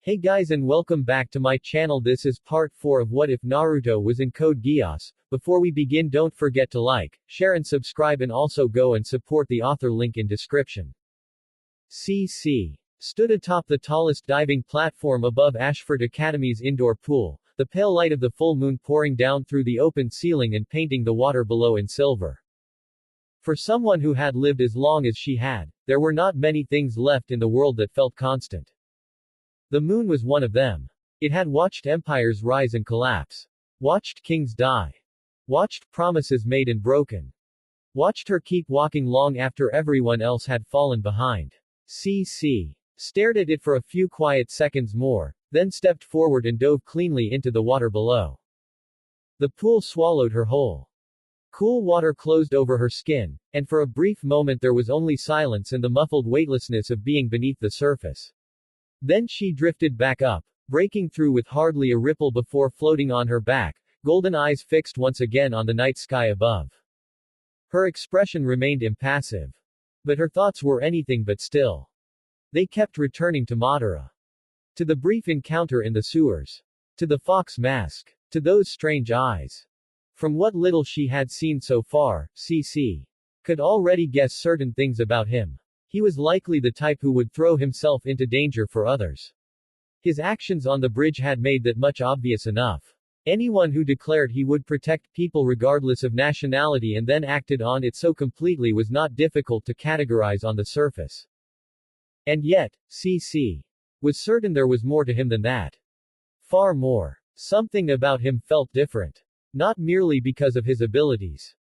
Hey guys and welcome back to my channel. This is part 4 of What If Naruto Was in Code Geass. Before we begin, don't forget to like, share and subscribe, and also go and support the author, link in description. CC stood atop the tallest diving platform above Ashford Academy's indoor pool, the pale light of the full moon pouring down through the open ceiling and painting the water below in silver. For someone who had lived as long as she had, there were not many things left in the world that felt constant. The moon was one of them. It had watched empires rise and collapse. Watched kings die. Watched promises made and broken. Watched her keep walking long after everyone else had fallen behind. CC stared at it for a few quiet seconds more, then stepped forward and dove cleanly into the water below. The pool swallowed her whole. Cool water closed over her skin, and for a brief moment there was only silence and the muffled weightlessness of being beneath the surface. Then she drifted back up, breaking through with hardly a ripple before floating on her back, golden eyes fixed once again on the night sky above. Her expression remained impassive. But her thoughts were anything but still. They kept returning to Madara. To the brief encounter in the sewers. To the fox mask. To those strange eyes. From what little she had seen so far, CC could already guess certain things about him. He was likely the type who would throw himself into danger for others. His actions on the bridge had made that much obvious enough. Anyone who declared he would protect people regardless of nationality and then acted on it so completely was not difficult to categorize on the surface. And yet, CC was certain there was more to him than that. Far more. Something about him felt different. Not merely because of his abilities.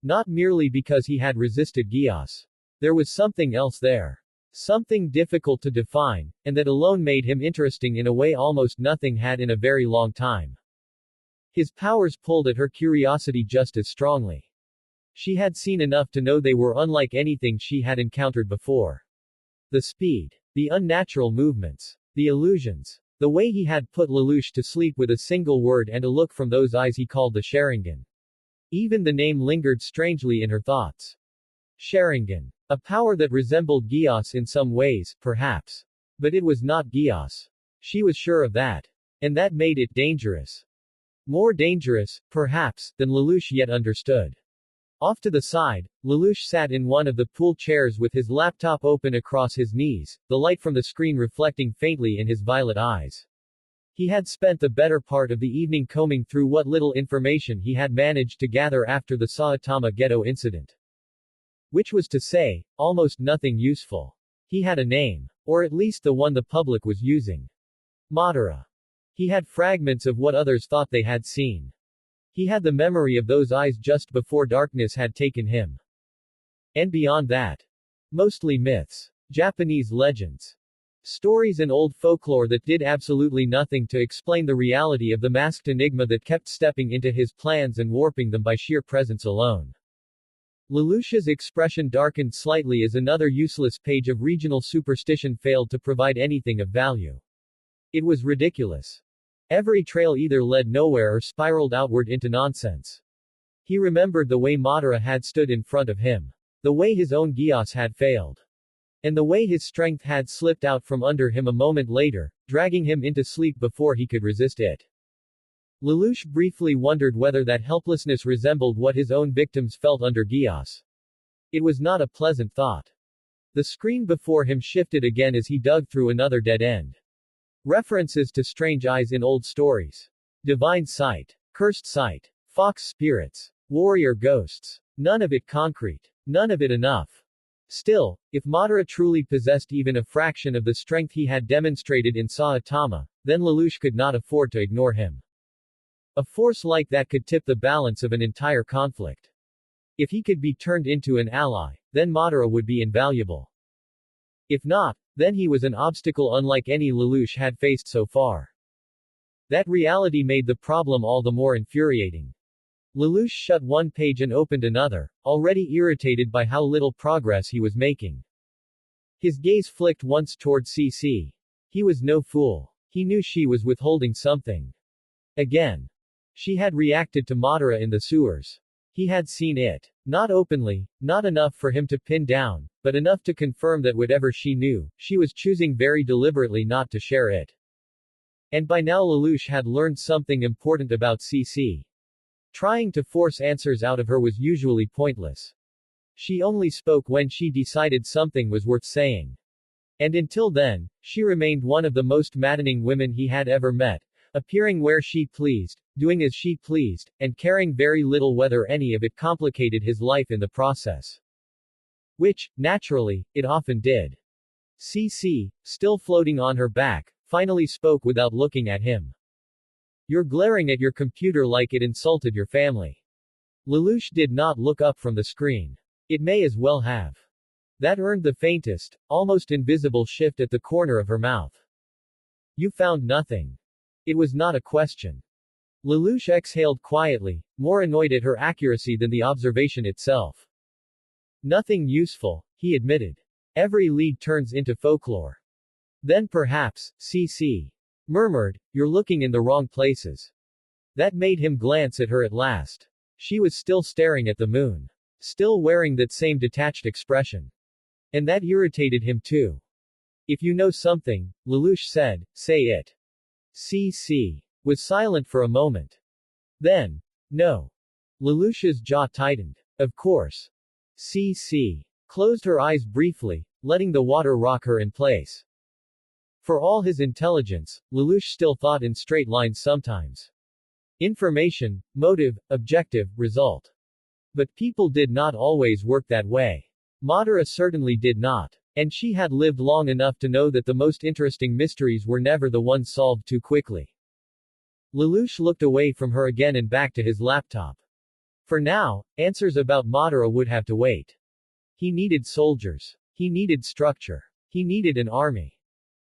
Not merely because he had resisted Geass. There was something else there. Something difficult to define, and that alone made him interesting in a way almost nothing had in a very long time. His powers pulled at her curiosity just as strongly. She had seen enough to know they were unlike anything she had encountered before. The speed. The unnatural movements. The illusions. The way he had put Lelouch to sleep with a single word and a look from those eyes he called the Sharingan. Even the name lingered strangely in her thoughts. Sharingan. A power that resembled Geass in some ways, perhaps. But it was not Geass. She was sure of that. And that made it dangerous. More dangerous, perhaps, than Lelouch yet understood. Off to the side, Lelouch sat in one of the pool chairs with his laptop open across his knees, the light from the screen reflecting faintly in his violet eyes. He had spent the better part of the evening combing through what little information he had managed to gather after the Saitama Ghetto incident. Which was to say, almost nothing useful. He had a name. Or at least the one the public was using. Madara. He had fragments of what others thought they had seen. He had the memory of those eyes just before darkness had taken him. And beyond that. Mostly myths. Japanese legends. Stories and old folklore that did absolutely nothing to explain the reality of the masked enigma that kept stepping into his plans and warping them by sheer presence alone. Lelouch's expression darkened slightly as another useless page of regional superstition failed to provide anything of value. It was ridiculous. Every trail either led nowhere or spiraled outward into nonsense. He remembered the way Madara had stood in front of him. The way his own Geass had failed. And the way his strength had slipped out from under him a moment later, dragging him into sleep before he could resist it. Lelouch briefly wondered whether that helplessness resembled what his own victims felt under Geass. It was not a pleasant thought. The screen before him shifted again as he dug through another dead end. References to strange eyes in old stories. Divine sight. Cursed sight. Fox spirits. Warrior ghosts. None of it concrete. None of it enough. Still, if Madara truly possessed even a fraction of the strength he had demonstrated in Saitama, then Lelouch could not afford to ignore him. A force like that could tip the balance of an entire conflict. If he could be turned into an ally, then Madara would be invaluable. If not, then he was an obstacle unlike any Lelouch had faced so far. That reality made the problem all the more infuriating. Lelouch shut one page and opened another, already irritated by how little progress he was making. His gaze flicked once toward CC. He was no fool. He knew she was withholding something. Again. She had reacted to Madara in the sewers. He had seen it. Not openly, not enough for him to pin down, but enough to confirm that whatever she knew, she was choosing very deliberately not to share it. And by now Lelouch had learned something important about CC. Trying to force answers out of her was usually pointless. She only spoke when she decided something was worth saying. And until then, she remained one of the most maddening women he had ever met, appearing where she pleased, doing as she pleased, and caring very little whether any of it complicated his life in the process. Which, naturally, it often did. CC, still floating on her back, finally spoke without looking at him. You're glaring at your computer like it insulted your family. Lelouch did not look up from the screen. It may as well have. That earned the faintest, almost invisible shift at the corner of her mouth. You found nothing. It was not a question. Lelouch exhaled quietly, more annoyed at her accuracy than the observation itself. Nothing useful, he admitted. Every lead turns into folklore. Then perhaps, CC murmured, you're looking in the wrong places. That made him glance at her at last. She was still staring at the moon. Still wearing that same detached expression. And that irritated him too. If you know something, Lelouch said, say it. CC was silent for a moment. Then, no. Lelouch's jaw tightened. Of course. CC closed her eyes briefly, letting the water rock her in place. For all his intelligence, Lelouch still thought in straight lines sometimes. Information, motive, objective, result. But people did not always work that way. Madara certainly did not. And she had lived long enough to know that the most interesting mysteries were never the ones solved too quickly. Lelouch looked away from her again and back to his laptop. For now, answers about Madara would have to wait. He needed soldiers. He needed structure. He needed an army.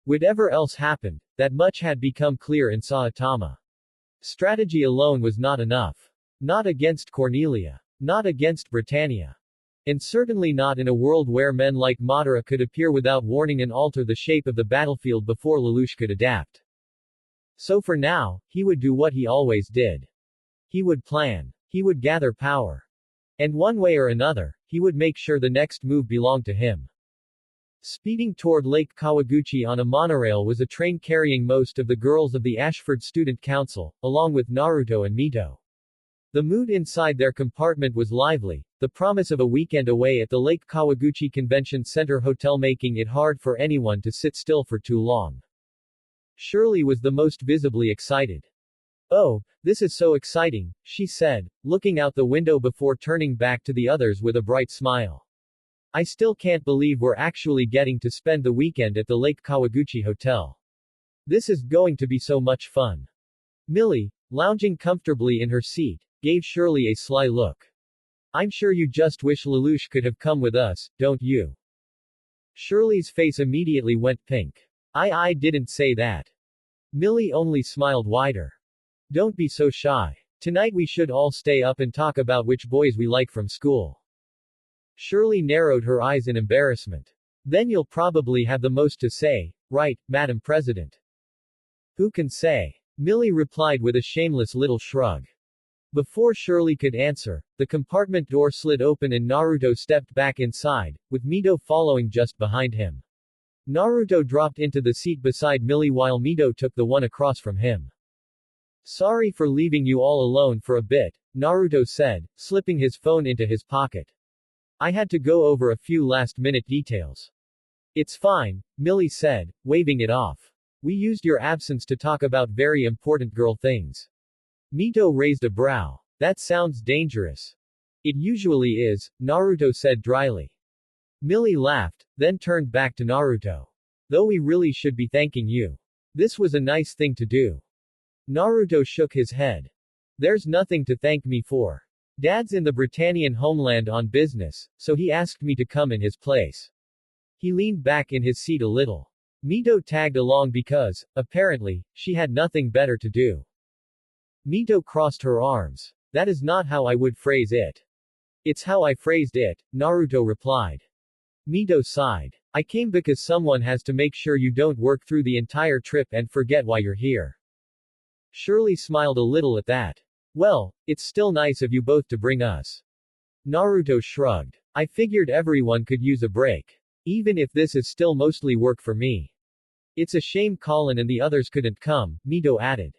Whatever else happened, that much had become clear in Saitama. Strategy alone was not enough. Not against Cornelia. Not against Britannia. And certainly not in a world where men like Madara could appear without warning and alter the shape of the battlefield before Lelouch could adapt. So for now, he would do what he always did. He would plan. He would gather power. And one way or another, he would make sure the next move belonged to him. Speeding toward Lake Kawaguchi on a monorail was a train carrying most of the girls of the Ashford Student Council, along with Naruto and Mito. The mood inside their compartment was lively, the promise of a weekend away at the Lake Kawaguchi Convention Center hotel making it hard for anyone to sit still for too long. Shirley was the most visibly excited. Oh, this is so exciting, she said, looking out the window before turning back to the others with a bright smile. I still can't believe we're actually getting to spend the weekend at the Lake Kawaguchi Hotel. This is going to be so much fun. Millie, lounging comfortably in her seat, gave Shirley a sly look. I'm sure you just wish Lelouch could have come with us, don't you? Shirley's face immediately went pink. I didn't say that. Millie only smiled wider. Don't be so shy. Tonight we should all stay up and talk about which boys we like from school. Shirley narrowed her eyes in embarrassment. Then you'll probably have the most to say, right, Madam President? Who can say? Millie replied with a shameless little shrug. Before Shirley could answer, the compartment door slid open and Naruto stepped back inside, with Mito following just behind him. Naruto dropped into the seat beside Millie while Mito took the one across from him. Sorry for leaving you all alone for a bit, Naruto said, slipping his phone into his pocket. I had to go over a few last-minute details. It's fine, Millie said, waving it off. We used your absence to talk about very important girl things. Mito raised a brow. That sounds dangerous. It usually is, Naruto said dryly. Millie laughed, then turned back to Naruto. Though we really should be thanking you. This was a nice thing to do. Naruto shook his head. There's nothing to thank me for. Dad's in the Britannian homeland on business, so he asked me to come in his place. He leaned back in his seat a little. Mito tagged along because, apparently, she had nothing better to do. Mito crossed her arms. That is not how I would phrase it. It's how I phrased it, Naruto replied. Mito sighed. I came because someone has to make sure you don't work through the entire trip and forget why you're here. Shirley smiled a little at that. Well, it's still nice of you both to bring us. Naruto shrugged. I figured everyone could use a break. Even if this is still mostly work for me. It's a shame Colin and the others couldn't come, Mito added.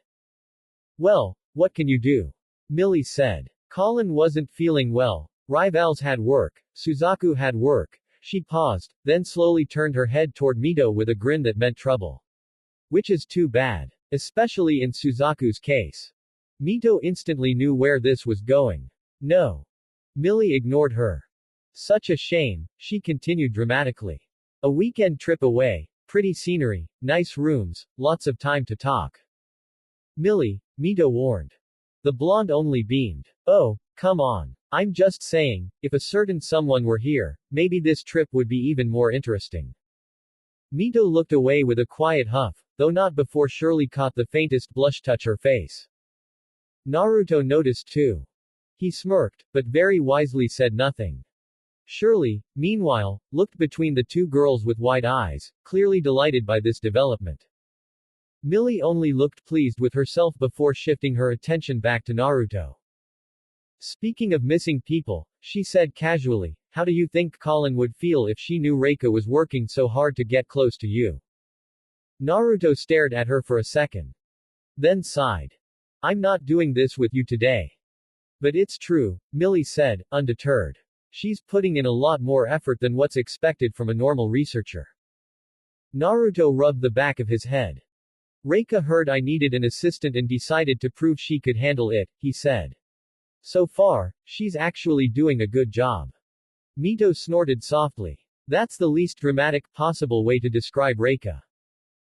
Well, what can you do? Millie said. Colin wasn't feeling well. Rivals had work. Suzaku had work. She paused, then slowly turned her head toward Mito with a grin that meant trouble. Which is too bad. Especially in Suzaku's case. Mito instantly knew where this was going. No. Millie ignored her. Such a shame, she continued dramatically. A weekend trip away, pretty scenery, nice rooms, lots of time to talk. Millie, Mito warned. The blonde only beamed. Oh, come on. I'm just saying, if a certain someone were here, maybe this trip would be even more interesting. Mito looked away with a quiet huff, though not before Shirley caught the faintest blush touch her face. Naruto noticed too. He smirked, but very wisely said nothing. Shirley, meanwhile, looked between the two girls with wide eyes, clearly delighted by this development. Millie only looked pleased with herself before shifting her attention back to Naruto. Speaking of missing people, she said casually, how do you think Colin would feel if she knew Reika was working so hard to get close to you? Naruto stared at her for a second. Then sighed. I'm not doing this with you today. But it's true, Millie said, undeterred. She's putting in a lot more effort than what's expected from a normal researcher. Naruto rubbed the back of his head. Reika heard I needed an assistant and decided to prove she could handle it, he said. So far, she's actually doing a good job. Mito snorted softly. That's the least dramatic possible way to describe Reika.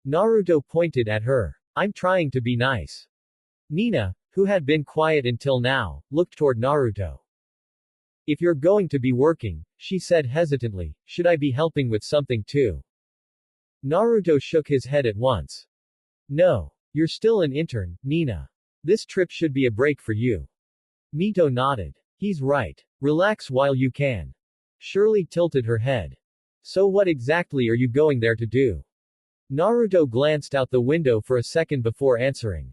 Naruto pointed at her. I'm trying to be nice. Nina, who had been quiet until now, looked toward Naruto. If you're going to be working, she said hesitantly, should I be helping with something too? Naruto shook his head at once. No. You're still an intern, Nina. This trip should be a break for you. Mito nodded. He's right. Relax while you can. Shirley tilted her head. So what exactly are you going there to do? Naruto glanced out the window for a second before answering.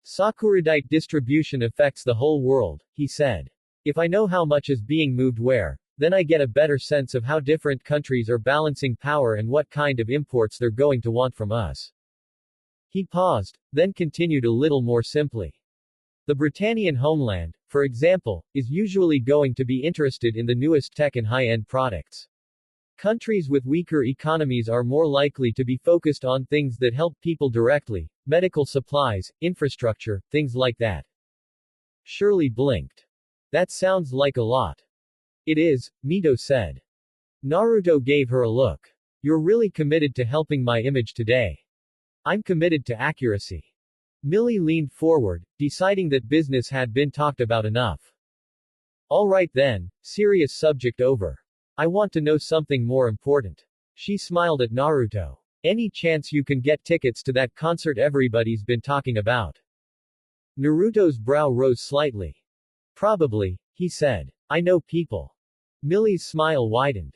Sakuradite distribution affects the whole world, he said. If I know how much is being moved where, then I get a better sense of how different countries are balancing power and what kind of imports they're going to want from us. He paused, then continued a little more simply. The Britannian homeland, for example, is usually going to be interested in the newest tech and high-end products. Countries with weaker economies are more likely to be focused on things that help people directly, medical supplies, infrastructure, things like that. Shirley blinked. That sounds like a lot. It is, Mito said. Naruto gave her a look. You're really committed to helping my image today. I'm committed to accuracy. Millie leaned forward, deciding that business had been talked about enough. Alright then, serious subject over. I want to know something more important. She smiled at Naruto. Any chance you can get tickets to that concert everybody's been talking about? Naruto's brow rose slightly. Probably, he said. I know people. Millie's smile widened.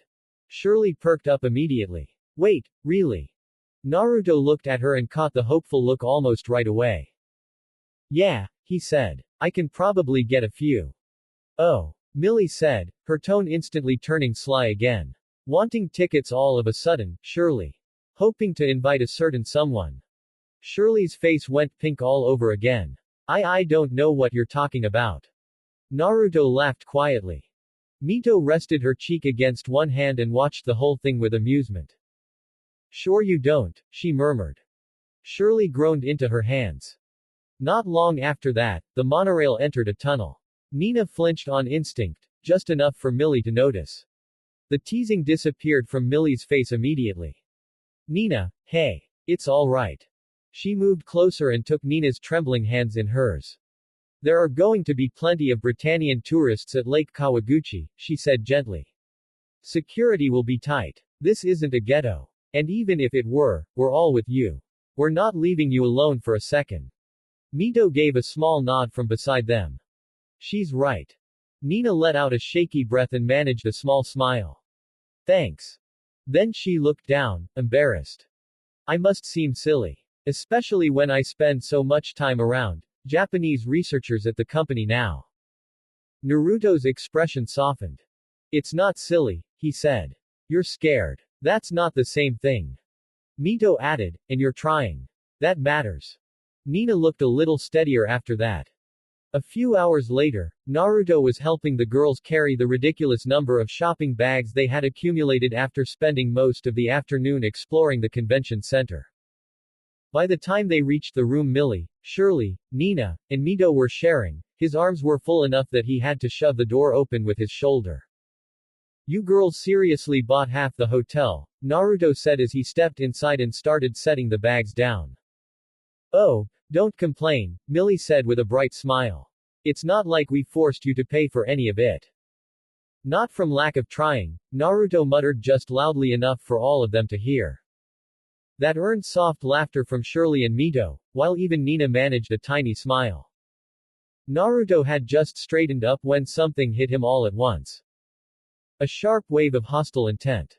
Shirley perked up immediately. Wait, really? Naruto looked at her and caught the hopeful look almost right away. Yeah, he said. I can probably get a few. Oh, Millie said, her tone instantly turning sly again. Wanting tickets all of a sudden, Shirley. Hoping to invite a certain someone. Shirley's face went pink all over again. I don't know what you're talking about. Naruto laughed quietly. Mito rested her cheek against one hand and watched the whole thing with amusement. Sure you don't, she murmured. Shirley groaned into her hands. Not long after that, the monorail entered a tunnel. Nina flinched on instinct, just enough for Millie to notice. The teasing disappeared from Millie's face immediately. Nina, hey. It's all right. She moved closer and took Nina's trembling hands in hers. There are going to be plenty of Britannian tourists at Lake Kawaguchi, she said gently. Security will be tight. This isn't a ghetto. And even if it were, we're all with you. We're not leaving you alone for a second. Mito gave a small nod from beside them. She's right. Nina let out a shaky breath and managed a small smile. Thanks. Then she looked down, embarrassed. I must seem silly. Especially when I spend so much time around Japanese researchers at the company now. Naruto's expression softened. It's not silly, he said. You're scared. That's not the same thing. Mito added, and you're trying. That matters. Nina looked a little steadier after that. A few hours later, Naruto was helping the girls carry the ridiculous number of shopping bags they had accumulated after spending most of the afternoon exploring the convention center. By the time they reached the room Millie, Shirley, Nina, and Mito were sharing, his arms were full enough that he had to shove the door open with his shoulder. You girls seriously bought half the hotel, Naruto said as he stepped inside and started setting the bags down. Oh, don't complain, Millie said with a bright smile. It's not like we forced you to pay for any of it. Not from lack of trying, Naruto muttered just loudly enough for all of them to hear. That earned soft laughter from Shirley and Mito, while even Nina managed a tiny smile. Naruto had just straightened up when something hit him all at once. A sharp wave of hostile intent.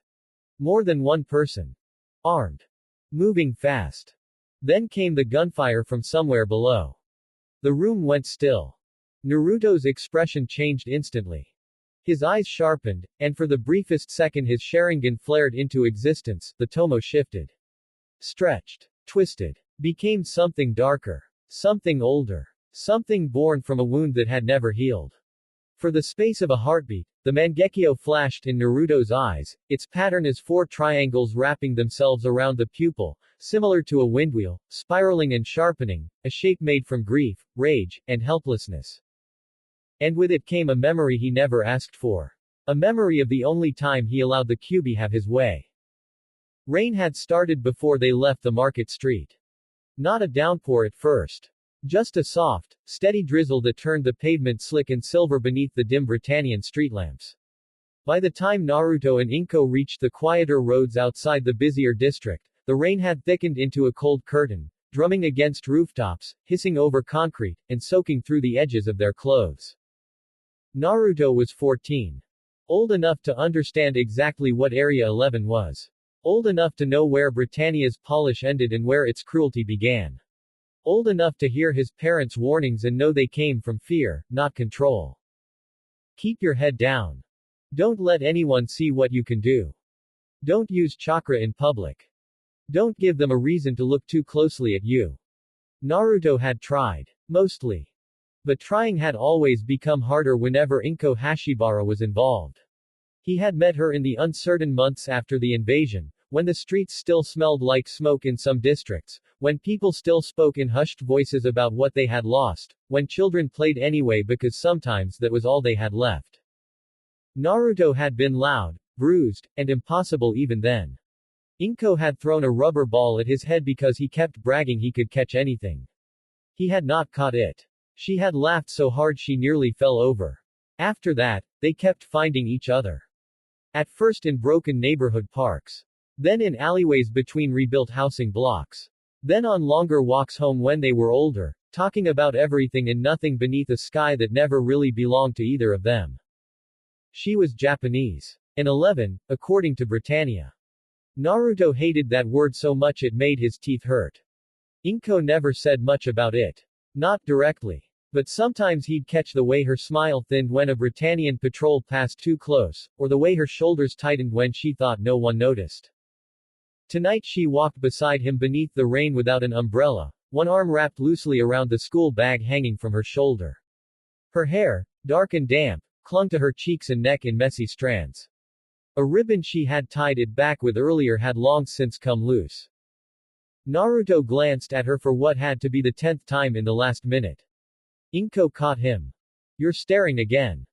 More than one person. Armed. Moving fast. Then came the gunfire from somewhere below. The room went still. Naruto's expression changed instantly. His eyes sharpened, and for the briefest second his Sharingan flared into existence, the Tomo shifted. Stretched. Twisted. Became something darker. Something older. Something born from a wound that had never healed. For the space of a heartbeat, the Mangekyo flashed in Naruto's eyes, its pattern as four triangles wrapping themselves around the pupil, similar to a windwheel, spiraling and sharpening, a shape made from grief, rage, and helplessness. And with it came a memory he never asked for. A memory of the only time he allowed the Kyuubi have his way. Rain had started before they left the market street. Not a downpour at first. Just a soft, steady drizzle that turned the pavement slick and silver beneath the dim Britannian street lamps. By the time Naruto and Inko reached the quieter roads outside the busier district, the rain had thickened into a cold curtain, drumming against rooftops, hissing over concrete, and soaking through the edges of their clothes. Naruto was 14. Old enough to understand exactly what Area 11 was. Old enough to know where Britannia's polish ended and where its cruelty began. Old enough to hear his parents' warnings and know they came from fear, not control. Keep your head down. Don't let anyone see what you can do. Don't use chakra in public. Don't give them a reason to look too closely at you. Naruto had tried. Mostly. But trying had always become harder whenever Inko Hashibara was involved. He had met her in the uncertain months after the invasion, when the streets still smelled like smoke in some districts, when people still spoke in hushed voices about what they had lost, when children played anyway because sometimes that was all they had left. Naruto had been loud, bruised, and impossible even then. Inko had thrown a rubber ball at his head because he kept bragging he could catch anything. He had not caught it. She had laughed so hard she nearly fell over. After that, they kept finding each other. At first in broken neighborhood parks. Then in alleyways between rebuilt housing blocks. Then on longer walks home when they were older, talking about everything and nothing beneath a sky that never really belonged to either of them. She was Japanese. An 11, according to Britannia. Naruto hated that word so much it made his teeth hurt. Inko never said much about it. Not directly. But sometimes he'd catch the way her smile thinned when a Britannian patrol passed too close, or the way her shoulders tightened when she thought no one noticed. Tonight she walked beside him beneath the rain without an umbrella, one arm wrapped loosely around the school bag hanging from her shoulder. Her hair, dark and damp, clung to her cheeks and neck in messy strands. A ribbon she had tied it back with earlier had long since come loose. Naruto glanced at her for what had to be the 10th time in the last minute. Inko caught him. You're staring again.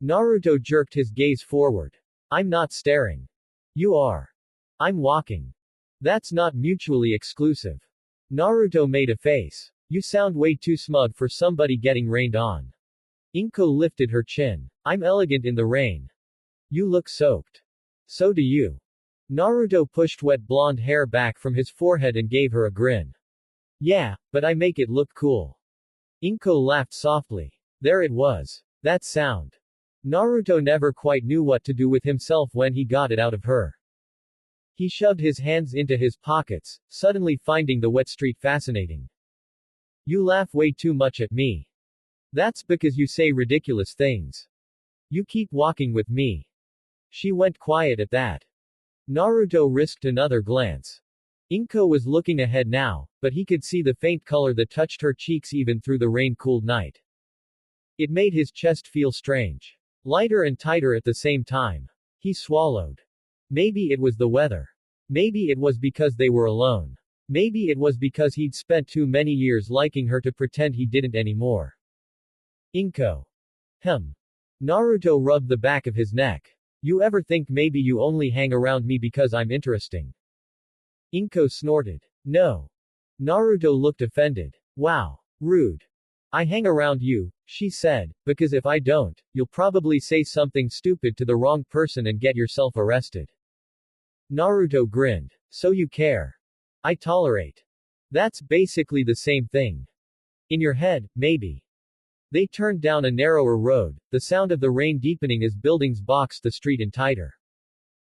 Naruto jerked his gaze forward. I'm not staring. You are. I'm walking. That's not mutually exclusive. Naruto made a face. You sound way too smug for somebody getting rained on. Inko lifted her chin. I'm elegant in the rain. You look soaked. So do you. Naruto pushed wet blonde hair back from his forehead and gave her a grin. Yeah, but I make it look cool. Inko laughed softly. There it was. That sound. Naruto never quite knew what to do with himself when he got it out of her. He shoved his hands into his pockets, suddenly finding the wet street fascinating. You laugh way too much at me. That's because you say ridiculous things. You keep walking with me. She went quiet at that. Naruto risked another glance. Inko was looking ahead now, but he could see the faint color that touched her cheeks even through the rain-cooled night. It made his chest feel strange. Lighter and tighter at the same time. He swallowed. Maybe it was the weather. Maybe it was because they were alone. Maybe it was because he'd spent too many years liking her to pretend he didn't anymore. Inko. Naruto rubbed the back of his neck. You ever think maybe you only hang around me because I'm interesting? Inko snorted. No. Naruto looked offended. Wow. Rude. I hang around you, she said, because if I don't, you'll probably say something stupid to the wrong person and get yourself arrested. Naruto grinned. So you care. I tolerate. That's basically the same thing. In your head, maybe. They turned down a narrower road, the sound of the rain deepening as buildings boxed the street in tighter.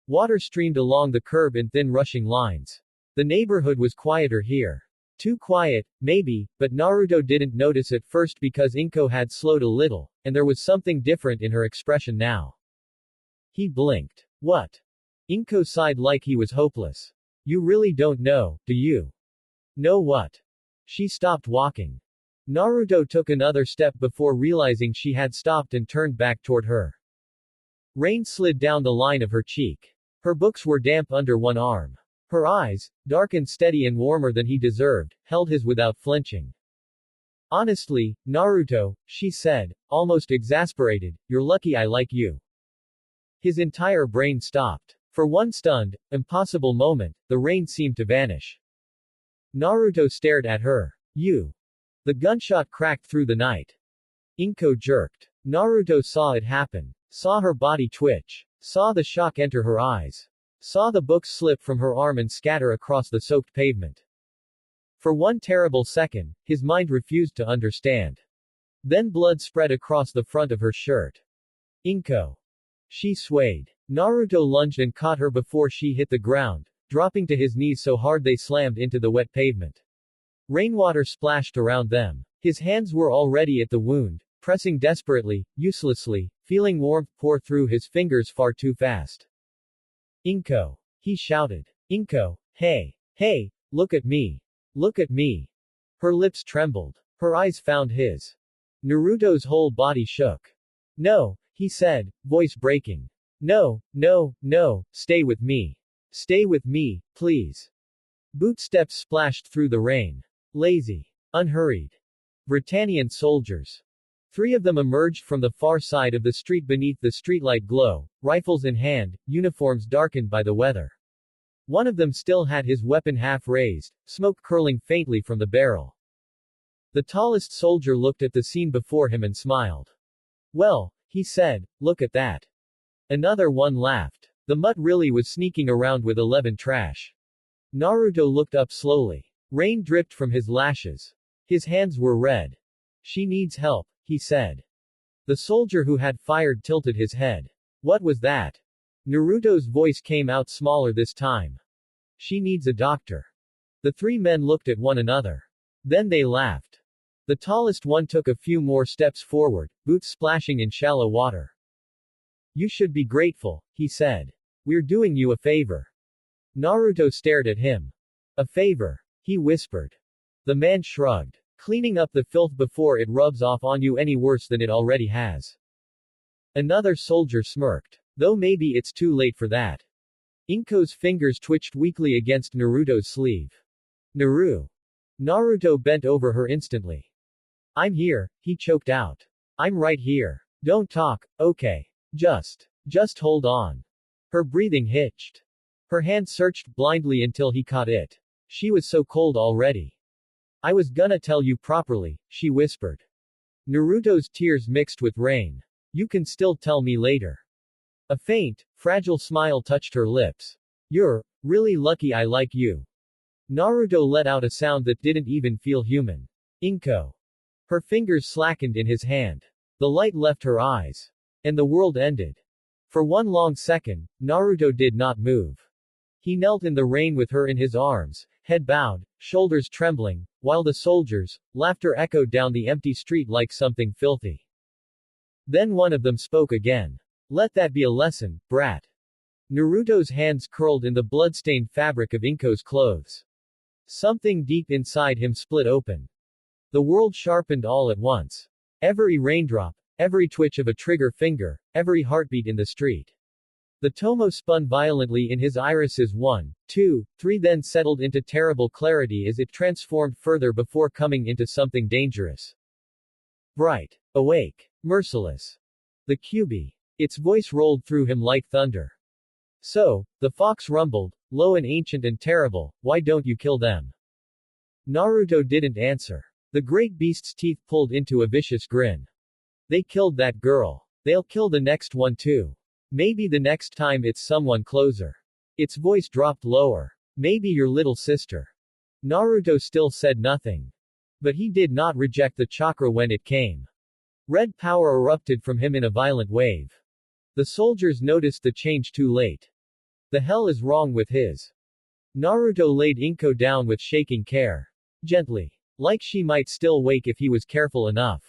Water streamed along the curb in thin rushing lines. The neighborhood was quieter here. Too quiet, maybe, but Naruto didn't notice at first because Inko had slowed a little, and there was something different in her expression now. He blinked. What? Inko sighed like he was hopeless. You really don't know, do you? Know what? She stopped walking. Naruto took another step before realizing she had stopped and turned back toward her. Rain slid down the line of her cheek. Her books were damp under one arm. Her eyes, dark and steady and warmer than he deserved, held his without flinching. Honestly, Naruto, she said, almost exasperated, you're lucky I like you. His entire brain stopped. For one stunned, impossible moment, the rain seemed to vanish. Naruto stared at her. You. The gunshot cracked through the night. Inko jerked. Naruto saw it happen. Saw her body twitch. Saw the shock enter her eyes. Saw the books slip from her arm and scatter across the soaked pavement. For one terrible second, his mind refused to understand. Then blood spread across the front of her shirt. Inko. She swayed. Naruto lunged and caught her before she hit the ground, dropping to his knees so hard they slammed into the wet pavement. Rainwater splashed around them. His hands were already at the wound, pressing desperately, uselessly, feeling warmth pour through his fingers far too fast. Inko. He shouted. Inko, hey, look at me. Look at me. Her lips trembled. Her eyes found his. Naruto's whole body shook. No, he said, voice breaking. No, stay with me. Stay with me, please. Boot steps splashed through the rain. Lazy. Unhurried. Britannian soldiers. 3 of them emerged from the far side of the street beneath the streetlight glow, rifles in hand, uniforms darkened by the weather. One of them still had his weapon half raised, smoke curling faintly from the barrel. The tallest soldier looked at the scene before him and smiled. Well, he said, look at that. Another one laughed. The mutt really was sneaking around with 11 trash. Naruto looked up slowly. Rain dripped from his lashes. His hands were red. She needs help, he said. The soldier who had fired tilted his head. What was that? Naruto's voice came out smaller this time. She needs a doctor. The 3 men looked at one another. Then they laughed. The tallest one took a few more steps forward, boots splashing in shallow water. You should be grateful, he said. We're doing you a favor. Naruto stared at him. A favor, he whispered. The man shrugged. Cleaning up the filth before it rubs off on you any worse than it already has. Another soldier smirked. Though maybe it's too late for that. Inko's fingers twitched weakly against Naruto's sleeve. Naruto bent over her instantly. I'm here, he choked out. I'm right here. Don't talk, okay. Just hold on. Her breathing hitched. Her hand searched blindly until he caught it. She was so cold already. I was gonna tell you properly, she whispered. Naruto's tears mixed with rain. You can still tell me later. A faint, fragile smile touched her lips. You're really lucky I like you. Naruto let out a sound that didn't even feel human. Inko. Her fingers slackened in his hand. The light left her eyes. And the world ended. For one long second, Naruto did not move. He knelt in the rain with her in his arms, head bowed, shoulders trembling, while the soldiers' laughter echoed down the empty street like something filthy. Then one of them spoke again. Let that be a lesson, brat. Naruto's hands curled in the blood-stained fabric of Inko's clothes. Something deep inside him split open. The world sharpened all at once. Every raindrop, every twitch of a trigger finger, every heartbeat in the street. The tomo spun violently in his irises 1, 2, 3 then settled into terrible clarity as it transformed further before coming into something dangerous. Bright. Awake. Merciless. The QB. Its voice rolled through him like thunder. So, the fox rumbled, low and ancient and terrible, why don't you kill them? Naruto didn't answer. The great beast's teeth pulled into a vicious grin. They killed that girl. They'll kill the next one too. Maybe the next time it's someone closer. Its voice dropped lower. Maybe your little sister. Naruto still said nothing. But he did not reject the chakra when it came. Red power erupted from him in a violent wave. The soldiers noticed the change too late. The hell is wrong with his? Naruto laid Inko down with shaking care. Gently. Like she might still wake if he was careful enough.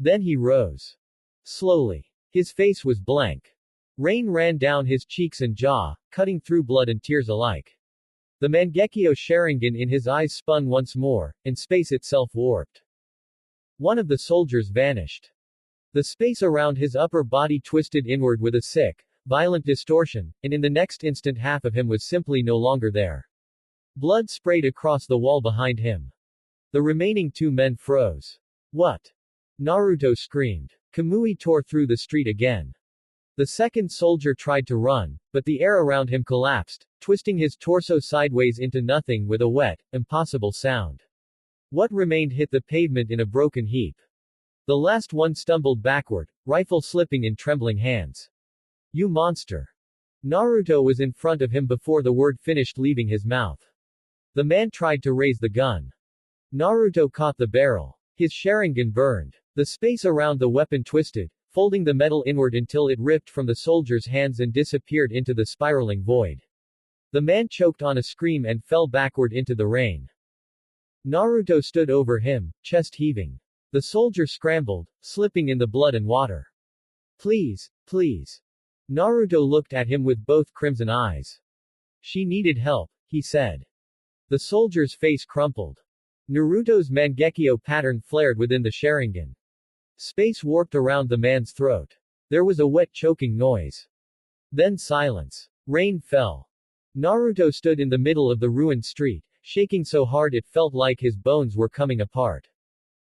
Then he rose. Slowly. His face was blank. Rain ran down his cheeks and jaw, cutting through blood and tears alike. The Mangekyo Sharingan in his eyes spun once more, and space itself warped. One of the soldiers vanished. The space around his upper body twisted inward with a sick, violent distortion, and in the next instant half of him was simply no longer there. Blood sprayed across the wall behind him. The remaining 2 men froze. What? Naruto screamed. Kamui tore through the street again. The second soldier tried to run, but the air around him collapsed, twisting his torso sideways into nothing with a wet, impossible sound. What remained hit the pavement in a broken heap. The last one stumbled backward, rifle slipping in trembling hands. You monster! Naruto was in front of him before the word finished leaving his mouth. The man tried to raise the gun. Naruto caught the barrel. His Sharingan burned. The space around the weapon twisted, folding the metal inward until it ripped from the soldier's hands and disappeared into the spiraling void. The man choked on a scream and fell backward into the rain. Naruto stood over him, chest heaving. The soldier scrambled, slipping in the blood and water. Please, please. Naruto looked at him with both crimson eyes. She needed help, he said. The soldier's face crumpled. Naruto's Mangekyo pattern flared within the Sharingan. Space warped around the man's throat. There was a wet choking noise. Then silence. Rain fell. Naruto stood in the middle of the ruined street, shaking so hard it felt like his bones were coming apart.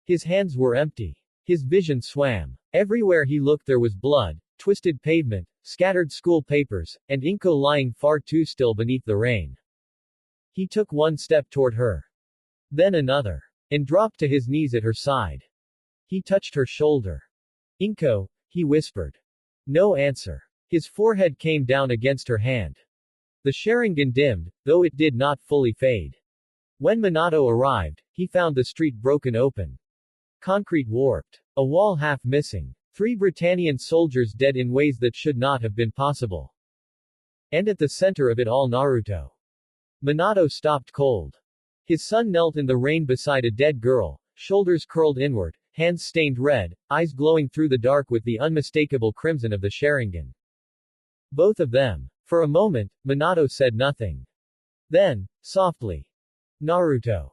His hands were empty. His vision swam. Everywhere he looked there was blood, twisted pavement, scattered school papers, and Inko lying far too still beneath the rain. He took one step toward her. Then another. And dropped to his knees at her side. He touched her shoulder. Inko, he whispered. No answer. His forehead came down against her hand. The Sharingan dimmed, though it did not fully fade. When Minato arrived, he found the street broken open. Concrete warped. A wall half missing. 3 Britannian soldiers dead in ways that should not have been possible. And at the center of it all Naruto. Minato stopped cold. His son knelt in the rain beside a dead girl, shoulders curled inward, hands stained red, eyes glowing through the dark with the unmistakable crimson of the Sharingan. Both of them. For a moment, Minato said nothing. Then, softly. Naruto.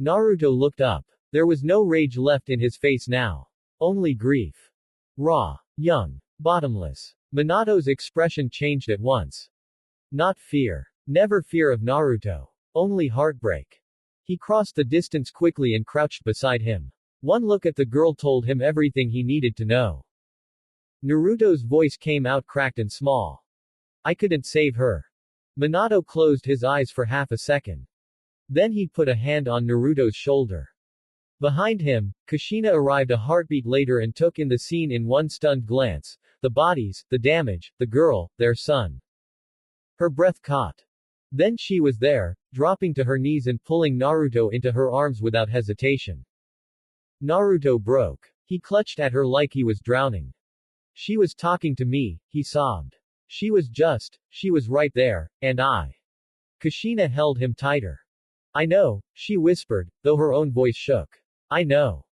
Naruto looked up. There was no rage left in his face now. Only grief. Raw. Young. Bottomless. Minato's expression changed at once. Not fear. Never fear of Naruto. Only heartbreak. He crossed the distance quickly and crouched beside him. One look at the girl told him everything he needed to know. Naruto's voice came out cracked and small. I couldn't save her. Minato closed his eyes for half a second. Then he put a hand on Naruto's shoulder. Behind him, Kushina arrived a heartbeat later and took in the scene in one stunned glance. The bodies, the damage, the girl, their son. Her breath caught. Then she was there, dropping to her knees and pulling Naruto into her arms without hesitation. Naruto broke. He clutched at her like he was drowning. She was talking to me, he sobbed. She was right there, and I. Kushina held him tighter. I know, she whispered, though her own voice shook. I know.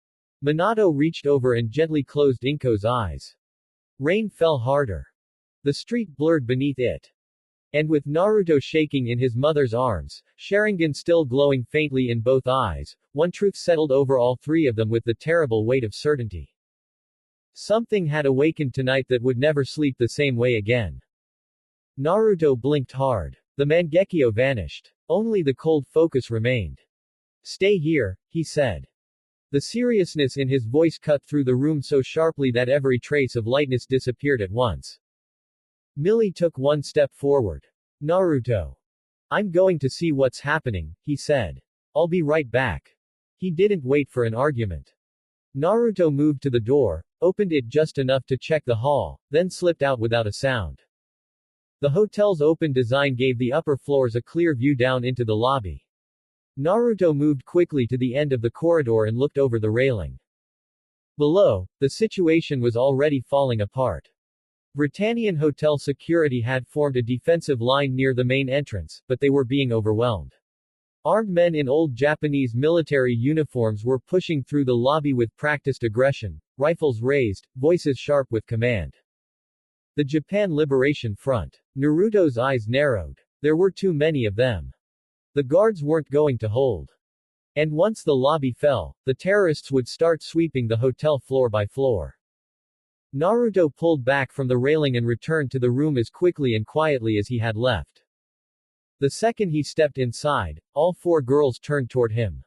Minato reached over and gently closed Inko's eyes. Rain fell harder. The street blurred beneath it. And with Naruto shaking in his mother's arms, Sharingan still glowing faintly in both eyes, one truth settled over all three of them with the terrible weight of certainty. Something had awakened tonight that would never sleep the same way again. Naruto blinked hard. The Mangekyo vanished. Only the cold focus remained. Stay here, he said. The seriousness in his voice cut through the room so sharply that every trace of lightness disappeared at once. Millie took one step forward. Naruto. I'm going to see what's happening, he said. I'll be right back. He didn't wait for an argument. Naruto moved to the door, opened it just enough to check the hall, then slipped out without a sound. The hotel's open design gave the upper floors a clear view down into the lobby. Naruto moved quickly to the end of the corridor and looked over the railing. Below, the situation was already falling apart. Britannian hotel security had formed a defensive line near the main entrance, but they were being overwhelmed. Armed men in old Japanese military uniforms were pushing through the lobby with practiced aggression, rifles raised, voices sharp with command. The Japan Liberation Front. Naruto's eyes narrowed. There were too many of them. The guards weren't going to hold. And once the lobby fell, the terrorists would start sweeping the hotel floor by floor. Naruto pulled back from the railing and returned to the room as quickly and quietly as he had left. The second he stepped inside, all four girls turned toward him.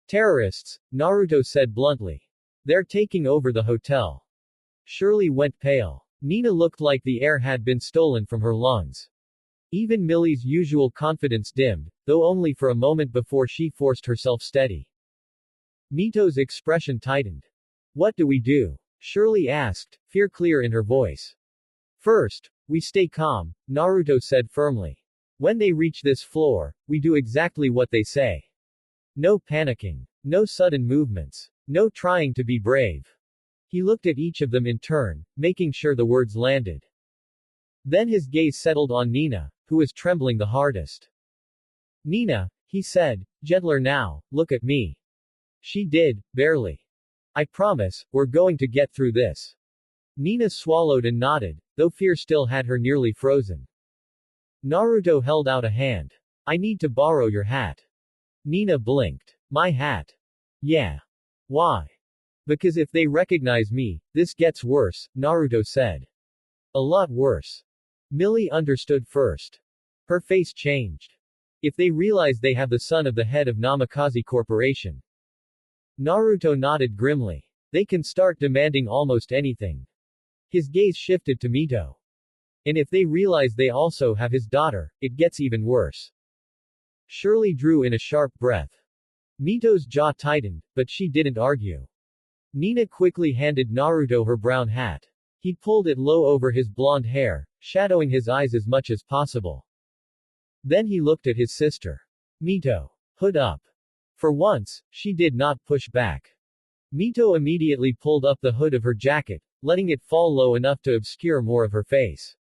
Terrorists, Naruto said bluntly. They're taking over the hotel. Shirley went pale. Nina looked like the air had been stolen from her lungs. Even Millie's usual confidence dimmed, though only for a moment before she forced herself steady. Mito's expression tightened. What do we do? Shirley asked, fear clear in her voice. First, we stay calm, Naruto said firmly. When they reach this floor, we do exactly what they say. No panicking. No sudden movements. No trying to be brave. He looked at each of them in turn, making sure the words landed. Then his gaze settled on Nina, who was trembling the hardest. Nina, he said, gentler now, look at me. She did, barely. I promise, we're going to get through this. Nina swallowed and nodded, though fear still had her nearly frozen. Naruto held out a hand. I need to borrow your hat. Nina blinked. My hat? Yeah. Why? Because if they recognize me, this gets worse, Naruto said. A lot worse. Millie understood first. Her face changed. If they realize they have the son of the head of Namikaze Corporation. Naruto nodded grimly. They can start demanding almost anything. His gaze shifted to Mito. And if they realize they also have his daughter, it gets even worse. Shirley drew in a sharp breath. Mito's jaw tightened, but she didn't argue. Nina quickly handed Naruto her brown hat. He pulled it low over his blonde hair, shadowing his eyes as much as possible. Then he looked at his sister. Mito. Hood up. For once, she did not push back. Mito immediately pulled up the hood of her jacket, letting it fall low enough to obscure more of her face.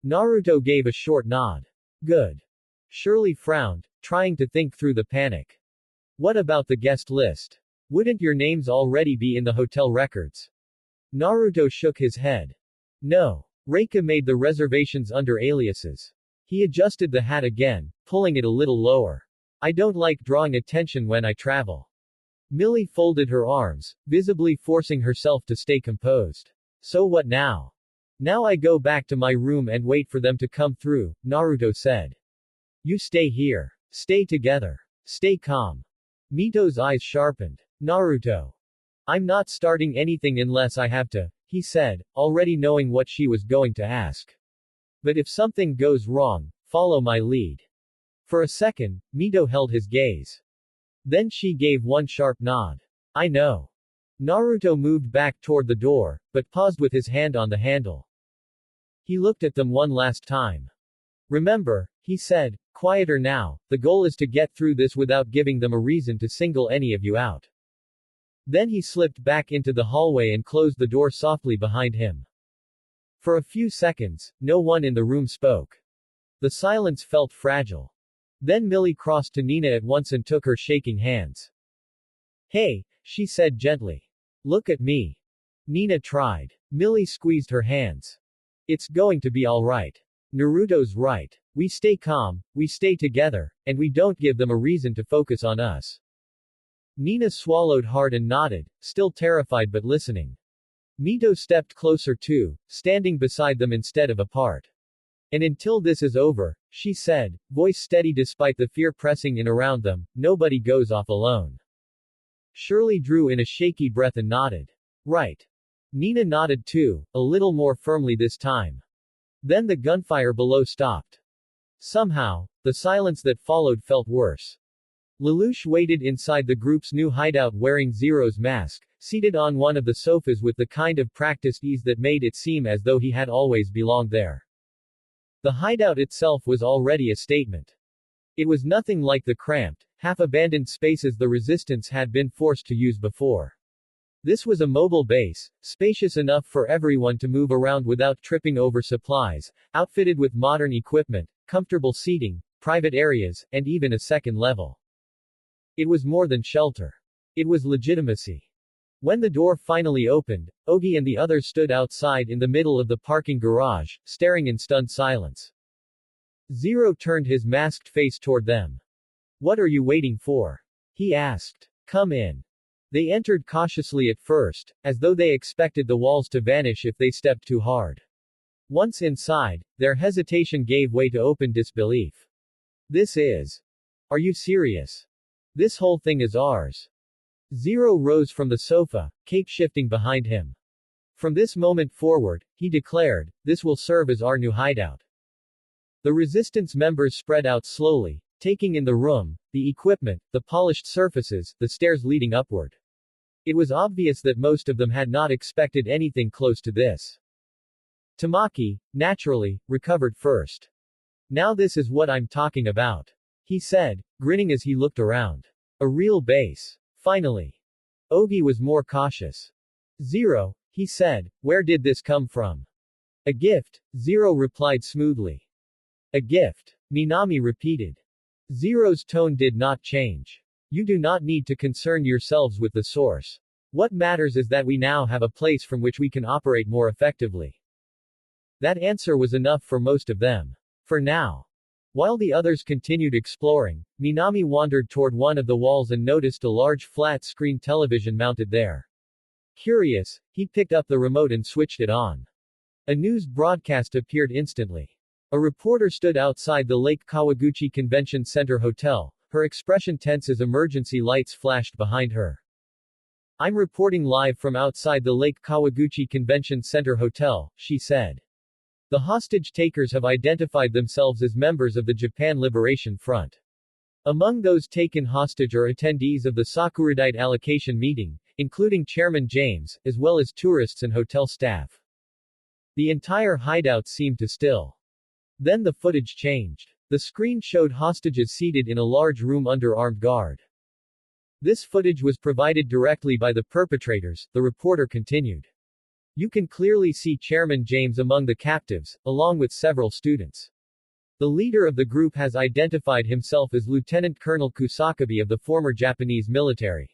Naruto gave a short nod. Good. Shirley frowned, trying to think through the panic. What about the guest list? Wouldn't your names already be in the hotel records? Naruto shook his head. No. Reika made the reservations under aliases. He adjusted the hat again, pulling it a little lower. I don't like drawing attention when I travel. Millie folded her arms, visibly forcing herself to stay composed. So what now? Now I go back to my room and wait for them to come through, Naruto said. You stay here. Stay together. Stay calm. Mito's eyes sharpened. Naruto. I'm not starting anything unless I have to, he said, already knowing what she was going to ask. But if something goes wrong, follow my lead. For a second, Mito held his gaze. Then she gave one sharp nod. I know. Naruto moved back toward the door, but paused with his hand on the handle. He looked at them one last time. Remember, he said, quieter now, the goal is to get through this without giving them a reason to single any of you out. Then he slipped back into the hallway and closed the door softly behind him. For a few seconds, no one in the room spoke. The silence felt fragile. Then Millie crossed to Nina at once and took her shaking hands. Hey, she said gently. Look at me. Nina tried. Millie squeezed her hands. It's going to be all right. Naruto's right. We stay calm, we stay together, and we don't give them a reason to focus on us. Nina swallowed hard and nodded, still terrified but listening. Mito stepped closer too, standing beside them instead of apart. And until this is over, she said, voice steady despite the fear pressing in around them, nobody goes off alone. Shirley drew in a shaky breath and nodded. Right. Nina nodded too, a little more firmly this time. Then the gunfire below stopped. Somehow, the silence that followed felt worse. Lelouch waited inside the group's new hideout wearing Zero's mask, seated on one of the sofas with the kind of practiced ease that made it seem as though he had always belonged there. The hideout itself was already a statement. It was nothing like the cramped, half-abandoned spaces the resistance had been forced to use before. This was a mobile base, spacious enough for everyone to move around without tripping over supplies, outfitted with modern equipment, comfortable seating, private areas, and even a second level. It was more than shelter. It was legitimacy. When the door finally opened, Ogi and the others stood outside in the middle of the parking garage, staring in stunned silence. Zero turned his masked face toward them. What are you waiting for? He asked. Come in. They entered cautiously at first, as though they expected the walls to vanish if they stepped too hard. Once inside, their hesitation gave way to open disbelief. This is. Are you serious? This whole thing is ours. Zero rose from the sofa, cape shifting behind him. From this moment forward, he declared, this will serve as our new hideout. The resistance members spread out slowly, taking in the room, the equipment, the polished surfaces, the stairs leading upward. It was obvious that most of them had not expected anything close to this. Tamaki, naturally, recovered first. Now this is what I'm talking about. He said, grinning as he looked around. A real base. Finally. Ogi was more cautious. Zero, he said, where did this come from? A gift, Zero replied smoothly. A gift, Minami repeated. Zero's tone did not change. You do not need to concern yourselves with the source. What matters is that we now have a place from which we can operate more effectively. That answer was enough for most of them. For now. While the others continued exploring, Minami wandered toward one of the walls and noticed a large flat-screen television mounted there. Curious, he picked up the remote and switched it on. A news broadcast appeared instantly. A reporter stood outside the Lake Kawaguchi Convention Center Hotel, her expression tense as emergency lights flashed behind her. I'm reporting live from outside the Lake Kawaguchi Convention Center Hotel, she said. The hostage-takers have identified themselves as members of the Japan Liberation Front. Among those taken hostage are attendees of the Sakuradite allocation meeting, including Chairman James, as well as tourists and hotel staff. The entire hideout seemed to still. Then the footage changed. The screen showed hostages seated in a large room under armed guard. This footage was provided directly by the perpetrators, the reporter continued. You can clearly see Chairman James among the captives, along with several students. The leader of the group has identified himself as Lieutenant Colonel Kusakabe of the former Japanese military.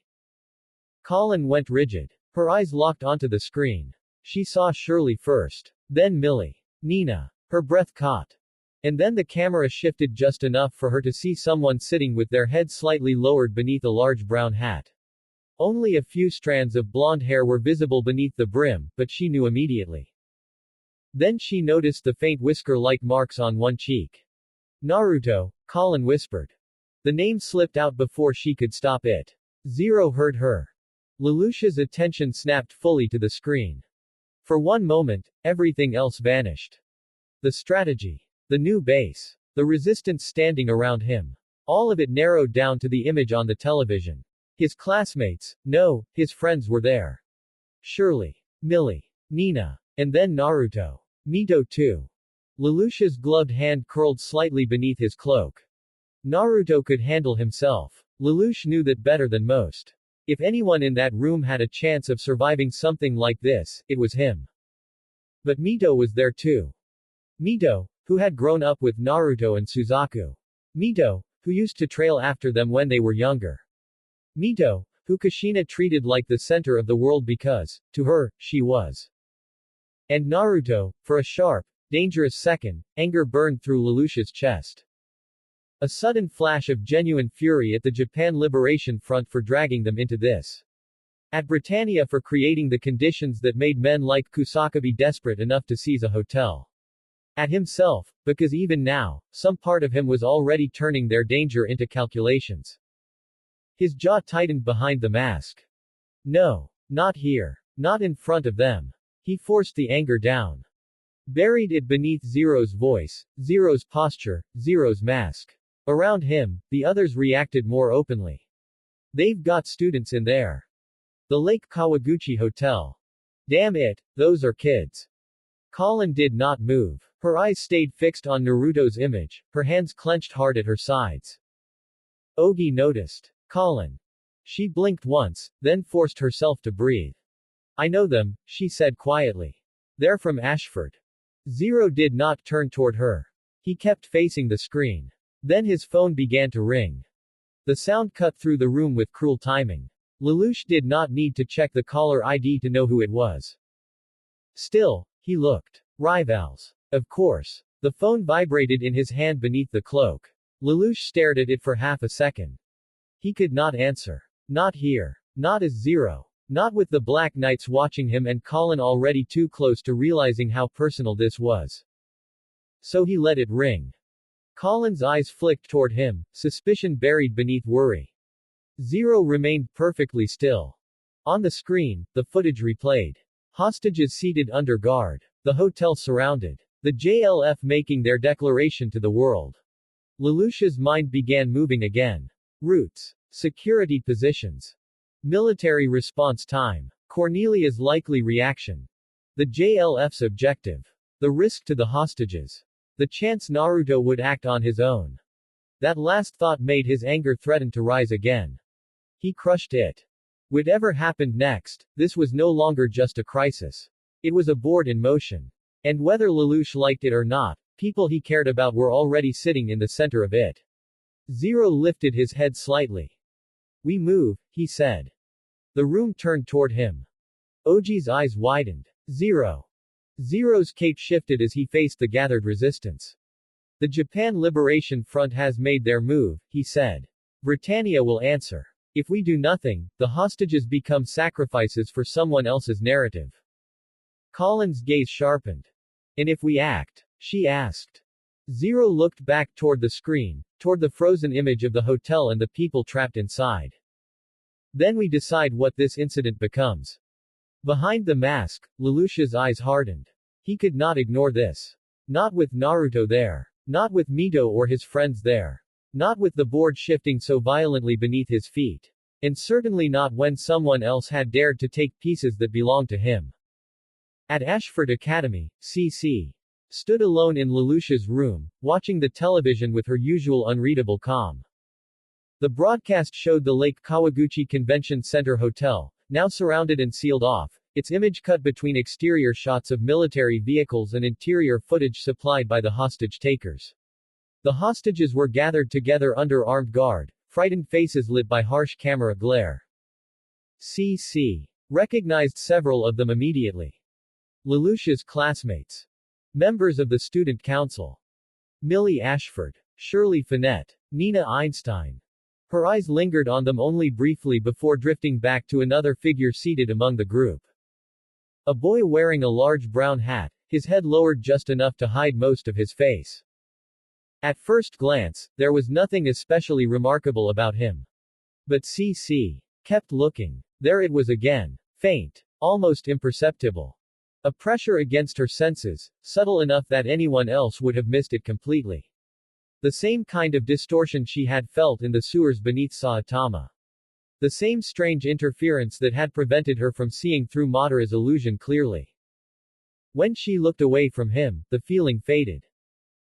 Colin went rigid. Her eyes locked onto the screen. She saw Shirley first. Then Millie. Nina. Her breath caught. And then the camera shifted just enough for her to see someone sitting with their head slightly lowered beneath a large brown hat. Only a few strands of blonde hair were visible beneath the brim, but she knew immediately. Then she noticed the faint whisker-like marks on one cheek. Naruto, Colin whispered. The name slipped out before she could stop it. Zero heard her. Lelouch's attention snapped fully to the screen. For one moment, everything else vanished. The strategy. The new base. The resistance standing around him. All of it narrowed down to the image on the television. His classmates, no, his friends were there. Shirley. Millie. Nina. And then Naruto. Mito too. Lelouch's gloved hand curled slightly beneath his cloak. Naruto could handle himself. Lelouch knew that better than most. If anyone in that room had a chance of surviving something like this, it was him. But Mito was there too. Mito, who had grown up with Naruto and Suzaku. Mito, who used to trail after them when they were younger. Mito, who Kushina treated like the center of the world because, to her, she was. And Naruto, for a sharp, Dangerous second, anger burned through Lelouch's chest. A sudden flash of genuine fury at the Japan Liberation Front for dragging them into this. At Britannia for creating the conditions that made men like Kusakabe desperate enough to seize a hotel. At himself, because even now, some part of him was already turning their danger into calculations. His jaw tightened behind the mask. No. Not here. Not in front of them. He forced the anger down. Buried it beneath Zero's voice, Zero's posture, Zero's mask. Around him, the others reacted more openly. They've got students in there. The Lake Kawaguchi Hotel. Damn it, those are kids. Colin did not move. Her eyes stayed fixed on Naruto's image, her hands clenched hard at her sides. Ogi noticed. Colin. She blinked once, then forced herself to breathe. I know them, she said quietly. They're from Ashford. Zero did not turn toward her. He kept facing the screen. Then his phone began to ring. The sound cut through the room with cruel timing. Lelouch did not need to check the caller ID to know who it was. Still, he looked. Rivals. Of course. The phone vibrated in his hand beneath the cloak. Lelouch stared at it for half a second. He could not answer. Not here. Not as Zero. Not with the Black Knights watching him and Colin already too close to realizing how personal this was. So he let it ring. Colin's eyes flicked toward him, suspicion buried beneath worry. Zero remained perfectly still. On the screen, the footage replayed. Hostages seated under guard. The hotel surrounded. The JLF making their declaration to the world. Lelouch's mind began moving again. Routes. Security positions. Military response time. Cornelia's likely reaction. The JLF's objective. The risk to the hostages. The chance Naruto would act on his own. That last thought made his anger threaten to rise again. He crushed it. Whatever happened next, this was no longer just a crisis. It was a board in motion. And whether Lelouch liked it or not, people he cared about were already sitting in the center of it. Zero lifted his head slightly. We move, he said. The room turned toward him. Oji's eyes widened. Zero. Zero's cape shifted as he faced the gathered resistance. The Japan Liberation Front has made their move, he said. Britannia will answer. If we do nothing, the hostages become sacrifices for someone else's narrative. Colin's gaze sharpened. And if we act? She asked. Zero looked back toward the screen, toward the frozen image of the hotel and the people trapped inside. Then we decide what this incident becomes. Behind the mask, Lelouch's eyes hardened. He could not ignore this. Not with Naruto there. Not with Mito or his friends there. Not with the board shifting so violently beneath his feet. And certainly not when someone else had dared to take pieces that belonged to him. At Ashford Academy, CC stood alone in Lelouch's room, watching the television with her usual unreadable calm. The broadcast showed the Lake Kawaguchi Convention Center Hotel, now surrounded and sealed off, its image cut between exterior shots of military vehicles and interior footage supplied by the hostage takers. The hostages were gathered together under armed guard, frightened faces lit by harsh camera glare. CC recognized several of them immediately. Lelouch's classmates. Members of the student council. Millie Ashford. Shirley Finette. Nina Einstein. Her eyes lingered on them only briefly before drifting back to another figure seated among the group. A boy wearing a large brown hat, his head lowered just enough to hide most of his face. At first glance, there was nothing especially remarkable about him. But CC kept looking. There it was again. Faint. Almost imperceptible. A pressure against her senses, subtle enough that anyone else would have missed it completely. The same kind of distortion she had felt in the sewers beneath Saitama. The same strange interference that had prevented her from seeing through Madara's illusion clearly. When she looked away from him, the feeling faded.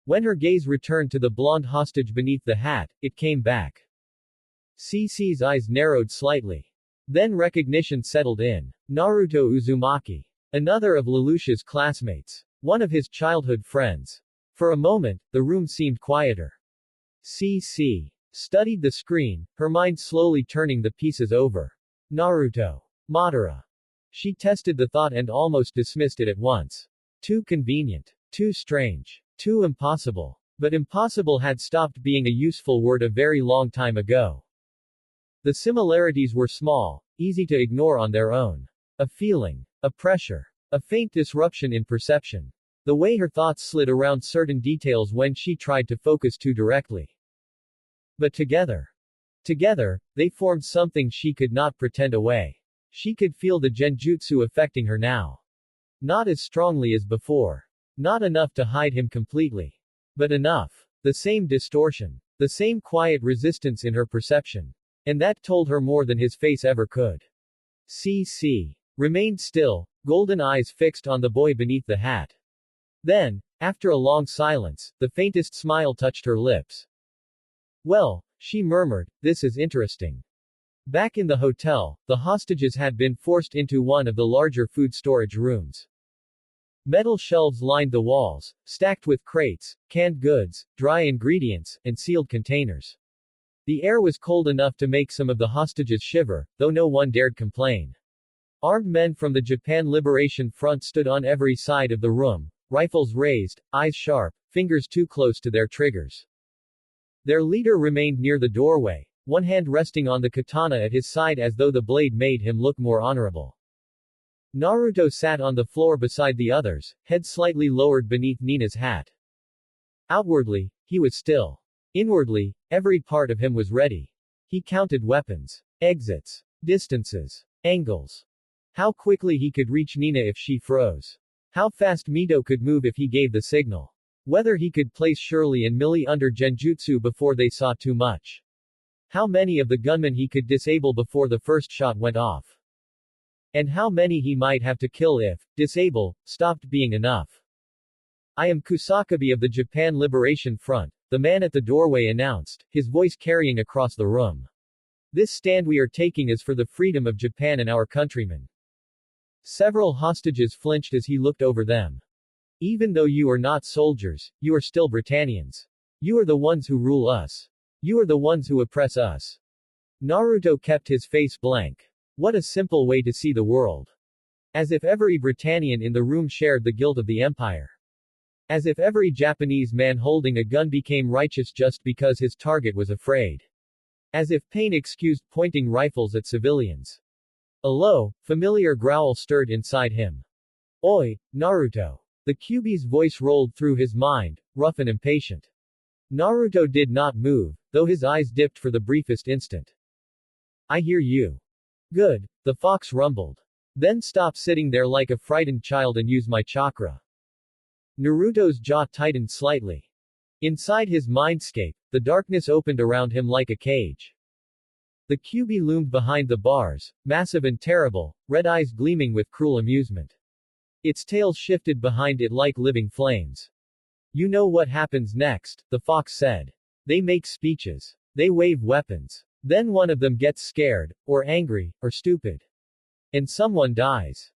When her gaze returned to the blonde hostage beneath the hat, it came back. CC's eyes narrowed slightly. Then recognition settled in. Naruto Uzumaki. Another of Lelouch's classmates. One of his childhood friends. For a moment, the room seemed quieter. CC studied the screen, her mind slowly turning the pieces over. Naruto. Madara. She tested the thought and almost dismissed it at once. Too convenient. Too strange. Too impossible. But impossible had stopped being a useful word a very long time ago. The similarities were small, easy to ignore on their own. A feeling. A pressure. A faint disruption in perception. The way her thoughts slid around certain details when she tried to focus too directly. But together. Together, they formed something she could not pretend away. She could feel the genjutsu affecting her now. Not as strongly as before. Not enough to hide him completely. But enough. The same distortion. The same quiet resistance in her perception. And that told her more than his face ever could. CC remained still, golden eyes fixed on the boy beneath the hat. Then, after a long silence, the faintest smile touched her lips. Well, she murmured, this is interesting. Back in the hotel, the hostages had been forced into one of the larger food storage rooms. Metal shelves lined the walls, stacked with crates, canned goods, dry ingredients, and sealed containers. The air was cold enough to make some of the hostages shiver, though no one dared complain. Armed men from the Japan Liberation Front stood on every side of the room, rifles raised, eyes sharp, fingers too close to their triggers. Their leader remained near the doorway, one hand resting on the katana at his side as though the blade made him look more honorable. Naruto sat on the floor beside the others, head slightly lowered beneath Nina's hat. Outwardly, he was still. Inwardly, every part of him was ready. He counted weapons, exits, distances, angles. How quickly he could reach Nina if she froze. How fast Mito could move if he gave the signal. Whether he could place Shirley and Millie under genjutsu before they saw too much. How many of the gunmen he could disable before the first shot went off. And how many he might have to kill if, disable, stopped being enough. I am Kusakabe of the Japan Liberation Front, the man at the doorway announced, his voice carrying across the room. This stand we are taking is for the freedom of Japan and our countrymen. Several hostages flinched as he looked over them. Even though you are not soldiers, you are still Britannians. You are the ones who rule us. You are the ones who oppress us. Naruto kept his face blank. What a simple way to see the world. As if every Britannian in the room shared the guilt of the empire. As if every Japanese man holding a gun became righteous just because his target was afraid. As if pain excused pointing rifles at civilians. A low, familiar growl stirred inside him. Oi, Naruto. The Kyuubi's voice rolled through his mind, rough and impatient. Naruto did not move, though his eyes dipped for the briefest instant. I hear you. Good, the fox rumbled. Then stop sitting there like a frightened child and use my chakra. Naruto's jaw tightened slightly. Inside his mindscape, the darkness opened around him like a cage. The Kyuubi loomed behind the bars, massive and terrible, red eyes gleaming with cruel amusement. Its tail shifted behind it like living flames. You know what happens next, the fox said. They make speeches. They wave weapons. Then one of them gets scared, or angry, or stupid. And someone dies.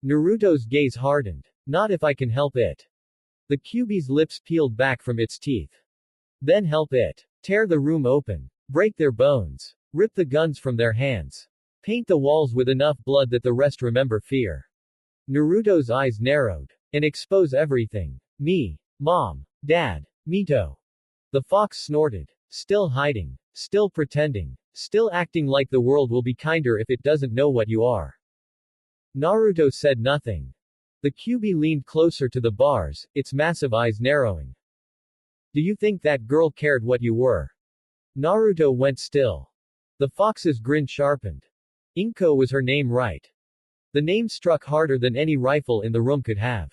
Naruto's gaze hardened. Not if I can help it. The Kyuubi's lips peeled back from its teeth. Then help it. Tear the room open. Break their bones. Rip the guns from their hands. Paint the walls with enough blood that the rest remember fear. Naruto's eyes narrowed. And expose everything. Me. Mom. Dad. Mito. The fox snorted. Still hiding. Still pretending. Still acting like the world will be kinder if it doesn't know what you are. Naruto said nothing. The Kyuubi leaned closer to the bars, its massive eyes narrowing. Do you think that girl cared what you were? Naruto went still. The fox's grin sharpened. Inko was her name, right? The name struck harder than any rifle in the room could have.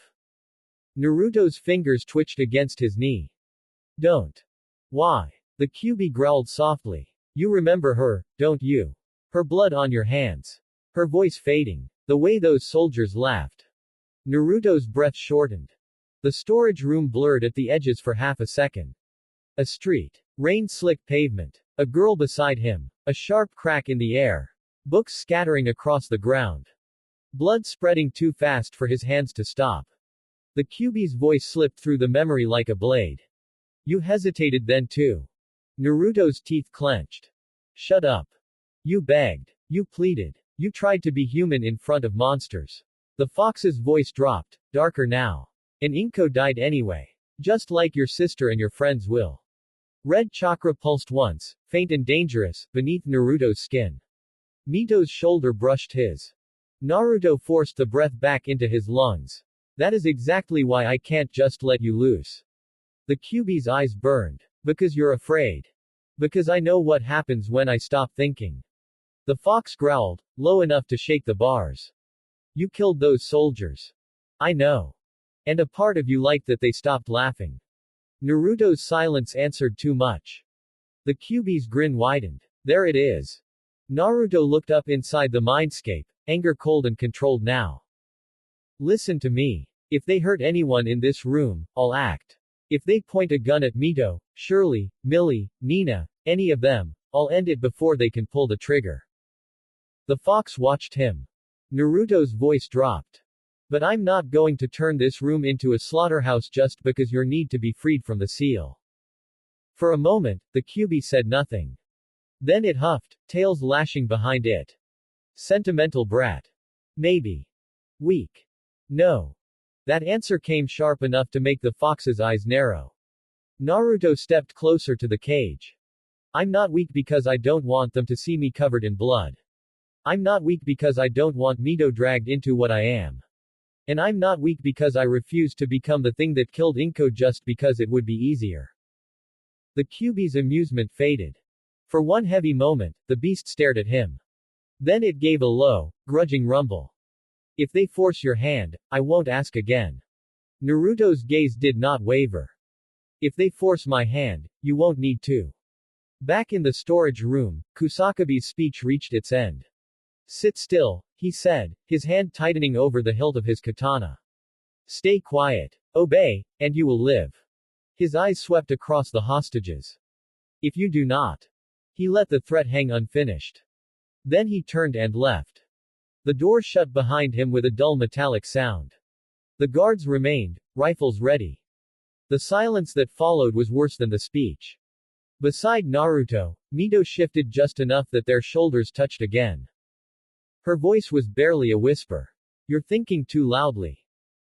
Naruto's fingers twitched against his knee. Don't. Why? The Kyuubi growled softly. You remember her, don't you? Her blood on your hands. Her voice fading. The way those soldiers laughed. Naruto's breath shortened. The storage room blurred at the edges for half a second. A street. Rain-slick pavement. A girl beside him. A sharp crack in the air. Books scattering across the ground. Blood spreading too fast for his hands to stop. The Kyuubi's voice slipped through the memory like a blade. You hesitated then too. Naruto's teeth clenched. Shut up. You begged. You pleaded. You tried to be human in front of monsters. The fox's voice dropped, darker now. And Inko died anyway. Just like your sister and your friends will. Red chakra pulsed once, faint and dangerous, beneath Naruto's skin. Mito's shoulder brushed his. Naruto forced the breath back into his lungs. That is exactly why I can't just let you loose. The QB's eyes burned. Because you're afraid. Because I know what happens when I stop thinking. The fox growled, low enough to shake the bars. You killed those soldiers. I know. And a part of you liked that they stopped laughing. Naruto's silence answered too much. The QB's grin widened. There it is. Naruto looked up inside the mindscape, anger cold and controlled now. Listen to me. If they hurt anyone in this room, I'll act. If they point a gun at Mito, Shirley, Millie, Nina, any of them, I'll end it before they can pull the trigger. The fox watched him. Naruto's voice dropped. But I'm not going to turn this room into a slaughterhouse just because your need to be freed from the seal. For a moment, the QB said nothing. Then it huffed, tails lashing behind it. Sentimental brat. Maybe. Weak. No. That answer came sharp enough to make the fox's eyes narrow. Naruto stepped closer to the cage. I'm not weak because I don't want them to see me covered in blood. I'm not weak because I don't want Mito dragged into what I am. And I'm not weak because I refuse to become the thing that killed Inko just because it would be easier. The QB's amusement faded. For one heavy moment, the beast stared at him. Then it gave a low, grudging rumble. If they force your hand, I won't ask again. Naruto's gaze did not waver. If they force my hand, you won't need to. Back in the storage room, Kusakabe's speech reached its end. Sit still, he said, his hand tightening over the hilt of his katana. Stay quiet. Obey, and you will live. His eyes swept across the hostages. If you do not. He let the threat hang unfinished. Then he turned and left. The door shut behind him with a dull metallic sound. The guards remained, rifles ready. The silence that followed was worse than the speech. Beside Naruto, Mito shifted just enough that their shoulders touched again. Her voice was barely a whisper. You're thinking too loudly.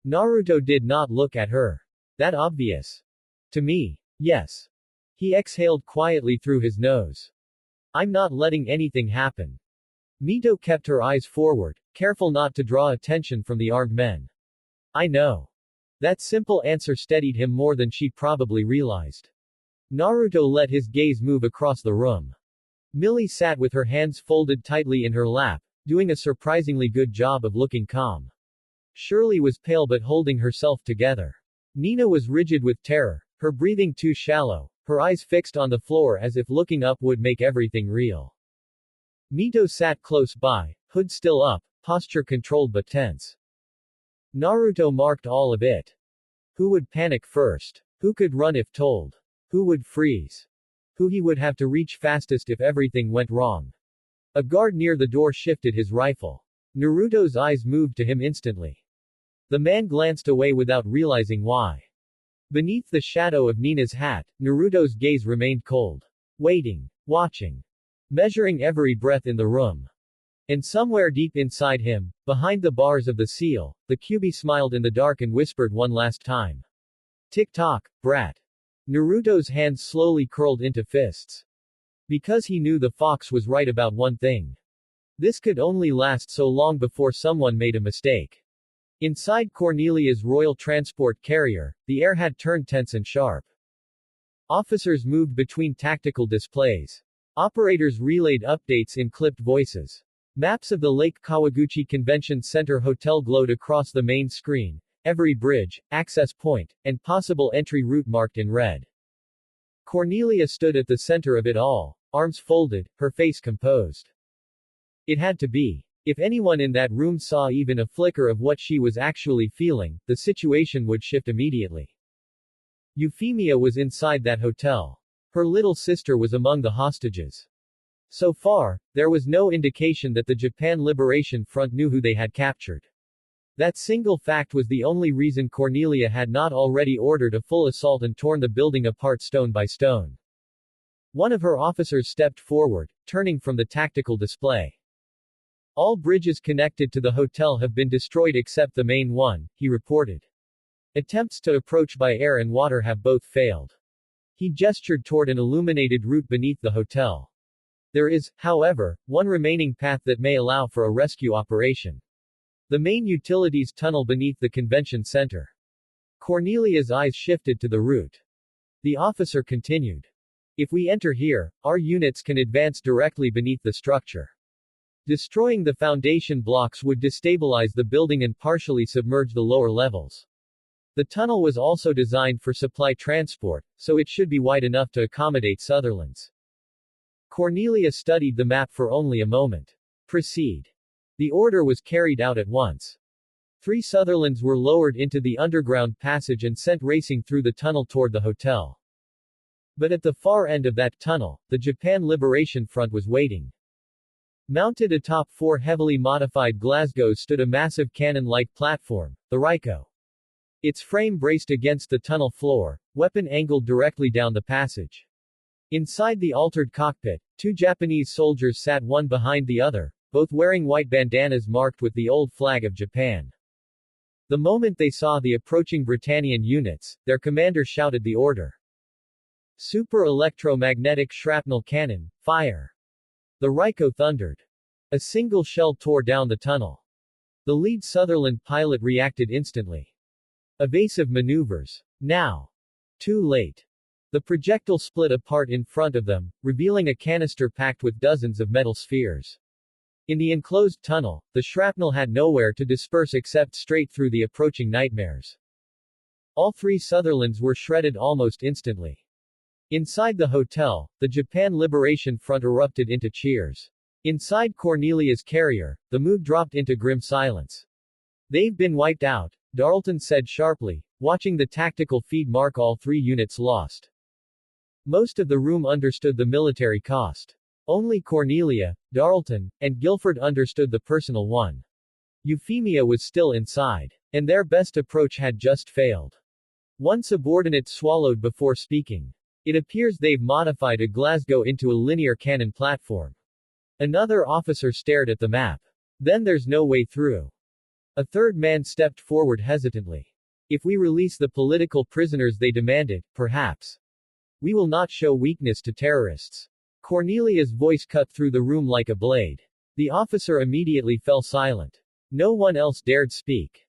Naruto did not look at her. That obvious? To me, yes. He exhaled quietly through his nose. I'm not letting anything happen. Mito kept her eyes forward, careful not to draw attention from the armed men. I know. That simple answer steadied him more than she probably realized. Naruto let his gaze move across the room. Millie sat with her hands folded tightly in her lap, doing a surprisingly good job of looking calm. Shirley was pale but holding herself together. Nina was rigid with terror, her breathing too shallow, her eyes fixed on the floor as if looking up would make everything real. Mito sat close by, hood still up, posture controlled but tense. Naruto marked all of it. Who would panic first? Who could run if told? Who would freeze? Who he would have to reach fastest if everything went wrong? A guard near the door shifted his rifle. Naruto's eyes moved to him instantly. The man glanced away without realizing why. Beneath the shadow of Nina's hat, Naruto's gaze remained cold. Waiting. Watching. Measuring every breath in the room. And somewhere deep inside him, behind the bars of the seal, the QB smiled in the dark and whispered one last time. Tick-tock, brat. Naruto's hands slowly curled into fists. Because he knew the fox was right about one thing. This could only last so long before someone made a mistake. Inside Cornelia's royal transport carrier, the air had turned tense and sharp. Officers moved between tactical displays. Operators relayed updates in clipped voices. Maps of the Lake Kawaguchi Convention Center Hotel glowed across the main screen, every bridge, access point, and possible entry route marked in red. Cornelia stood at the center of it all, arms folded, her face composed. It had to be. If anyone in that room saw even a flicker of what she was actually feeling, the situation would shift immediately. Euphemia was inside that hotel. Her little sister was among the hostages. So far, there was no indication that the Japan Liberation Front knew who they had captured. That single fact was the only reason Cornelia had not already ordered a full assault and torn the building apart stone by stone. One of her officers stepped forward, turning from the tactical display. All bridges connected to the hotel have been destroyed except the main one, he reported. Attempts to approach by air and water have both failed. He gestured toward an illuminated route beneath the hotel. There is, however, one remaining path that may allow for a rescue operation. The main utilities tunnel beneath the convention center. Cornelia's eyes shifted to the route. The officer continued. If we enter here, our units can advance directly beneath the structure. Destroying the foundation blocks would destabilize the building and partially submerge the lower levels. The tunnel was also designed for supply transport, so it should be wide enough to accommodate Sutherlands. Cornelia studied the map for only a moment. Proceed. The order was carried out at once. 3 Sutherlands were lowered into the underground passage and sent racing through the tunnel toward the hotel. But at the far end of that tunnel, the Japan Liberation Front was waiting. Mounted atop 4 heavily modified Glasgows stood a massive cannon-like platform, the Ryko. Its frame braced against the tunnel floor, weapon angled directly down the passage. Inside the altered cockpit, 2 Japanese soldiers sat one behind the other, both wearing white bandanas marked with the old flag of Japan. The moment they saw the approaching Britannian units, their commander shouted the order. Super electromagnetic shrapnel cannon, fire! The Ryko thundered. A single shell tore down the tunnel. The lead Sutherland pilot reacted instantly. Evasive maneuvers. Now. Too late. The projectile split apart in front of them, revealing a canister packed with dozens of metal spheres. In the enclosed tunnel, the shrapnel had nowhere to disperse except straight through the approaching nightmares. All 3 Sutherlands were shredded almost instantly. Inside the hotel, the Japan Liberation Front erupted into cheers. Inside Cornelia's carrier, the mood dropped into grim silence. They've been wiped out, Darlton said sharply, watching the tactical feed mark all 3 units lost. Most of the room understood the military cost. Only Cornelia, Darlton, and Guilford understood the personal one. Euphemia was still inside. And their best approach had just failed. One subordinate swallowed before speaking. It appears they've modified a Glasgow into a linear cannon platform. Another officer stared at the map. Then there's no way through. A third man stepped forward hesitantly. If we release the political prisoners they demanded, perhaps. We will not show weakness to terrorists. Cornelia's voice cut through the room like a blade. The officer immediately fell silent. No one else dared speak.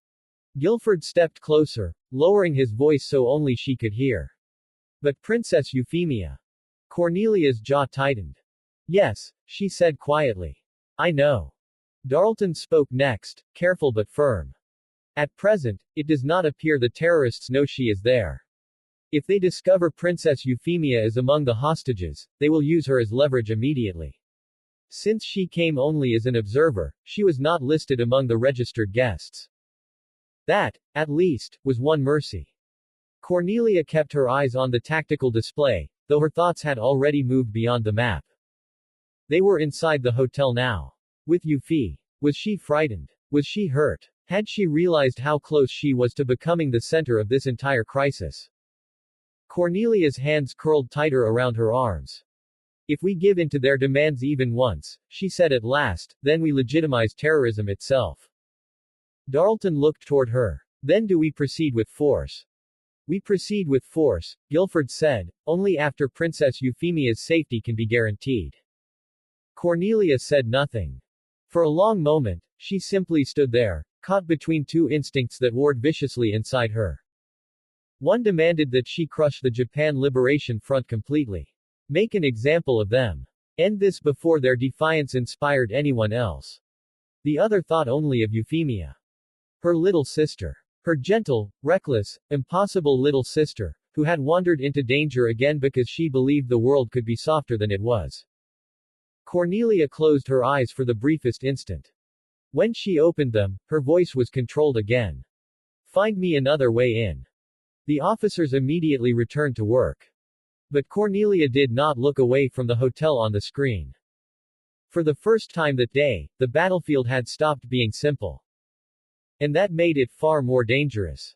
Guilford stepped closer, lowering his voice so only she could hear. But Princess Euphemia. Cornelia's jaw tightened. Yes, she said quietly. I know. Darlton spoke next, careful but firm. At present, it does not appear the terrorists know she is there. If they discover Princess Euphemia is among the hostages, they will use her as leverage immediately. Since she came only as an observer, she was not listed among the registered guests. That, at least, was one mercy. Cornelia kept her eyes on the tactical display, though her thoughts had already moved beyond the map. They were inside the hotel now. With Euphy. Was she frightened? Was she hurt? Had she realized how close she was to becoming the center of this entire crisis? Cornelia's hands curled tighter around her arms. If we give in to their demands even once, she said at last, then we legitimize terrorism itself. Darlton looked toward her. Then do we proceed with force? We proceed with force, Guilford said, only after Princess Euphemia's safety can be guaranteed. Cornelia said nothing. For a long moment, she simply stood there, caught between 2 instincts that warred viciously inside her. One demanded that she crush the Japan Liberation Front completely. Make an example of them. End this before their defiance inspired anyone else. The other thought only of Euphemia. Her little sister. Her gentle, reckless, impossible little sister, who had wandered into danger again because she believed the world could be softer than it was. Cornelia closed her eyes for the briefest instant. When she opened them, her voice was controlled again. Find me another way in. The officers immediately returned to work. But Cornelia did not look away from the hotel on the screen. For the first time that day, the battlefield had stopped being simple. And that made it far more dangerous.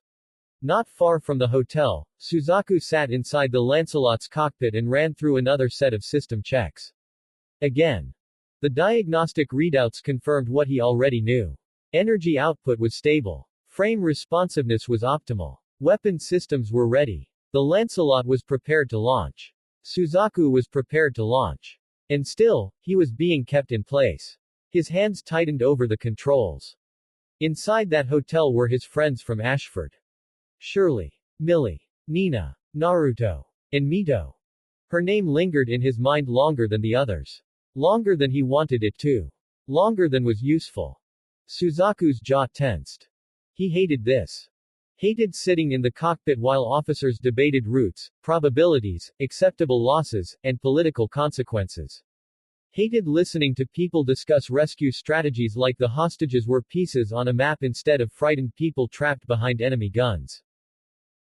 Not far from the hotel, Suzaku sat inside the Lancelot's cockpit and ran through another set of system checks. Again. The diagnostic readouts confirmed what he already knew. Energy output was stable. Frame responsiveness was optimal. Weapon systems were ready. The Lancelot was prepared to launch. Suzaku was prepared to launch. And still, he was being kept in place. His hands tightened over the controls. Inside that hotel were his friends from Ashford. Shirley, Millie, Nina, Naruto, and Mito. Her name lingered in his mind longer than the others. Longer than he wanted it to. Longer than was useful. Suzaku's jaw tensed. He hated this. Hated sitting in the cockpit while officers debated routes, probabilities, acceptable losses, and political consequences. Hated listening to people discuss rescue strategies like the hostages were pieces on a map instead of frightened people trapped behind enemy guns.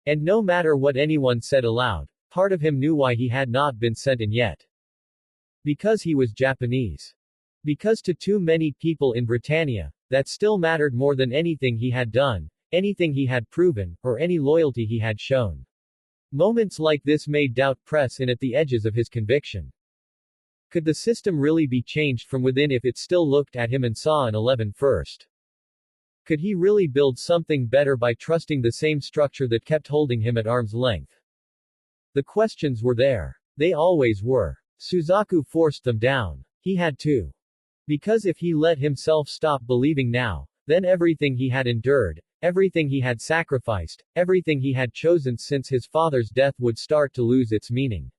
And no matter what anyone said aloud, part of him knew why he had not been sent in yet. Because he was Japanese. Because to too many people in Britannia, that still mattered more than anything he had done, anything he had proven, or any loyalty he had shown. Moments like this made doubt press in at the edges of his conviction. Could the system really be changed from within if it still looked at him and saw an 11 first? Could he really build something better by trusting the same structure that kept holding him at arm's length? The questions were there. They always were. Suzaku forced them down. He had to. Because if he let himself stop believing now, then everything he had endured, everything he had sacrificed, everything he had chosen since his father's death would start to lose its meaning.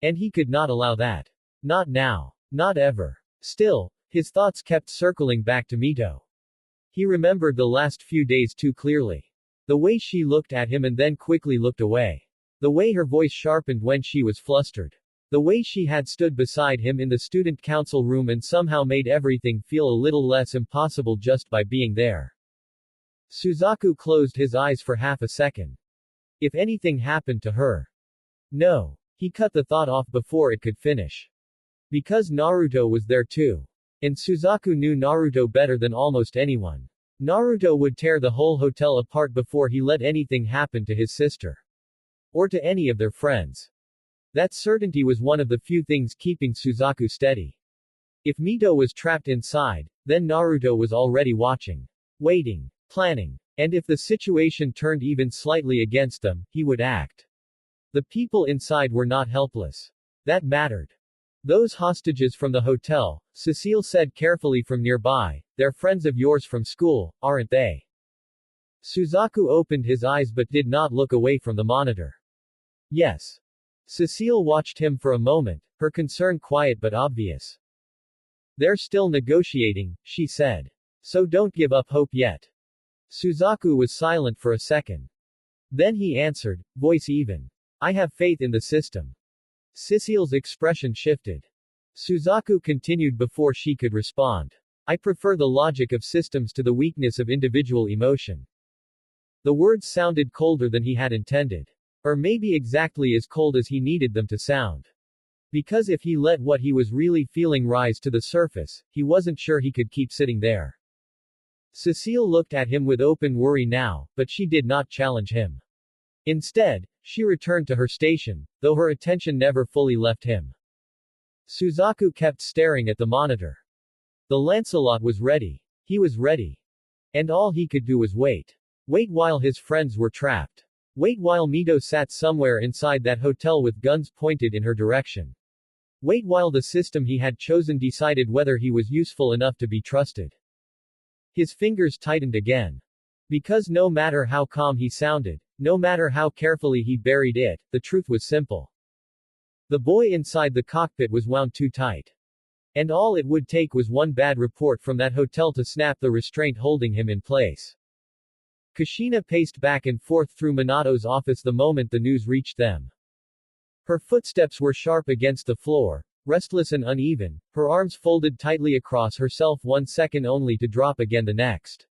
And he could not allow that. Not now. Not ever. Still, his thoughts kept circling back to Mito. He remembered the last few days too clearly. The way she looked at him and then quickly looked away. The way her voice sharpened when she was flustered. The way she had stood beside him in the student council room and somehow made everything feel a little less impossible just by being there. Suzaku closed his eyes for half a second. If anything happened to her. No. He cut the thought off before it could finish. Because Naruto was there too. And Suzaku knew Naruto better than almost anyone. Naruto would tear the whole hotel apart before he let anything happen to his sister. Or to any of their friends. That certainty was one of the few things keeping Suzaku steady. If Mito was trapped inside, then Naruto was already watching. Waiting. Planning. And if the situation turned even slightly against them, he would act. The people inside were not helpless. That mattered. Those hostages from the hotel, Cecile said carefully from nearby, they're friends of yours from school, aren't they? Suzaku opened his eyes but did not look away from the monitor. Yes. Cecile watched him for a moment, her concern quiet but obvious. They're still negotiating, she said. So don't give up hope yet. Suzaku was silent for a second. Then he answered, voice even. I have faith in the system. Cecile's expression shifted. Suzaku continued before she could respond. I prefer the logic of systems to the weakness of individual emotion. The words sounded colder than he had intended. Or maybe exactly as cold as he needed them to sound. Because if he let what he was really feeling rise to the surface, he wasn't sure he could keep sitting there. Cecile looked at him with open worry now, but she did not challenge him. Instead, she returned to her station, though her attention never fully left him. Suzaku kept staring at the monitor. The Lancelot was ready. He was ready. And all he could do was wait. Wait while his friends were trapped. Wait while Mito sat somewhere inside that hotel with guns pointed in her direction. Wait while the system he had chosen decided whether he was useful enough to be trusted. His fingers tightened again. Because no matter how calm he sounded, no matter how carefully he buried it, the truth was simple. The boy inside the cockpit was wound too tight. And all it would take was one bad report from that hotel to snap the restraint holding him in place. Kushina paced back and forth through Minato's office the moment the news reached them. Her footsteps were sharp against the floor, restless and uneven, her arms folded tightly across herself 1 second only to drop again the next.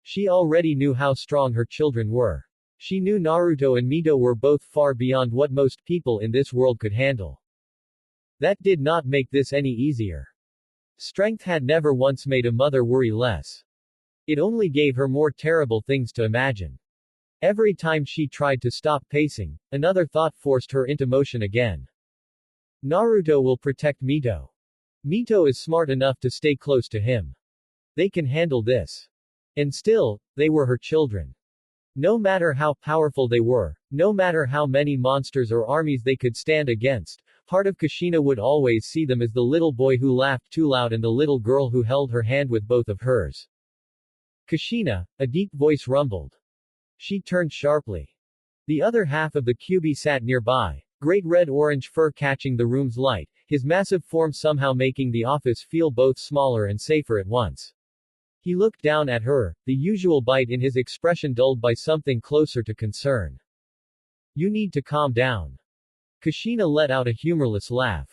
She already knew how strong her children were. She knew Naruto and Mito were both far beyond what most people in this world could handle. That did not make this any easier. Strength had never once made a mother worry less. It only gave her more terrible things to imagine. Every time she tried to stop pacing, another thought forced her into motion again. Naruto will protect Mito. Mito is smart enough to stay close to him. They can handle this. And still, they were her children. No matter how powerful they were, no matter how many monsters or armies they could stand against, part of Kushina would always see them as the little boy who laughed too loud and the little girl who held her hand with both of hers. Kushina, a deep voice rumbled. She turned sharply. The other half of the QB sat nearby, great red-orange fur catching the room's light, his massive form somehow making the office feel both smaller and safer at once. He looked down at her, the usual bite in his expression dulled by something closer to concern. You need to calm down. Kushina let out a humorless laugh.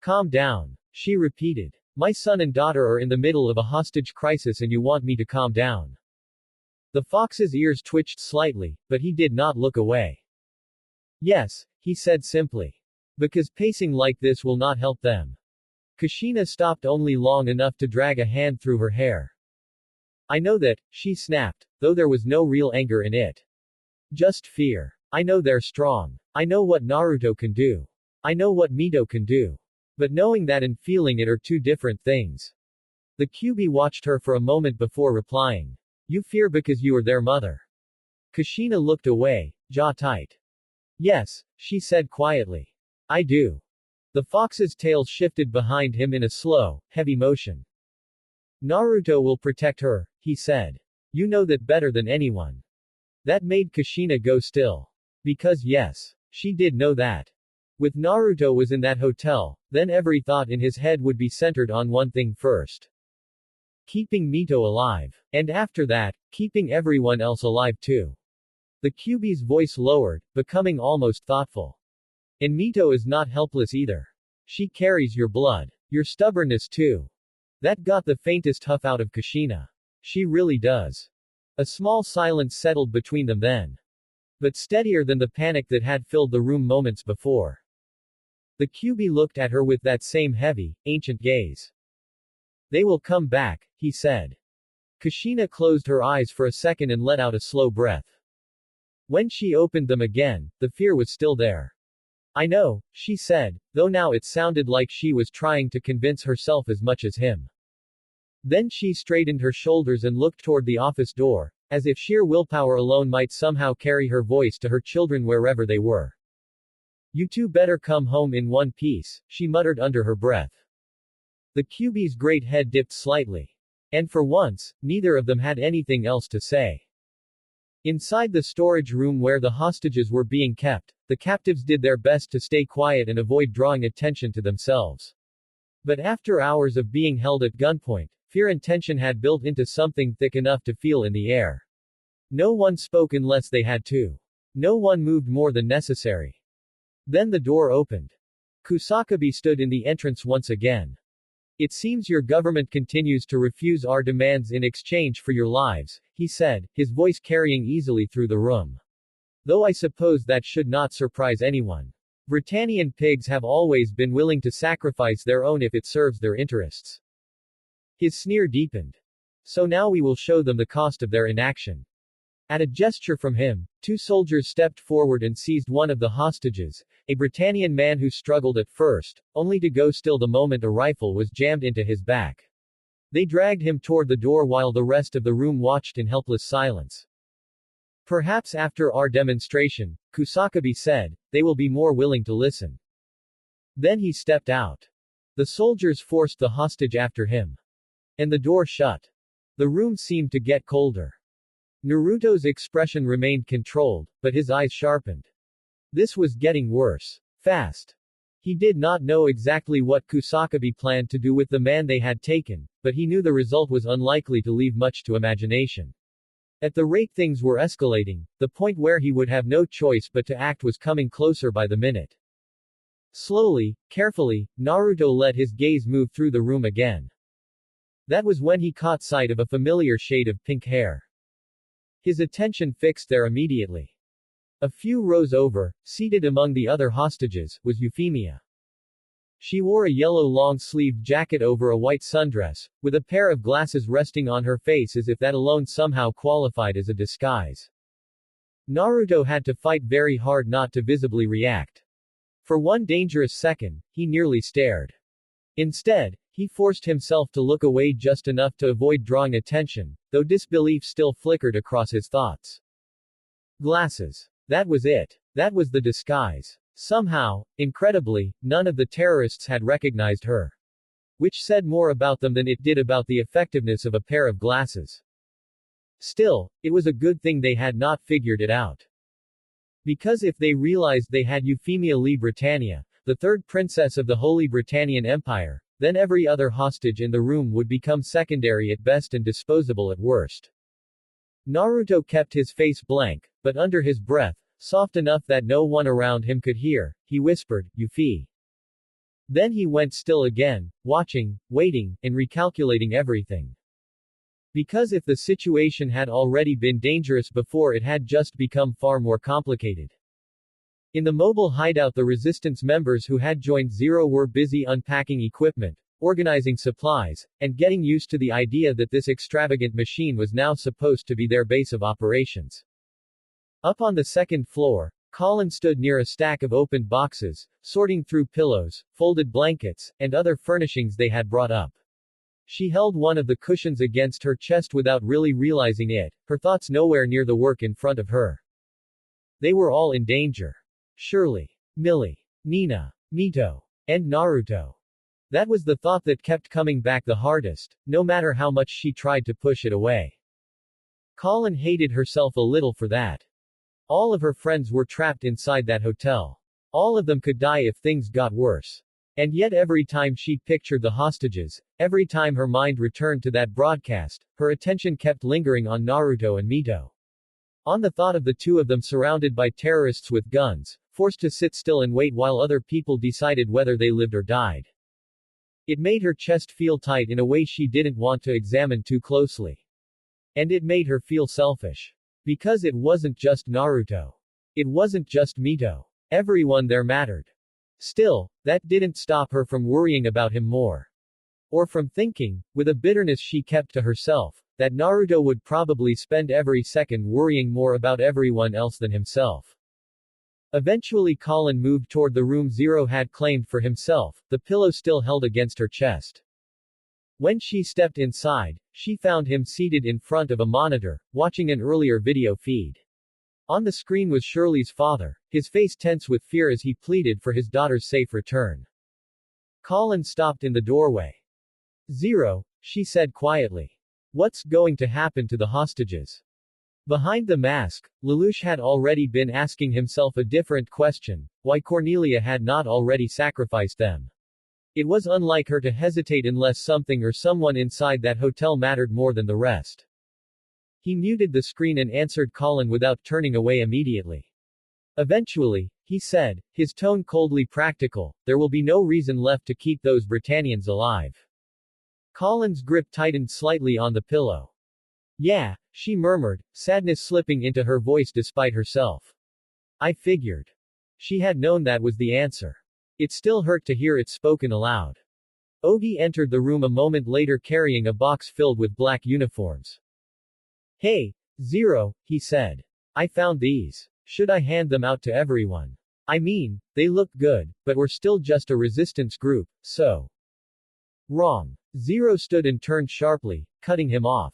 Calm down, she repeated. My son and daughter are in the middle of a hostage crisis and you want me to calm down. The fox's ears twitched slightly, but he did not look away. Yes, he said simply. Because pacing like this will not help them. Kushina stopped only long enough to drag a hand through her hair. I know that, she snapped, though there was no real anger in it. Just fear. I know they're strong. I know what Naruto can do. I know what Mito can do. But knowing that and feeling it are two different things. The QB watched her for a moment before replying. You fear because you are their mother. Kushina looked away, jaw tight. Yes, she said quietly. I do. The fox's tail shifted behind him in a slow, heavy motion. Naruto will protect her, he said. You know that better than anyone. That made Kushina go still. Because yes, she did know that. With Naruto was in that hotel, then every thought in his head would be centered on one thing first. Keeping Mito alive. And after that, keeping everyone else alive too. The QB's voice lowered, becoming almost thoughtful. And Mito is not helpless either. She carries your blood. Your stubbornness too. That got the faintest huff out of Kushina. She really does. A small silence settled between them then. But steadier than the panic that had filled the room moments before. The QB looked at her with that same heavy, ancient gaze. They will come back, he said. Kushina closed her eyes for a second and let out a slow breath. When she opened them again, the fear was still there. I know, she said, though now it sounded like she was trying to convince herself as much as him. Then she straightened her shoulders and looked toward the office door, as if sheer willpower alone might somehow carry her voice to her children wherever they were. You two better come home in one piece, she muttered under her breath. The QB's great head dipped slightly. And for once, neither of them had anything else to say. Inside the storage room where the hostages were being kept, the captives did their best to stay quiet and avoid drawing attention to themselves. But after hours of being held at gunpoint, fear and tension had built into something thick enough to feel in the air. No one spoke unless they had to. No one moved more than necessary. Then the door opened. Kusakabe stood in the entrance once again. It seems your government continues to refuse our demands in exchange for your lives, he said, his voice carrying easily through the room. Though I suppose that should not surprise anyone. Britannian pigs have always been willing to sacrifice their own if it serves their interests. His sneer deepened. So now we will show them the cost of their inaction. At a gesture from him, two soldiers stepped forward and seized one of the hostages, a Britannian man who struggled at first, only to go still the moment a rifle was jammed into his back. They dragged him toward the door while the rest of the room watched in helpless silence. Perhaps after our demonstration, Kusakabe said, they will be more willing to listen. Then he stepped out. The soldiers forced the hostage after him. And the door shut. The room seemed to get colder. Naruto's expression remained controlled, but his eyes sharpened. This was getting worse. Fast. He did not know exactly what Kusakabe planned to do with the man they had taken, but he knew the result was unlikely to leave much to imagination. At the rate things were escalating, the point where he would have no choice but to act was coming closer by the minute. Slowly, carefully, Naruto let his gaze move through the room again. That was when he caught sight of a familiar shade of pink hair. His attention fixed there immediately. A few rows over, seated among the other hostages, was Euphemia. She wore a yellow long-sleeved jacket over a white sundress, with a pair of glasses resting on her face as if that alone somehow qualified as a disguise. Naruto had to fight very hard not to visibly react. For one dangerous second, he nearly stared. Instead, he forced himself to look away just enough to avoid drawing attention, though disbelief still flickered across his thoughts. Glasses. That was it. That was the disguise. Somehow, incredibly, none of the terrorists had recognized her. Which said more about them than it did about the effectiveness of a pair of glasses. Still, it was a good thing they had not figured it out. Because if they realized they had Euphemia Lee Britannia, the third princess of the Holy Britannian Empire, then every other hostage in the room would become secondary at best and disposable at worst. Naruto kept his face blank, but under his breath, soft enough that no one around him could hear, he whispered, Yuffie. Then he went still again, watching, waiting, and recalculating everything. Because if the situation had already been dangerous before, it had just become far more complicated. In the mobile hideout, the resistance members who had joined Zero were busy unpacking equipment, organizing supplies, and getting used to the idea that this extravagant machine was now supposed to be their base of operations. Up on the second floor, Colin stood near a stack of opened boxes, sorting through pillows, folded blankets, and other furnishings they had brought up. She held one of the cushions against her chest without really realizing it, her thoughts nowhere near the work in front of her. They were all in danger. Shirley, Millie, Nina, Mito, and Naruto. That was the thought that kept coming back the hardest, no matter how much she tried to push it away. Colin hated herself a little for that. All of her friends were trapped inside that hotel. All of them could die if things got worse. And yet every time she pictured the hostages, every time her mind returned to that broadcast, her attention kept lingering on Naruto and Mito. On the thought of the two of them surrounded by terrorists with guns, forced to sit still and wait while other people decided whether they lived or died. It made her chest feel tight in a way she didn't want to examine too closely. And it made her feel selfish. Because it wasn't just Naruto. It wasn't just Mito. Everyone there mattered. Still, that didn't stop her from worrying about him more. Or from thinking, with a bitterness she kept to herself, that Naruto would probably spend every second worrying more about everyone else than himself. Eventually Colin moved toward the room Zero had claimed for himself, the pillow still held against her chest. When she stepped inside, she found him seated in front of a monitor, watching an earlier video feed. On the screen was Shirley's father, his face tense with fear as he pleaded for his daughter's safe return. Colin stopped in the doorway. Zero, she said quietly. What's going to happen to the hostages? Behind the mask, Lelouch had already been asking himself a different question, why Cornelia had not already sacrificed them. It was unlike her to hesitate unless something or someone inside that hotel mattered more than the rest. He muted the screen and answered Colin without turning away immediately. Eventually, he said, his tone coldly practical, there will be no reason left to keep those Britannians alive. Colin's grip tightened slightly on the pillow. Yeah, she murmured, sadness slipping into her voice despite herself. I figured. She had known that was the answer. It still hurt to hear it spoken aloud. Ogi entered the room a moment later carrying a box filled with black uniforms. Hey, Zero, he said. I found these. Should I hand them out to everyone? I mean, they look good, but we're still just a resistance group, so. Wrong. Zero stood and turned sharply, cutting him off.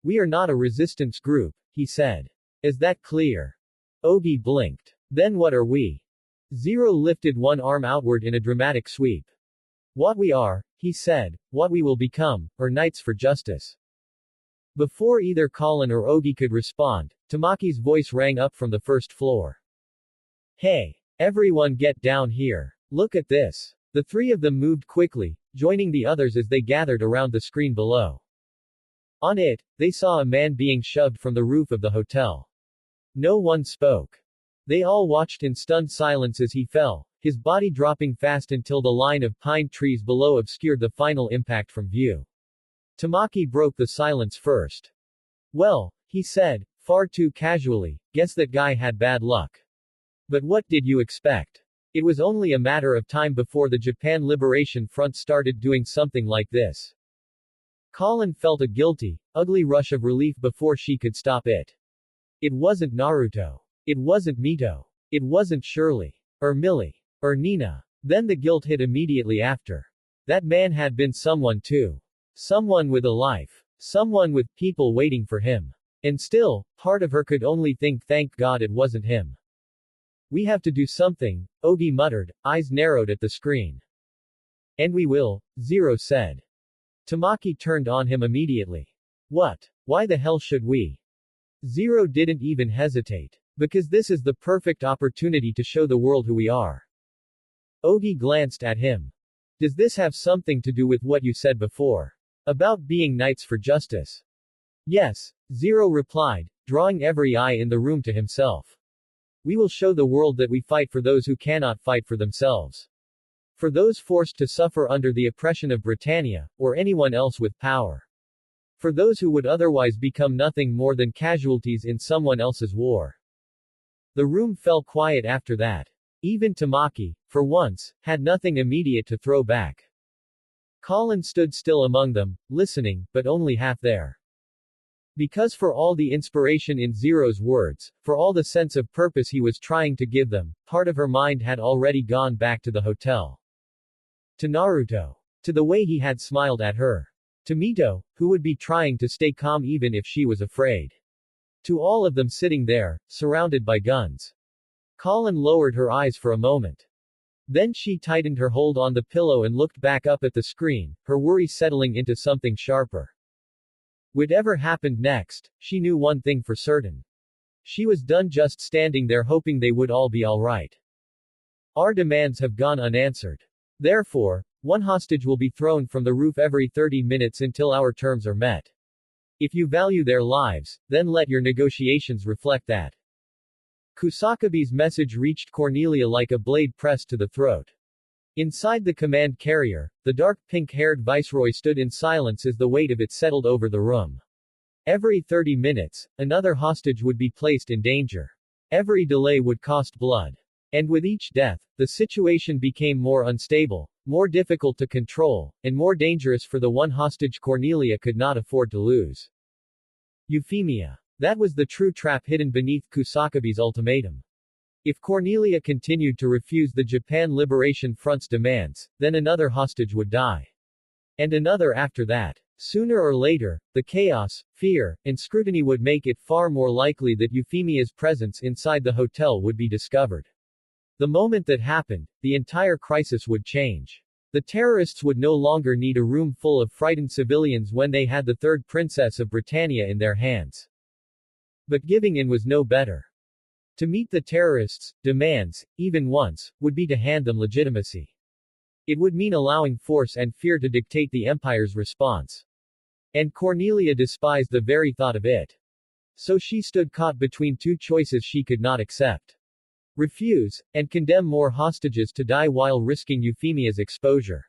We are not a resistance group, he said. Is that clear? Ogi blinked. Then what are we? Zero lifted one arm outward in a dramatic sweep. What we are, he said, what we will become, are knights for justice. Before either Colin or Ogi could respond, Tamaki's voice rang up from the first floor. Hey! Everyone get down here. Look at this. The three of them moved quickly, joining the others as they gathered around the screen below. On it, they saw a man being shoved from the roof of the hotel. No one spoke. They all watched in stunned silence as he fell, his body dropping fast until the line of pine trees below obscured the final impact from view. Tamaki broke the silence first. Well, he said, far too casually, guess that guy had bad luck. But what did you expect? It was only a matter of time before the Japan Liberation Front started doing something like this. Colin felt a guilty, ugly rush of relief before she could stop it. It wasn't Naruto. It wasn't Mito. It wasn't Shirley. Or Millie. Or Nina. Then the guilt hit immediately after. That man had been someone too. Someone with a life. Someone with people waiting for him. And still, part of her could only think thank God it wasn't him. We have to do something, Ogi muttered, eyes narrowed at the screen. And we will, Zero said. Tamaki turned on him immediately. What? Why the hell should we? Zero didn't even hesitate. Because this is the perfect opportunity to show the world who we are. Ogi glanced at him. Does this have something to do with what you said before? About being knights for justice? Yes, Zero replied, drawing every eye in the room to himself. We will show the world that we fight for those who cannot fight for themselves. For those forced to suffer under the oppression of Britannia, or anyone else with power. For those who would otherwise become nothing more than casualties in someone else's war. The room fell quiet after that. Even Tamaki, for once, had nothing immediate to throw back. Colin stood still among them, listening, but only half there. Because for all the inspiration in Zero's words, for all the sense of purpose he was trying to give them, part of her mind had already gone back to the hotel. To Naruto. To the way he had smiled at her. To Mito, who would be trying to stay calm even if she was afraid. To all of them sitting there, surrounded by guns. Colin lowered her eyes for a moment. Then she tightened her hold on the pillow and looked back up at the screen, her worry settling into something sharper. Whatever happened next, she knew one thing for certain. She was done just standing there hoping they would all be alright. Our demands have gone unanswered. Therefore, one hostage will be thrown from the roof every 30 minutes until our terms are met. If you value their lives, then let your negotiations reflect that. Kusakabe's message reached Cornelia like a blade pressed to the throat. Inside the command carrier, the dark pink-haired viceroy stood in silence as the weight of it settled over the room. Every 30 minutes, another hostage would be placed in danger. Every delay would cost blood. And with each death, the situation became more unstable, more difficult to control, and more dangerous for the one hostage Cornelia could not afford to lose. Euphemia. That was the true trap hidden beneath Kusakabe's ultimatum. If Cornelia continued to refuse the Japan Liberation Front's demands, then another hostage would die. And another after that. Sooner or later, the chaos, fear, and scrutiny would make it far more likely that Euphemia's presence inside the hotel would be discovered. The moment that happened, the entire crisis would change. The terrorists would no longer need a room full of frightened civilians when they had the third princess of Britannia in their hands. But giving in was no better. To meet the terrorists' demands, even once, would be to hand them legitimacy. It would mean allowing force and fear to dictate the empire's response. And Cornelia despised the very thought of it. So she stood caught between two choices she could not accept. Refuse, and condemn more hostages to die while risking Euphemia's exposure.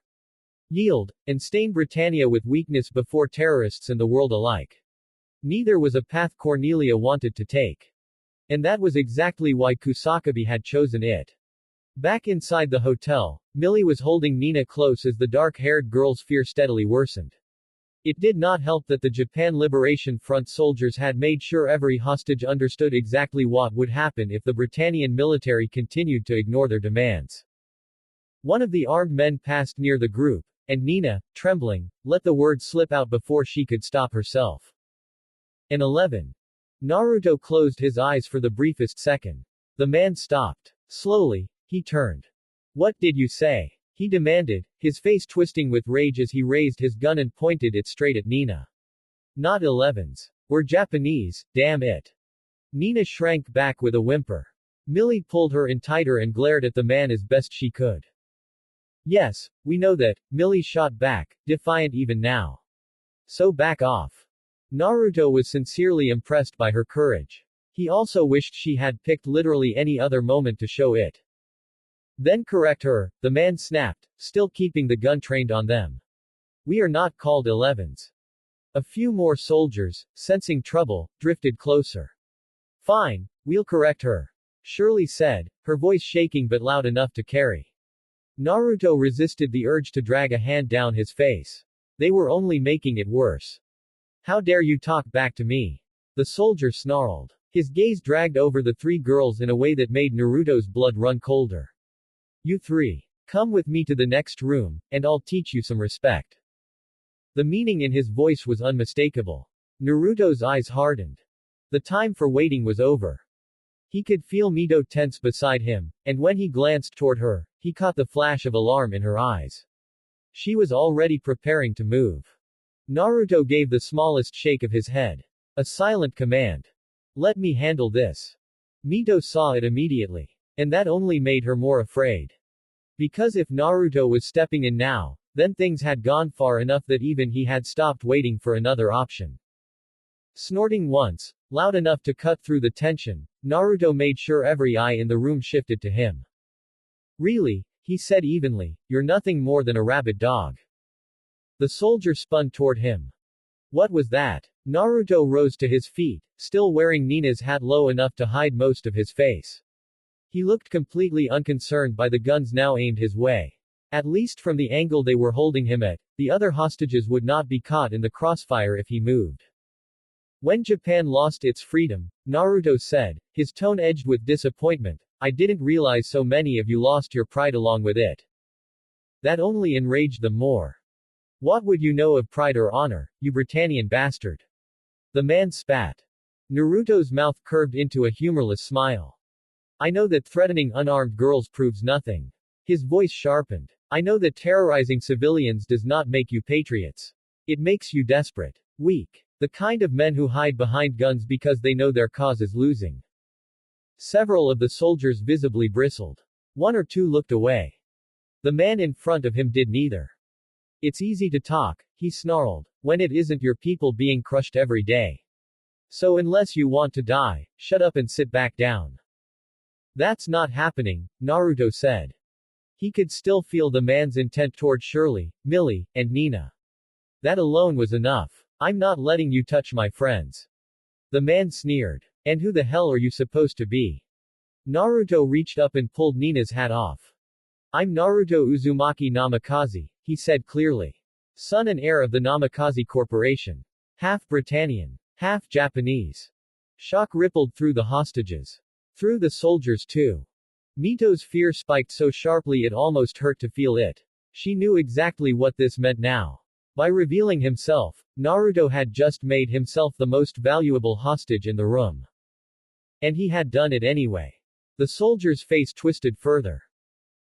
Yield, and stain Britannia with weakness before terrorists and the world alike. Neither was a path Cornelia wanted to take. And that was exactly why Kusakabe had chosen it. Back inside the hotel, Millie was holding Nina close as the dark-haired girl's fear steadily worsened. It did not help that the Japan Liberation Front soldiers had made sure every hostage understood exactly what would happen if the Britannian military continued to ignore their demands. One of the armed men passed near the group, and Nina, trembling, let the word slip out before she could stop herself. An 11. Naruto closed his eyes for the briefest second. The man stopped. Slowly, he turned. What did you say? He demanded, his face twisting with rage as he raised his gun and pointed it straight at Nina. Not 11s. We're Japanese, damn it. Nina shrank back with a whimper. Millie pulled her in tighter and glared at the man as best she could. Yes, we know that, Millie shot back, defiant even now. So back off. Naruto was sincerely impressed by her courage. He also wished she had picked literally any other moment to show it. Then correct her, the man snapped, still keeping the gun trained on them. We are not called 11s. A few more soldiers, sensing trouble, drifted closer. Fine, we'll correct her. Shirley said, her voice shaking but loud enough to carry. Naruto resisted the urge to drag a hand down his face. They were only making it worse. How dare you talk back to me? The soldier snarled. His gaze dragged over the three girls in a way that made Naruto's blood run colder. You three. Come with me to the next room, and I'll teach you some respect. The meaning in his voice was unmistakable. Naruto's eyes hardened. The time for waiting was over. He could feel Mito tense beside him, and when he glanced toward her, he caught the flash of alarm in her eyes. She was already preparing to move. Naruto gave the smallest shake of his head. A silent command. Let me handle this. Mito saw it immediately. And that only made her more afraid. Because if Naruto was stepping in now, then things had gone far enough that even he had stopped waiting for another option. Snorting once, loud enough to cut through the tension, Naruto made sure every eye in the room shifted to him. Really, he said evenly, you're nothing more than a rabid dog. The soldier spun toward him. What was that? Naruto rose to his feet, still wearing Nina's hat low enough to hide most of his face. He looked completely unconcerned by the guns now aimed his way. At least from the angle they were holding him at, the other hostages would not be caught in the crossfire if he moved. When Japan lost its freedom, Naruto said, his tone edged with disappointment, I didn't realize so many of you lost your pride along with it. That only enraged them more. What would you know of pride or honor, you Britannian bastard? The man spat. Naruto's mouth curved into a humorless smile. I know that threatening unarmed girls proves nothing. His voice sharpened. I know that terrorizing civilians does not make you patriots. It makes you desperate. Weak. The kind of men who hide behind guns because they know their cause is losing. Several of the soldiers visibly bristled. One or two looked away. The man in front of him did neither. It's easy to talk, he snarled, when it isn't your people being crushed every day. So unless you want to die, shut up and sit back down. That's not happening, Naruto said. He could still feel the man's intent toward Shirley, Millie, and Nina. That alone was enough. I'm not letting you touch my friends. The man sneered. And who the hell are you supposed to be? Naruto reached up and pulled Nina's hat off. I'm Naruto Uzumaki Namikaze, he said clearly. Son and heir of the Namikaze Corporation. Half Britannian. Half Japanese. Shock rippled through the hostages. Through the soldiers too. Mito's fear spiked so sharply it almost hurt to feel it. She knew exactly what this meant now. By revealing himself, Naruto had just made himself the most valuable hostage in the room. And he had done it anyway. The soldier's face twisted further.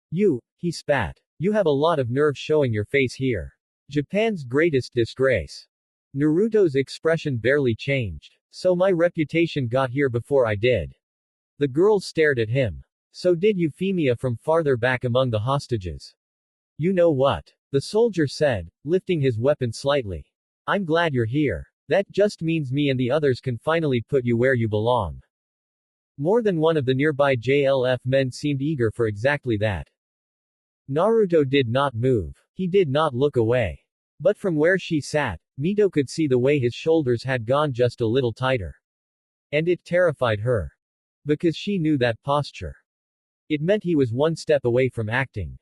You, he spat. You have a lot of nerve showing your face here. Japan's greatest disgrace. Naruto's expression barely changed. So my reputation got here before I did. The girl stared at him. So did Euphemia from farther back among the hostages. You know what? The soldier said, lifting his weapon slightly. I'm glad you're here. That just means me and the others can finally put you where you belong. More than one of the nearby JLF men seemed eager for exactly that. Naruto did not move. He did not look away. But from where she sat, Mito could see the way his shoulders had gone just a little tighter. And it terrified her. Because she knew that posture. It meant he was one step away from acting.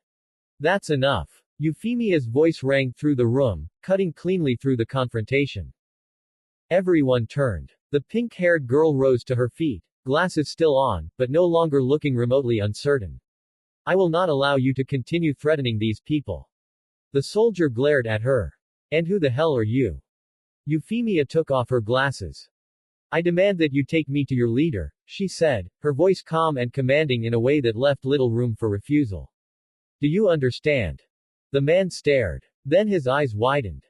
That's enough. Euphemia's voice rang through the room, cutting cleanly through the confrontation. Everyone turned. The pink-haired girl rose to her feet, glasses still on, but no longer looking remotely uncertain. I will not allow you to continue threatening these people. The soldier glared at her. And who the hell are you? Euphemia took off her glasses. I demand that you take me to your leader, she said, her voice calm and commanding in a way that left little room for refusal. Do you understand? The man stared. Then his eyes widened.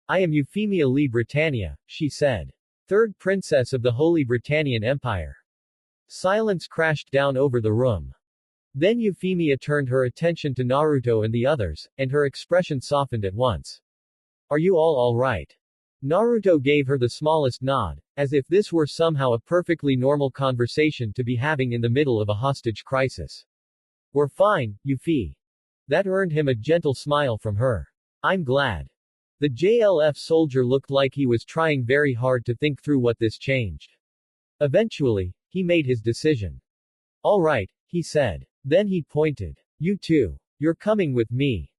I am Euphemia Lee Britannia, she said. Third princess of the Holy Britannian Empire. Silence crashed down over the room. Then Euphemia turned her attention to Naruto and the others, and her expression softened at once. Are you all right? Naruto gave her the smallest nod, as if this were somehow a perfectly normal conversation to be having in the middle of a hostage crisis. We're fine, Yuffie. That earned him a gentle smile from her. I'm glad. The JLF soldier looked like he was trying very hard to think through what this changed. Eventually, he made his decision. All right, he said. Then he pointed. You too. You're coming with me.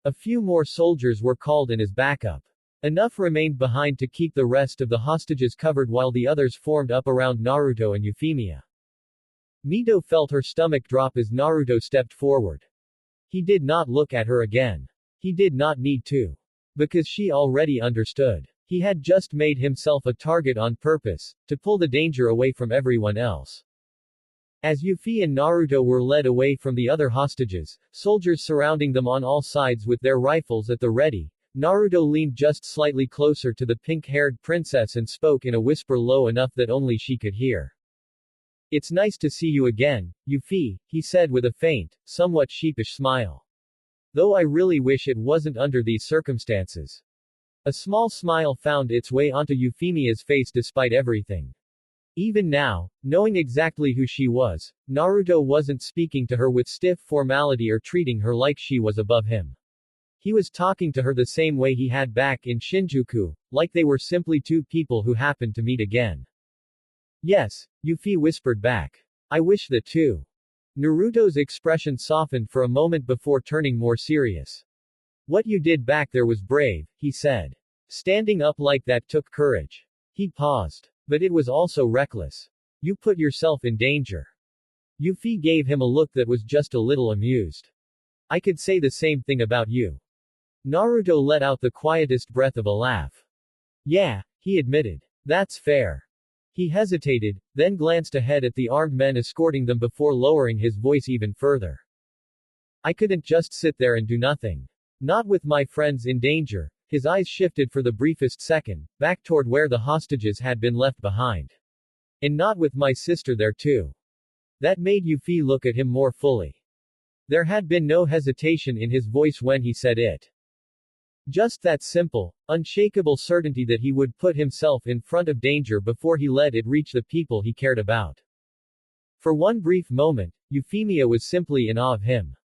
A few more soldiers were called in as backup. Enough remained behind to keep the rest of the hostages covered while the others formed up around Naruto and Euphemia. Mito felt her stomach drop as Naruto stepped forward. He did not look at her again. He did not need to. Because she already understood. He had just made himself a target on purpose, to pull the danger away from everyone else. As Yuffie and Naruto were led away from the other hostages, soldiers surrounding them on all sides with their rifles at the ready, Naruto leaned just slightly closer to the pink-haired princess and spoke in a whisper low enough that only she could hear. "It's nice to see you again, Yuffie," he said with a faint, somewhat sheepish smile. "Though I really wish it wasn't under these circumstances." A small smile found its way onto Euphemia's face despite everything. Even now, knowing exactly who she was, Naruto wasn't speaking to her with stiff formality or treating her like she was above him. He was talking to her the same way he had back in Shinjuku, like they were simply two people who happened to meet again. "Yes," Yuffie whispered back. "I wish that too." Naruto's expression softened for a moment before turning more serious. "What you did back there was brave," he said. "Standing up like that took courage." He paused. "But it was also reckless. You put yourself in danger." Yuffie gave him a look that was just a little amused. "I could say the same thing about you." Naruto let out the quietest breath of a laugh. "Yeah," he admitted. "That's fair." He hesitated, then glanced ahead at the armed men escorting them before lowering his voice even further. "I couldn't just sit there and do nothing. Not with my friends in danger." His eyes shifted for the briefest second, back toward where the hostages had been left behind. "And not with my sister there too." That made Yuffie look at him more fully. There had been no hesitation in his voice when he said it. Just that simple, unshakable certainty that he would put himself in front of danger before he let it reach the people he cared about. For one brief moment, Euphemia was simply in awe of him.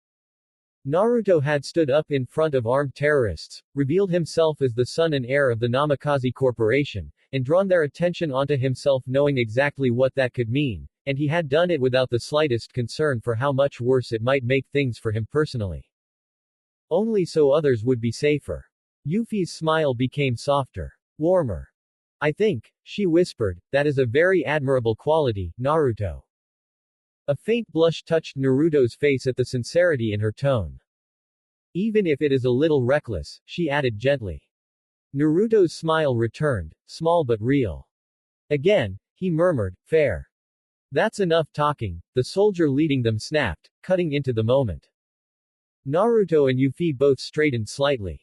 Naruto had stood up in front of armed terrorists, revealed himself as the son and heir of the Namikaze Corporation, and drawn their attention onto himself knowing exactly what that could mean, and he had done it without the slightest concern for how much worse it might make things for him personally. Only so others would be safer. Yuffie's smile became softer. Warmer. "I think," she whispered, "that is a very admirable quality, Naruto." A faint blush touched Naruto's face at the sincerity in her tone. "Even if it is a little reckless," she added gently. Naruto's smile returned, small but real. Again, he murmured, "Fair." "That's enough talking," the soldier leading them snapped, cutting into the moment. Naruto and Yuffie both straightened slightly.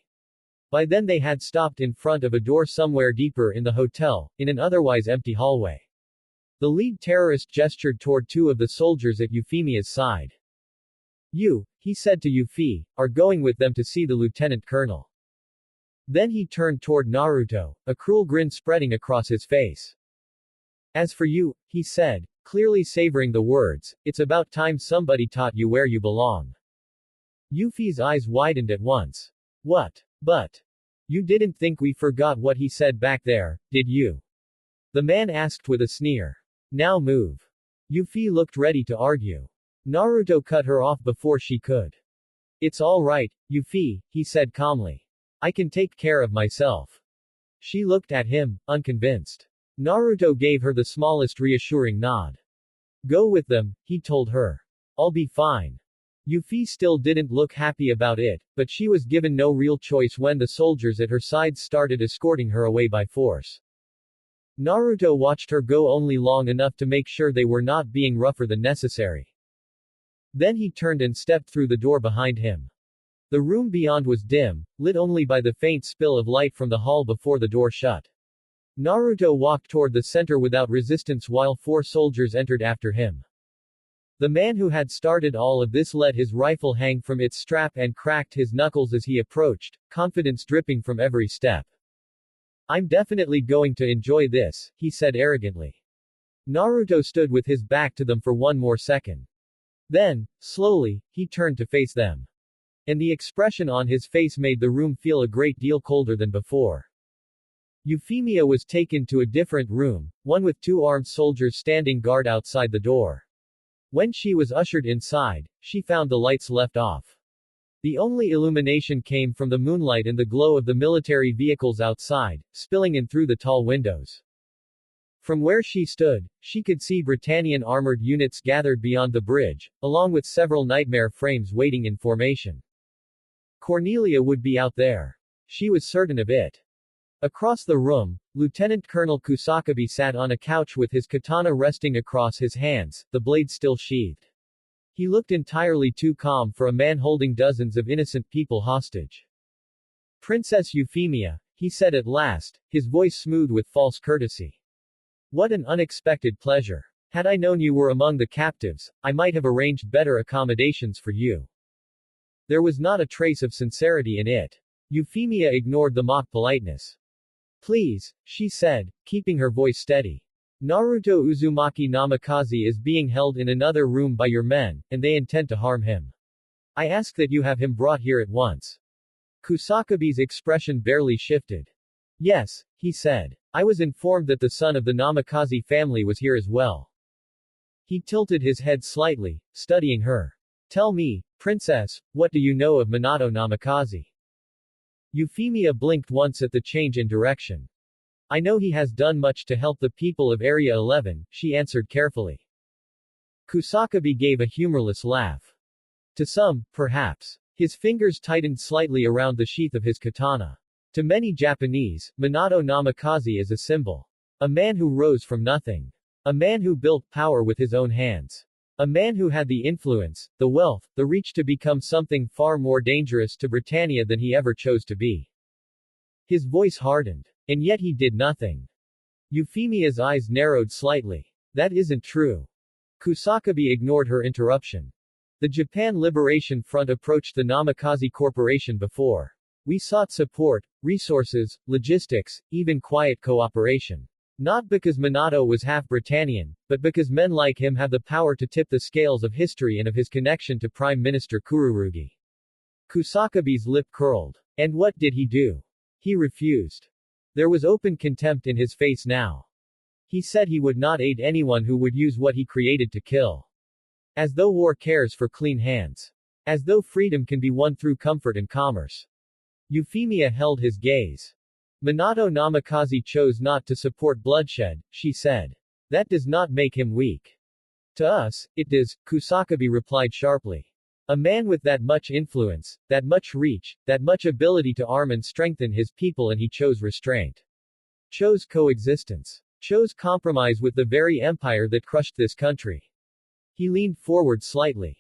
By then they had stopped in front of a door somewhere deeper in the hotel, in an otherwise empty hallway. The lead terrorist gestured toward two of the soldiers at Euphemia's side. "You," he said to Yuffie, "are going with them to see the lieutenant colonel." Then he turned toward Naruto, a cruel grin spreading across his face. "As for you," he said, clearly savoring the words, "it's about time somebody taught you where you belong." Yuffie's eyes widened at once. "What? But you didn't think we forgot what he said back there, did you?" the man asked with a sneer. "Now move." Yuffie looked ready to argue. Naruto cut her off before she could. "It's all right, Yuffie," he said calmly. "I can take care of myself." She looked at him, unconvinced. Naruto gave her the smallest reassuring nod. "Go with them," he told her. "I'll be fine." Yuffie still didn't look happy about it, but she was given no real choice when the soldiers at her side started escorting her away by force. Naruto watched her go only long enough to make sure they were not being rougher than necessary. Then he turned and stepped through the door behind him. The room beyond was dim, lit only by the faint spill of light from the hall before the door shut. Naruto walked toward the center without resistance while four soldiers entered after him. The man who had started all of this let his rifle hang from its strap and cracked his knuckles as he approached, confidence dripping from every step. "I'm definitely going to enjoy this," he said arrogantly. Naruto stood with his back to them for one more second. Then, slowly, he turned to face them. And the expression on his face made the room feel a great deal colder than before. Euphemia was taken to a different room, one with two armed soldiers standing guard outside the door. When she was ushered inside, she found the lights left off. The only illumination came from the moonlight and the glow of the military vehicles outside, spilling in through the tall windows. From where she stood, she could see Britannian armored units gathered beyond the bridge, along with several nightmare frames waiting in formation. Cornelia would be out there. She was certain of it. Across the room, Lieutenant Colonel Kusakabe sat on a couch with his katana resting across his hands, the blade still sheathed. He looked entirely too calm for a man holding dozens of innocent people hostage. Princess Euphemia, he said at last, his voice smooth with false courtesy. What an unexpected pleasure. Had I known you were among the captives, I might have arranged better accommodations for you. There was not a trace of sincerity in it. Euphemia ignored the mock politeness. Please, she said, keeping her voice steady. Naruto Uzumaki Namikaze is being held in another room by your men, and they intend to harm him. I ask that you have him brought here at once. Kusakabe's expression barely shifted. Yes, he said. I was informed that the son of the Namikaze family was here as well. He tilted his head slightly, studying her. Tell me, princess, what do you know of Minato Namikaze? Euphemia blinked once at the change in direction. I know he has done much to help the people of Area 11, she answered carefully. Kusakabe gave a humorless laugh. To some, perhaps. His fingers tightened slightly around the sheath of his katana. To many Japanese, Minato Namikaze is a symbol. A man who rose from nothing. A man who built power with his own hands. A man who had the influence, the wealth, the reach to become something far more dangerous to Britannia than he ever chose to be. His voice hardened. And yet he did nothing. Euphemia's eyes narrowed slightly. That isn't true. Kusakabe ignored her interruption. The Japan Liberation Front approached the Namikaze Corporation before. We sought support, resources, logistics, even quiet cooperation. Not because Minato was half Britannian, but because men like him have the power to tip the scales of history and of his connection to Prime Minister Kururugi. Kusakabe's lip curled. And what did he do? He refused. There was open contempt in his face now. He said he would not aid anyone who would use what he created to kill. As though war cares for clean hands. As though freedom can be won through comfort and commerce. Euphemia held his gaze. Minato Namikaze chose not to support bloodshed, she said. That does not make him weak. To us, it does, Kusakabe replied sharply. A man with that much influence, that much reach, that much ability to arm and strengthen his people, and he chose restraint. Chose coexistence. Chose compromise with the very empire that crushed this country. He leaned forward slightly.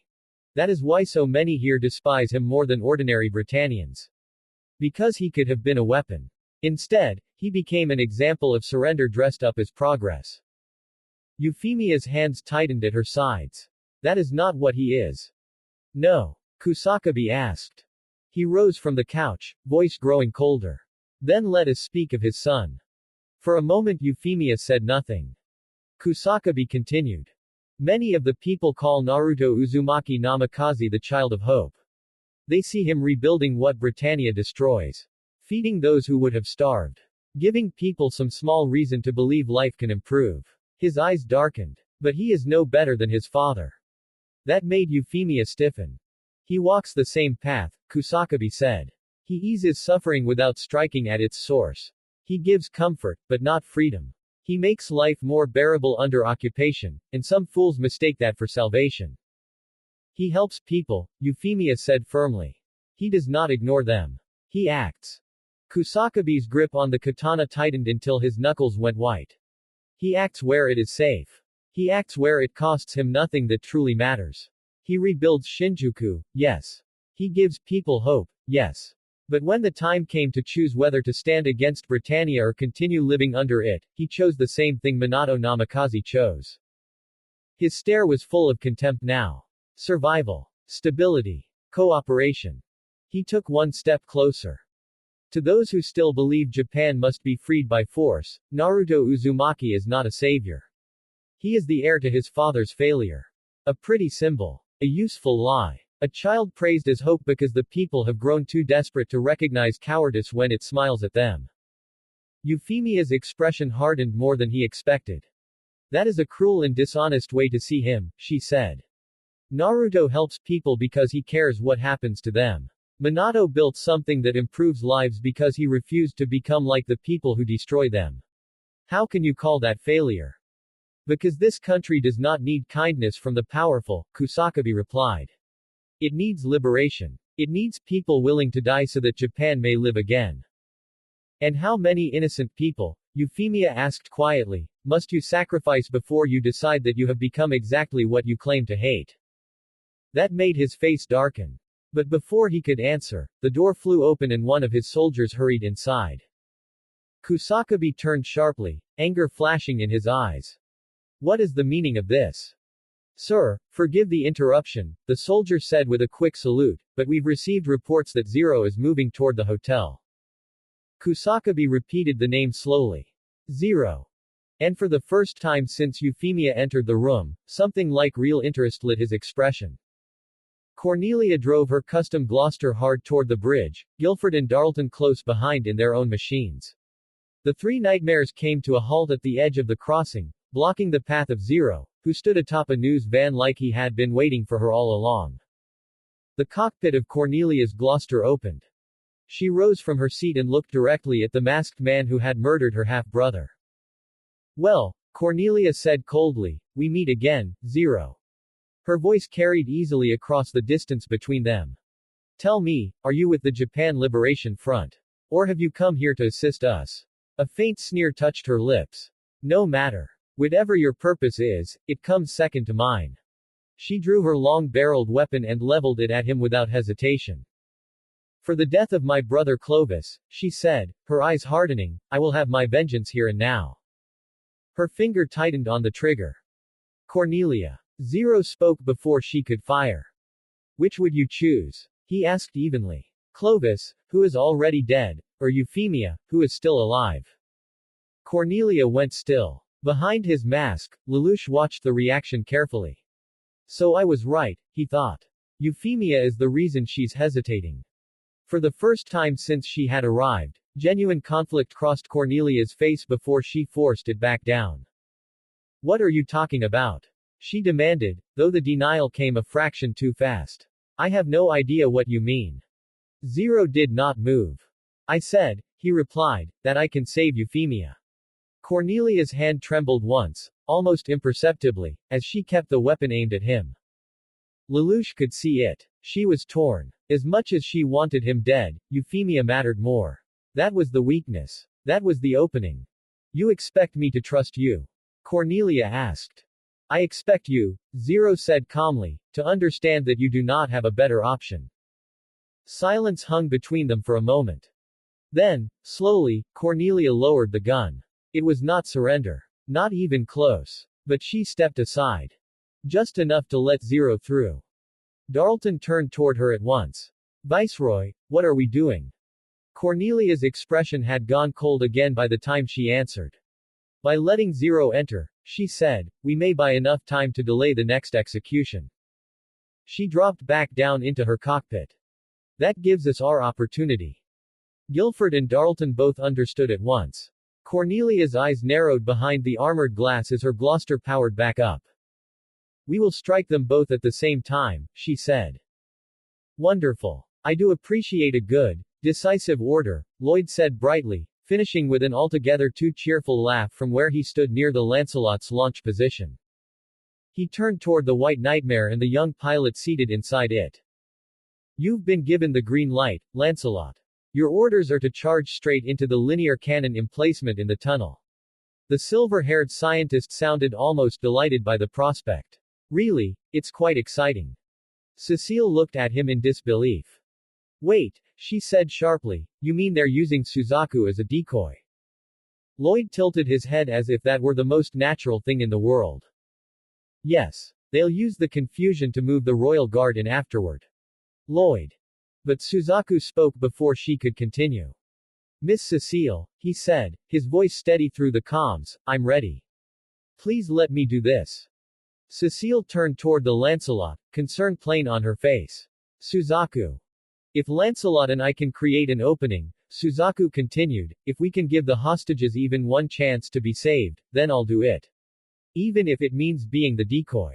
That is why so many here despise him more than ordinary Britannians. Because he could have been a weapon. Instead, he became an example of surrender dressed up as progress. Euphemia's hands tightened at her sides. That is not what he is. No. Kusakabe asked. He rose from the couch, voice growing colder. Then let us speak of his son. For a moment Euphemia said nothing. Kusakabe continued. Many of the people call Naruto Uzumaki Namikaze the child of hope. They see him rebuilding what Britannia destroys. Feeding those who would have starved. Giving people some small reason to believe life can improve. His eyes darkened. But he is no better than his father. That made Euphemia stiffen. He walks the same path, Kusakabe said. He eases suffering without striking at its source. He gives comfort, but not freedom. He makes life more bearable under occupation, and some fools mistake that for salvation. He helps people, Euphemia said firmly. He does not ignore them. He acts. Kusakabe's grip on the katana tightened until his knuckles went white. He acts where it is safe. He acts where it costs him nothing that truly matters. He rebuilds Shinjuku, yes. He gives people hope, yes. But when the time came to choose whether to stand against Britannia or continue living under it, he chose the same thing Minato Namikaze chose. His stare was full of contempt now. Survival. Stability. Cooperation. He took one step closer. To those who still believe Japan must be freed by force, Naruto Uzumaki is not a savior. He is the heir to his father's failure. A pretty symbol. A useful lie. A child praised as hope because the people have grown too desperate to recognize cowardice when it smiles at them. Euphemia's expression hardened more than he expected. That is a cruel and dishonest way to see him, she said. Naruto helps people because he cares what happens to them. Minato built something that improves lives because he refused to become like the people who destroy them. How can you call that failure? Because this country does not need kindness from the powerful, Kusakabe replied. It needs liberation. It needs people willing to die so that Japan may live again. And how many innocent people, Euphemia asked quietly, must you sacrifice before you decide that you have become exactly what you claim to hate? That made his face darken. But before he could answer, the door flew open and one of his soldiers hurried inside. Kusakabe turned sharply, anger flashing in his eyes. What is the meaning of this? Sir, forgive the interruption, the soldier said with a quick salute, but we've received reports that Zero is moving toward the hotel. Kusakabe repeated the name slowly. Zero. And for the first time since Euphemia entered the room, something like real interest lit his expression. Cornelia drove her custom Gloucester hard toward the bridge, Guilford and Darlton close behind in their own machines. The three nightmares came to a halt at the edge of the crossing, blocking the path of Zero, who stood atop a news van like he had been waiting for her all along. The cockpit of Cornelia's Gloucester opened. She rose from her seat and looked directly at the masked man who had murdered her half-brother. Well, Cornelia said coldly, we meet again, Zero. Her voice carried easily across the distance between them. Tell me, are you with the Japan Liberation Front? Or have you come here to assist us? A faint sneer touched her lips. No matter. Whatever your purpose is, it comes second to mine. She drew her long-barreled weapon and leveled it at him without hesitation. For the death of my brother Clovis, she said, her eyes hardening, I will have my vengeance here and now. Her finger tightened on the trigger. Cornelia. Zero spoke before she could fire. Which would you choose? He asked evenly. Clovis, who is already dead, or Euphemia, who is still alive? Cornelia went still. Behind his mask, Lelouch watched the reaction carefully. So I was right, he thought. Euphemia is the reason she's hesitating. For the first time since she had arrived, genuine conflict crossed Cornelia's face before she forced it back down. What are you talking about? She demanded, though the denial came a fraction too fast. I have no idea what you mean. Zero did not move. I said, he replied, that I can save Euphemia. Cornelia's hand trembled once, almost imperceptibly, as she kept the weapon aimed at him. Lelouch could see it. She was torn. As much as she wanted him dead, Euphemia mattered more. That was the weakness. That was the opening. You expect me to trust you? Cornelia asked. I expect you, Zero said calmly, to understand that you do not have a better option. Silence hung between them for a moment. Then, slowly, Cornelia lowered the gun. It was not surrender. Not even close. But she stepped aside. Just enough to let Zero through. Darlton turned toward her at once. Viceroy, what are we doing? Cornelia's expression had gone cold again by the time she answered. By letting Zero enter, she said, we may buy enough time to delay the next execution. She dropped back down into her cockpit. That gives us our opportunity. Guilford and Darlton both understood at once. Cornelia's eyes narrowed behind the armored glass as her Gloucester powered back up. We will strike them both at the same time, she said. Wonderful. I do appreciate a good, decisive order, Lloyd said brightly, finishing with an altogether too cheerful laugh from where he stood near the Lancelot's launch position. He turned toward the White Nightmare and the young pilot seated inside it. You've been given the green light, Lancelot. Your orders are to charge straight into the linear cannon emplacement in the tunnel. The silver-haired scientist sounded almost delighted by the prospect. Really, it's quite exciting. Cecile looked at him in disbelief. Wait, she said sharply, you mean they're using Suzaku as a decoy? Lloyd tilted his head as if that were the most natural thing in the world. Yes. They'll use the confusion to move the royal guard in afterward. Lloyd. But Suzaku spoke before she could continue. Miss Cecile, he said, his voice steady through the comms, I'm ready. Please let me do this. Cecile turned toward the Lancelot, concern plain on her face. Suzaku. If Lancelot and I can create an opening, Suzaku continued, if we can give the hostages even one chance to be saved, then I'll do it. Even if it means being the decoy.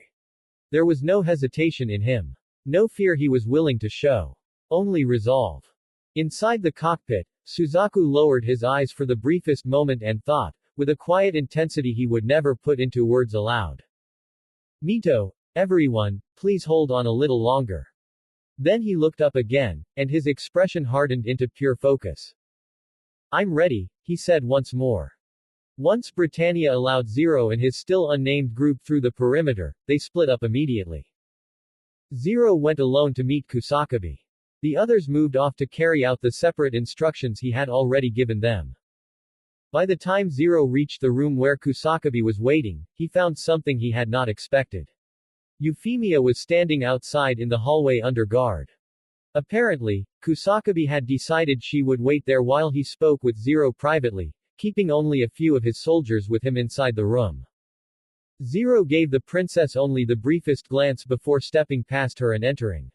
There was no hesitation in him. No fear he was willing to show. Only resolve. Inside the cockpit, Suzaku lowered his eyes for the briefest moment and thought, with a quiet intensity he would never put into words aloud. Mito, everyone, please hold on a little longer. Then he looked up again, and his expression hardened into pure focus. I'm ready, he said once more. Once Britannia allowed Zero and his still unnamed group through the perimeter, they split up immediately. Zero went alone to meet Kusakabe. The others moved off to carry out the separate instructions he had already given them. By the time Zero reached the room where Kusakabe was waiting, he found something he had not expected. Euphemia was standing outside in the hallway under guard. Apparently, Kusakabe had decided she would wait there while he spoke with Zero privately, keeping only a few of his soldiers with him inside the room. Zero gave the princess only the briefest glance before stepping past her and entering.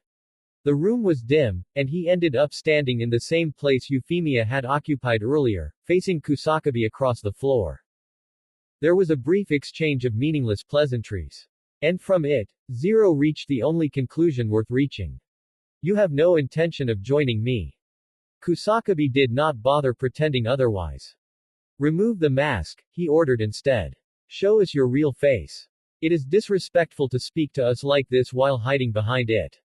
The room was dim, and he ended up standing in the same place Euphemia had occupied earlier, facing Kusakabe across the floor. There was a brief exchange of meaningless pleasantries. And from it, Zero reached the only conclusion worth reaching. You have no intention of joining me. Kusakabe did not bother pretending otherwise. Remove the mask, he ordered instead. Show us your real face. It is disrespectful to speak to us like this while hiding behind it.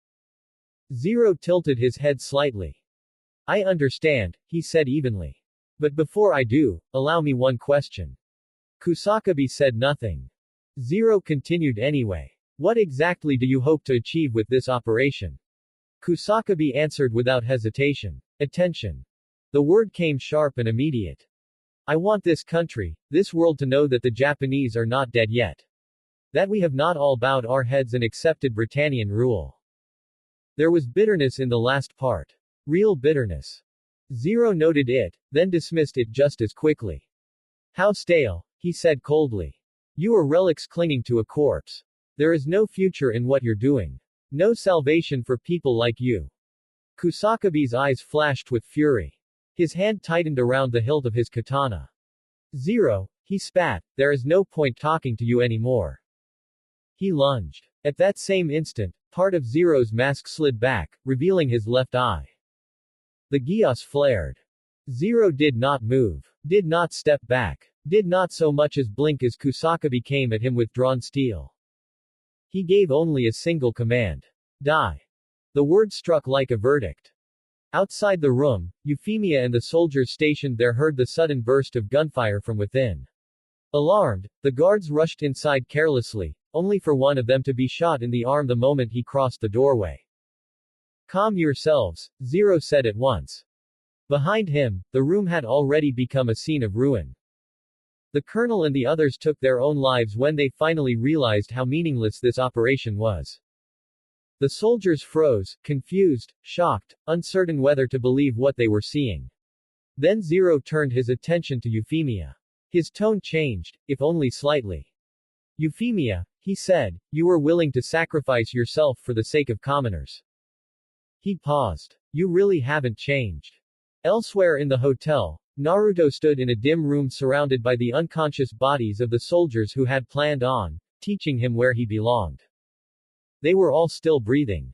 Zero tilted his head slightly. I understand, he said evenly. But before I do, allow me one question. Kusakabe said nothing. Zero continued anyway. What exactly do you hope to achieve with this operation? Kusakabe answered without hesitation. Attention. The word came sharp and immediate. I want this country, this world to know that the Japanese are not dead yet. That we have not all bowed our heads and accepted Britannian rule. There was bitterness in the last part. Real bitterness. Zero noted it, then dismissed it just as quickly. How stale, he said coldly. You are relics clinging to a corpse. There is no future in what you're doing. No salvation for people like you. Kusakabe's eyes flashed with fury. His hand tightened around the hilt of his katana. Zero, he spat, there is no point talking to you anymore. He lunged. At that same instant, part of Zero's mask slid back, revealing his left eye. The Geass flared. Zero did not move, did not step back, did not so much as blink as Kusakabe came at him with drawn steel. He gave only a single command. Die. The word struck like a verdict. Outside the room, Euphemia and the soldiers stationed there heard the sudden burst of gunfire from within. Alarmed, the guards rushed inside carelessly, only for one of them to be shot in the arm the moment he crossed the doorway. Calm yourselves, Zero said at once. Behind him, the room had already become a scene of ruin. The colonel and the others took their own lives when they finally realized how meaningless this operation was. The soldiers froze, confused, shocked, uncertain whether to believe what they were seeing. Then Zero turned his attention to Euphemia. His tone changed, if only slightly. Euphemia, he said, you were willing to sacrifice yourself for the sake of commoners. He paused. You really haven't changed. Elsewhere in the hotel, Naruto stood in a dim room surrounded by the unconscious bodies of the soldiers who had planned on teaching him where he belonged. They were all still breathing.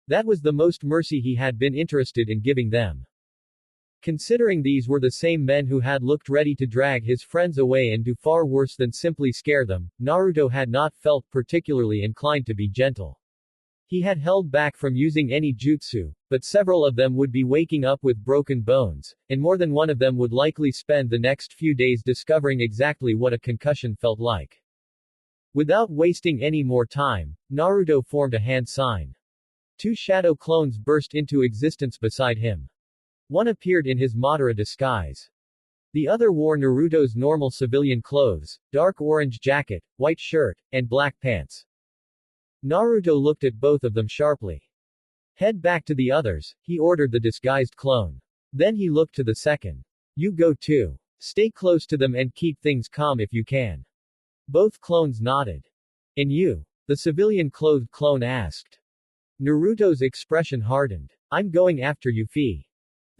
That was the most mercy he had been interested in giving them. Considering these were the same men who had looked ready to drag his friends away and do far worse than simply scare them, Naruto had not felt particularly inclined to be gentle. He had held back from using any jutsu, but several of them would be waking up with broken bones, and more than one of them would likely spend the next few days discovering exactly what a concussion felt like. Without wasting any more time, Naruto formed a hand sign. Two shadow clones burst into existence beside him. One appeared in his Madara disguise. The other wore Naruto's normal civilian clothes, dark orange jacket, white shirt, and black pants. Naruto looked at both of them sharply. Head back to the others, he ordered the disguised clone. Then he looked to the second. You go too. Stay close to them and keep things calm if you can. Both clones nodded. And you? The civilian-clothed clone asked. Naruto's expression hardened. I'm going after Yuffie.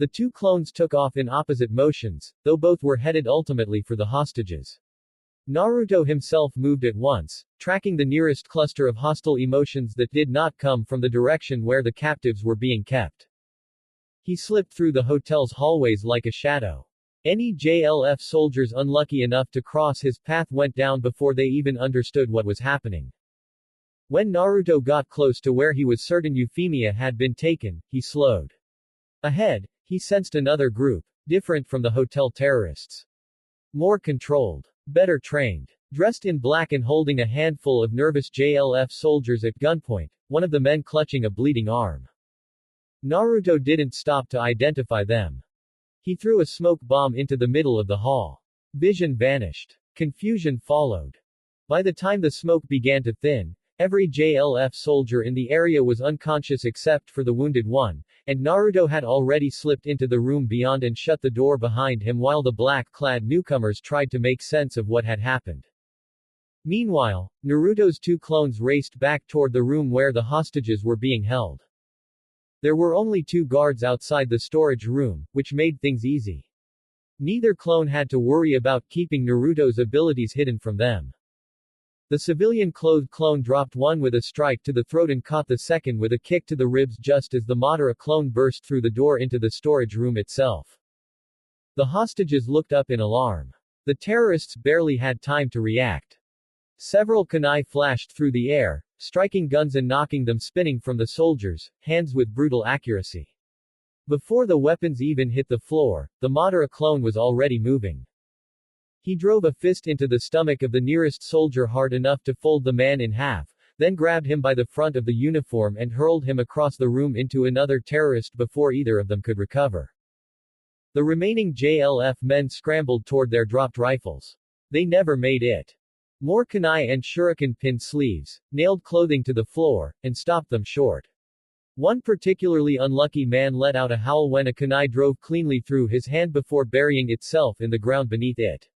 The two clones took off in opposite motions, though both were headed ultimately for the hostages. Naruto himself moved at once, tracking the nearest cluster of hostile emotions that did not come from the direction where the captives were being kept. He slipped through the hotel's hallways like a shadow. Any JLF soldiers unlucky enough to cross his path went down before they even understood what was happening. When Naruto got close to where he was certain Euphemia had been taken, he slowed. Ahead, he sensed another group, Different from the hotel terrorists. More controlled. Better trained. Dressed in black and holding a handful of nervous JLF soldiers at gunpoint, one of the men clutching a bleeding arm. Naruto didn't stop to identify them. He threw a smoke bomb into the middle of the hall. Vision vanished. Confusion followed. By the time the smoke began to thin, every JLF soldier in the area was unconscious except for the wounded one, and Naruto had already slipped into the room beyond and shut the door behind him while the black-clad newcomers tried to make sense of what had happened. Meanwhile, Naruto's two clones raced back toward the room where the hostages were being held. There were only two guards outside the storage room, which made things easy. Neither clone had to worry about keeping Naruto's abilities hidden from them. The civilian-clothed clone dropped one with a strike to the throat and caught the second with a kick to the ribs just as the Madara clone burst through the door into the storage room itself. The hostages looked up in alarm. The terrorists barely had time to react. Several kunai flashed through the air, striking guns and knocking them spinning from the soldiers' hands with brutal accuracy. Before the weapons even hit the floor, the Madara clone was already moving. He drove a fist into the stomach of the nearest soldier hard enough to fold the man in half, then grabbed him by the front of the uniform and hurled him across the room into another terrorist before either of them could recover. The remaining JLF men scrambled toward their dropped rifles. They never made it. More kunai and shuriken pinned sleeves, nailed clothing to the floor, and stopped them short. One particularly unlucky man let out a howl when a kunai drove cleanly through his hand before burying itself in the ground beneath it.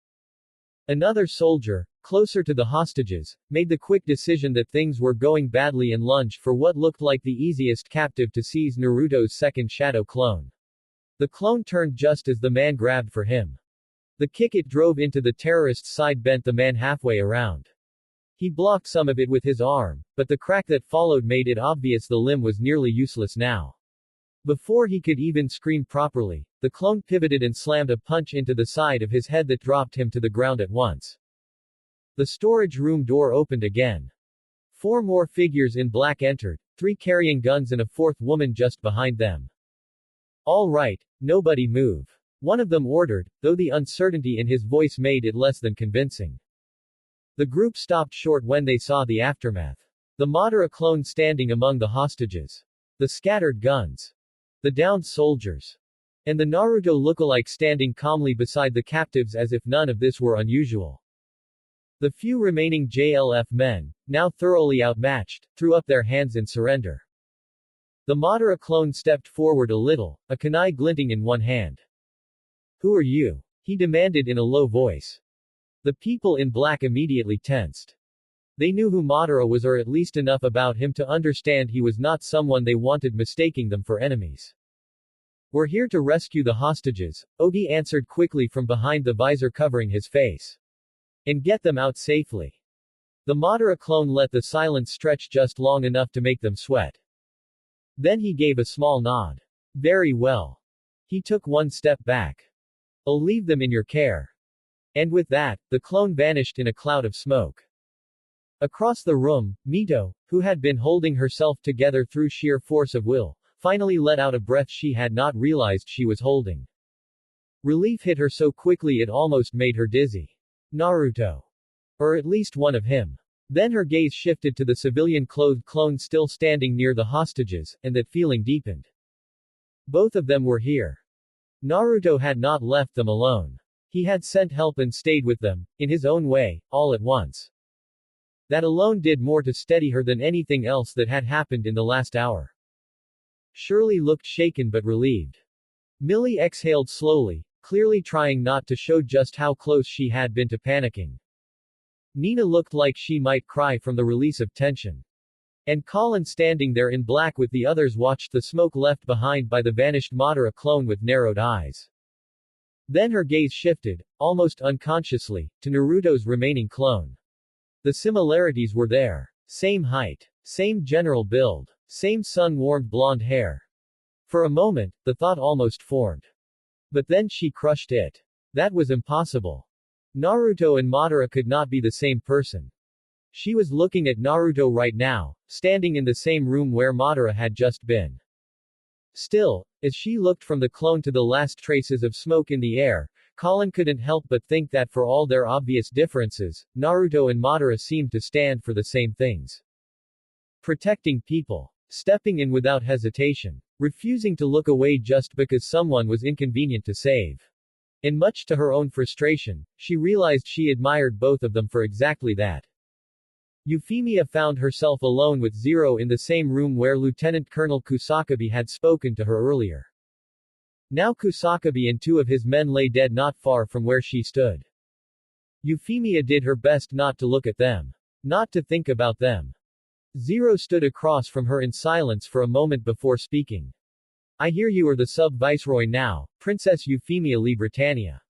Another soldier, closer to the hostages, made the quick decision that things were going badly and lunged for what looked like the easiest captive to seize Naruto's second shadow clone. The clone turned just as the man grabbed for him. The kick it drove into the terrorist's side bent the man halfway around. He blocked some of it with his arm, but the crack that followed made it obvious the limb was nearly useless now. Before he could even scream properly, the clone pivoted and slammed a punch into the side of his head that dropped him to the ground at once. The storage room door opened again. 4 more figures in black entered, 3 carrying guns and a 4th woman just behind them. All right, nobody move. One of them ordered, though the uncertainty in his voice made it less than convincing. The group stopped short when they saw the aftermath. The Madara clone standing among the hostages. The scattered guns. The downed soldiers. And the Naruto lookalike standing calmly beside the captives as if none of this were unusual. The few remaining JLF men, now thoroughly outmatched, threw up their hands in surrender. The Madara clone stepped forward a little, a kunai glinting in one hand. Who are you? He demanded in a low voice. The people in black immediately tensed. They knew who Madara was, or at least enough about him to understand he was not someone they wanted, mistaking them for enemies. We're here to rescue the hostages, Ogi answered quickly from behind the visor covering his face. And get them out safely. The Madara clone let the silence stretch just long enough to make them sweat. Then he gave a small nod. Very well. He took one step back. I'll leave them in your care. And with that, the clone vanished in a cloud of smoke. Across the room, Mito, who had been holding herself together through sheer force of will, finally let out a breath she had not realized she was holding. Relief hit her so quickly it almost made her dizzy. Naruto. Or at least one of him. Then her gaze shifted to the civilian-clothed clone still standing near the hostages, and that feeling deepened. Both of them were here. Naruto had not left them alone. He had sent help and stayed with them, in his own way, all at once. That alone did more to steady her than anything else that had happened in the last hour. Shirley looked shaken but relieved. Millie exhaled slowly, clearly trying not to show just how close she had been to panicking. Nina looked like she might cry from the release of tension. And Colin, standing there in black with the others, watched the smoke left behind by the vanished Madara clone with narrowed eyes. Then her gaze shifted, almost unconsciously, to Naruto's remaining clone. The similarities were there. Same height. Same general build. Same sun-warmed blonde hair. For a moment, the thought almost formed. But then she crushed it. That was impossible. Naruto and Madara could not be the same person. She was looking at Naruto right now, standing in the same room where Madara had just been. Still, As she looked from the clone to the last traces of smoke in the air, Colin couldn't help but think that for all their obvious differences, Naruto and Madara seemed to stand for the same things. Protecting people. Stepping in without hesitation. Refusing to look away just because someone was inconvenient to save. And much to her own frustration, she realized she admired both of them for exactly that. Euphemia found herself alone with Zero in the same room where Lieutenant Colonel Kusakabe had spoken to her earlier. Now Kusakabe and two of his men lay dead not far from where she stood. Euphemia did her best not to look at them. Not to think about them. Zero stood across from her in silence for a moment before speaking. I hear you are the sub-viceroy now, Princess Euphemia Lee Britannia.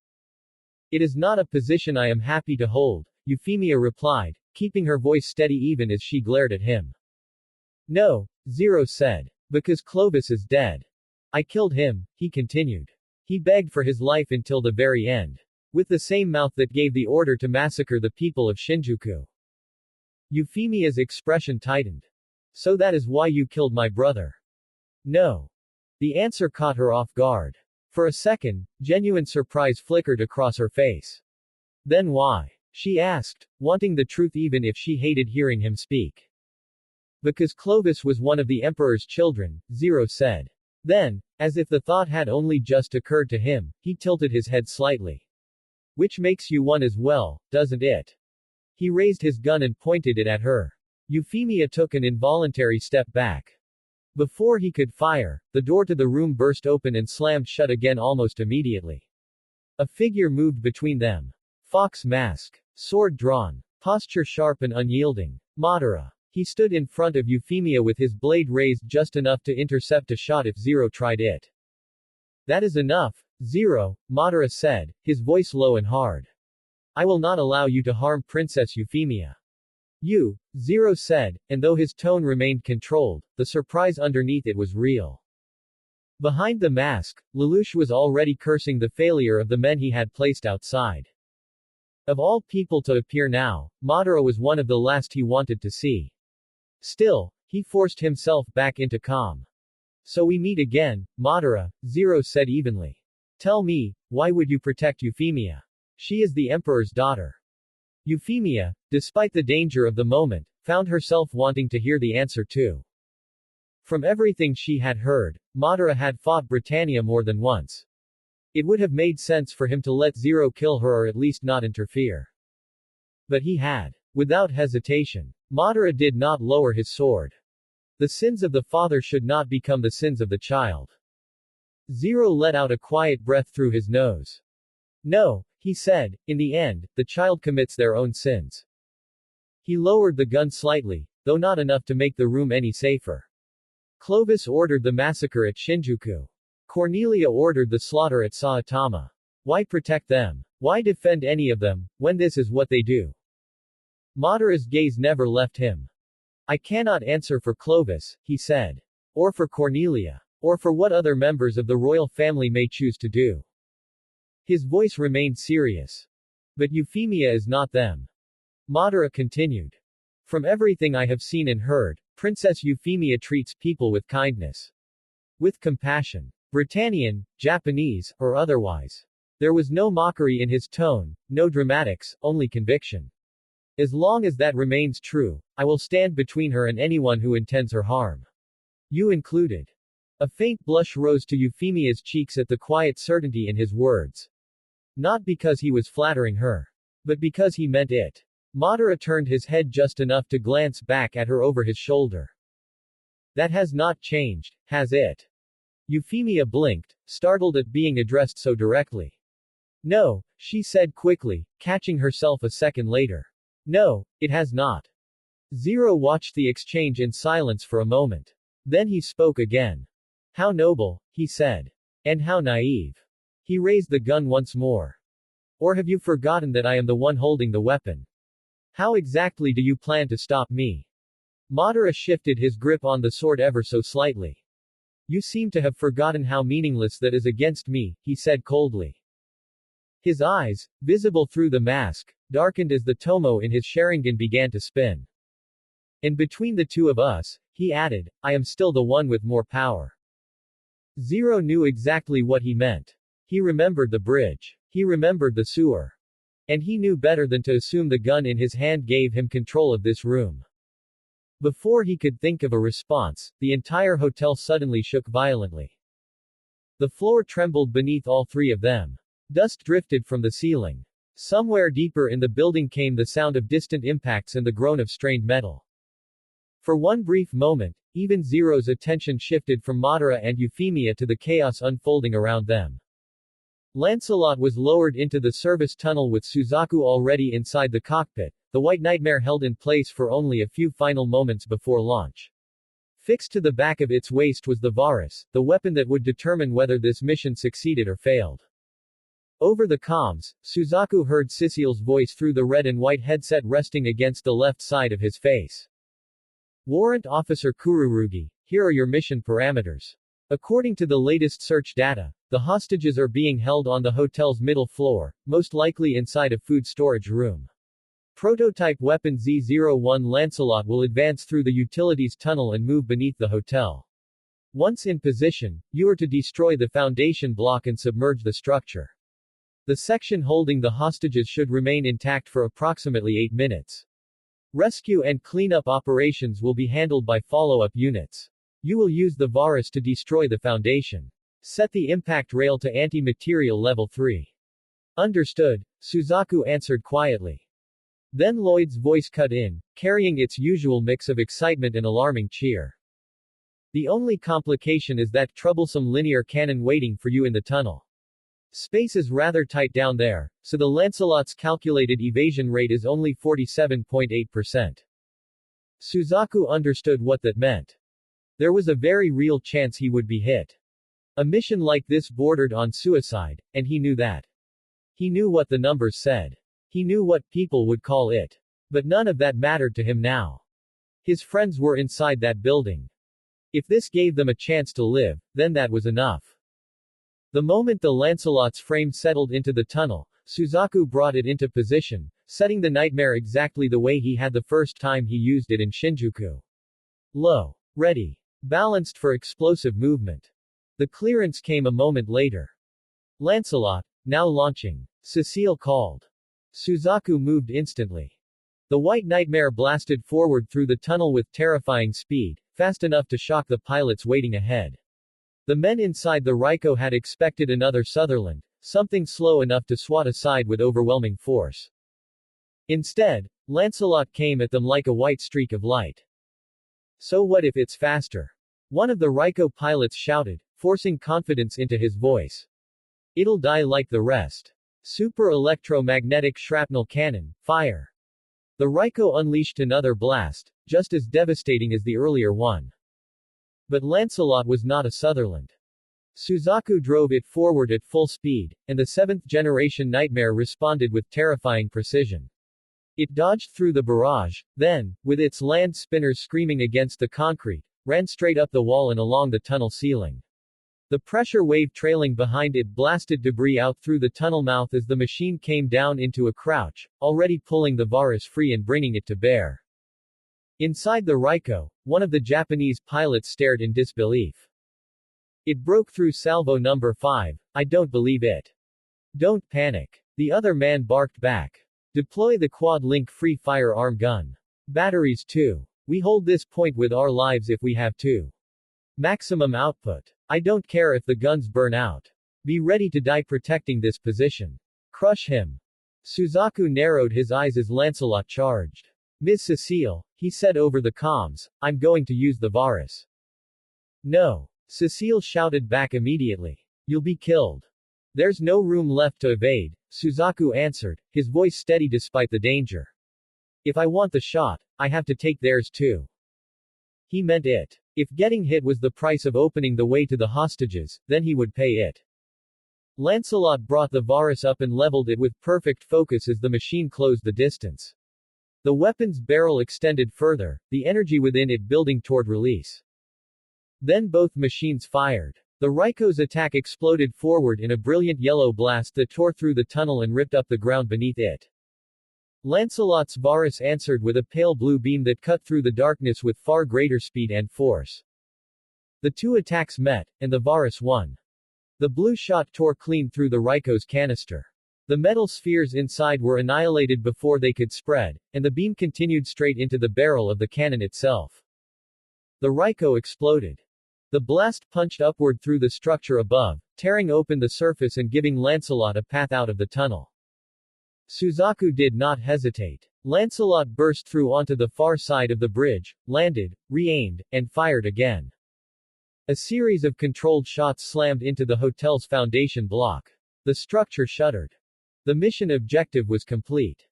It is not a position I am happy to hold, Euphemia replied, keeping her voice steady even as she glared at him. No, Zero said. Because Clovis is dead. I killed him, he continued. He begged for his life until the very end. With the same mouth that gave the order to massacre the people of Shinjuku. Euphemia's expression tightened. So that is why you killed my brother? No. The answer caught her off guard. For a second, genuine surprise flickered across her face. Then why? She asked, wanting the truth even if she hated hearing him speak. Because Clovis was one of the Emperor's children, Zero said. Then, as if the thought had only just occurred to him, he tilted his head slightly. Which makes you one as well, doesn't it? He raised his gun and pointed it at her. Euphemia took an involuntary step back. Before he could fire, the door to the room burst open and slammed shut again almost immediately. A figure moved between them. Fox mask. Sword drawn. Posture sharp and unyielding. Madara. He stood in front of Euphemia with his blade raised just enough to intercept a shot if Zero tried it. That is enough, Zero, Madara said, his voice low and hard. I will not allow you to harm Princess Euphemia. You, Zero said, and though his tone remained controlled, the surprise underneath it was real. Behind the mask, Lelouch was already cursing the failure of the men he had placed outside. Of all people to appear now, Madara was one of the last he wanted to see. Still, he forced himself back into calm. So we meet again, Madara, Zero said evenly. Tell me, why would you protect Euphemia? She is the Emperor's daughter. Euphemia, despite the danger of the moment, found herself wanting to hear the answer too. From everything she had heard, Madara had fought Britannia more than once. It would have made sense for him to let Zero kill her or at least not interfere. But he had. Without hesitation. Madara did not lower his sword. The sins of the father should not become the sins of the child. Zero let out a quiet breath through his nose. No, he said, in the end, the child commits their own sins. He lowered the gun slightly, though not enough to make the room any safer. Clovis ordered the massacre at Shinjuku. Cornelia ordered the slaughter at Saitama. Why protect them? Why defend any of them, when this is what they do? Madara's gaze never left him. I cannot answer for Clovis, he said. Or for Cornelia. Or for what other members of the royal family may choose to do. His voice remained serious. But Euphemia is not them. Madara continued. From everything I have seen and heard, Princess Euphemia treats people with kindness. With compassion. Britannian, Japanese, or otherwise. There was no mockery in his tone, no dramatics, only conviction. As long as that remains true, I will stand between her and anyone who intends her harm. You included. A faint blush rose to Euphemia's cheeks at the quiet certainty in his words. Not because he was flattering her. But because he meant it. Madara turned his head just enough to glance back at her over his shoulder. That has not changed, has it? Euphemia blinked, startled at being addressed so directly. No, she said quickly, catching herself a second later. No, it has not. Zero watched the exchange in silence for a moment. Then he spoke again. How noble, he said. And how naive. He raised the gun once more. Or have you forgotten that I am the one holding the weapon? How exactly do you plan to stop me? Madara shifted his grip on the sword ever so slightly. You seem to have forgotten how meaningless that is against me, he said coldly. His eyes, visible through the mask, darkened as the tomo in his Sharingan began to spin. And between the two of us, he added, I am still the one with more power. Zero knew exactly what he meant. He remembered the bridge. He remembered the sewer. And he knew better than to assume the gun in his hand gave him control of this room. Before he could think of a response, the entire hotel suddenly shook violently. The floor trembled beneath all three of them. Dust drifted from the ceiling. Somewhere deeper in the building came the sound of distant impacts and the groan of strained metal. For one brief moment, even Zero's attention shifted from Madara and Euphemia to the chaos unfolding around them. Lancelot was lowered into the service tunnel with Suzaku already inside the cockpit, the White Nightmare held in place for only a few final moments before launch. Fixed to the back of its waist was the Varus, the weapon that would determine whether this mission succeeded or failed. Over the comms, Suzaku heard Cecile's voice through the red and white headset resting against the left side of his face. Warrant Officer Kururugi, here are your mission parameters. According to the latest search data, the hostages are being held on the hotel's middle floor, most likely inside a food storage room. Prototype weapon Z-01 Lancelot will advance through the utilities tunnel and move beneath the hotel. Once in position, you are to destroy the foundation block and submerge the structure. The section holding the hostages should remain intact for approximately 8 minutes. Rescue and cleanup operations will be handled by follow-up units. You will use the Varus to destroy the foundation. Set the impact rail to anti-material level 3. Understood, Suzaku answered quietly. Then Lloyd's voice cut in, carrying its usual mix of excitement and alarming cheer. The only complication is that troublesome linear cannon waiting for you in the tunnel. Space is rather tight down there, so the Lancelot's calculated evasion rate is only 47.8%. Suzaku understood what that meant. There was a very real chance he would be hit. A mission like this bordered on suicide, and he knew that. He knew what the numbers said. He knew what people would call it. But none of that mattered to him now. His friends were inside that building. If this gave them a chance to live, then that was enough. The moment the Lancelot's frame settled into the tunnel, Suzaku brought it into position, setting the nightmare exactly the way he had the first time he used it in Shinjuku. Low. Ready. Balanced for explosive movement. The clearance came a moment later. Lancelot, now launching. Cecile called. Suzaku moved instantly. The White Nightmare blasted forward through the tunnel with terrifying speed, fast enough to shock the pilots waiting ahead. The men inside the Ryko had expected another Sutherland, something slow enough to swat aside with overwhelming force. Instead, Lancelot came at them like a white streak of light. So what if it's faster? One of the Ryko pilots shouted, forcing confidence into his voice. It'll die like the rest. Super electromagnetic shrapnel cannon, fire. The Ryko unleashed another blast, just as devastating as the earlier one. But Lancelot was not a Sutherland. Suzaku drove it forward at full speed, and the 7th-generation Nightmare responded with terrifying precision. It dodged through the barrage, then, with its land spinners screaming against the concrete, ran straight up the wall and along the tunnel ceiling. The pressure wave trailing behind it blasted debris out through the tunnel mouth as the machine came down into a crouch, already pulling the Varus free and bringing it to bear. Inside the Ryko, one of the Japanese pilots stared in disbelief. It broke through salvo number 5, I don't believe it. Don't panic. The other man barked back. Deploy the quad-link free firearm gun. Batteries 2. We hold this point with our lives if we have to. Maximum output. I don't care if the guns burn out. Be ready to die protecting this position. Crush him. Suzaku narrowed his eyes as Lancelot charged. Ms. Cecile, he said over the comms, I'm going to use the Varus. No. Cecile shouted back immediately. You'll be killed. There's no room left to evade, Suzaku answered, his voice steady despite the danger. If I want the shot, I have to take theirs too. He meant it. If getting hit was the price of opening the way to the hostages, then he would pay it. Lancelot brought the Varus up and leveled it with perfect focus as the machine closed the distance. The weapon's barrel extended further, the energy within it building toward release. Then both machines fired. The Ryko's attack exploded forward in a brilliant yellow blast that tore through the tunnel and ripped up the ground beneath it. Lancelot's Varus answered with a pale blue beam that cut through the darkness with far greater speed and force. The two attacks met, and the Varus won. The blue shot tore clean through the Raico's canister. The metal spheres inside were annihilated before they could spread, and the beam continued straight into the barrel of the cannon itself. The Raico exploded. The blast punched upward through the structure above, tearing open the surface and giving Lancelot a path out of the tunnel. Suzaku did not hesitate. Lancelot burst through onto the far side of the bridge, landed, re-aimed, and fired again. A series of controlled shots slammed into the hotel's foundation block. The structure shuddered. The mission objective was complete.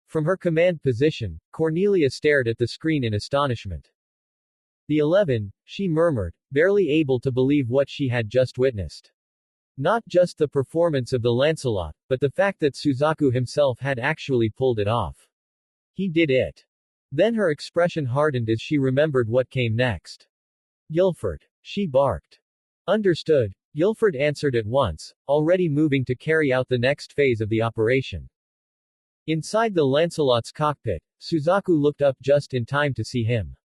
From her command position, Cornelia stared at the screen in astonishment. The 11, she murmured, barely able to believe what she had just witnessed. Not just the performance of the Lancelot, but the fact that Suzaku himself had actually pulled it off. He did it. Then her expression hardened as she remembered what came next. Guilford. She barked. Understood. Guilford answered at once, already moving to carry out the next phase of the operation. Inside the Lancelot's cockpit, Suzaku looked up just in time to see him.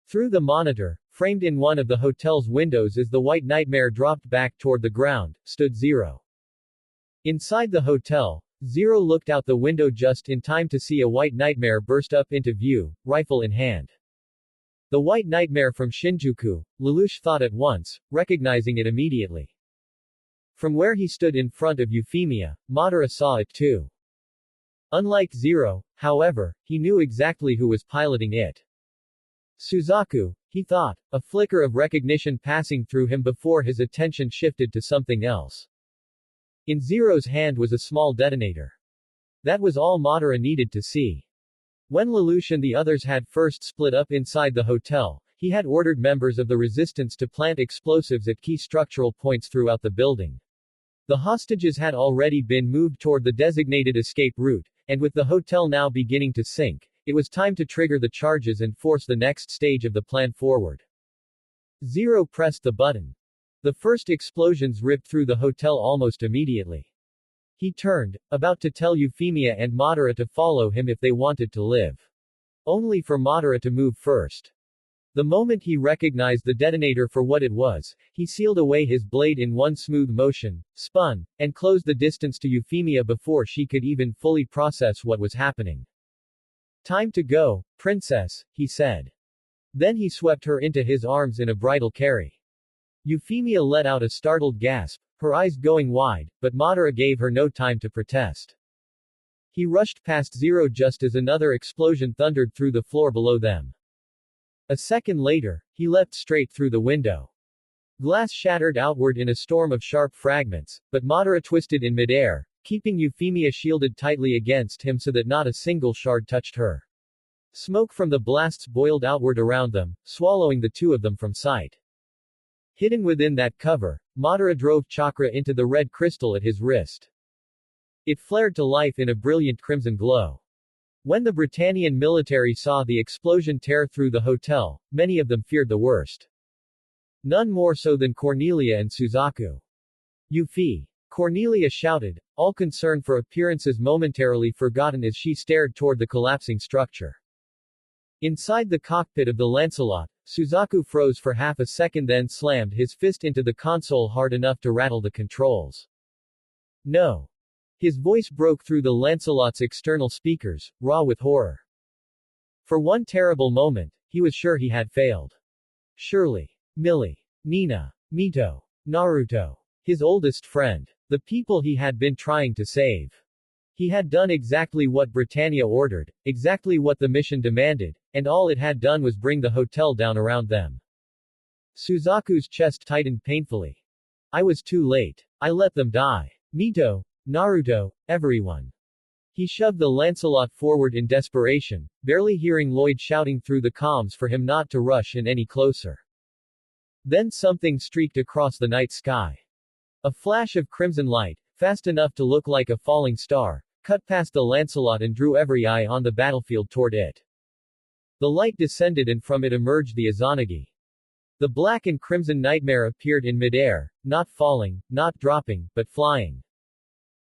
Through the monitor, framed in one of the hotel's windows as the White Nightmare dropped back toward the ground, stood Zero. Inside the hotel, Zero looked out the window just in time to see a White Nightmare burst up into view, rifle in hand. The White Nightmare from Shinjuku, Lelouch thought at once, recognizing it immediately. From where he stood in front of Euphemia, Madara saw it too. Unlike Zero, however, he knew exactly who was piloting it. Suzaku, he thought, a flicker of recognition passing through him before his attention shifted to something else. In Zero's hand was a small detonator. That was all Madara needed to see. When Lelouch and the others had first split up inside the hotel, he had ordered members of the resistance to plant explosives at key structural points throughout the building. The hostages had already been moved toward the designated escape route, and with the hotel now beginning to sink, it was time to trigger the charges and force the next stage of the plan forward. Zero pressed the button. The first explosions ripped through the hotel almost immediately. He turned, about to tell Euphemia and Madara to follow him if they wanted to live. Only for Madara to move first. The moment he recognized the detonator for what it was, he sealed away his blade in one smooth motion, spun, and closed the distance to Euphemia before she could even fully process what was happening. Time to go, princess, he said. Then he swept her into his arms in a bridal carry. Euphemia let out a startled gasp, her eyes going wide, but Madara gave her no time to protest. He rushed past Zero just as another explosion thundered through the floor below them. A second later, he leapt straight through the window. Glass shattered outward in a storm of sharp fragments, but Madara twisted in midair, keeping Euphemia shielded tightly against him so that not a single shard touched her. Smoke from the blasts boiled outward around them, swallowing the two of them from sight. Hidden within that cover, Madara drove chakra into the red crystal at his wrist. It flared to life in a brilliant crimson glow. When the Britannian military saw the explosion tear through the hotel, many of them feared the worst. None more so than Cornelia and Suzaku. Yuffie! Cornelia shouted, all concern for appearances momentarily forgotten as she stared toward the collapsing structure. Inside the cockpit of the Lancelot, Suzaku froze for half a second then slammed his fist into the console hard enough to rattle the controls. No. His voice broke through the Lancelot's external speakers, raw with horror. For one terrible moment, he was sure he had failed. Surely. Millie. Nina. Mito. Naruto. His oldest friend. The people he had been trying to save. He had done exactly what Britannia ordered, exactly what the mission demanded, and all it had done was bring the hotel down around them. Suzaku's chest tightened painfully. I was too late. I let them die. Mito, Naruto, everyone. He shoved the Lancelot forward in desperation, barely hearing Lloyd shouting through the comms for him not to rush in any closer. Then something streaked across the night sky. A flash of crimson light, fast enough to look like a falling star, cut past the Lancelot and drew every eye on the battlefield toward it. The light descended and from it emerged the Izanagi. The black and crimson nightmare appeared in midair, not falling, not dropping, but flying.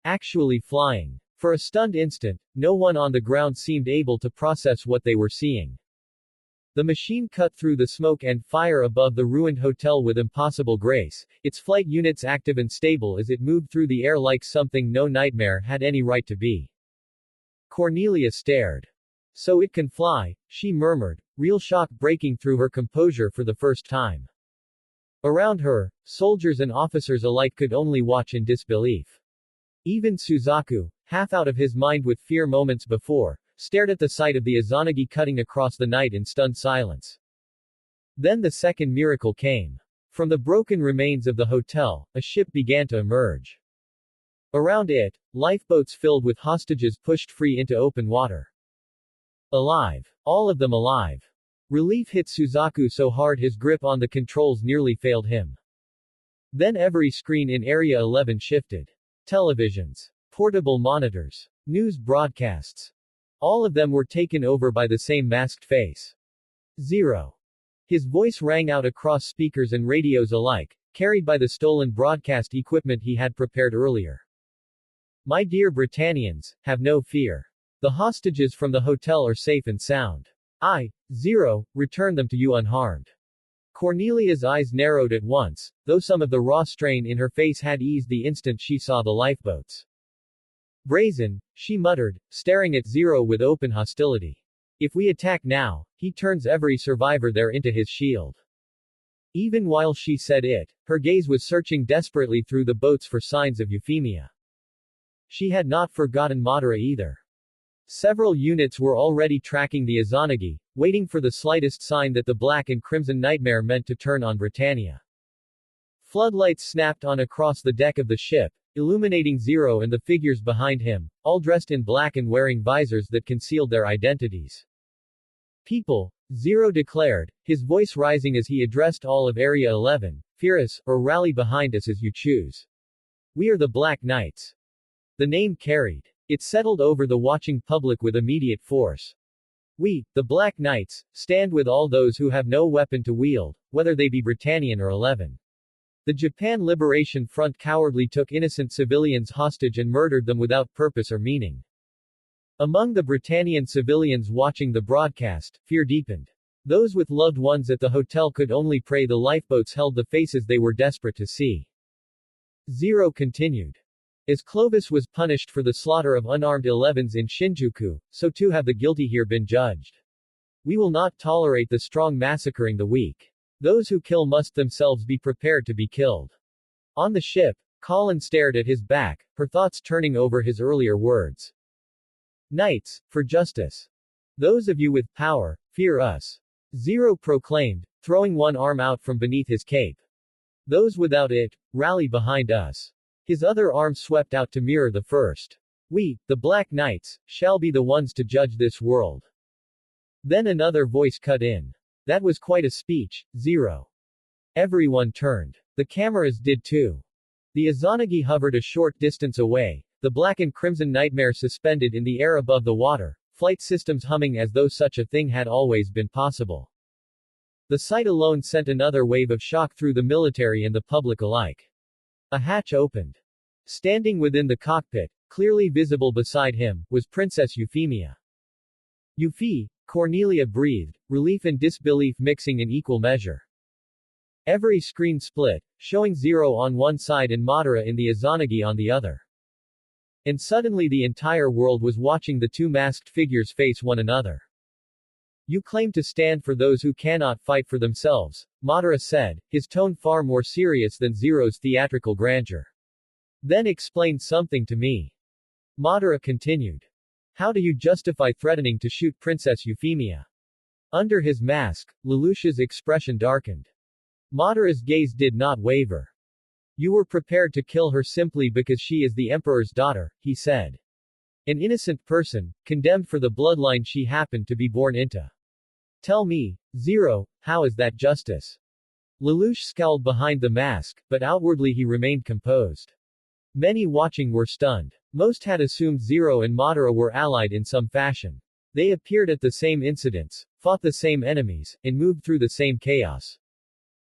Actually flying. For a stunned instant, no one on the ground seemed able to process what they were seeing. The machine cut through the smoke and fire above the ruined hotel with impossible grace, its flight units active and stable as it moved through the air like something no nightmare had any right to be. Cornelia stared. So it can fly, she murmured, real shock breaking through her composure for the first time. Around her, soldiers and officers alike could only watch in disbelief. Even Suzaku, half out of his mind with fear moments before, stared at the sight of the Izanagi cutting across the night in stunned silence. Then the second miracle came. From the broken remains of the hotel, a ship began to emerge. Around it, lifeboats filled with hostages pushed free into open water. Alive. All of them alive. Relief hit Suzaku so hard his grip on the controls nearly failed him. Then every screen in Area 11 shifted. Televisions. Portable monitors. News broadcasts. All of them were taken over by the same masked face. Zero. His voice rang out across speakers and radios alike, carried by the stolen broadcast equipment he had prepared earlier. My dear Britannians, have no fear. The hostages from the hotel are safe and sound. I, Zero, return them to you unharmed. Cornelia's eyes narrowed at once, though some of the raw strain in her face had eased the instant she saw the lifeboats. Brazen, she muttered, staring at Zero with open hostility. If we attack now, he turns every survivor there into his shield. Even while she said it, her gaze was searching desperately through the boats for signs of Euphemia. She had not forgotten Madara either. Several units were already tracking the Izanagi, waiting for the slightest sign that the Black and Crimson Nightmare meant to turn on Britannia. Floodlights snapped on across the deck of the ship, illuminating Zero and the figures behind him, all dressed in black and wearing visors that concealed their identities. People, Zero declared, his voice rising as he addressed all of Area 11, fear us, or rally behind us as you choose. We are the Black Knights. The name carried. It settled over the watching public with immediate force. We, the Black Knights, stand with all those who have no weapon to wield, whether they be Britannian or 11. The Japan Liberation Front cowardly took innocent civilians hostage and murdered them without purpose or meaning. Among the Britannian civilians watching the broadcast, fear deepened. Those with loved ones at the hotel could only pray the lifeboats held the faces they were desperate to see. Zero continued. As Clovis was punished for the slaughter of unarmed 11s in Shinjuku, so too have the guilty here been judged. We will not tolerate the strong massacring the weak. Those who kill must themselves be prepared to be killed. On the ship, Colin stared at his back, her thoughts turning over his earlier words. Knights, for justice. Those of you with power, fear us. Zero proclaimed, throwing one arm out from beneath his cape. Those without it, rally behind us. His other arm swept out to mirror the first. We, the Black Knights, shall be the ones to judge this world. Then another voice cut in. That was quite a speech, Zero. Everyone turned. The cameras did too. The Izanagi hovered a short distance away, the Black and Crimson Nightmare suspended in the air above the water, flight systems humming as though such a thing had always been possible. The sight alone sent another wave of shock through the military and the public alike. A hatch opened. Standing within the cockpit, clearly visible beside him, was Princess Euphemia. Euphi, Cornelia breathed, relief and disbelief mixing in equal measure. Every screen split, showing Zero on one side and Madara in the Izanagi on the other. And suddenly the entire world was watching the two masked figures face one another. You claim to stand for those who cannot fight for themselves, Madara said, his tone far more serious than Zero's theatrical grandeur. Then explain something to me. Madara continued. How do you justify threatening to shoot Princess Euphemia? Under his mask, Lelouch's expression darkened. Madara's gaze did not waver. You were prepared to kill her simply because she is the Emperor's daughter, he said. An innocent person, condemned for the bloodline she happened to be born into. Tell me, Zero, how is that justice? Lelouch scowled behind the mask, but outwardly he remained composed. Many watching were stunned. Most had assumed Zero and Madara were allied in some fashion. They appeared at the same incidents, fought the same enemies, and moved through the same chaos.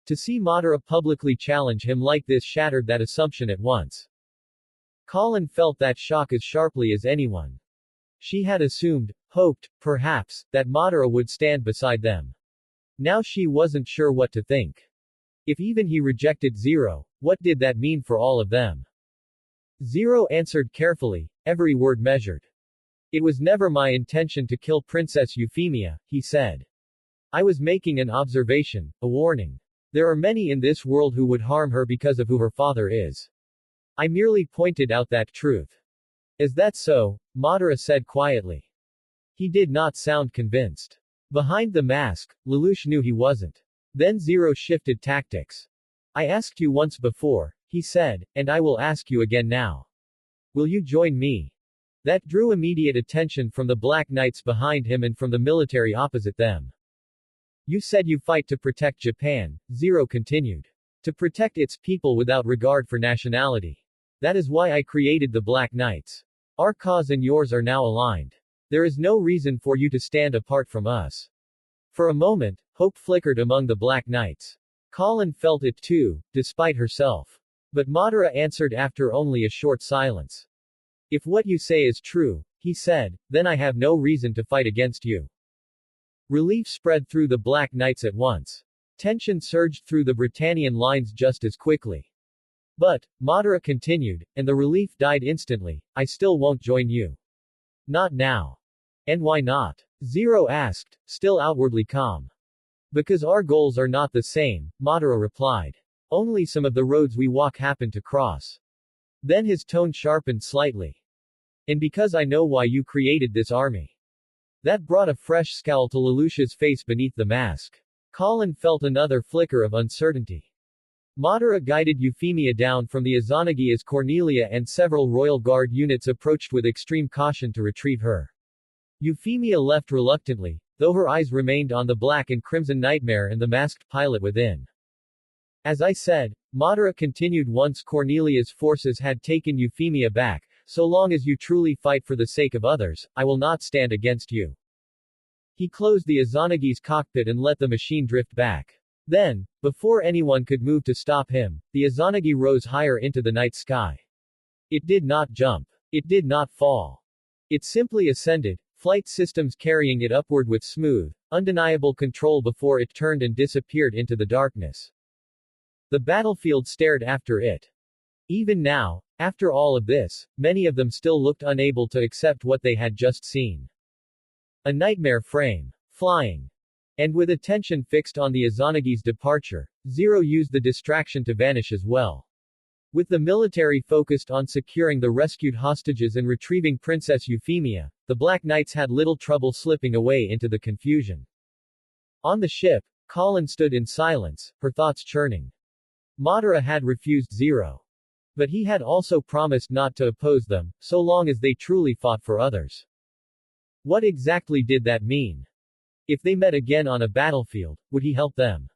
To see Madara publicly challenge him like this shattered that assumption at once. Colin felt that shock as sharply as anyone. She had assumed, hoped, perhaps, that Madara would stand beside them. Now she wasn't sure what to think. If even he rejected Zero, what did that mean for all of them? Zero answered carefully, every word measured. It was never my intention to kill Princess Euphemia, he said. I was making an observation, a warning. There are many in this world who would harm her because of who her father is. I merely pointed out that truth. Is that so? Madara said quietly. He did not sound convinced. Behind the mask, Lelouch knew he wasn't. Then Zero shifted tactics. I asked you once before, he said, and I will ask you again now. Will you join me? That drew immediate attention from the Black Knights behind him and from the military opposite them. You said you fight to protect Japan, Zero continued. To protect its people without regard for nationality. That is why I created the Black Knights. Our cause and yours are now aligned. There is no reason for you to stand apart from us. For a moment, hope flickered among the Black Knights. Colin felt it too, despite herself. But Madara answered after only a short silence. If what you say is true, he said, then I have no reason to fight against you. Relief spread through the Black Knights at once. Tension surged through the Britannian lines just as quickly. But, Madara continued, and the relief died instantly, I still won't join you. Not now. And why not? Zero asked, still outwardly calm. Because our goals are not the same, Madara replied. Only some of the roads we walk happen to cross. Then his tone sharpened slightly. And because I know why you created this army. That brought a fresh scowl to Lelouch's face beneath the mask. Colin felt another flicker of uncertainty. Madara guided Euphemia down from the Izanagi as Cornelia and several Royal Guard units approached with extreme caution to retrieve her. Euphemia left reluctantly, though her eyes remained on the black and crimson nightmare and the masked pilot within. As I said, Madara continued once Cornelia's forces had taken Euphemia back, so long as you truly fight for the sake of others, I will not stand against you. He closed the Izanagi's cockpit and let the machine drift back. Then, before anyone could move to stop him, the Izanagi rose higher into the night sky. It did not jump. It did not fall. It simply ascended, flight systems carrying it upward with smooth, undeniable control before it turned and disappeared into the darkness. The battlefield stared after it. Even now, after all of this, many of them still looked unable to accept what they had just seen. A nightmare frame. Flying. And with attention fixed on the Izanagi's departure, Zero used the distraction to vanish as well. With the military focused on securing the rescued hostages and retrieving Princess Euphemia, the Black Knights had little trouble slipping away into the confusion. On the ship, Colin stood in silence, her thoughts churning. Madara had refused Zero. But he had also promised not to oppose them, so long as they truly fought for others. What exactly did that mean? If they met again on a battlefield, would he help them?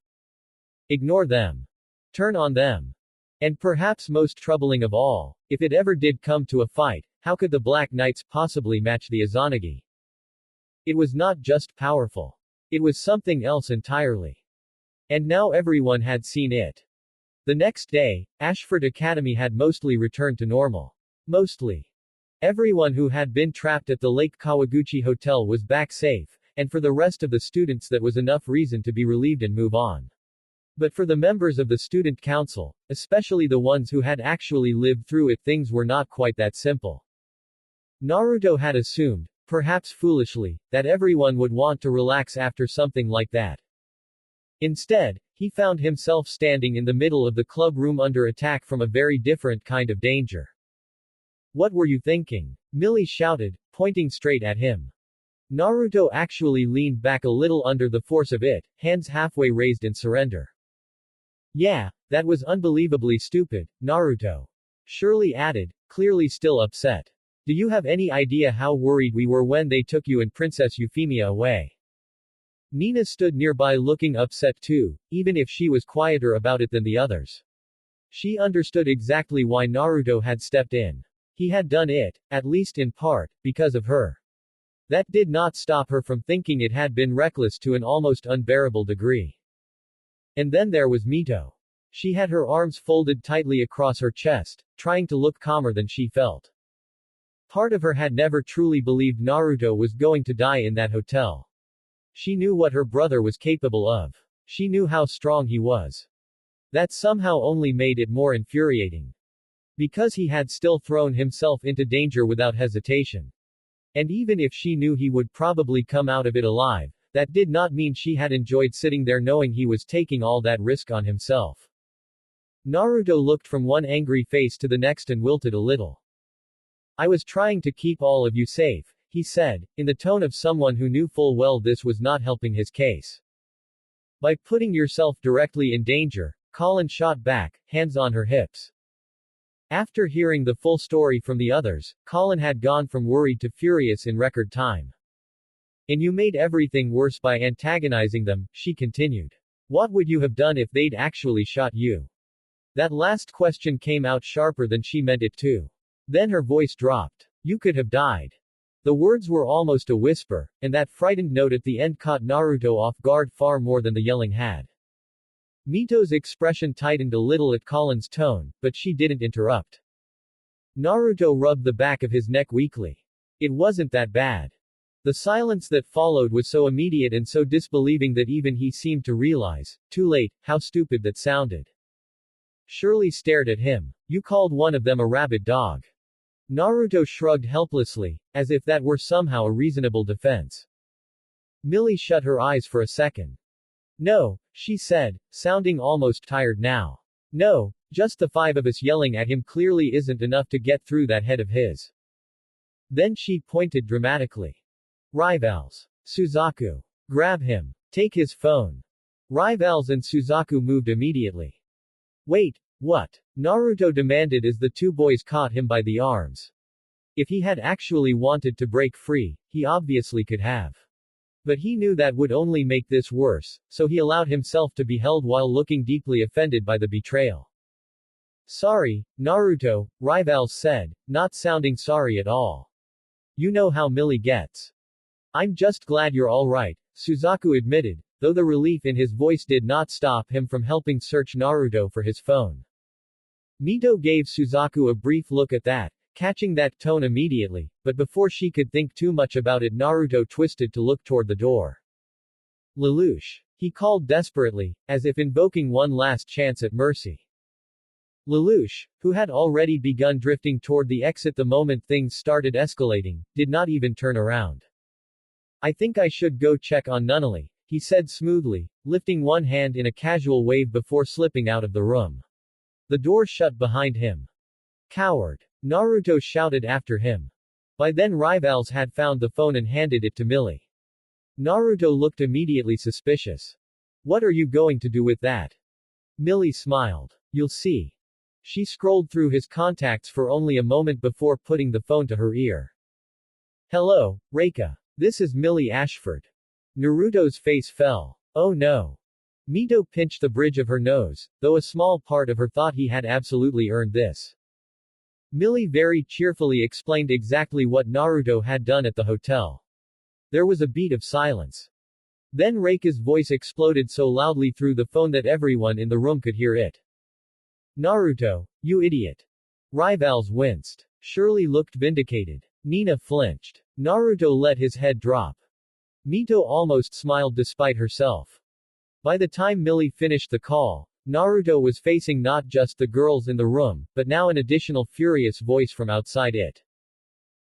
Ignore them? Turn on them? And perhaps most troubling of all, if it ever did come to a fight, how could the Black Knights possibly match the Izanagi? It was not just powerful. It was something else entirely. And now everyone had seen it. The next day, Ashford Academy had mostly returned to normal. Mostly. Everyone who had been trapped at the Lake Kawaguchi Hotel was back safe, and for the rest of the students that was enough reason to be relieved and move on. But for the members of the student council, especially the ones who had actually lived through it, things were not quite that simple. Naruto had assumed, perhaps foolishly, that everyone would want to relax after something like that. Instead, he found himself standing in the middle of the club room under attack from a very different kind of danger. What were you thinking? Millie shouted, pointing straight at him. Naruto actually leaned back a little under the force of it, hands halfway raised in surrender. Yeah, that was unbelievably stupid, Naruto. Shirley added, clearly still upset. Do you have any idea how worried we were when they took you and Princess Euphemia away? Nina stood nearby looking upset too, even if she was quieter about it than the others. She understood exactly why Naruto had stepped in. He had done it, at least in part, because of her. That did not stop her from thinking it had been reckless to an almost unbearable degree. And then there was Mito. She had her arms folded tightly across her chest, trying to look calmer than she felt. Part of her had never truly believed Naruto was going to die in that hotel. She knew what her brother was capable of. She knew how strong he was. That somehow only made it more infuriating. Because he had still thrown himself into danger without hesitation. And even if she knew he would probably come out of it alive, that did not mean she had enjoyed sitting there knowing he was taking all that risk on himself. Naruto looked from one angry face to the next and wilted a little. I was trying to keep all of you safe, he said, in the tone of someone who knew full well this was not helping his case. By putting yourself directly in danger, Colin shot back, hands on her hips. After hearing the full story from the others, Colin had gone from worried to furious in record time. And you made everything worse by antagonizing them, she continued. What would you have done if they'd actually shot you? That last question came out sharper than she meant it to. Then her voice dropped. You could have died. The words were almost a whisper, and that frightened note at the end caught Naruto off guard far more than the yelling had. Mito's expression tightened a little at Colin's tone, but she didn't interrupt. Naruto rubbed the back of his neck weakly. It wasn't that bad. The silence that followed was so immediate and so disbelieving that even he seemed to realize, too late, how stupid that sounded. Shirley stared at him. You called one of them a rabid dog. Naruto shrugged helplessly, as if that were somehow a reasonable defense. Millie shut her eyes for a second. No, she said, sounding almost tired now. No, just the five of us yelling at him clearly isn't enough to get through that head of his. Then she pointed dramatically. Rivals. Suzaku. Grab him. Take his phone. Rivals and Suzaku moved immediately. Wait, what? Naruto demanded as the two boys caught him by the arms. If he had actually wanted to break free, he obviously could have. But he knew that would only make this worse, so he allowed himself to be held while looking deeply offended by the betrayal. Sorry, Naruto, Rivals said, not sounding sorry at all. You know how Millie gets. I'm just glad you're all right, Suzaku admitted, though the relief in his voice did not stop him from helping search Naruto for his phone. Mito gave Suzaku a brief look at that, catching that tone immediately, but before she could think too much about it Naruto twisted to look toward the door. Lelouch. He called desperately, as if invoking one last chance at mercy. Lelouch, who had already begun drifting toward the exit the moment things started escalating, did not even turn around. I think I should go check on Nunnally, he said smoothly, lifting one hand in a casual wave before slipping out of the room. The door shut behind him. Coward. Naruto shouted after him. By then Rivals had found the phone and handed it to Millie. Naruto looked immediately suspicious. What are you going to do with that? Millie smiled. You'll see. She scrolled through his contacts for only a moment before putting the phone to her ear. Hello, Reika. This is Millie Ashford. Naruto's face fell. Oh no. Mito pinched the bridge of her nose, though a small part of her thought he had absolutely earned this. Millie very cheerfully explained exactly what Naruto had done at the hotel. There was a beat of silence. Then Reika's voice exploded so loudly through the phone that everyone in the room could hear it. Naruto, you idiot. Rivals winced. Shirley looked vindicated. Nina flinched. Naruto let his head drop. Mito almost smiled despite herself. By the time Millie finished the call, Naruto was facing not just the girls in the room, but now an additional furious voice from outside it.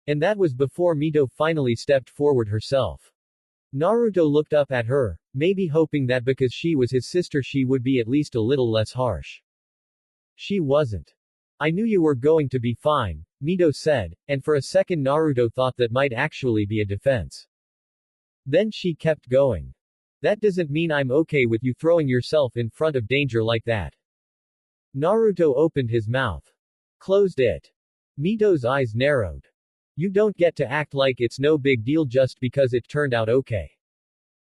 And that was before Mito finally stepped forward herself. Naruto looked up at her, maybe hoping that because she was his sister she would be at least a little less harsh. She wasn't. I knew you were going to be fine, Mito said, and for a second Naruto thought that might actually be a defense. Then she kept going. That doesn't mean I'm okay with you throwing yourself in front of danger like that. Naruto opened his mouth. Closed it. Mito's eyes narrowed. You don't get to act like it's no big deal just because it turned out okay.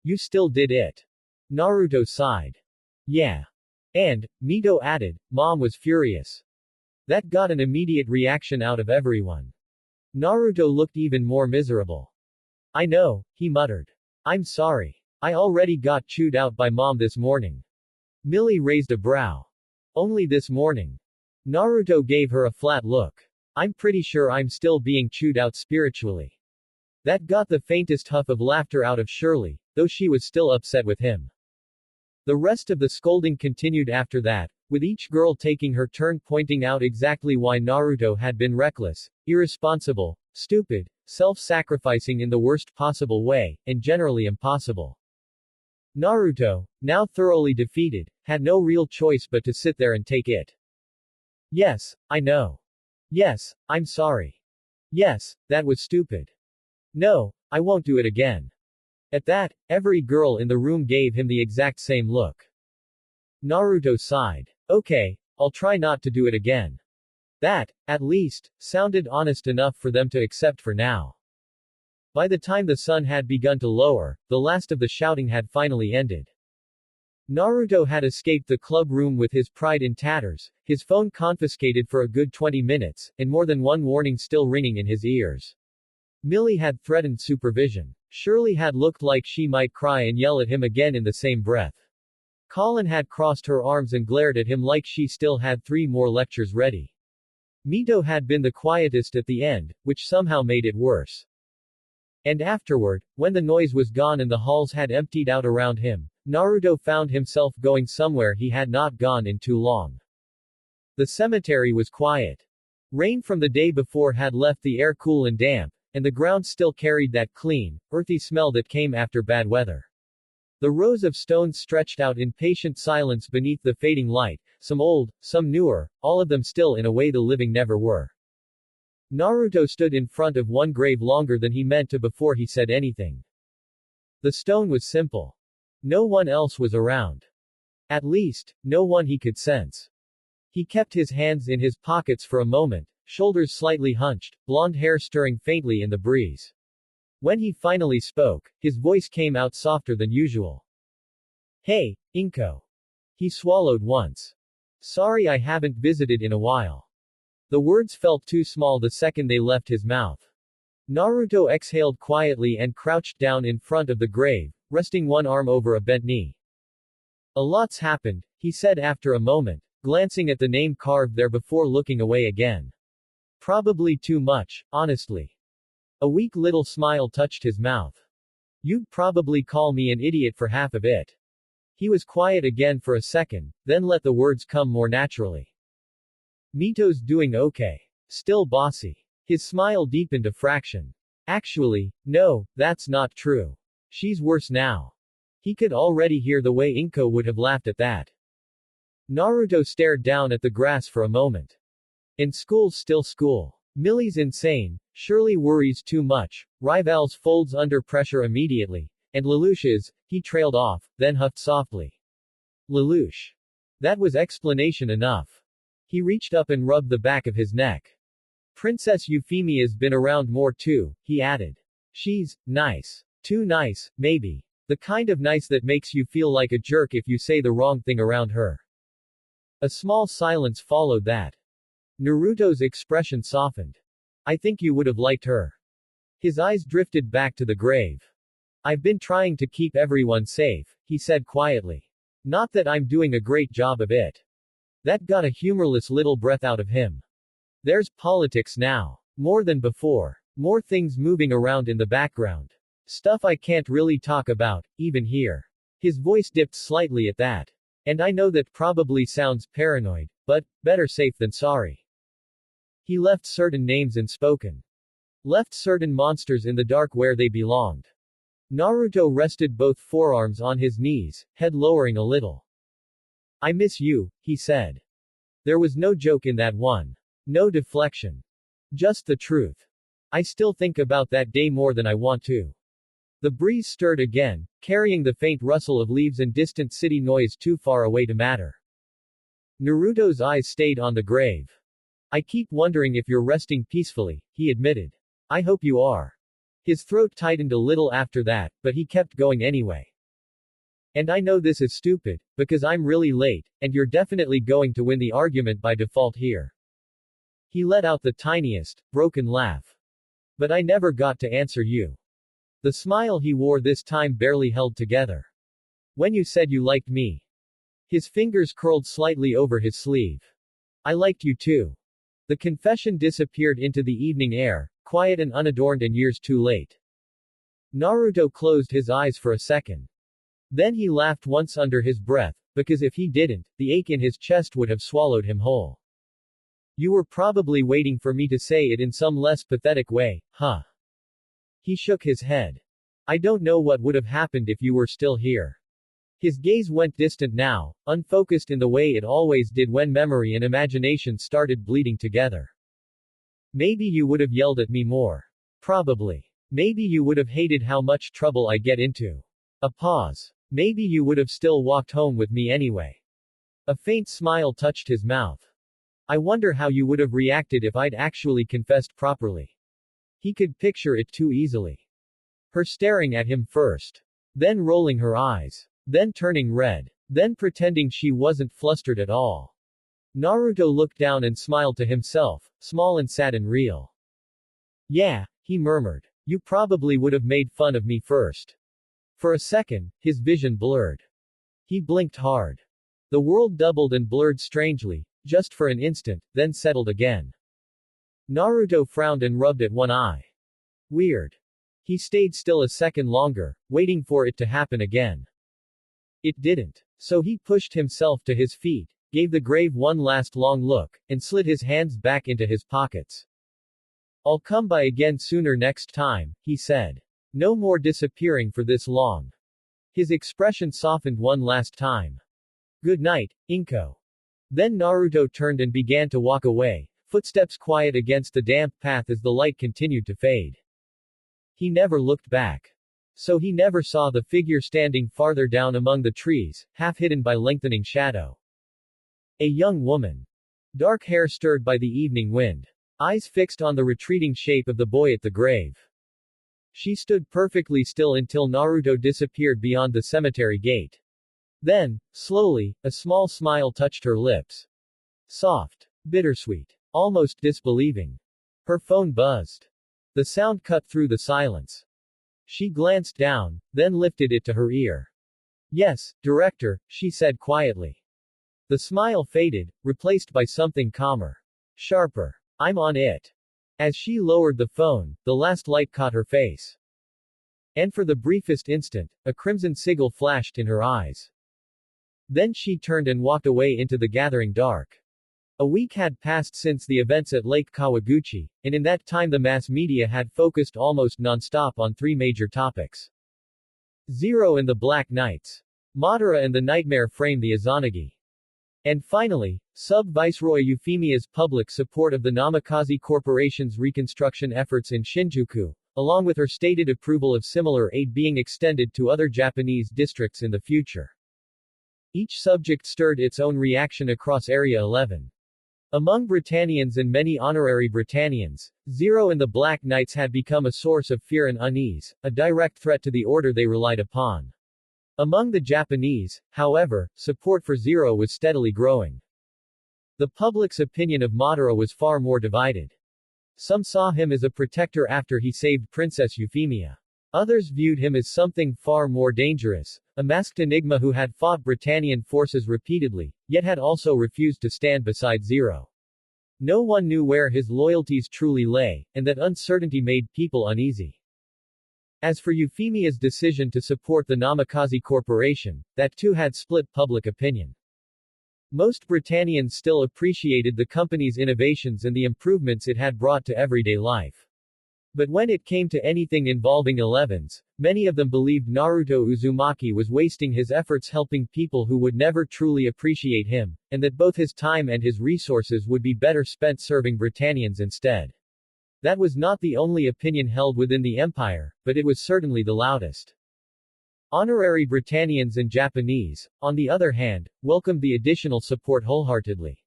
You still did it. Naruto sighed. Yeah. And, Mito added, Mom was furious. That got an immediate reaction out of everyone. Naruto looked even more miserable. I know, he muttered. I'm sorry. I already got chewed out by Mom this morning. Millie raised a brow. Only this morning. Naruto gave her a flat look. I'm pretty sure I'm still being chewed out spiritually. That got the faintest huff of laughter out of Shirley, though she was still upset with him. The rest of the scolding continued after that, with each girl taking her turn pointing out exactly why Naruto had been reckless, irresponsible, stupid, self-sacrificing in the worst possible way, and generally impossible. Naruto, now thoroughly defeated, had no real choice but to sit there and take it. Yes, I know. Yes, I'm sorry. Yes, that was stupid. No, I won't do it again. At that, every girl in the room gave him the exact same look. Naruto sighed. Okay, I'll try not to do it again. That, at least, sounded honest enough for them to accept for now. By the time the sun had begun to lower, the last of the shouting had finally ended. Naruto had escaped the club room with his pride in tatters, his phone confiscated for a good 20 minutes, and more than one warning still ringing in his ears. Millie had threatened supervision. Shirley had looked like she might cry and yell at him again in the same breath. Colin had crossed her arms and glared at him like she still had 3 more lectures ready. Mito had been the quietest at the end, which somehow made it worse. And afterward, when the noise was gone and the halls had emptied out around him, Naruto found himself going somewhere he had not gone in too long. The cemetery was quiet. Rain from the day before had left the air cool and damp, and the ground still carried that clean, earthy smell that came after bad weather. The rows of stones stretched out in patient silence beneath the fading light, some old, some newer, all of them still in a way the living never were. Naruto stood in front of one grave longer than he meant to before he said anything. The stone was simple. No one else was around. At least, no one he could sense. He kept his hands in his pockets for a moment, shoulders slightly hunched, blonde hair stirring faintly in the breeze. When he finally spoke, his voice came out softer than usual. Hey, Inko. He swallowed once. Sorry I haven't visited in a while. The words felt too small the second they left his mouth. Naruto exhaled quietly and crouched down in front of the grave, resting one arm over a bent knee. A lot's happened, he said after a moment, glancing at the name carved there before looking away again. Probably too much, honestly. A weak little smile touched his mouth. You'd probably call me an idiot for half of it. He was quiet again for a second, then let the words come more naturally. Mito's doing okay. Still bossy. His smile deepened a fraction. Actually, no, that's not true. She's worse now. He could already hear the way Inko would have laughed at that. Naruto stared down at the grass for a moment. And school's still school. Millie's insane, Shirley worries too much, Rival's folds under pressure immediately, and Lelouch's, he trailed off, then huffed softly. Lelouch. That was explanation enough. He reached up and rubbed the back of his neck. Princess Euphemia's been around more too, he added. She's nice. Too nice, maybe. The kind of nice that makes you feel like a jerk if you say the wrong thing around her. A small silence followed that. Naruto's expression softened. I think you would have liked her. His eyes drifted back to the grave. I've been trying to keep everyone safe, he said quietly. Not that I'm doing a great job of it. That got a humorless little breath out of him. There's politics now. More than before. More things moving around in the background. Stuff I can't really talk about, even here. His voice dipped slightly at that. And I know that probably sounds paranoid, but, better safe than sorry. He left certain names unspoken. Left certain monsters in the dark where they belonged. Naruto rested both forearms on his knees, head lowering a little. I miss you, he said. There was no joke in that one. No deflection. Just the truth. I still think about that day more than I want to. The breeze stirred again, carrying the faint rustle of leaves and distant city noise too far away to matter. Naruto's eyes stayed on the grave. I keep wondering if you're resting peacefully, he admitted. I hope you are. His throat tightened a little after that, but he kept going anyway. And I know this is stupid, because I'm really late, and you're definitely going to win the argument by default here. He let out the tiniest, broken laugh. But I never got to answer you. The smile he wore this time barely held together. When you said you liked me. His fingers curled slightly over his sleeve. I liked you too. The confession disappeared into the evening air, quiet and unadorned and years too late. Naruto closed his eyes for a second. Then he laughed once under his breath, because if he didn't, the ache in his chest would have swallowed him whole. You were probably waiting for me to say it in some less pathetic way, huh? He shook his head. I don't know what would have happened if you were still here. His gaze went distant now, unfocused in the way it always did when memory and imagination started bleeding together. Maybe you would have yelled at me more. Probably. Maybe you would have hated how much trouble I get into. A pause. Maybe you would have still walked home with me anyway. A faint smile touched his mouth. I wonder how you would have reacted if I'd actually confessed properly. He could picture it too easily. Her staring at him first. Then rolling her eyes. Then turning red. Then pretending she wasn't flustered at all. Naruto looked down and smiled to himself, small and sad and real. Yeah, he murmured. You probably would have made fun of me first. For a second, his vision blurred. He blinked hard. The world doubled and blurred strangely, just for an instant, then settled again. Naruto frowned and rubbed at one eye. Weird. He stayed still a second longer, waiting for it to happen again. It didn't. So he pushed himself to his feet, gave the grave one last long look, and slid his hands back into his pockets. I'll come by again sooner next time, he said. No more disappearing for this long. His expression softened one last time. Good night, Inko. Then Naruto turned and began to walk away, footsteps quiet against the damp path as the light continued to fade. He never looked back. So he never saw the figure standing farther down among the trees, half hidden by lengthening shadow. A young woman. Dark hair stirred by the evening wind. Eyes fixed on the retreating shape of the boy at the grave. She stood perfectly still until Naruto disappeared beyond the cemetery gate. Then, slowly, a small smile touched her lips. Soft. Bittersweet. Almost disbelieving. Her phone buzzed. The sound cut through the silence. She glanced down, then lifted it to her ear. Yes, director, she said quietly. The smile faded, replaced by something calmer. Sharper. I'm on it. As she lowered the phone, the last light caught her face. And for the briefest instant, a crimson sigil flashed in her eyes. Then she turned and walked away into the gathering dark. A week had passed since the events at Lake Kawaguchi, and in that time the mass media had focused almost non-stop on three major topics. Zero and the Black Knights. Madara and the Nightmare Frame the Izanagi. And finally, Sub-Viceroy Euphemia's public support of the Namikaze Corporation's reconstruction efforts in Shinjuku, along with her stated approval of similar aid being extended to other Japanese districts in the future. Each subject stirred its own reaction across Area 11. Among Britannians and many honorary Britannians, Zero and the Black Knights had become a source of fear and unease, a direct threat to the order they relied upon. Among the Japanese, however, support for Zero was steadily growing. The public's opinion of Madara was far more divided. Some saw him as a protector after he saved Princess Euphemia. Others viewed him as something far more dangerous, a masked enigma who had fought Britannian forces repeatedly, yet had also refused to stand beside Zero. No one knew where his loyalties truly lay, and that uncertainty made people uneasy. As for Euphemia's decision to support the Namikaze Corporation, that too had split public opinion. Most Britannians still appreciated the company's innovations and the improvements it had brought to everyday life. But when it came to anything involving 11s, many of them believed Naruto Uzumaki was wasting his efforts helping people who would never truly appreciate him, and that both his time and his resources would be better spent serving Britannians instead. That was not the only opinion held within the empire, but it was certainly the loudest. Honorary Britannians and Japanese, on the other hand, welcomed the additional support wholeheartedly.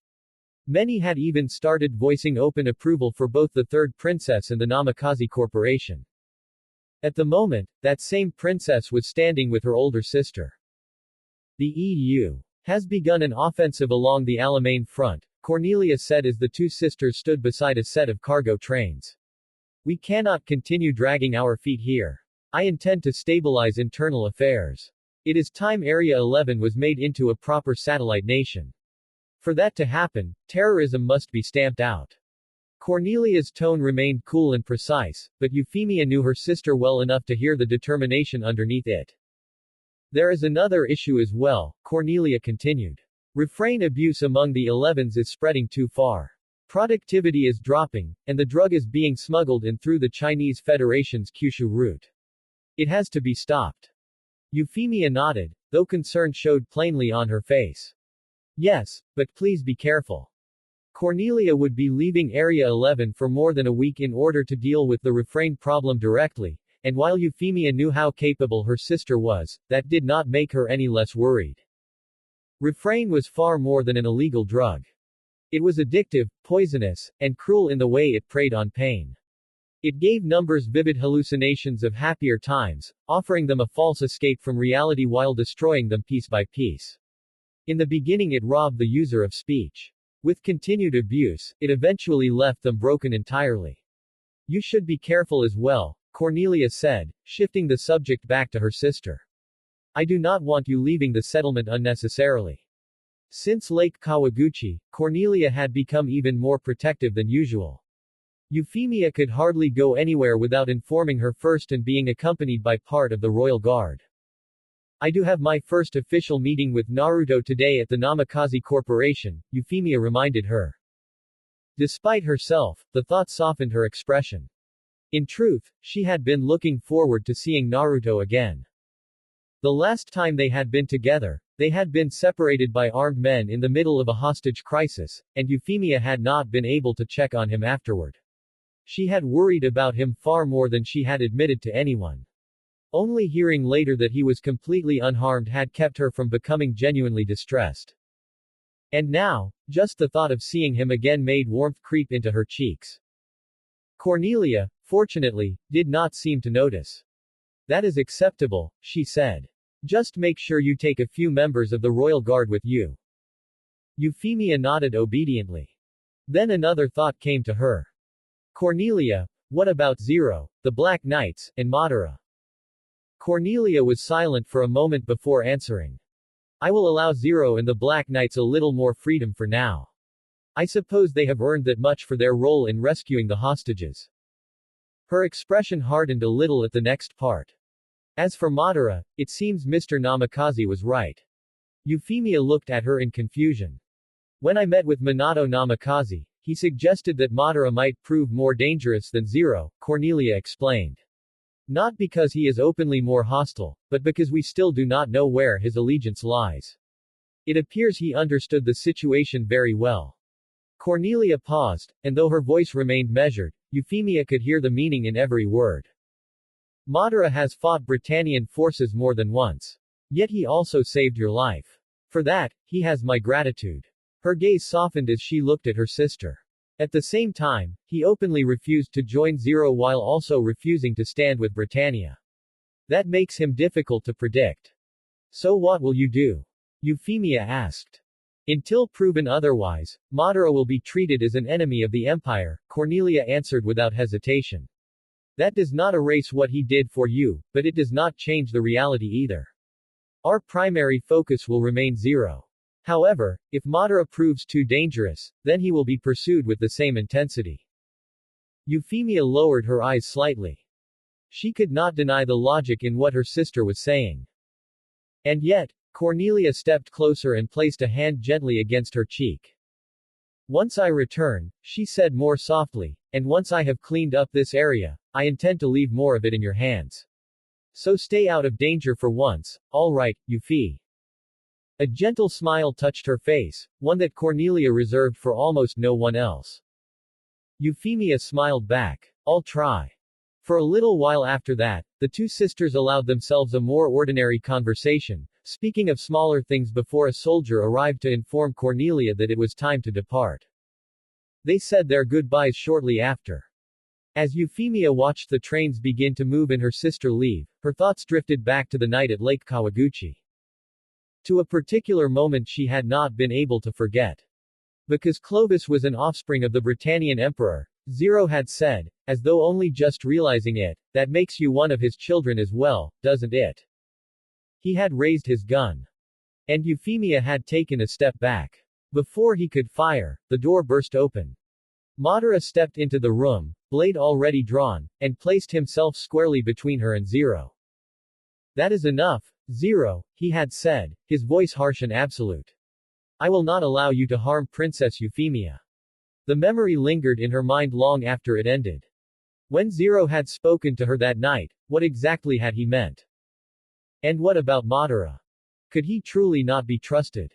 Many had even started voicing open approval for both the third princess and the Namikaze Corporation. At the moment, that same princess was standing with her older sister. The EU has begun an offensive along the Alamein front, Cornelia said as the two sisters stood beside a set of cargo trains. We cannot continue dragging our feet here. I intend to stabilize internal affairs. It is time Area 11 was made into a proper satellite nation. For that to happen, terrorism must be stamped out. Cornelia's tone remained cool and precise, but Euphemia knew her sister well enough to hear the determination underneath it. There is another issue as well, Cornelia continued. Refrain abuse among the 11s is spreading too far. Productivity is dropping, and the drug is being smuggled in through the Chinese Federation's Kyushu route. It has to be stopped. Euphemia nodded, though concern showed plainly on her face. Yes, but please be careful. Cornelia would be leaving Area 11 for more than a week in order to deal with the refrain problem directly, and while Euphemia knew how capable her sister was, that did not make her any less worried. Refrain was far more than an illegal drug. It was addictive, poisonous, and cruel in the way it preyed on pain. It gave numbers vivid hallucinations of happier times, offering them a false escape from reality while destroying them piece by piece. In the beginning it robbed the user of speech. With continued abuse, it eventually left them broken entirely. You should be careful as well, Cornelia said, shifting the subject back to her sister. I do not want you leaving the settlement unnecessarily. Since Lake Kawaguchi, Cornelia had become even more protective than usual. Euphemia could hardly go anywhere without informing her first and being accompanied by part of the royal guard. I do have my first official meeting with Naruto today at the Namikaze Corporation, Euphemia reminded her. Despite herself, the thought softened her expression. In truth, she had been looking forward to seeing Naruto again. The last time they had been together, they had been separated by armed men in the middle of a hostage crisis, and Euphemia had not been able to check on him afterward. She had worried about him far more than she had admitted to anyone. Only hearing later that he was completely unharmed had kept her from becoming genuinely distressed. And now, just the thought of seeing him again made warmth creep into her cheeks. Cornelia, fortunately, did not seem to notice. That is acceptable, she said. Just make sure you take a few members of the royal guard with you. Euphemia nodded obediently. Then another thought came to her. Cornelia, what about Zero, the Black Knights, and Madara? Cornelia was silent for a moment before answering. I will allow Zero and the Black Knights a little more freedom for now. I suppose they have earned that much for their role in rescuing the hostages. Her expression hardened a little at the next part. As for Madara, it seems Mr. Namikaze was right. Euphemia looked at her in confusion. When I met with Minato Namikaze, he suggested that Madara might prove more dangerous than Zero, Cornelia explained. Not because he is openly more hostile, but because we still do not know where his allegiance lies. It appears he understood the situation very well. Cornelia paused, and though her voice remained measured, Euphemia could hear the meaning in every word. Madara has fought Britannian forces more than once. Yet he also saved your life. For that, he has my gratitude. Her gaze softened as she looked at her sister. At the same time, he openly refused to join Zero while also refusing to stand with Britannia. That makes him difficult to predict. So what will you do? Euphemia asked. Until proven otherwise, Madara will be treated as an enemy of the Empire, Cornelia answered without hesitation. That does not erase what he did for you, but it does not change the reality either. Our primary focus will remain Zero. However, if Madara proves too dangerous, then he will be pursued with the same intensity. Euphemia lowered her eyes slightly. She could not deny the logic in what her sister was saying. And yet, Cornelia stepped closer and placed a hand gently against her cheek. Once I return, she said more softly, and once I have cleaned up this area, I intend to leave more of it in your hands. So stay out of danger for once, all right, Euphi. A gentle smile touched her face, one that Cornelia reserved for almost no one else. Euphemia smiled back. I'll try. For a little while after that, the two sisters allowed themselves a more ordinary conversation, speaking of smaller things before a soldier arrived to inform Cornelia that it was time to depart. They said their goodbyes shortly after. As Euphemia watched the trains begin to move and her sister leave, her thoughts drifted back to the night at Lake Kawaguchi. To a particular moment she had not been able to forget. Because Clovis was an offspring of the Britannian emperor, Zero had said, as though only just realizing it, that makes you one of his children as well, doesn't it? He had raised his gun. And Euphemia had taken a step back. Before he could fire, the door burst open. Madara stepped into the room, blade already drawn, and placed himself squarely between her and Zero. That is enough, Zero, he had said, his voice harsh and absolute. I will not allow you to harm Princess Euphemia. The memory lingered in her mind long after it ended. When Zero had spoken to her that night, what exactly had he meant? And what about Madara? Could he truly not be trusted?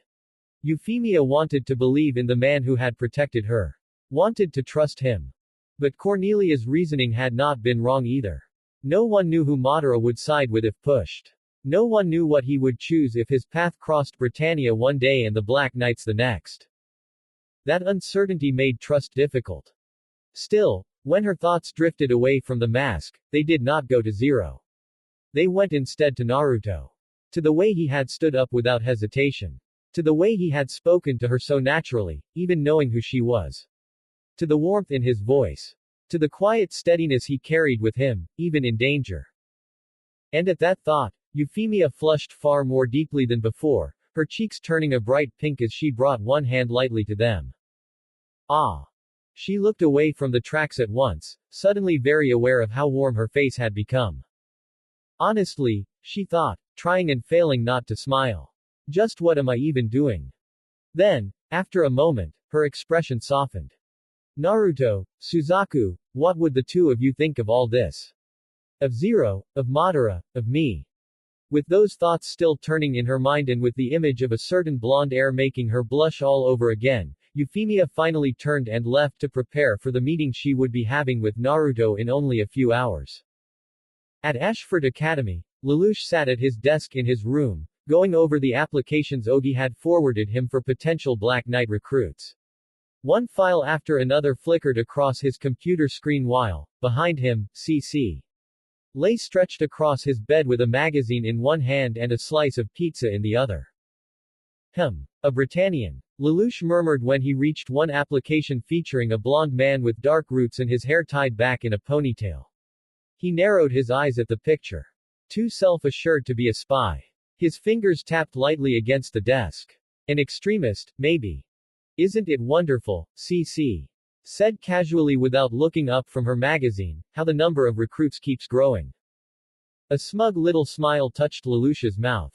Euphemia wanted to believe in the man who had protected her. Wanted to trust him. But Cornelia's reasoning had not been wrong either. No one knew who Madara would side with if pushed. No one knew what he would choose if his path crossed Britannia one day and the Black Knights the next. That uncertainty made trust difficult. Still, when her thoughts drifted away from the mask, they did not go to Zero. They went instead to Naruto. To the way he had stood up without hesitation. To the way he had spoken to her so naturally, even knowing who she was. To the warmth in his voice. To the quiet steadiness he carried with him, even in danger. And at that thought, Euphemia flushed far more deeply than before, her cheeks turning a bright pink as she brought one hand lightly to them. Ah! She looked away from the tracks at once, suddenly very aware of how warm her face had become. Honestly, she thought, trying and failing not to smile. Just what am I even doing? Then, after a moment, her expression softened. Naruto, Suzaku, what would the two of you think of all this? Of Zero, of Madara, of me? With those thoughts still turning in her mind and with the image of a certain blonde air making her blush all over again, Euphemia finally turned and left to prepare for the meeting she would be having with Naruto in only a few hours. At Ashford Academy, Lelouch sat at his desk in his room, going over the applications Ogi had forwarded him for potential Black Knight recruits. One file after another flickered across his computer screen while, behind him, CC lay stretched across his bed with a magazine in one hand and a slice of pizza in the other. A Britannian. Lelouch murmured when he reached one application featuring a blonde man with dark roots and his hair tied back in a ponytail. He narrowed his eyes at the picture. Too self-assured to be a spy. His fingers tapped lightly against the desk. An extremist, maybe. Isn't it wonderful, CC said casually without looking up from her magazine, how the number of recruits keeps growing. A smug little smile touched Lelouch's mouth.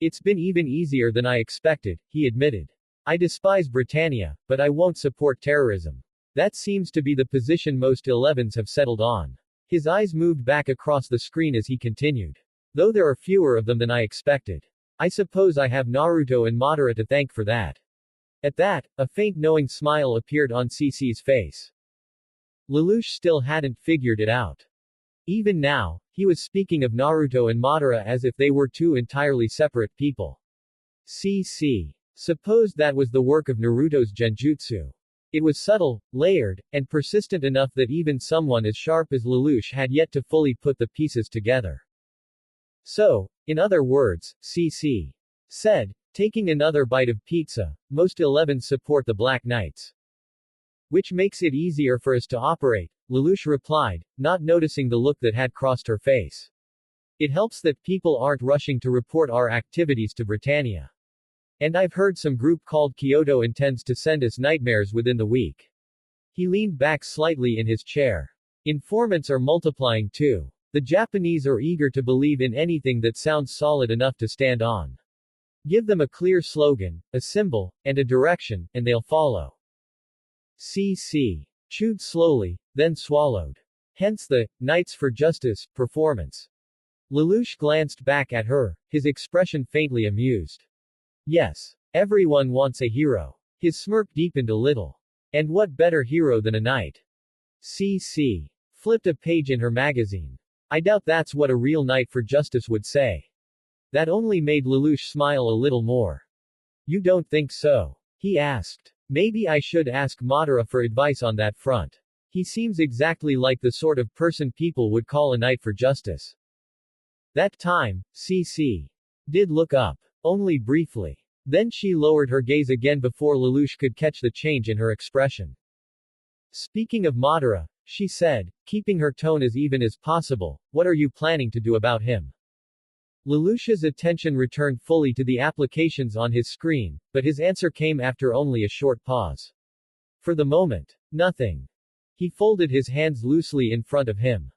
It's been even easier than I expected, he admitted. I despise Britannia, but I won't support terrorism. That seems to be the position most 11s have settled on. His eyes moved back across the screen as he continued. Though there are fewer of them than I expected. I suppose I have Naruto and Madara to thank for that. At that, a faint knowing smile appeared on CC's face. Lelouch still hadn't figured it out. Even now, he was speaking of Naruto and Madara as if they were two entirely separate people. CC supposed that was the work of Naruto's genjutsu. It was subtle, layered, and persistent enough that even someone as sharp as Lelouch had yet to fully put the pieces together. So, in other words, CC said, taking another bite of pizza, most 11s support the Black Knights. Which makes it easier for us to operate, Lelouch replied, not noticing the look that had crossed her face. It helps that people aren't rushing to report our activities to Britannia. And I've heard some group called Kyoto intends to send us nightmares within the week. He leaned back slightly in his chair. Informants are multiplying too. The Japanese are eager to believe in anything that sounds solid enough to stand on. Give them a clear slogan, a symbol, and a direction, and they'll follow. CC chewed slowly, then swallowed. Hence the Knights for Justice performance. Lelouch glanced back at her, his expression faintly amused. Yes. Everyone wants a hero. His smirk deepened a little. And what better hero than a knight? CC flipped a page in her magazine. I doubt that's what a real knight for justice would say. That only made Lelouch smile a little more. You don't think so? He asked. Maybe I should ask Madara for advice on that front. He seems exactly like the sort of person people would call a knight for justice. That time, CC did look up. Only briefly. Then she lowered her gaze again before Lelouch could catch the change in her expression. Speaking of Madara, she said, keeping her tone as even as possible, what are you planning to do about him? Lelouch's attention returned fully to the applications on his screen, but his answer came after only a short pause. For the moment, nothing. He folded his hands loosely in front of him.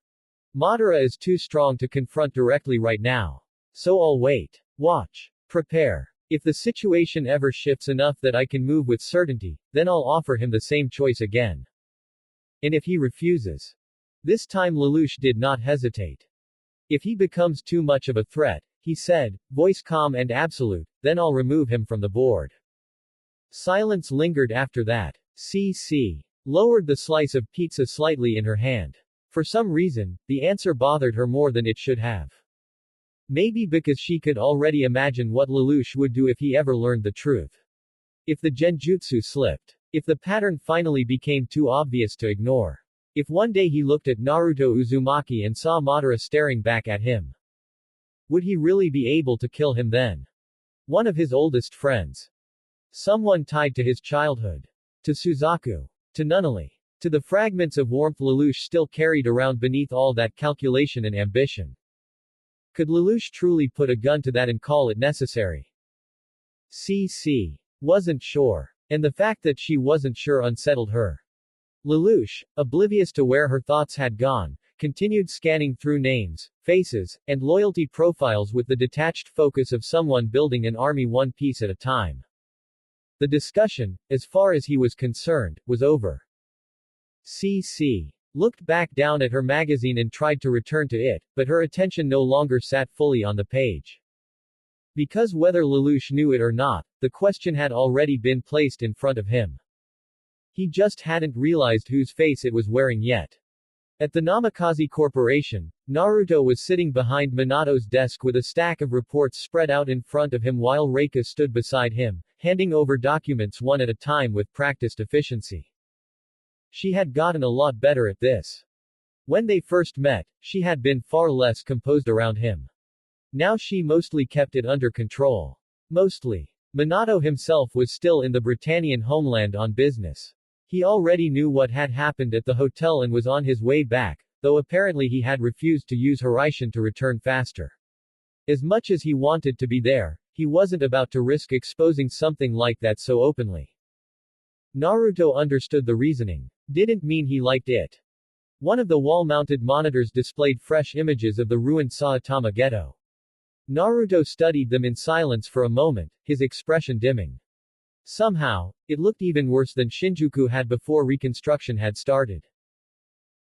Madara is too strong to confront directly right now. So I'll wait. Watch. Prepare. If the situation ever shifts enough that I can move with certainty, then I'll offer him the same choice again. And if he refuses? This time Lelouch did not hesitate. If he becomes too much of a threat, he said, voice calm and absolute, then I'll remove him from the board. Silence lingered after that. CC lowered the slice of pizza slightly in her hand. For some reason, the answer bothered her more than it should have. Maybe because she could already imagine what Lelouch would do if he ever learned the truth. If the genjutsu slipped. If the pattern finally became too obvious to ignore. If one day he looked at Naruto Uzumaki and saw Madara staring back at him. Would he really be able to kill him then? One of his oldest friends. Someone tied to his childhood. To Suzaku. To Nunnally. To the fragments of warmth Lelouch still carried around beneath all that calculation and ambition. Could Lelouch truly put a gun to that and call it necessary? CC wasn't sure. And the fact that she wasn't sure unsettled her. Lelouch, oblivious to where her thoughts had gone, continued scanning through names, faces, and loyalty profiles with the detached focus of someone building an army one piece at a time. The discussion, as far as he was concerned, was over. CC looked back down at her magazine and tried to return to it, but her attention no longer sat fully on the page. Because whether Lelouch knew it or not, the question had already been placed in front of him. He just hadn't realized whose face it was wearing yet. At the Namikaze Corporation, Naruto was sitting behind Minato's desk with a stack of reports spread out in front of him while Reika stood beside him, handing over documents one at a time with practiced efficiency. She had gotten a lot better at this. When they first met, she had been far less composed around him. Now she mostly kept it under control. Mostly. Minato himself was still in the Britannian homeland on business. He already knew what had happened at the hotel and was on his way back, though apparently he had refused to use Horaishin to return faster. As much as he wanted to be there, he wasn't about to risk exposing something like that so openly. Naruto understood the reasoning. Didn't mean he liked it. One of the wall-mounted monitors displayed fresh images of the ruined Saitama ghetto. Naruto studied them in silence for a moment, his expression dimming. Somehow, it looked even worse than Shinjuku had before reconstruction had started.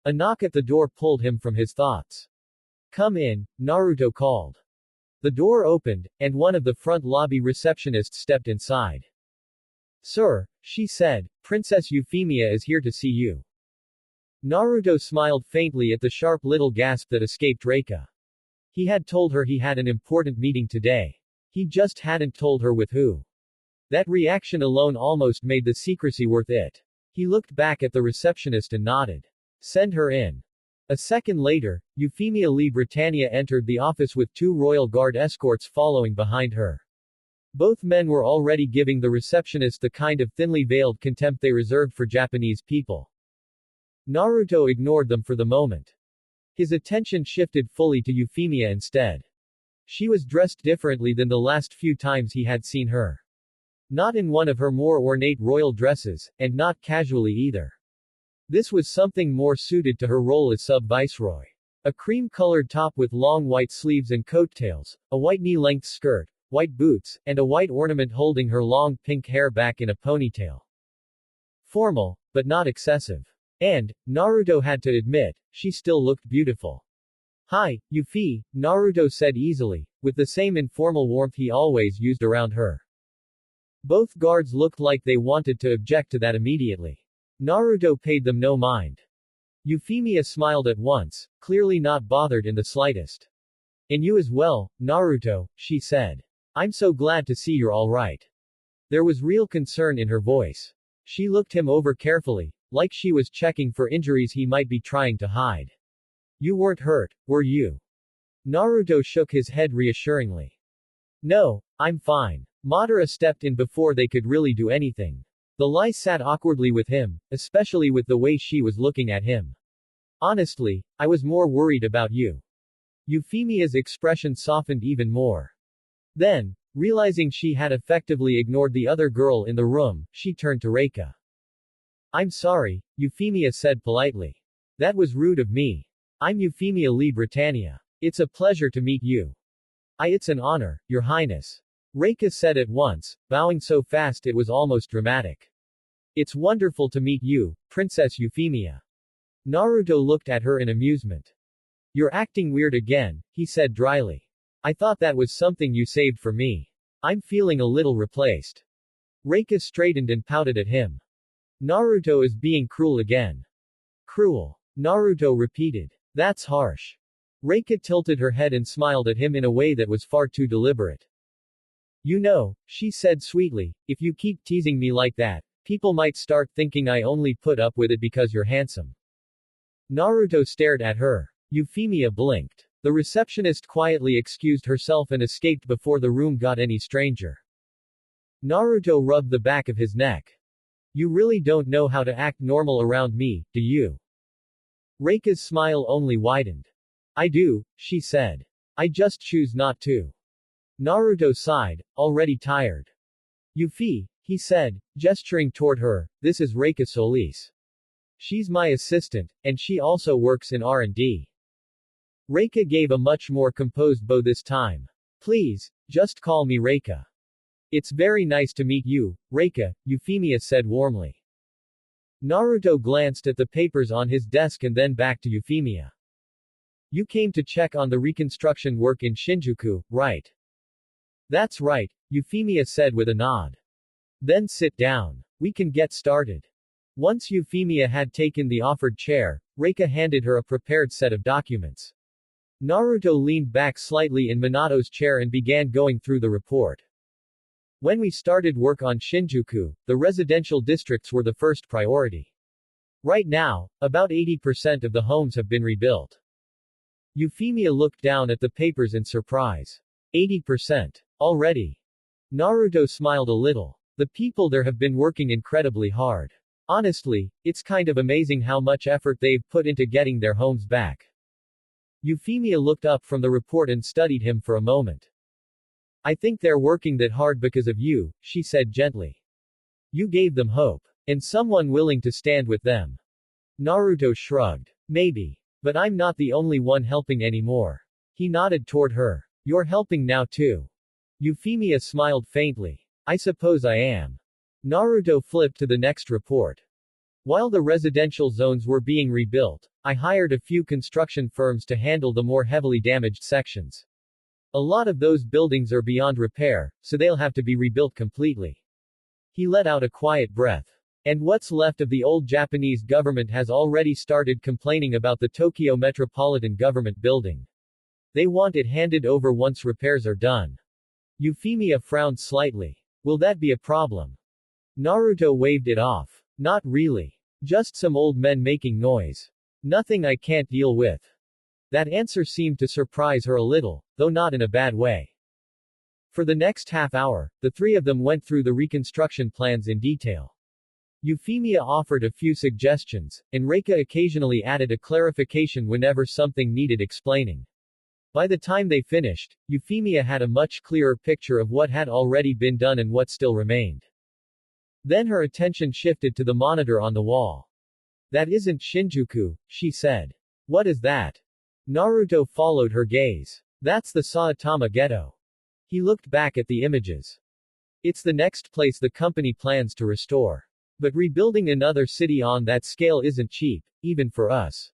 A knock at the door pulled him from his thoughts. Come in, Naruto called. The door opened, and one of the front lobby receptionists stepped inside. Sir, she said, Princess Euphemia is here to see you. Naruto smiled faintly at the sharp little gasp that escaped Reika. He had told her he had an important meeting today. He just hadn't told her with who. That reaction alone almost made the secrecy worth it. He looked back at the receptionist and nodded. Send her in. A second later, Euphemia Lee Britannia entered the office with 2 Royal Guard escorts following behind her. Both men were already giving the receptionist the kind of thinly veiled contempt they reserved for Japanese people. Naruto ignored them for the moment. His attention shifted fully to Euphemia instead. She was dressed differently than the last few times he had seen her. Not in one of her more ornate royal dresses, and not casually either. This was something more suited to her role as sub-viceroy. A cream-colored top with long white sleeves and coattails, a white knee-length skirt, white boots, and a white ornament holding her long pink hair back in a ponytail. Formal, but not excessive. And, Naruto had to admit, she still looked beautiful. Hi, Yuffie, Naruto said easily, with the same informal warmth he always used around her. Both guards looked like they wanted to object to that immediately. Naruto paid them no mind. Euphemia smiled at once, clearly not bothered in the slightest. And you as well, Naruto, she said. I'm so glad to see you're alright. There was real concern in her voice. She looked him over carefully, like she was checking for injuries he might be trying to hide. You weren't hurt, were you? Naruto shook his head reassuringly. No, I'm fine. Madara stepped in before they could really do anything. The lie sat awkwardly with him, especially with the way she was looking at him. Honestly, I was more worried about you. Euphemia's expression softened even more. Then, realizing she had effectively ignored the other girl in the room, she turned to Reika. I'm sorry, Euphemia said politely. That was rude of me. I'm Euphemia Lee Britannia. It's a pleasure to meet you. It's an honor, Your Highness. Reika said at once, bowing so fast it was almost dramatic. It's wonderful to meet you, Princess Euphemia. Naruto looked at her in amusement. You're acting weird again, he said dryly. I thought that was something you saved for me. I'm feeling a little replaced. Reika straightened and pouted at him. Naruto is being cruel again. Cruel. Naruto repeated. That's harsh. Reika tilted her head and smiled at him in a way that was far too deliberate. You know, she said sweetly, if you keep teasing me like that, people might start thinking I only put up with it because you're handsome. Naruto stared at her. Euphemia blinked. The receptionist quietly excused herself and escaped before the room got any stranger. Naruto rubbed the back of his neck. You really don't know how to act normal around me, do you? Reika's smile only widened. I do, she said. I just choose not to. Naruto sighed, already tired. Yuffie, he said, gesturing toward her, this is Reika Solis. She's my assistant, and she also works in R&D. Reika gave a much more composed bow this time. Please, just call me Reika. It's very nice to meet you, Reika, Euphemia said warmly. Naruto glanced at the papers on his desk and then back to Euphemia. You came to check on the reconstruction work in Shinjuku, right? That's right, Euphemia said with a nod. Then sit down. We can get started. Once Euphemia had taken the offered chair, Reika handed her a prepared set of documents. Naruto leaned back slightly in Minato's chair and began going through the report. When we started work on Shinjuku, the residential districts were the first priority. Right now, about 80% of the homes have been rebuilt. Euphemia looked down at the papers in surprise. 80%. Already. Naruto smiled a little. The people there have been working incredibly hard. Honestly, it's kind of amazing how much effort they've put into getting their homes back. Euphemia looked up from the report and studied him for a moment. I think they're working that hard because of you, she said gently. You gave them hope. And someone willing to stand with them. Naruto shrugged. Maybe. But I'm not the only one helping anymore. He nodded toward her. You're helping now too. Euphemia smiled faintly. I suppose I am. Naruto flipped to the next report. While the residential zones were being rebuilt, I hired a few construction firms to handle the more heavily damaged sections. A lot of those buildings are beyond repair, so they'll have to be rebuilt completely. He let out a quiet breath. And what's left of the old Japanese government has already started complaining about the Tokyo Metropolitan Government building. They want it handed over once repairs are done. Euphemia frowned slightly. Will that be a problem? Naruto waved it off. Not really. Just some old men making noise. Nothing I can't deal with. That answer seemed to surprise her a little, though not in a bad way. For the next half hour, the three of them went through the reconstruction plans in detail. Euphemia offered a few suggestions, and Reika occasionally added a clarification whenever something needed explaining. By the time they finished, Euphemia had a much clearer picture of what had already been done and what still remained. Then her attention shifted to the monitor on the wall. That isn't Shinjuku, she said. What is that? Naruto followed her gaze. That's the Saitama ghetto. He looked back at the images. It's the next place the company plans to restore. But rebuilding another city on that scale isn't cheap, even for us.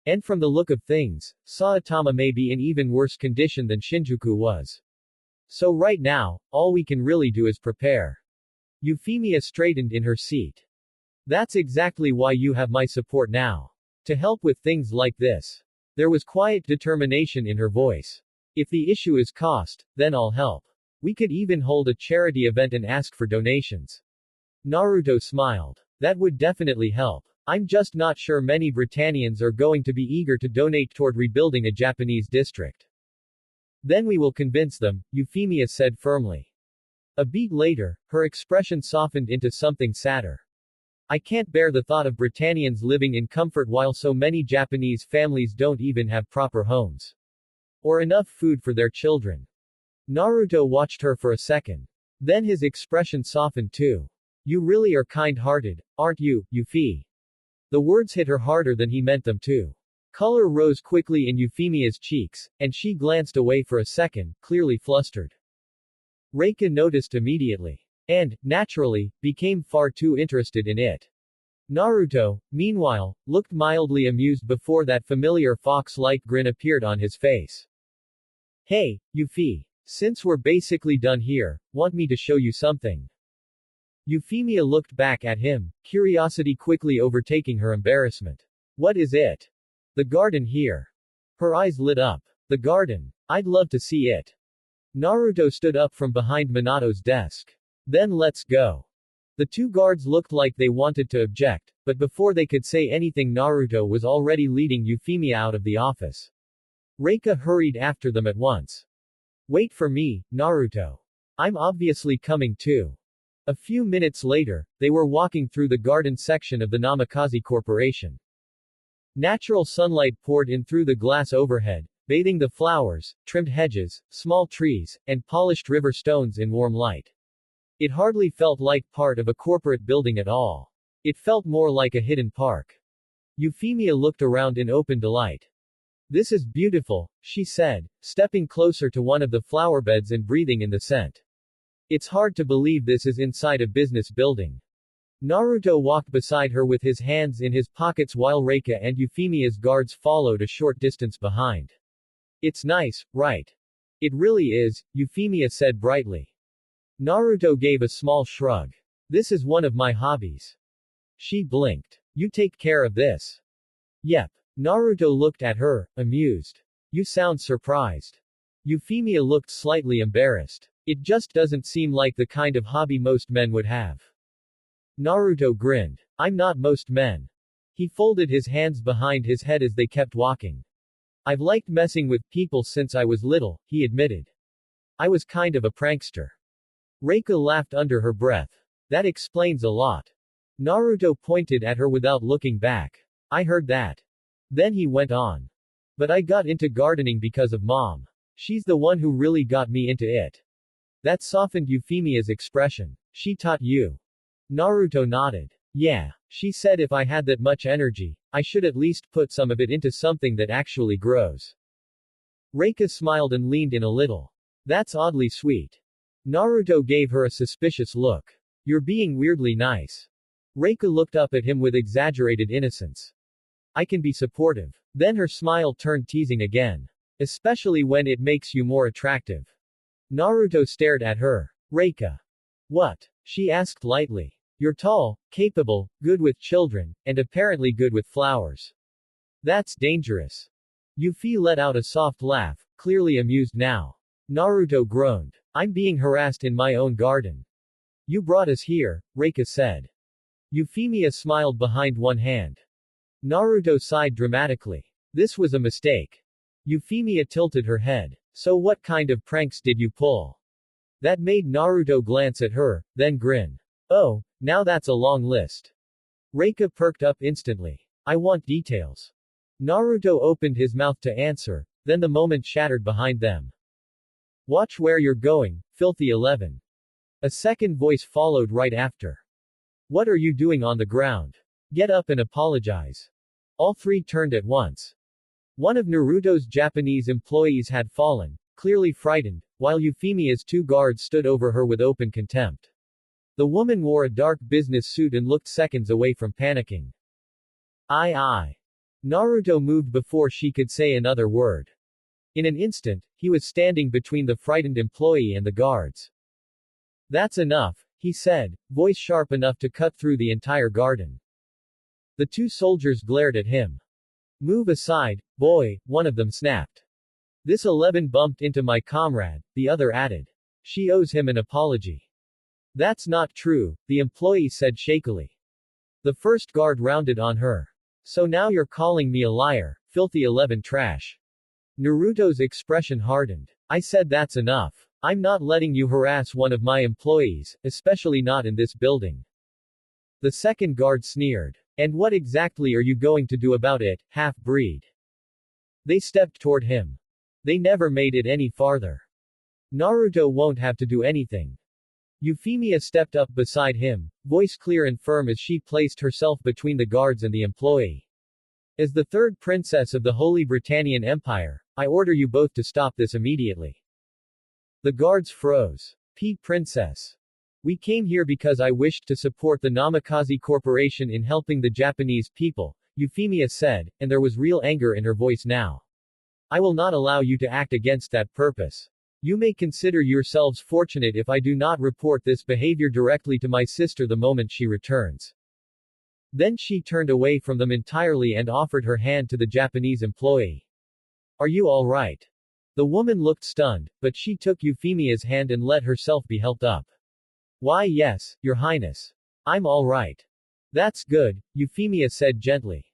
And from the look of things, Saitama may be in even worse condition than Shinjuku was. So right now, all we can really do is prepare. Euphemia straightened in her seat. That's exactly why you have my support now. To help with things like this. There was quiet determination in her voice. If the issue is cost, then I'll help. We could even hold a charity event and ask for donations. Naruto smiled. That would definitely help. I'm just not sure many Britannians are going to be eager to donate toward rebuilding a Japanese district. Then we will convince them, Euphemia said firmly. A beat later, her expression softened into something sadder. I can't bear the thought of Britannians living in comfort while so many Japanese families don't even have proper homes. Or enough food for their children. Naruto watched her for a second. Then his expression softened too. You really are kind-hearted, aren't you, Yuffie? The words hit her harder than he meant them to. Color rose quickly in Euphemia's cheeks, and she glanced away for a second, clearly flustered. Reika noticed immediately. And, naturally, became far too interested in it. Naruto, meanwhile, looked mildly amused before that familiar fox-like grin appeared on his face. Hey, Yuffie. Since we're basically done here, want me to show you something? Euphemia looked back at him, curiosity quickly overtaking her embarrassment. What is it? The garden here. Her eyes lit up. The garden. I'd love to see it. Naruto stood up from behind Minato's desk. Then let's go. The two guards looked like they wanted to object, but before they could say anything Naruto was already leading Euphemia out of the office. Reika hurried after them at once. Wait for me, Naruto. I'm obviously coming too. A few minutes later, they were walking through the garden section of the Namikaze Corporation. Natural sunlight poured in through the glass overhead, bathing the flowers, trimmed hedges, small trees, and polished river stones in warm light. It hardly felt like part of a corporate building at all. It felt more like a hidden park. Euphemia looked around in open delight. This is beautiful, she said, stepping closer to one of the flower beds and breathing in the scent. It's hard to believe this is inside a business building. Naruto walked beside her with his hands in his pockets while Reika and Euphemia's guards followed a short distance behind. It's nice, right? It really is, Euphemia said brightly. Naruto gave a small shrug. This is one of my hobbies. She blinked. You take care of this. Yep. Naruto looked at her, amused. You sound surprised. Euphemia looked slightly embarrassed. It just doesn't seem like the kind of hobby most men would have. Naruto grinned. I'm not most men. He folded his hands behind his head as they kept walking. I've liked messing with people since I was little, he admitted. I was kind of a prankster. Reika laughed under her breath. That explains a lot. Naruto pointed at her without looking back. I heard that. Then he went on. But I got into gardening because of Mom. She's the one who really got me into it. That softened Euphemia's expression. She taught you. Naruto nodded. Yeah. She said if I had that much energy, I should at least put some of it into something that actually grows. Reika smiled and leaned in a little. That's oddly sweet. Naruto gave her a suspicious look. You're being weirdly nice. Reika looked up at him with exaggerated innocence. I can be supportive. Then her smile turned teasing again. Especially when it makes you more attractive. Naruto stared at her. Reika. What? She asked lightly. You're tall, capable, good with children, and apparently good with flowers. That's dangerous. Yuffie let out a soft laugh, clearly amused now. Naruto groaned. I'm being harassed in my own garden. You brought us here, Reika said. Euphemia smiled behind one hand. Naruto sighed dramatically. This was a mistake. Euphemia tilted her head. So what kind of pranks did you pull? That made Naruto glance at her, then grin. Oh, now that's a long list. Reika perked up instantly. I want details. Naruto opened his mouth to answer, then the moment shattered behind them. Watch where you're going, filthy 11. A second voice followed right after. What are you doing on the ground? Get up and apologize. All three turned at once. One of Naruto's Japanese employees had fallen, clearly frightened, while Euphemia's two guards stood over her with open contempt. The woman wore a dark business suit and looked seconds away from panicking. Aye. Naruto moved before she could say another word. In an instant, he was standing between the frightened employee and the guards. That's enough, he said, voice sharp enough to cut through the entire garden. The two soldiers glared at him. Move aside, boy, one of them snapped. This 11 bumped into my comrade, the other added. She owes him an apology. That's not true, the employee said shakily. The first guard rounded on her. So now you're calling me a liar, filthy 11 trash. Naruto's expression hardened. I said that's enough. I'm not letting you harass one of my employees, especially not in this building. The second guard sneered. And what exactly are you going to do about it, half-breed? They stepped toward him. They never made it any farther. Naruto won't have to do anything. Euphemia stepped up beside him, voice clear and firm as she placed herself between the guards and the employee. As the third princess of the Holy Britannian Empire, I order you both to stop this immediately. The guards froze. Princess. We came here because I wished to support the Namikaze Corporation in helping the Japanese people, Euphemia said, and there was real anger in her voice now. I will not allow you to act against that purpose. You may consider yourselves fortunate if I do not report this behavior directly to my sister the moment she returns. Then she turned away from them entirely and offered her hand to the Japanese employee. Are you all right? The woman looked stunned, but she took Euphemia's hand and let herself be helped up. Why yes, Your Highness. I'm all right. That's good, Euphemia said gently.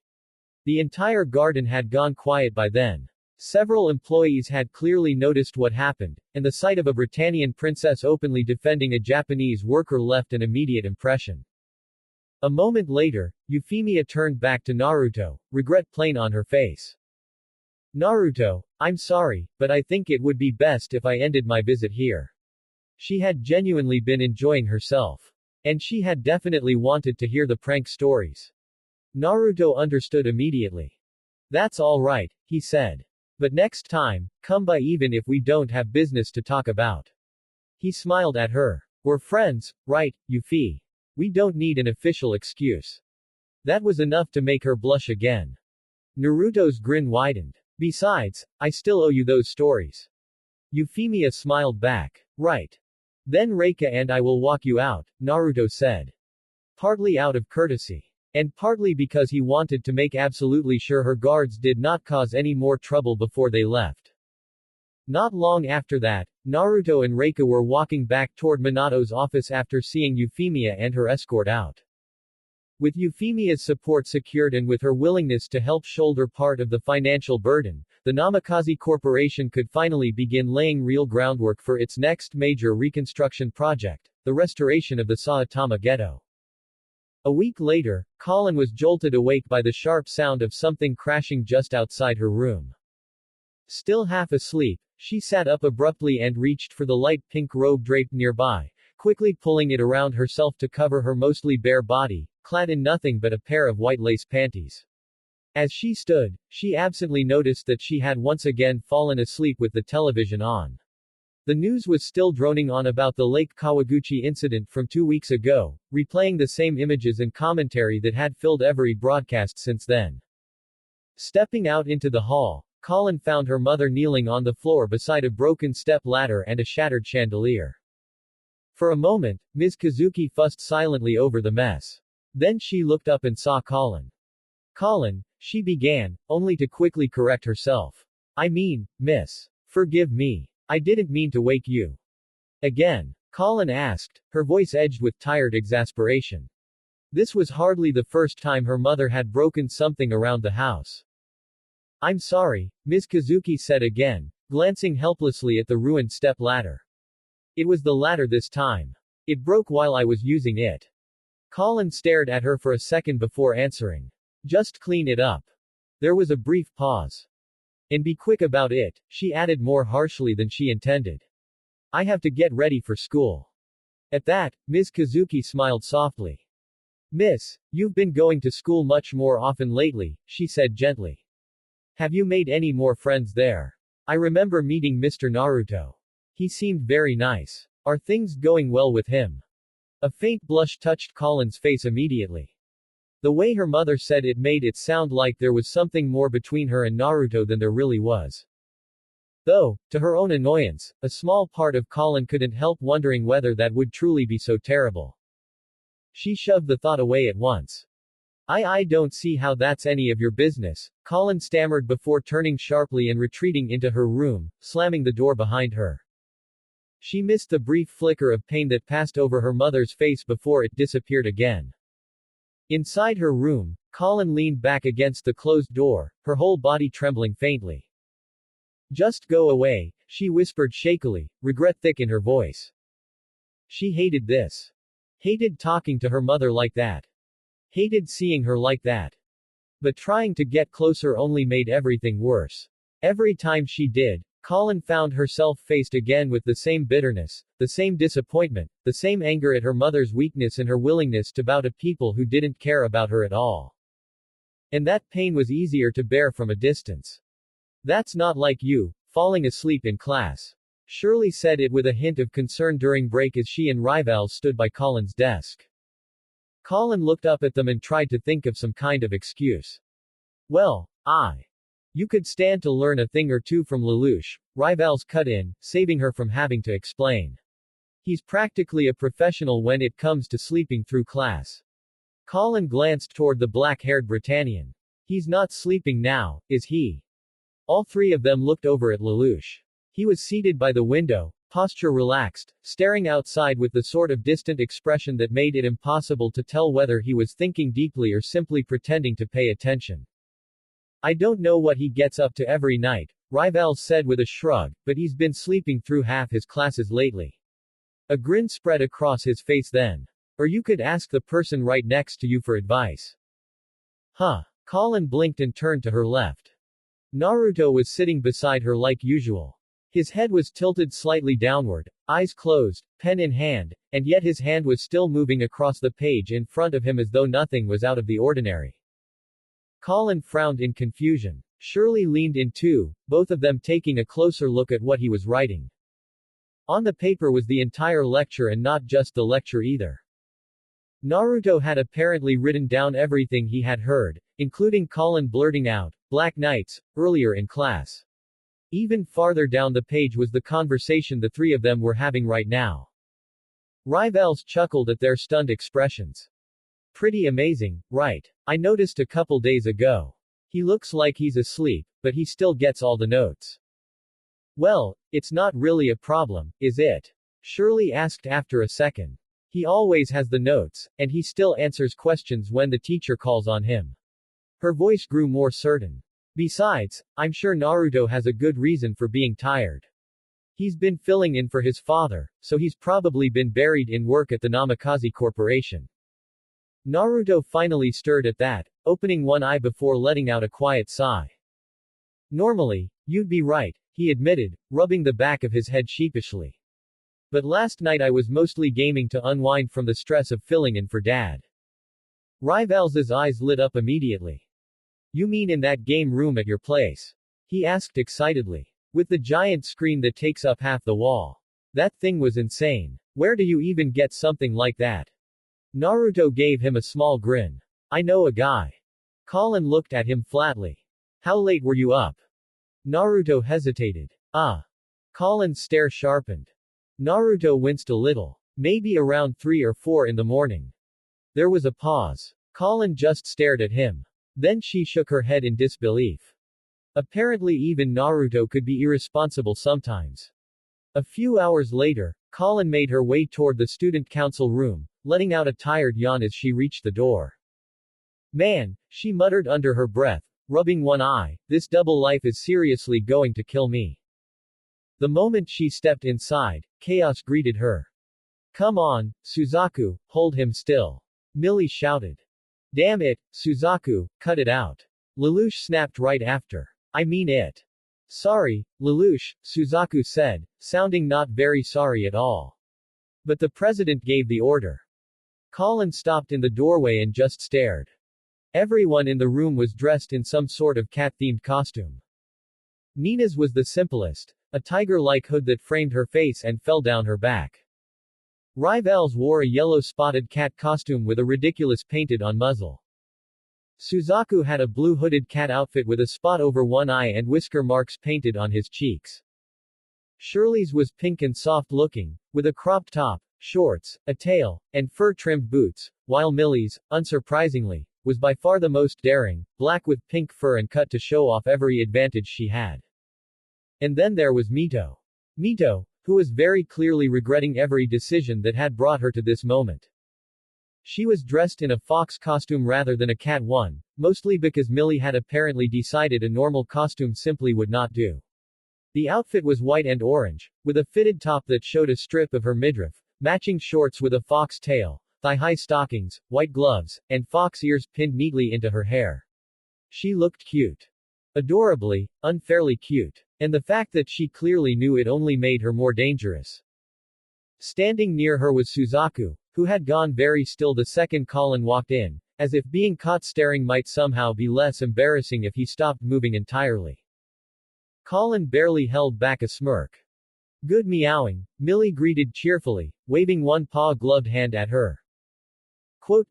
The entire garden had gone quiet by then. Several employees had clearly noticed what happened, and the sight of a Britannian princess openly defending a Japanese worker left an immediate impression. A moment later, Euphemia turned back to Naruto, regret plain on her face. Naruto, I'm sorry, but I think it would be best if I ended my visit here. She had genuinely been enjoying herself. And she had definitely wanted to hear the prank stories. Naruto understood immediately. That's all right, he said. But next time, come by even if we don't have business to talk about. He smiled at her. We're friends, right, Yuffie? We don't need an official excuse. That was enough to make her blush again. Naruto's grin widened. Besides, I still owe you those stories. Euphemia smiled back. Right. Then Reika and I will walk you out, Naruto said. Partly out of courtesy. And partly because he wanted to make absolutely sure her guards did not cause any more trouble before they left. Not long after that, Naruto and Reika were walking back toward Minato's office after seeing Euphemia and her escort out. With Euphemia's support secured and with her willingness to help shoulder part of the financial burden, the Namikaze Corporation could finally begin laying real groundwork for its next major reconstruction project, the restoration of the Saitama Ghetto. A week later, Colin was jolted awake by the sharp sound of something crashing just outside her room. Still half asleep, she sat up abruptly and reached for the light pink robe draped nearby, quickly pulling it around herself to cover her mostly bare body, clad in nothing but a pair of white lace panties. As she stood, she absently noticed that she had once again fallen asleep with the television on. The news was still droning on about the Lake Kawaguchi incident from 2 weeks ago, replaying the same images and commentary that had filled every broadcast since then. Stepping out into the hall, Colin found her mother kneeling on the floor beside a broken step ladder and a shattered chandelier. For a moment, Ms. Kazuki fussed silently over the mess. Then she looked up and saw Colin. Colin, she began, only to quickly correct herself. I mean, miss. Forgive me. I didn't mean to wake you. Again. Colin asked, her voice edged with tired exasperation. This was hardly the first time her mother had broken something around the house. I'm sorry, Ms. Kazuki said again, glancing helplessly at the ruined step ladder. It was the ladder this time. It broke while I was using it. Colin stared at her for a second before answering. Just clean it up. There was a brief pause. And be quick about it, she added more harshly than she intended. I have to get ready for school. At that, Ms. Kazuki smiled softly. Miss, you've been going to school much more often lately, she said gently. Have you made any more friends there? I remember meeting Mr. Naruto. He seemed very nice. Are things going well with him? A faint blush touched Colin's face immediately. The way her mother said it made it sound like there was something more between her and Naruto than there really was. Though, to her own annoyance, a small part of Colin couldn't help wondering whether that would truly be so terrible. She shoved the thought away at once. I don't see how that's any of your business, Colin stammered before turning sharply and retreating into her room, slamming the door behind her. She missed the brief flicker of pain that passed over her mother's face before it disappeared again. Inside her room, Colin leaned back against the closed door, her whole body trembling faintly. Just go away, she whispered shakily, regret thick in her voice. She hated this. Hated talking to her mother like that. Hated seeing her like that. But trying to get closer only made everything worse. Every time she did, Colin found herself faced again with the same bitterness, the same disappointment, the same anger at her mother's weakness and her willingness to bow to people who didn't care about her at all. And that pain was easier to bear from a distance. "That's not like you, falling asleep in class," Shirley said it with a hint of concern during break as she and Rivals stood by Colin's desk. Colin looked up at them and tried to think of some kind of excuse. "Well, you could stand to learn a thing or two from Lelouch," Rivals cut in, saving her from having to explain. "He's practically a professional when it comes to sleeping through class." Colin glanced toward the black-haired Britannian. "He's not sleeping now, is he?" All three of them looked over at Lelouch. He was seated by the window, posture relaxed, staring outside with the sort of distant expression that made it impossible to tell whether he was thinking deeply or simply pretending to pay attention. "I don't know what he gets up to every night," Rivals said with a shrug, "but he's been sleeping through half his classes lately." A grin spread across his face then. "Or you could ask the person right next to you for advice." "Huh." Colin blinked and turned to her left. Naruto was sitting beside her like usual. His head was tilted slightly downward, eyes closed, pen in hand, and yet his hand was still moving across the page in front of him as though nothing was out of the ordinary. Colin frowned in confusion. Shirley leaned in too, both of them taking a closer look at what he was writing. On the paper was the entire lecture and not just the lecture either. Naruto had apparently written down everything he had heard, including Colin blurting out, "Black Knights," earlier in class. Even farther down the page was the conversation the three of them were having right now. Rivals chuckled at their stunned expressions. "Pretty amazing, right? I noticed a couple days ago. He looks like he's asleep, but he still gets all the notes." "Well, it's not really a problem, is it?" Shirley asked after a second. "He always has the notes, and he still answers questions when the teacher calls on him." Her voice grew more certain. "Besides, I'm sure Naruto has a good reason for being tired. He's been filling in for his father, so he's probably been buried in work at the Namikaze Corporation." Naruto finally stirred at that, opening one eye before letting out a quiet sigh. "Normally, you'd be right," he admitted, rubbing the back of his head sheepishly. "But last night I was mostly gaming to unwind from the stress of filling in for Dad." Rivals's eyes lit up immediately. "You mean in that game room at your place?" he asked excitedly. "With the giant screen that takes up half the wall. That thing was insane. Where do you even get something like that?" Naruto gave him a small grin. "I know a guy." Colin looked at him flatly. "How late were you up?" Naruto hesitated. Colin's stare sharpened. Naruto winced a little. "Maybe around 3 or 4 in the morning." There was a pause. Colin just stared at him. Then she shook her head in disbelief. Apparently even Naruto could be irresponsible sometimes. A few hours later, Colin made her way toward the student council room, letting out a tired yawn as she reached the door. "Man," she muttered under her breath, rubbing one eye, "this double life is seriously going to kill me." The moment she stepped inside, chaos greeted her. "Come on, Suzaku, hold him still," Millie shouted. "Damn it, Suzaku, cut it out." Lelouch snapped right after. "I mean it." "Sorry, Lelouch," Suzaku said, sounding not very sorry at all. "But the president gave the order." Colin stopped in the doorway and just stared. Everyone in the room was dressed in some sort of cat-themed costume. Nina's was the simplest, a tiger-like hood that framed her face and fell down her back. Rivals wore a yellow-spotted cat costume with a ridiculous painted-on muzzle. Suzaku had a blue hooded cat outfit with a spot over one eye and whisker marks painted on his cheeks. Shirley's was pink and soft-looking, with a cropped top, shorts, a tail, and fur-trimmed boots, while Millie's, unsurprisingly, was by far the most daring, black with pink fur and cut to show off every advantage she had. And then there was Mito. Mito, who was very clearly regretting every decision that had brought her to this moment. She was dressed in a fox costume rather than a cat one, mostly because Millie had apparently decided a normal costume simply would not do. The outfit was white and orange, with a fitted top that showed a strip of her midriff, matching shorts with a fox tail, thigh-high stockings, white gloves, and fox ears pinned neatly into her hair. She looked cute. Adorably, unfairly cute. And the fact that she clearly knew it only made her more dangerous. Standing near her was Suzaku, who had gone very still the second Colin walked in, as if being caught staring might somehow be less embarrassing if he stopped moving entirely. Colin barely held back a smirk. Good meowing, Millie greeted cheerfully, waving one paw-gloved hand at her. Quote.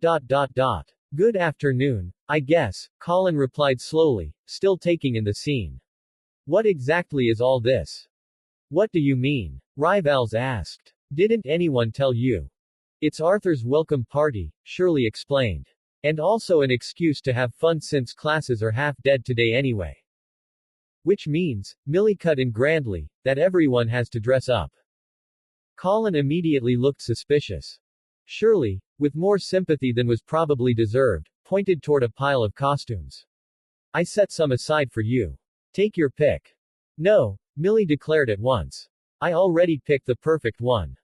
Good afternoon, I guess, Colin replied slowly, still taking in the scene. What exactly is all this? What do you mean? Rivals asked. Didn't anyone tell you? It's Arthur's welcome party, Shirley explained. And also an excuse to have fun since classes are half dead today anyway. Which means, Millie cut in grandly, that everyone has to dress up. Colin immediately looked suspicious. Shirley, with more sympathy than was probably deserved, pointed toward a pile of costumes. I set some aside for you. Take your pick. No, Millie declared at once. I already picked the perfect one.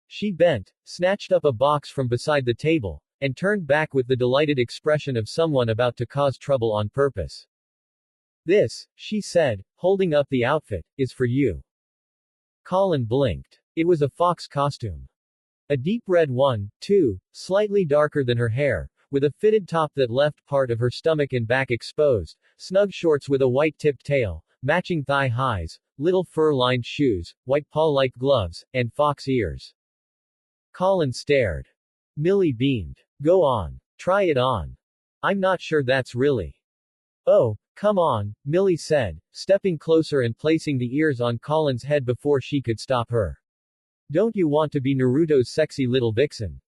She bent, snatched up a box from beside the table, and turned back with the delighted expression of someone about to cause trouble on purpose. This, she said, holding up the outfit, is for you. Colin blinked. It was a fox costume. A deep red one, too, slightly darker than her hair, with a fitted top that left part of her stomach and back exposed, snug shorts with a white-tipped tail, matching thigh-highs, little fur-lined shoes, white paw-like gloves, and fox ears. Colin stared. Millie beamed. Go on. Try it on. I'm not sure that's really. Oh, come on, Millie said, stepping closer and placing the ears on Colin's head before she could stop her. Don't you want to be Naruto's sexy little vixen?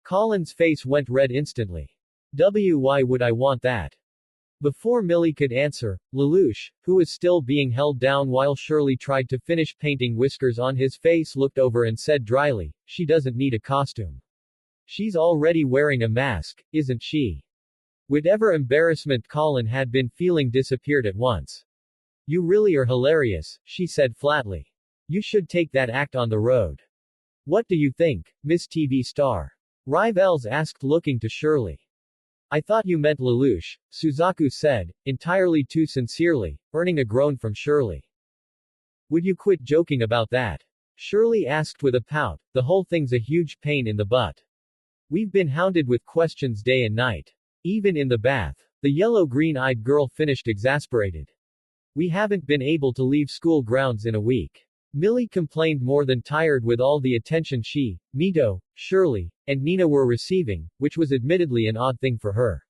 Colin's face went red instantly. Why would I want that? Before Millie could answer, Lelouch, who was still being held down while Shirley tried to finish painting whiskers on his face, looked over and said dryly, she doesn't need a costume. She's already wearing a mask, isn't she? Whatever embarrassment Colin had been feeling disappeared at once. You really are hilarious, she said flatly. You should take that act on the road. What do you think, Miss TV star? Rivals asked looking to Shirley. I thought you meant Lelouch, Suzaku said, entirely too sincerely, earning a groan from Shirley. Would you quit joking about that? Shirley asked with a pout, the whole thing's a huge pain in the butt. We've been hounded with questions day and night. Even in the bath. The yellow-green-eyed girl finished exasperated. We haven't been able to leave school grounds in a week. Millie complained more than tired with all the attention she, Mito, Shirley, and Nina were receiving, which was admittedly an odd thing for her.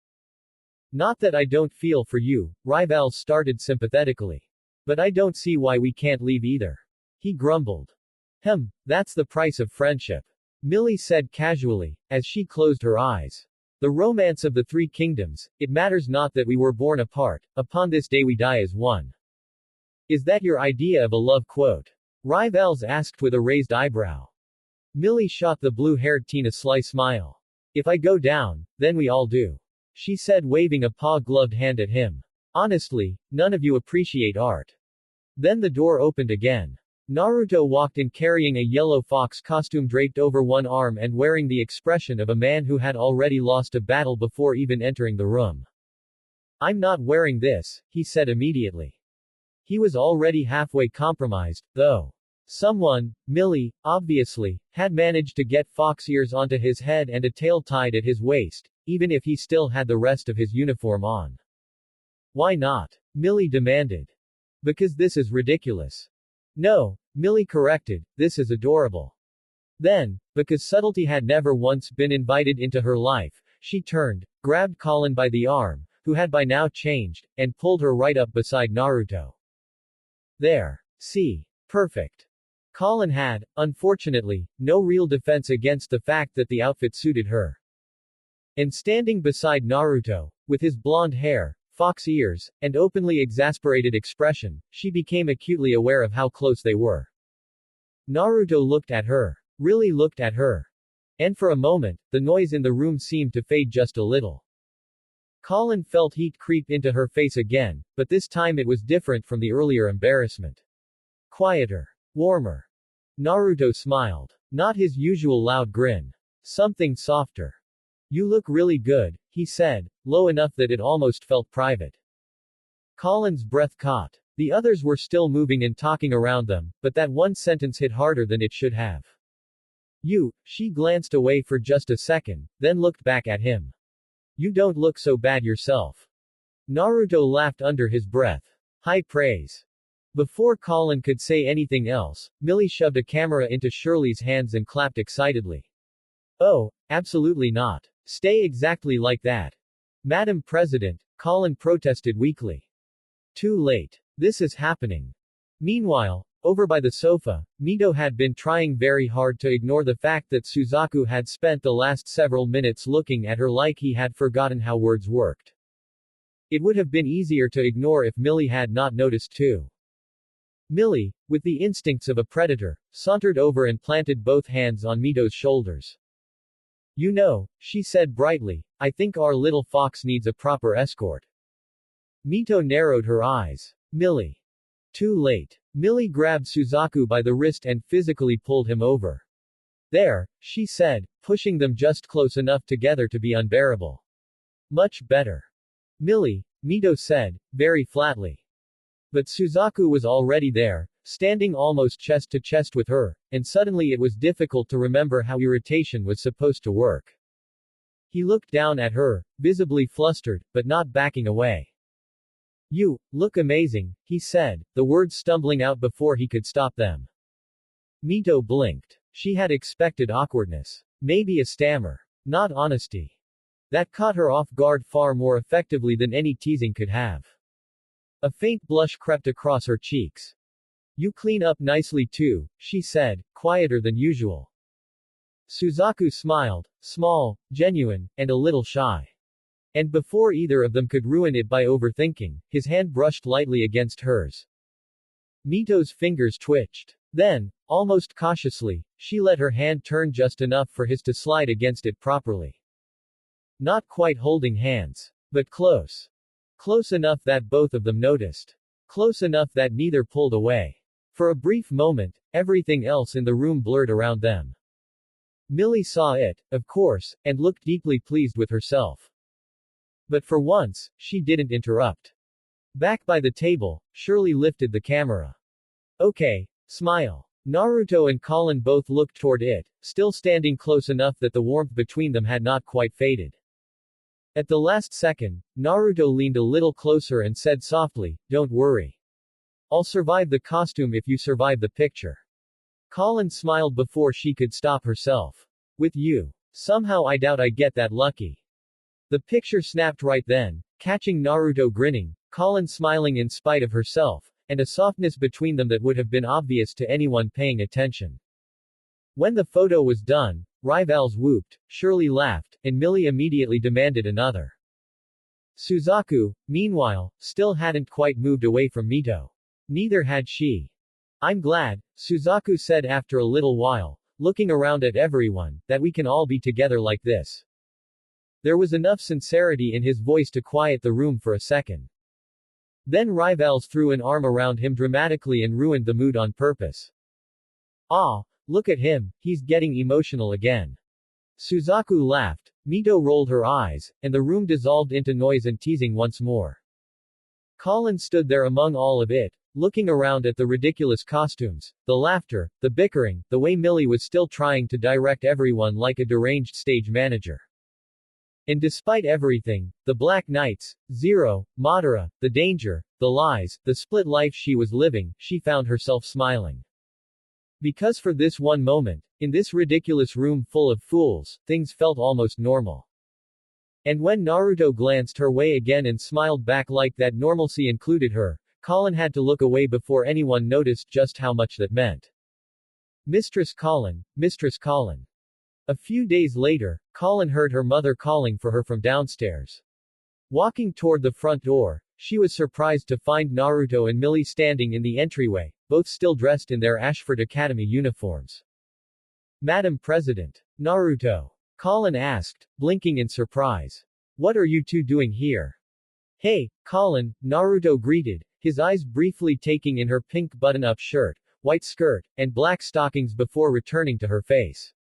Not that I don't feel for you, Rivals started sympathetically. But I don't see why we can't leave either. He grumbled. That's the price of friendship. Millie said casually, as she closed her eyes. The romance of the three kingdoms, it matters not that we were born apart, upon this day we die as one. Is that your idea of a love quote? Rivals asked with a raised eyebrow. Millie shot the blue-haired teen a sly smile. If I go down, then we all do. She said waving a paw-gloved hand at him. Honestly, none of you appreciate art. Then the door opened again. Naruto walked in carrying a yellow fox costume draped over one arm and wearing the expression of a man who had already lost a battle before even entering the room. I'm not wearing this, he said immediately. He was already halfway compromised, though. Someone, Millie, obviously, had managed to get fox ears onto his head and a tail tied at his waist, even if he still had the rest of his uniform on. Why not? Millie demanded. Because this is ridiculous. No, Millie corrected, this is adorable. Then, because subtlety had never once been invited into her life, she turned, grabbed Colin by the arm, who had by now changed, and pulled her right up beside Naruto. There. See. Perfect. Colin had, unfortunately, no real defense against the fact that the outfit suited her. And standing beside Naruto, with his blonde hair, fox ears, and openly exasperated expression, she became acutely aware of how close they were. Naruto looked at her. Really looked at her. And for a moment, the noise in the room seemed to fade just a little. Colin felt heat creep into her face again, but this time it was different from the earlier embarrassment. Quieter. Warmer. Naruto smiled. Not his usual loud grin. Something softer. You look really good, he said, low enough that it almost felt private. Colin's breath caught. The others were still moving and talking around them, but that one sentence hit harder than it should have. She glanced away for just a second, then looked back at him. You don't look so bad yourself. Naruto laughed under his breath. High praise. Before Colin could say anything else, Millie shoved a camera into Shirley's hands and clapped excitedly. Oh, absolutely not. Stay exactly like that. Madam President, Colin protested weakly. Too late. This is happening. Meanwhile, over by the sofa, Mito had been trying very hard to ignore the fact that Suzaku had spent the last several minutes looking at her like he had forgotten how words worked. It would have been easier to ignore if Millie had not noticed too. Millie, with the instincts of a predator, sauntered over and planted both hands on Mito's shoulders. You know, she said brightly, I think our little fox needs a proper escort. Mito narrowed her eyes. Millie. Too late. Millie grabbed Suzaku by the wrist and physically pulled him over. There, she said, pushing them just close enough together to be unbearable. Much better. Millie, Mito said, very flatly. But Suzaku was already there, standing almost chest to chest with her, and suddenly it was difficult to remember how irritation was supposed to work. He looked down at her, visibly flustered, but not backing away. You look amazing, he said, the words stumbling out before he could stop them. Mito blinked. She had expected awkwardness. Maybe a stammer. Not honesty. That caught her off guard far more effectively than any teasing could have. A faint blush crept across her cheeks. You clean up nicely too, she said, quieter than usual. Suzaku smiled, small, genuine, and a little shy. And before either of them could ruin it by overthinking, his hand brushed lightly against hers. Mito's fingers twitched. Then, almost cautiously, she let her hand turn just enough for his to slide against it properly. Not quite holding hands. But close. Close enough that both of them noticed. Close enough that neither pulled away. For a brief moment, everything else in the room blurred around them. Millie saw it, of course, and looked deeply pleased with herself. But for once, she didn't interrupt. Back by the table, Shirley lifted the camera. Okay, smile. Naruto and Colin both looked toward it, still standing close enough that the warmth between them had not quite faded. At the last second, Naruto leaned a little closer and said softly, Don't worry. I'll survive the costume if you survive the picture. Colin smiled before she could stop herself. With you. Somehow I doubt I get that lucky. The picture snapped right then, catching Naruto grinning, Colin smiling in spite of herself, and a softness between them that would have been obvious to anyone paying attention. When the photo was done, rivals whooped, Shirley laughed, and Millie immediately demanded another. Suzaku, meanwhile, still hadn't quite moved away from Mito. Neither had she. I'm glad, Suzaku said after a little while, looking around at everyone, that we can all be together like this. There was enough sincerity in his voice to quiet the room for a second. Then Rivals threw an arm around him dramatically and ruined the mood on purpose. Ah, look at him, he's getting emotional again. Suzaku laughed, Mito rolled her eyes, and the room dissolved into noise and teasing once more. Colin stood there among all of it, looking around at the ridiculous costumes, the laughter, the bickering, the way Millie was still trying to direct everyone like a deranged stage manager. And despite everything, the Black Knights, Zero, Madara, the danger, the lies, the split life she was living, she found herself smiling. Because for this one moment, in this ridiculous room full of fools, things felt almost normal. And when Naruto glanced her way again and smiled back like that normalcy included her, Colin had to look away before anyone noticed just how much that meant. Mistress Colin, Mistress Colin. A few days later, Colin heard her mother calling for her from downstairs. Walking toward the front door, she was surprised to find Naruto and Millie standing in the entryway, both still dressed in their Ashford Academy uniforms. Madam President. Naruto. Colin asked, blinking in surprise. What are you two doing here? Hey, Colin, Naruto greeted, his eyes briefly taking in her pink button-up shirt, white skirt, and black stockings before returning to her face.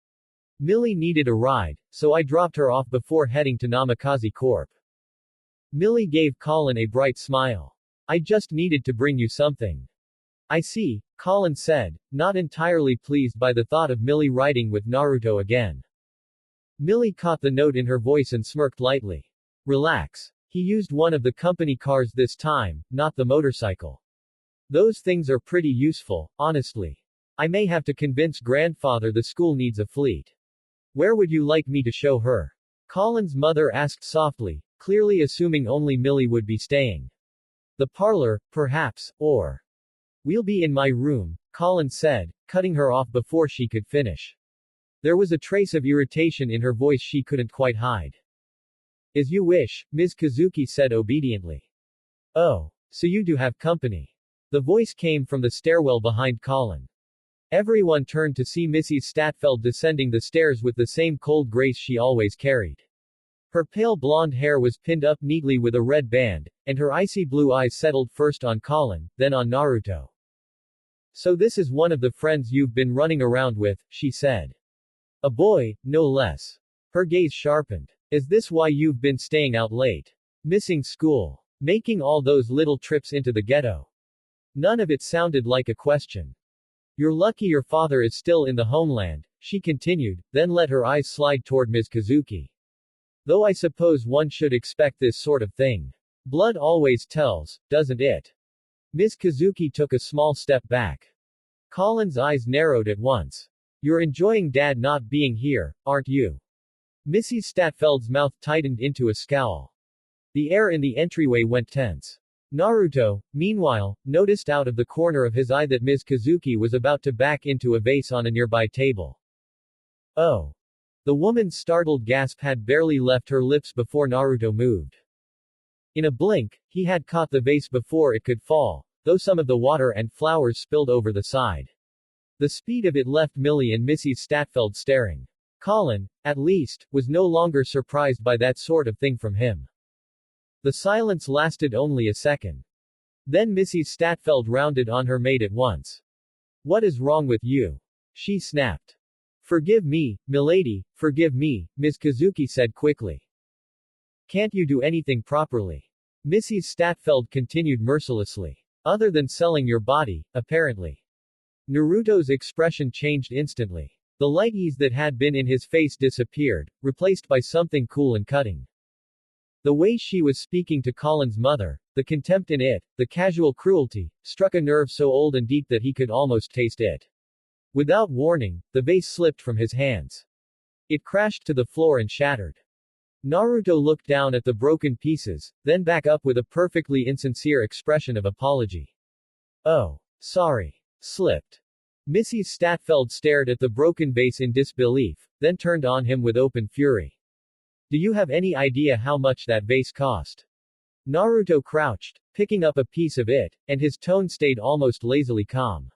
Millie needed a ride, so I dropped her off before heading to Namikaze Corp. Millie gave Colin a bright smile. I just needed to bring you something. I see, Colin said, not entirely pleased by the thought of Millie riding with Naruto again. Millie caught the note in her voice and smirked lightly. Relax. He used one of the company cars this time, not the motorcycle. Those things are pretty useful, honestly. I may have to convince grandfather the school needs a fleet. Where would you like me to show her? Colin's mother asked softly, clearly assuming only Millie would be staying. The parlor, perhaps, or... We'll be in my room, Colin said, cutting her off before she could finish. There was a trace of irritation in her voice she couldn't quite hide. As you wish, Ms. Kazuki said obediently. Oh, so you do have company. The voice came from the stairwell behind Colin. Everyone turned to see Mrs. Statfeld descending the stairs with the same cold grace she always carried. Her pale blonde hair was pinned up neatly with a red band, and her icy blue eyes settled first on Colin, then on Naruto. So this is one of the friends you've been running around with, she said. A boy, no less. Her gaze sharpened. Is this why you've been staying out late? Missing school? Making all those little trips into the ghetto? None of it sounded like a question. You're lucky your father is still in the homeland, she continued, then let her eyes slide toward Ms. Kazuki. Though I suppose one should expect this sort of thing. Blood always tells, doesn't it? Ms. Kazuki took a small step back. Colin's eyes narrowed at once. You're enjoying Dad not being here, aren't you? Mrs. Statfeld's mouth tightened into a scowl. The air in the entryway went tense. Naruto, meanwhile, noticed out of the corner of his eye that Ms. Kazuki was about to back into a vase on a nearby table. Oh. The woman's startled gasp had barely left her lips before Naruto moved. In a blink, he had caught the vase before it could fall, though some of the water and flowers spilled over the side. The speed of it left Millie and Mrs. Statfeld staring. Colin, at least, was no longer surprised by that sort of thing from him. The silence lasted only a second. Then Mrs. Statfeld rounded on her maid at once. What is wrong with you? She snapped. Forgive me, milady, forgive me, Ms. Kazuki said quickly. Can't you do anything properly? Mrs. Statfeld continued mercilessly. Other than selling your body, apparently. Naruto's expression changed instantly. The light ease that had been in his face disappeared, replaced by something cool and cutting. The way she was speaking to Colin's mother, the contempt in it, the casual cruelty, struck a nerve so old and deep that he could almost taste it. Without warning, the vase slipped from his hands. It crashed to the floor and shattered. Naruto looked down at the broken pieces, then back up with a perfectly insincere expression of apology. Oh, sorry. Slipped. Mrs. Statfeld stared at the broken vase in disbelief, then turned on him with open fury. Do you have any idea how much that vase cost? Naruto crouched, picking up a piece of it, and his tone stayed almost lazily calm.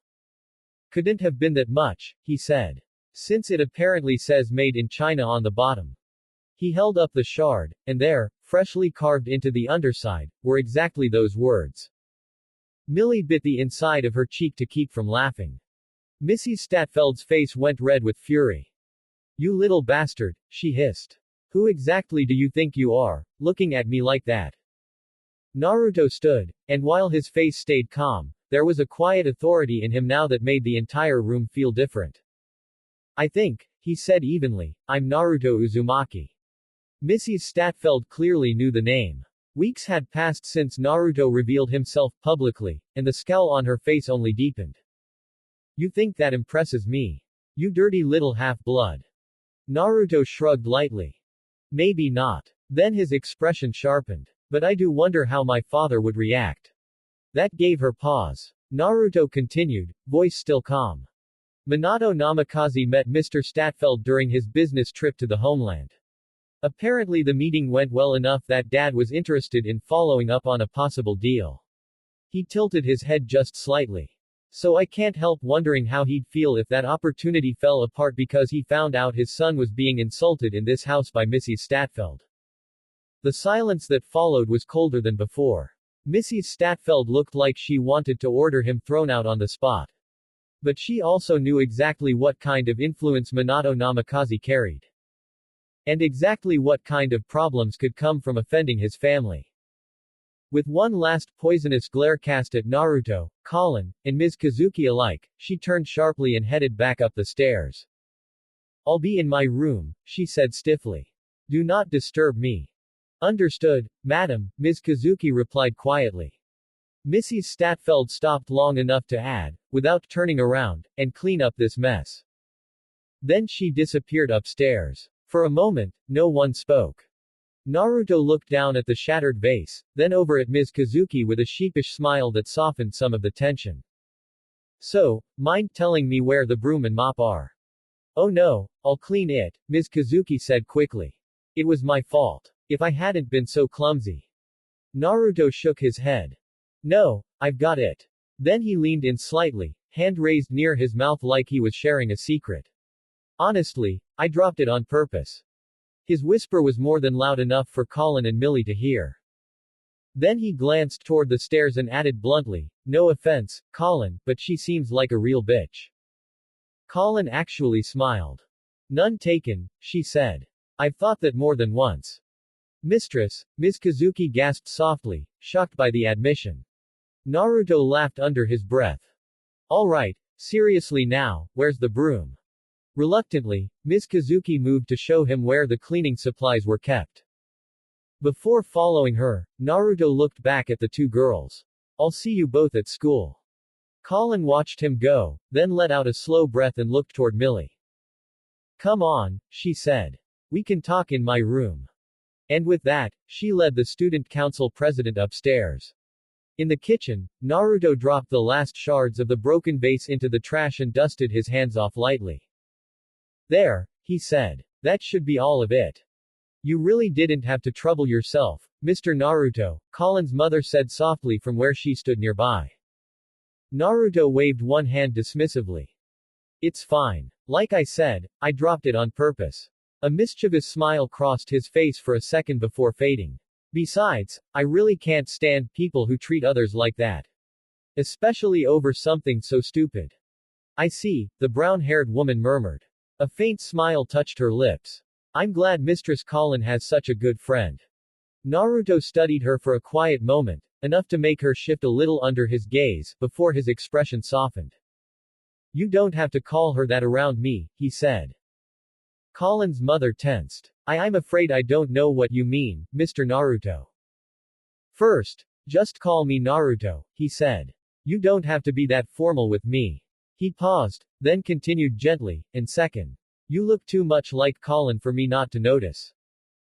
Couldn't have been that much, he said. Since it apparently says made in China on the bottom. He held up the shard, and there, freshly carved into the underside, were exactly those words. Millie bit the inside of her cheek to keep from laughing. Mrs. Statfeld's face went red with fury. You little bastard, she hissed. Who exactly do you think you are, looking at me like that? Naruto stood, and while his face stayed calm, there was a quiet authority in him now that made the entire room feel different. I think, he said evenly, I'm Naruto Uzumaki. Mrs. Statfeld clearly knew the name. Weeks had passed since Naruto revealed himself publicly, and the scowl on her face only deepened. You think that impresses me? You dirty little half-blood. Naruto shrugged lightly. Maybe not. Then his expression sharpened. But I do wonder how my father would react. That gave her pause. Naruto continued, voice still calm. Minato Namikaze met Mr. Statfeld during his business trip to the homeland. Apparently the meeting went well enough that Dad was interested in following up on a possible deal. He tilted his head just slightly. So I can't help wondering how he'd feel if that opportunity fell apart because he found out his son was being insulted in this house by Mrs. Statfeld. The silence that followed was colder than before. Mrs. Statfeld looked like she wanted to order him thrown out on the spot. But she also knew exactly what kind of influence Minato Namikaze carried. And exactly what kind of problems could come from offending his family. With one last poisonous glare cast at Naruto, Colin, and Ms. Kazuki alike, she turned sharply and headed back up the stairs. I'll be in my room, she said stiffly. Do not disturb me. Understood, madam, Ms. Kazuki replied quietly. Mrs. Statfeld stopped long enough to add, without turning around, and clean up this mess. Then she disappeared upstairs. For a moment, no one spoke. Naruto looked down at the shattered vase, then over at Ms. Kazuki with a sheepish smile that softened some of the tension. So, mind telling me where the broom and mop are? Oh no, I'll clean it, Ms. Kazuki said quickly. It was my fault. If I hadn't been so clumsy. Naruto shook his head. No, I've got it. Then he leaned in slightly, hand raised near his mouth like he was sharing a secret. Honestly, I dropped it on purpose. His whisper was more than loud enough for Colin and Millie to hear. Then he glanced toward the stairs and added bluntly, no offense, Colin, but she seems like a real bitch. Colin actually smiled. None taken, she said. I've thought that more than once. Mistress, Ms. Kazuki gasped softly, shocked by the admission. Naruto laughed under his breath. All right, seriously now, where's the broom? Reluctantly, Ms. Kazuki moved to show him where the cleaning supplies were kept. Before following her, Naruto looked back at the two girls. I'll see you both at school. Colin watched him go, then let out a slow breath and looked toward Millie. Come on, she said. We can talk in my room. And with that, she led the student council president upstairs. In the kitchen, Naruto dropped the last shards of the broken vase into the trash and dusted his hands off lightly. There, he said. That should be all of it. You really didn't have to trouble yourself, Mr. Naruto, Colin's mother said softly from where she stood nearby. Naruto waved one hand dismissively. It's fine. Like I said, I dropped it on purpose. A mischievous smile crossed his face for a second before fading. Besides, I really can't stand people who treat others like that. Especially over something so stupid. I see, the brown-haired woman murmured. A faint smile touched her lips. I'm glad Mistress Colin has such a good friend. Naruto studied her for a quiet moment, enough to make her shift a little under his gaze, before his expression softened. You don't have to call her that around me, he said. Colin's mother tensed. I'm afraid I don't know what you mean, Mr. Naruto. First, just call me Naruto, he said. You don't have to be that formal with me. He paused, then continued gently, and second, you look too much like Colin for me not to notice.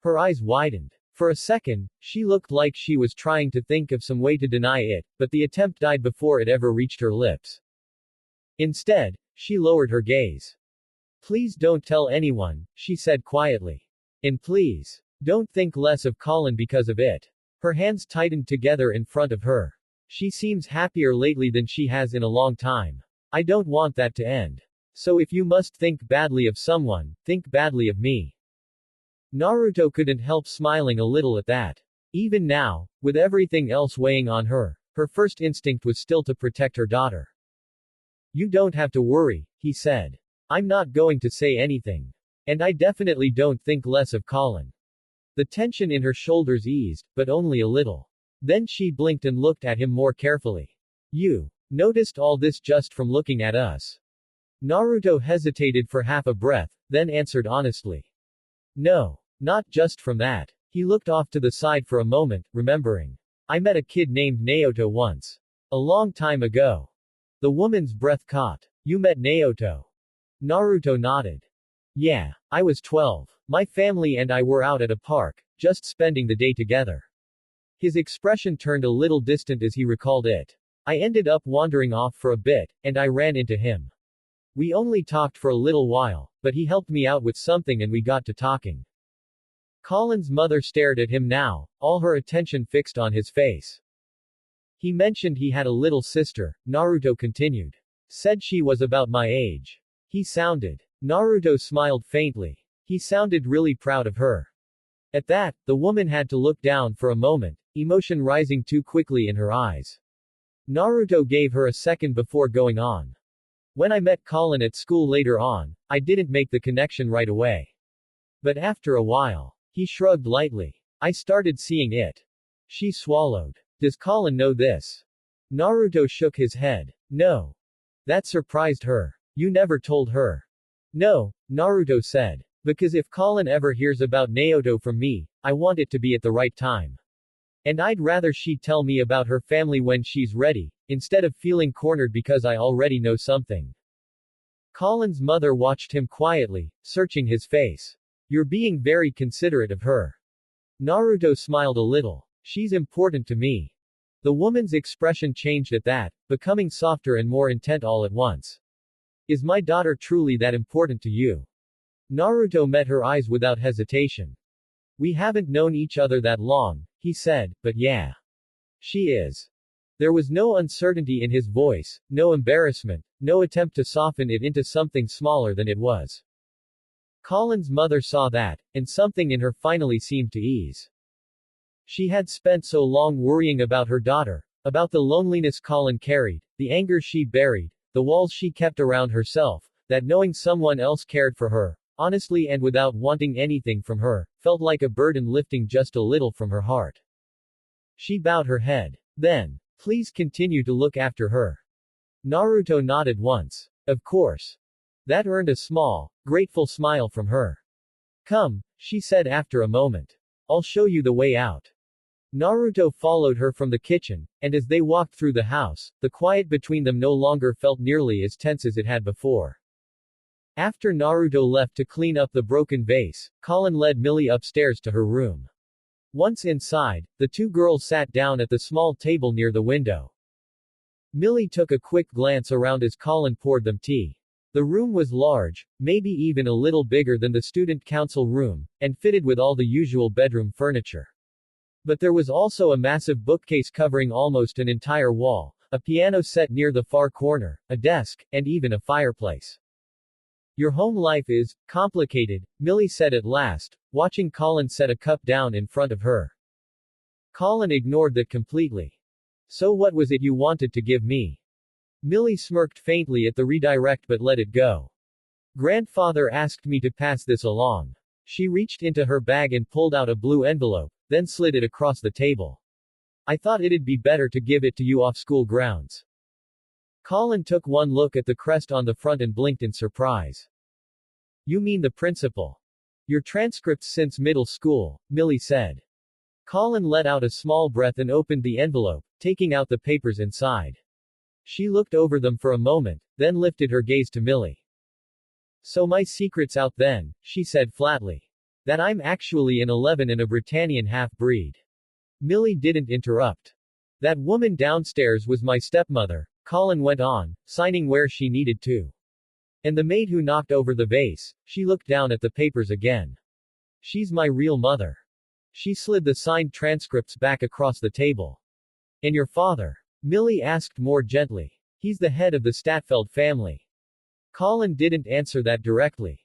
Her eyes widened. For a second, she looked like she was trying to think of some way to deny it, but the attempt died before it ever reached her lips. Instead, she lowered her gaze. Please don't tell anyone, she said quietly. And please, don't think less of Colin because of it. Her hands tightened together in front of her. She seems happier lately than she has in a long time. I don't want that to end. So if you must think badly of someone, think badly of me. Naruto couldn't help smiling a little at that. Even now, with everything else weighing on her, her first instinct was still to protect her daughter. You don't have to worry, he said. I'm not going to say anything. And I definitely don't think less of Colin. The tension in her shoulders eased, but only a little. Then she blinked and looked at him more carefully. You noticed all this just from looking at us? Naruto hesitated for half a breath, then answered honestly. No, not just from that. He looked off to the side for a moment, remembering. I met a kid named Naoto once. A long time ago. The woman's breath caught. You met Naoto? Naruto nodded. Yeah, I was 12. My family and I were out at a park, just spending the day together. His expression turned a little distant as he recalled it. I ended up wandering off for a bit, and I ran into him. We only talked for a little while, but he helped me out with something and we got to talking. Colin's mother stared at him now, all her attention fixed on his face. He mentioned he had a little sister, Naruto continued. Said she was about my age. He sounded. Naruto smiled faintly. He sounded really proud of her. At that, the woman had to look down for a moment, emotion rising too quickly in her eyes. Naruto gave her a second before going on. When I met Colin at school later on, I didn't make the connection right away. But after a while, he shrugged lightly. I started seeing it. She swallowed. Does Colin know this? Naruto shook his head. No. That surprised her. You never told her. No, Naruto said. Because if Colin ever hears about Naoto from me, I want it to be at the right time. And I'd rather she tell me about her family when she's ready, instead of feeling cornered because I already know something. Colin's mother watched him quietly, searching his face. You're being very considerate of her. Naruto smiled a little. She's important to me. The woman's expression changed at that, becoming softer and more intent all at once. Is my daughter truly that important to you? Naruto met her eyes without hesitation. We haven't known each other that long, he said, but yeah. She is. There was no uncertainty in his voice, no embarrassment, no attempt to soften it into something smaller than it was. Colin's mother saw that, and something in her finally seemed to ease. She had spent so long worrying about her daughter, about the loneliness Colin carried, the anger she buried, the walls she kept around herself, that knowing someone else cared for her, honestly and without wanting anything from her, felt like a burden lifting just a little from her heart. She bowed her head. Then, please continue to look after her. Naruto nodded once. Of course. That earned a small, grateful smile from her. Come, she said after a moment. I'll show you the way out. Naruto followed her from the kitchen, and as they walked through the house, the quiet between them no longer felt nearly as tense as it had before. After Naruto left to clean up the broken vase, Colin led Millie upstairs to her room. Once inside, the two girls sat down at the small table near the window. Millie took a quick glance around as Colin poured them tea. The room was large, maybe even a little bigger than the student council room, and fitted with all the usual bedroom furniture. But there was also a massive bookcase covering almost an entire wall, a piano set near the far corner, a desk, and even a fireplace. Your home life is complicated, Millie said at last, watching Colin set a cup down in front of her. Colin ignored that completely. So what was it you wanted to give me? Millie smirked faintly at the redirect but let it go. Grandfather asked me to pass this along. She reached into her bag and pulled out a blue envelope, then slid it across the table. I thought it'd be better to give it to you off school grounds. Colin took one look at the crest on the front and blinked in surprise. You mean the principal? Your transcripts since middle school, Millie said. Colin let out a small breath and opened the envelope, taking out the papers inside. She looked over them for a moment, then lifted her gaze to Millie. So my secret's out then, she said flatly. That I'm actually an 11 and a Britannian half-breed. Millie didn't interrupt. That woman downstairs was my stepmother, Colin went on, signing where she needed to. And the maid who knocked over the vase, she looked down at the papers again. She's my real mother. She slid the signed transcripts back across the table. And your father? Millie asked more gently. He's the head of the Statfeld family. Colin didn't answer that directly.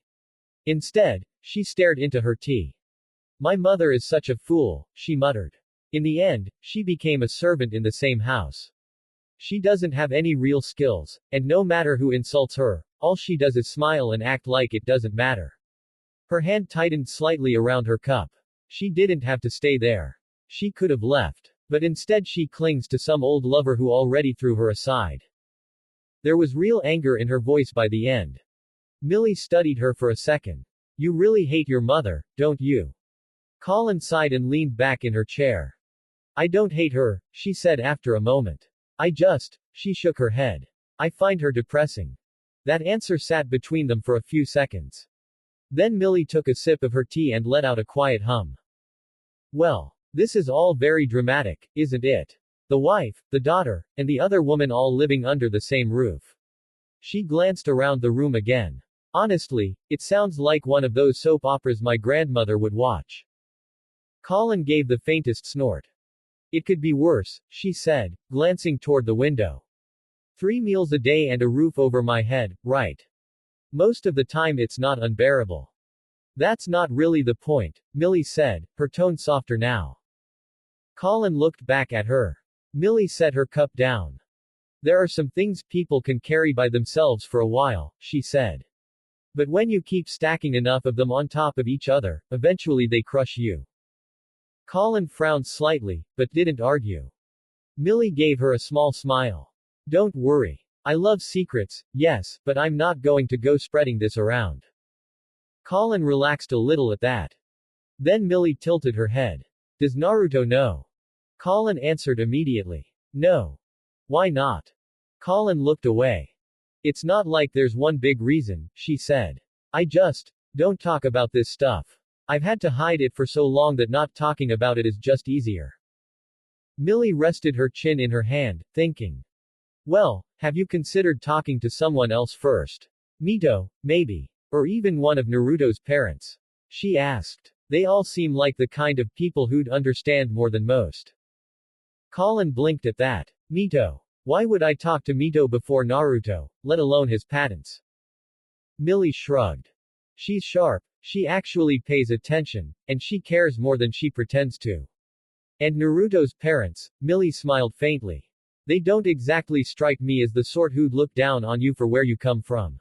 Instead, she stared into her tea. My mother is such a fool, she muttered. In the end, she became a servant in the same house. She doesn't have any real skills, and no matter who insults her, all she does is smile and act like it doesn't matter. Her hand tightened slightly around her cup. She didn't have to stay there. She could have left. But instead she clings to some old lover who already threw her aside. There was real anger in her voice by the end. Millie studied her for a second. You really hate your mother, don't you? Colin sighed and leaned back in her chair. I don't hate her, she said after a moment. She shook her head. I find her depressing. That answer sat between them for a few seconds. Then Millie took a sip of her tea and let out a quiet hum. Well, this is all very dramatic, isn't it? The wife, the daughter, and the other woman all living under the same roof. She glanced around the room again. Honestly, it sounds like one of those soap operas my grandmother would watch. Colin gave the faintest snort. It could be worse, she said, glancing toward the window. 3 meals a day and a roof over my head, right? Most of the time it's not unbearable. That's not really the point, Millie said, her tone softer now. Colin looked back at her. Millie set her cup down. There are some things people can carry by themselves for a while, she said. But when you keep stacking enough of them on top of each other, eventually they crush you. Colin frowned slightly, but didn't argue. Millie gave her a small smile. Don't worry. I love secrets, yes, but I'm not going to go spreading this around. Colin relaxed a little at that. Then Millie tilted her head. Does Naruto know? Colin answered immediately. No. Why not? Colin looked away. It's not like there's one big reason, she said. I just don't talk about this stuff. I've had to hide it for so long that not talking about it is just easier. Millie rested her chin in her hand, thinking. Well, have you considered talking to someone else first? Mito, maybe. Or even one of Naruto's parents? She asked. They all seem like the kind of people who'd understand more than most. Colin blinked at that. Mito. Why would I talk to Mito before Naruto, let alone his patents? Millie shrugged. She's sharp, she actually pays attention, and she cares more than she pretends to. And Naruto's parents, Millie smiled faintly. They don't exactly strike me as the sort who'd look down on you for where you come from.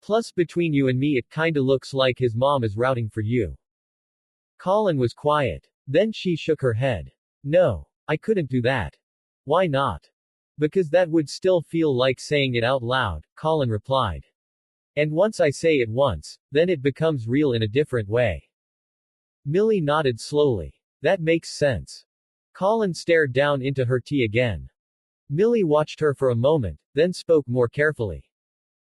Plus between you and me it kinda looks like his mom is rooting for you. Colin was quiet. Then she shook her head. No, I couldn't do that. Why not? Because that would still feel like saying it out loud, Colin replied. And once I say it once, then it becomes real in a different way. Millie nodded slowly. That makes sense. Colin stared down into her tea again. Millie watched her for a moment, then spoke more carefully.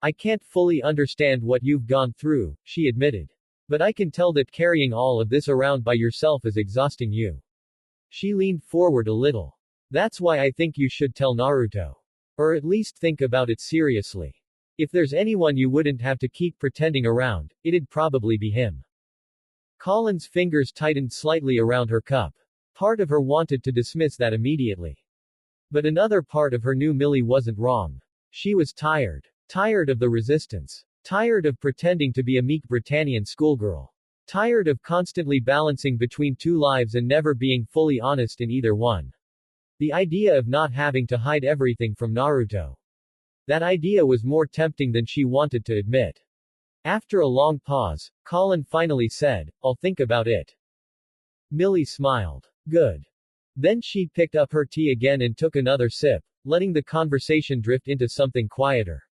I can't fully understand what you've gone through, she admitted. But I can tell that carrying all of this around by yourself is exhausting you. She leaned forward a little. That's why I think you should tell Naruto. Or at least think about it seriously. If there's anyone you wouldn't have to keep pretending around, it'd probably be him. Colin's fingers tightened slightly around her cup. Part of her wanted to dismiss that immediately. But another part of her knew Millie wasn't wrong. She was tired. Tired of the resistance. Tired of pretending to be a meek Britannian schoolgirl. Tired of constantly balancing between two lives and never being fully honest in either one. The idea of not having to hide everything from Naruto. That idea was more tempting than she wanted to admit. After a long pause, Colin finally said, I'll think about it. Millie smiled. Good. Then she picked up her tea again and took another sip, letting the conversation drift into something quieter.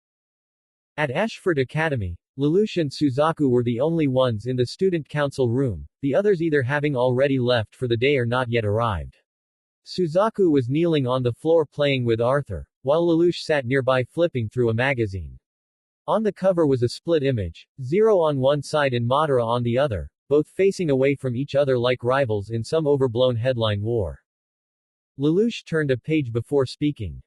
At Ashford Academy, Lelouch and Suzaku were the only ones in the student council room, the others either having already left for the day or not yet arrived. Suzaku was kneeling on the floor playing with Arthur, while Lelouch sat nearby flipping through a magazine. On the cover was a split image, Zero on one side and Madara on the other, both facing away from each other like rivals in some overblown headline war. Lelouch turned a page before speaking.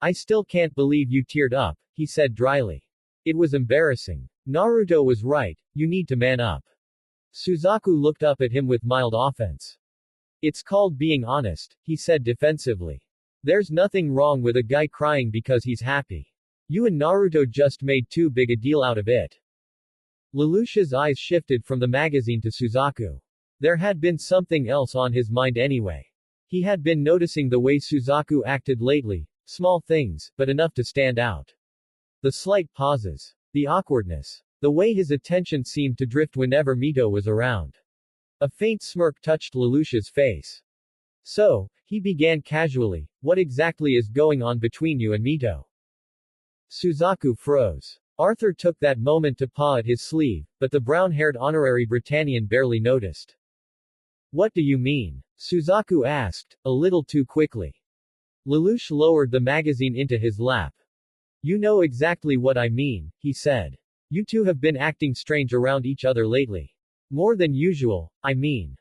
I still can't believe you teared up, he said dryly. It was embarrassing. Naruto was right, you need to man up. Suzaku looked up at him with mild offense. It's called being honest, he said defensively. There's nothing wrong with a guy crying because he's happy. You and Naruto just made too big a deal out of it. Lelouch's eyes shifted from the magazine to Suzaku. There had been something else on his mind anyway. He had been noticing the way Suzaku acted lately, small things, but enough to stand out. The slight pauses. The awkwardness. The way his attention seemed to drift whenever Mito was around. A faint smirk touched Lelouch's face. So, he began casually, what exactly is going on between you and Mito? Suzaku froze. Arthur took that moment to paw at his sleeve, but the brown-haired honorary Britannian barely noticed. What do you mean? Suzaku asked, a little too quickly. Lelouch lowered the magazine into his lap. You know exactly what I mean, he said. You two have been acting strange around each other lately. More than usual, I mean.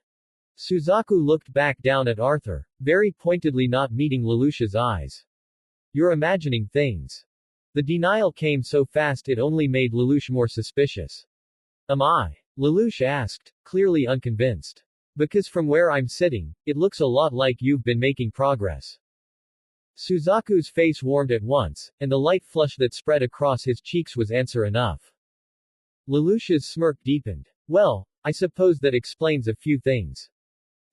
Suzaku looked back down at Arthur, very pointedly not meeting Lelouch's eyes. You're imagining things. The denial came so fast it only made Lelouch more suspicious. Am I? Lelouch asked, clearly unconvinced. Because from where I'm sitting, it looks a lot like you've been making progress. Suzaku's face warmed at once, and the light flush that spread across his cheeks was answer enough. Lelouch's smirk deepened. Well, I suppose that explains a few things.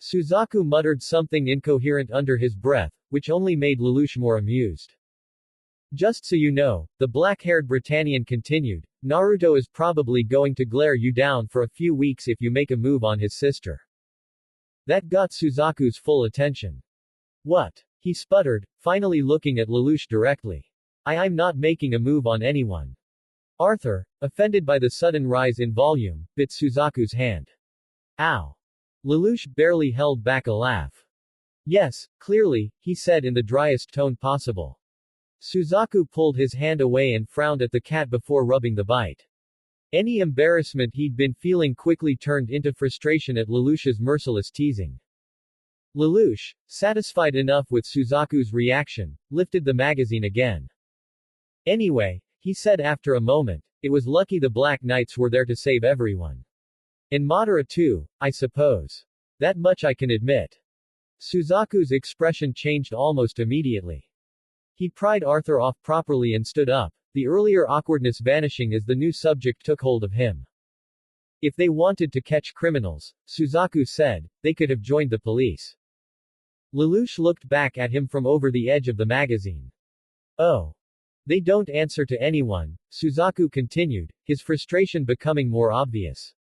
Suzaku muttered something incoherent under his breath, which only made Lelouch more amused. Just so you know, the black-haired Britannian continued, Naruto is probably going to glare you down for a few weeks if you make a move on his sister. That got Suzaku's full attention. What? He sputtered, finally looking at Lelouch directly. I'm not making a move on anyone. Arthur, offended by the sudden rise in volume, bit Suzaku's hand. Ow. Lelouch barely held back a laugh. Yes, clearly, he said in the driest tone possible. Suzaku pulled his hand away and frowned at the cat before rubbing the bite. Any embarrassment he'd been feeling quickly turned into frustration at Lelouch's merciless teasing. Lelouch, satisfied enough with Suzaku's reaction, lifted the magazine again. Anyway, he said after a moment, it was lucky the Black Knights were there to save everyone. And Madara too, I suppose. That much I can admit. Suzaku's expression changed almost immediately. He pried Arthur off properly and stood up, the earlier awkwardness vanishing as the new subject took hold of him. If they wanted to catch criminals, Suzaku said, they could have joined the police. Lelouch looked back at him from over the edge of the magazine. Oh. They don't answer to anyone, Suzaku continued, his frustration becoming more obvious.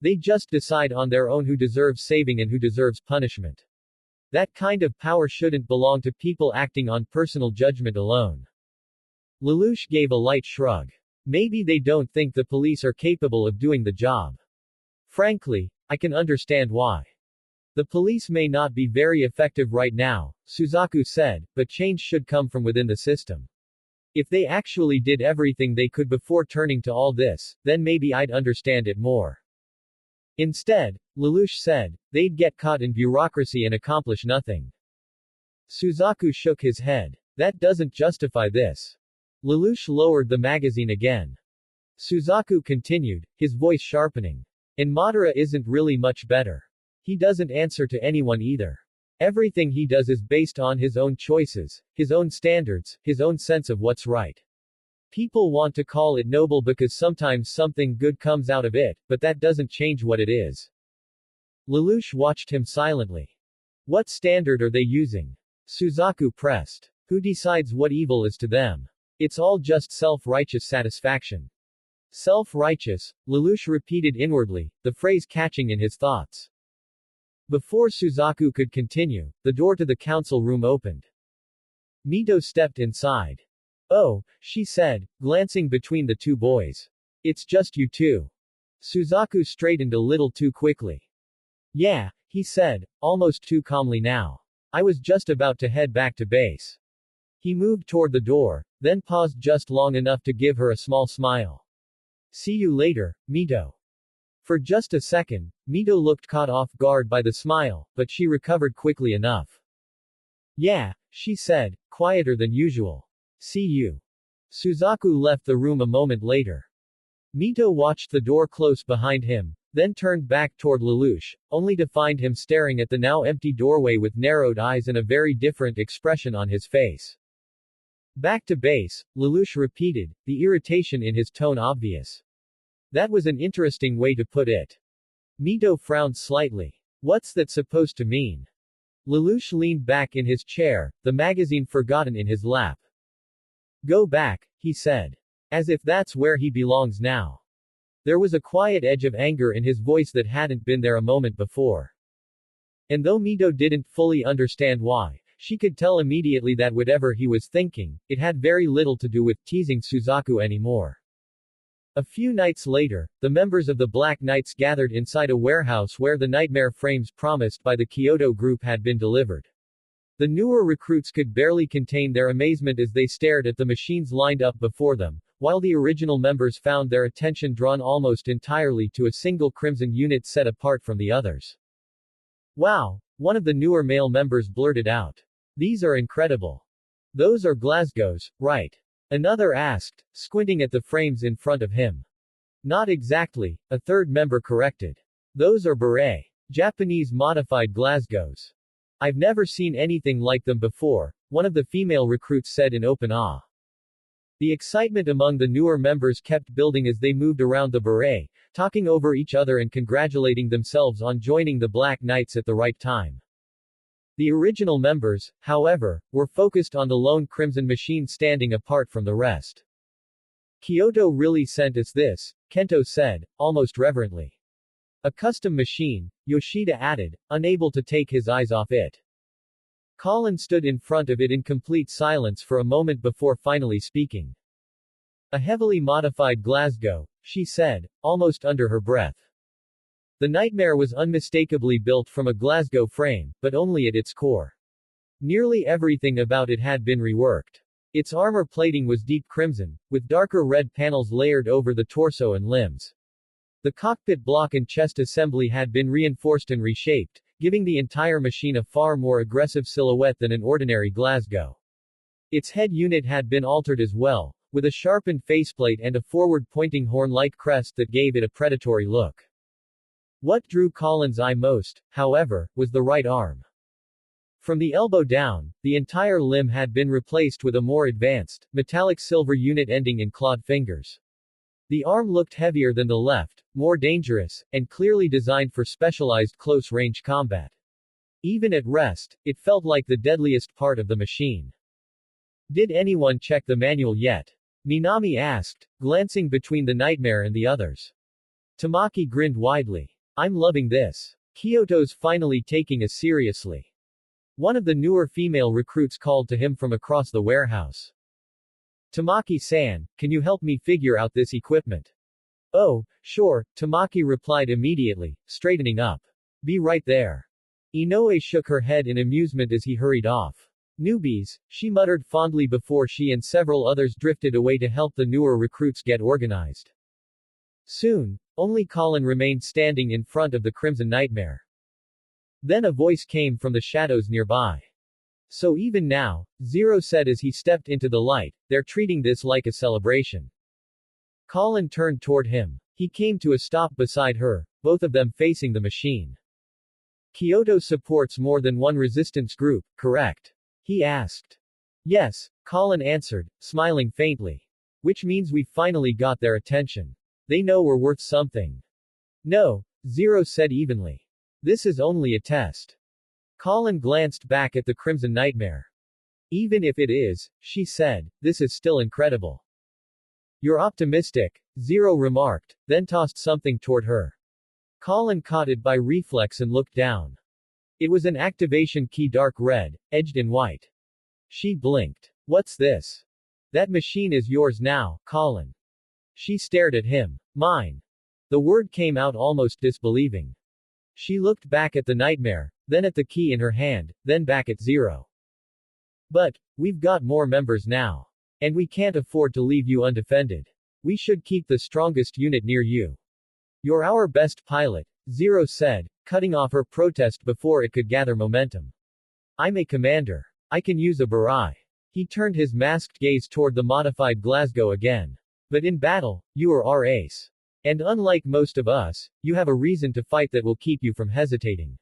They just decide on their own who deserves saving and who deserves punishment. That kind of power shouldn't belong to people acting on personal judgment alone. Lelouch gave a light shrug. Maybe they don't think the police are capable of doing the job. Frankly, I can understand why. The police may not be very effective right now, Suzaku said, but change should come from within the system. If they actually did everything they could before turning to all this, then maybe I'd understand it more. Instead, Lelouch said, they'd get caught in bureaucracy and accomplish nothing. Suzaku shook his head. That doesn't justify this. Lelouch lowered the magazine again. Suzaku continued, his voice sharpening. And Madara isn't really much better. He doesn't answer to anyone either. Everything he does is based on his own choices, his own standards, his own sense of what's right. People want to call it noble because sometimes something good comes out of it, but that doesn't change what it is. Lelouch watched him silently. What standard are they using? Suzaku pressed. Who decides what evil is to them? It's all just self-righteous satisfaction. Self-righteous, Lelouch repeated inwardly, the phrase catching in his thoughts. Before Suzaku could continue, the door to the council room opened. Mito stepped inside. Oh, she said, glancing between the two boys. It's just you two. Suzaku straightened a little too quickly. Yeah, he said, almost too calmly now. I was just about to head back to base. He moved toward the door, then paused just long enough to give her a small smile. See you later, Mito. For just a second, Mito looked caught off guard by the smile, but she recovered quickly enough. Yeah, she said, quieter than usual. See you. Suzaku left the room a moment later. Mito watched the door close behind him, then turned back toward Lelouch, only to find him staring at the now empty doorway with narrowed eyes and a very different expression on his face. Back to base, Lelouch repeated, the irritation in his tone obvious. That was an interesting way to put it. Mito frowned slightly. What's that supposed to mean? Lelouch leaned back in his chair, the magazine forgotten in his lap. Go back, he said. As if that's where he belongs now. There was a quiet edge of anger in his voice that hadn't been there a moment before. And though Mito didn't fully understand why, she could tell immediately that whatever he was thinking, it had very little to do with teasing Suzaku anymore. A few nights later, the members of the Black Knights gathered inside a warehouse where the nightmare frames promised by the Kyoto group had been delivered. The newer recruits could barely contain their amazement as they stared at the machines lined up before them, while the original members found their attention drawn almost entirely to a single crimson unit set apart from the others. Wow, one of the newer male members blurted out. These are incredible. Those are Glasgow's, right? Another asked, squinting at the frames in front of him. Not exactly, a third member corrected. Those are Beret. Japanese modified Glasgow's. I've never seen anything like them before, one of the female recruits said in open awe. The excitement among the newer members kept building as they moved around the Beret, talking over each other and congratulating themselves on joining the Black Knights at the right time. The original members, however, were focused on the lone Crimson machine standing apart from the rest. Kyoto really sent us this, Kento said, almost reverently. A custom machine, Yoshida added, unable to take his eyes off it. Colin stood in front of it in complete silence for a moment before finally speaking. A heavily modified Glasgow, she said, almost under her breath. The Nightmare was unmistakably built from a Glasgow frame, but only at its core. Nearly everything about it had been reworked. Its armor plating was deep crimson, with darker red panels layered over the torso and limbs. The cockpit block and chest assembly had been reinforced and reshaped, giving the entire machine a far more aggressive silhouette than an ordinary Glasgow. Its head unit had been altered as well, with a sharpened faceplate and a forward-pointing horn-like crest that gave it a predatory look. What drew Colin's eye most, however, was the right arm. From the elbow down, the entire limb had been replaced with a more advanced, metallic silver unit ending in clawed fingers. The arm looked heavier than the left, more dangerous, and clearly designed for specialized close-range combat. Even at rest, it felt like the deadliest part of the machine. Did anyone check the manual yet? Minami asked, glancing between the Nightmare and the others. Tamaki grinned widely. I'm loving this. Kyoto's finally taking us seriously. One of the newer female recruits called to him from across the warehouse. Tamaki-san, can you help me figure out this equipment? Oh, sure, Tamaki replied immediately, straightening up. Be right there. Inoue shook her head in amusement as he hurried off. Newbies, she muttered fondly before she and several others drifted away to help the newer recruits get organized. Soon, only Colin remained standing in front of the Crimson Nightmare. Then a voice came from the shadows nearby. So even now, Zero said as he stepped into the light, they're treating this like a celebration. Colin turned toward him. He came to a stop beside her, both of them facing the machine. Kyoto supports more than one resistance group, correct? He asked. Yes, Colin answered, smiling faintly. Which means we finally got their attention. They know we're worth something. No, Zero said evenly. This is only a test. Colin glanced back at the Crimson Nightmare. Even if it is, she said, this is still incredible. You're optimistic, Zero remarked, then tossed something toward her. Colin caught it by reflex and looked down. It was an activation key dark red, edged in white. She blinked. What's this? That machine is yours now, Colin. She stared at him. Mine. The word came out almost disbelieving. She looked back at the Nightmare, then at the key in her hand, then back at Zero. But, we've got more members now. And we can't afford to leave you undefended. We should keep the strongest unit near you. You're our best pilot, Zero said, cutting off her protest before it could gather momentum. I'm a commander. I can use a barai. He turned his masked gaze toward the modified Glasgow again. But in battle, you are our ace. And unlike most of us, you have a reason to fight that will keep you from hesitating.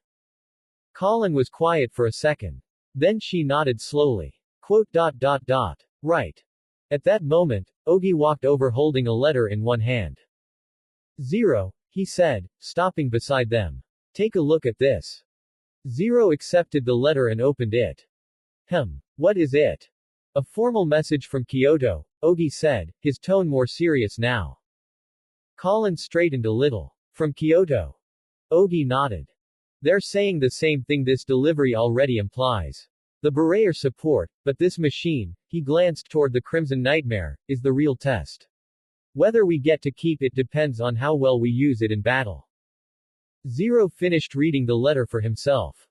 Colin was quiet for a second. Then she nodded slowly. Right. At that moment, Ogi walked over holding a letter in one hand. Zero, he said, stopping beside them. Take a look at this. Zero accepted the letter and opened it. What is it? A formal message from Kyoto, Ogi said, his tone more serious now. Colin straightened a little. From Kyoto. Ogi nodded. They're saying the same thing this delivery already implies. The Berayer support, but this machine, he glanced toward the Crimson Nightmare, is the real test. Whether we get to keep it depends on how well we use it in battle. Zero finished reading the letter for himself.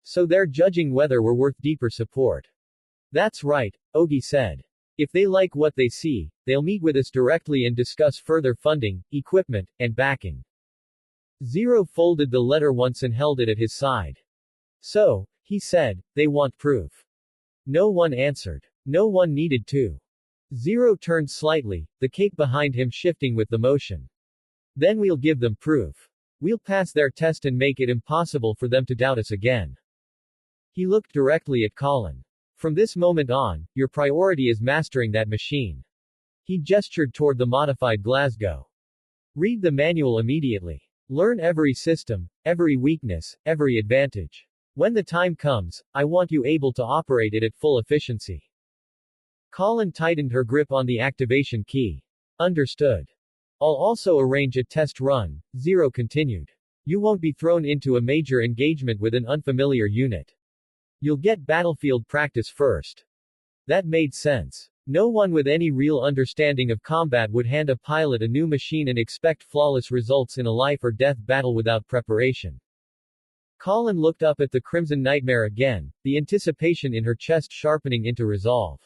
So they're judging whether we're worth deeper support. That's right, Ogi said. If they like what they see, they'll meet with us directly and discuss further funding, equipment, and backing. Zero folded the letter once and held it at his side. So, he said, they want proof. No one answered. No one needed to. Zero turned slightly, the cape behind him shifting with the motion. Then we'll give them proof. We'll pass their test and make it impossible for them to doubt us again. He looked directly at Colin. From this moment on, your priority is mastering that machine. He gestured toward the modified Glasgow. Read the manual immediately. Learn every system, every weakness, every advantage. When the time comes, I want you able to operate it at full efficiency. Colin tightened her grip on the activation key. Understood. I'll also arrange a test run, Zero continued. You won't be thrown into a major engagement with an unfamiliar unit. You'll get battlefield practice first. That made sense. No one with any real understanding of combat would hand a pilot a new machine and expect flawless results in a life or death battle without preparation. Colin looked up at the Crimson Nightmare again, the anticipation in her chest sharpening into resolve.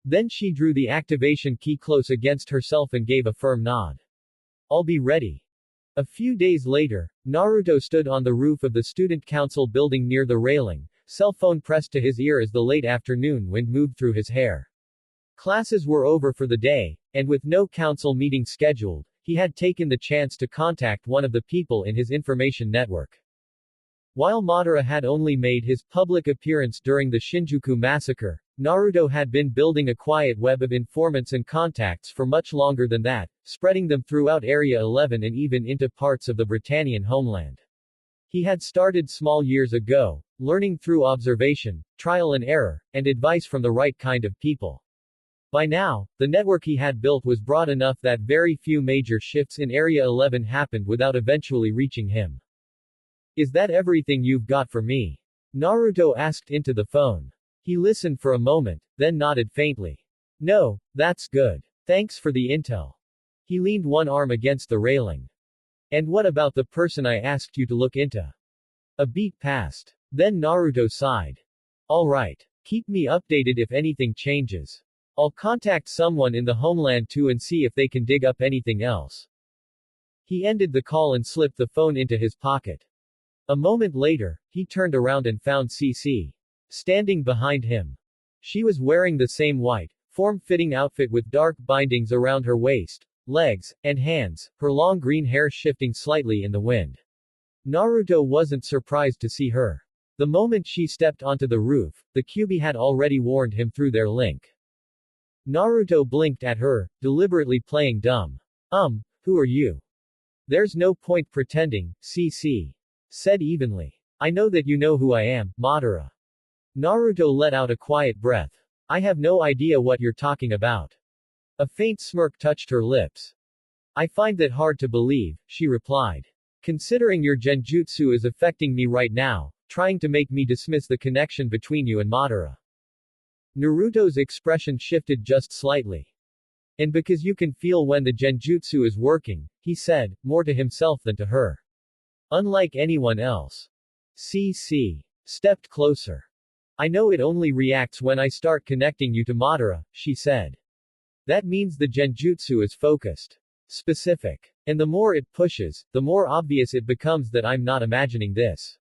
Then she drew the activation key close against herself and gave a firm nod. I'll be ready. A few days later, Naruto stood on the roof of the student council building near the railing, cell phone pressed to his ear as the late afternoon wind moved through his hair. Classes were over for the day, and with no council meeting scheduled, he had taken the chance to contact one of the people in his information network. While Madara had only made his public appearance during the Shinjuku massacre, Naruto had been building a quiet web of informants and contacts for much longer than that, spreading them throughout Area 11 and even into parts of the Britannian homeland. He had started small years ago, learning through observation, trial and error, and advice from the right kind of people. By now, the network he had built was broad enough that very few major shifts in Area 11 happened without eventually reaching him. Is that everything you've got for me? Naruto asked into the phone. He listened for a moment, then nodded faintly. No, that's good. Thanks for the intel. He leaned one arm against the railing. And what about the person I asked you to look into? A beat passed. Then Naruto sighed. Alright. Keep me updated if anything changes. I'll contact someone in the homeland too and see if they can dig up anything else. He ended the call and slipped the phone into his pocket. A moment later, he turned around and found CC standing behind him. She was wearing the same white, form-fitting outfit with dark bindings around her waist, legs, and hands, her long green hair shifting slightly in the wind. Naruto wasn't surprised to see her. The moment she stepped onto the roof, the Kyuubi had already warned him through their link. Naruto blinked at her, deliberately playing dumb. Who are you? There's no point pretending, CC said evenly. I know that you know who I am, Madara. Naruto let out a quiet breath. I have no idea what you're talking about. A faint smirk touched her lips. I find that hard to believe, she replied. Considering your genjutsu is affecting me right now, trying to make me dismiss the connection between you and Madara. Naruto's expression shifted just slightly. And because you can feel when the genjutsu is working, he said, more to himself than to her. Unlike anyone else. CC stepped closer. I know it only reacts when I start connecting you to Madara, she said. That means the genjutsu is focused. Specific. And the more it pushes, the more obvious it becomes that I'm not imagining this.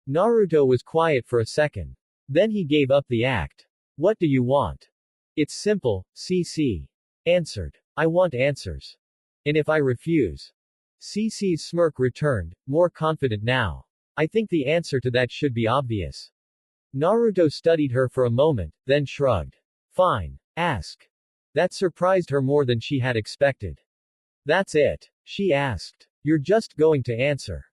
Naruto was quiet for a second. Then he gave up the act. What do you want? It's simple, CC answered. I want answers. And if I refuse? CC's smirk returned, more confident now. I think the answer to that should be obvious. Naruto studied her for a moment, then shrugged. Fine. Ask. That surprised her more than she had expected. That's it? She asked. You're just going to answer.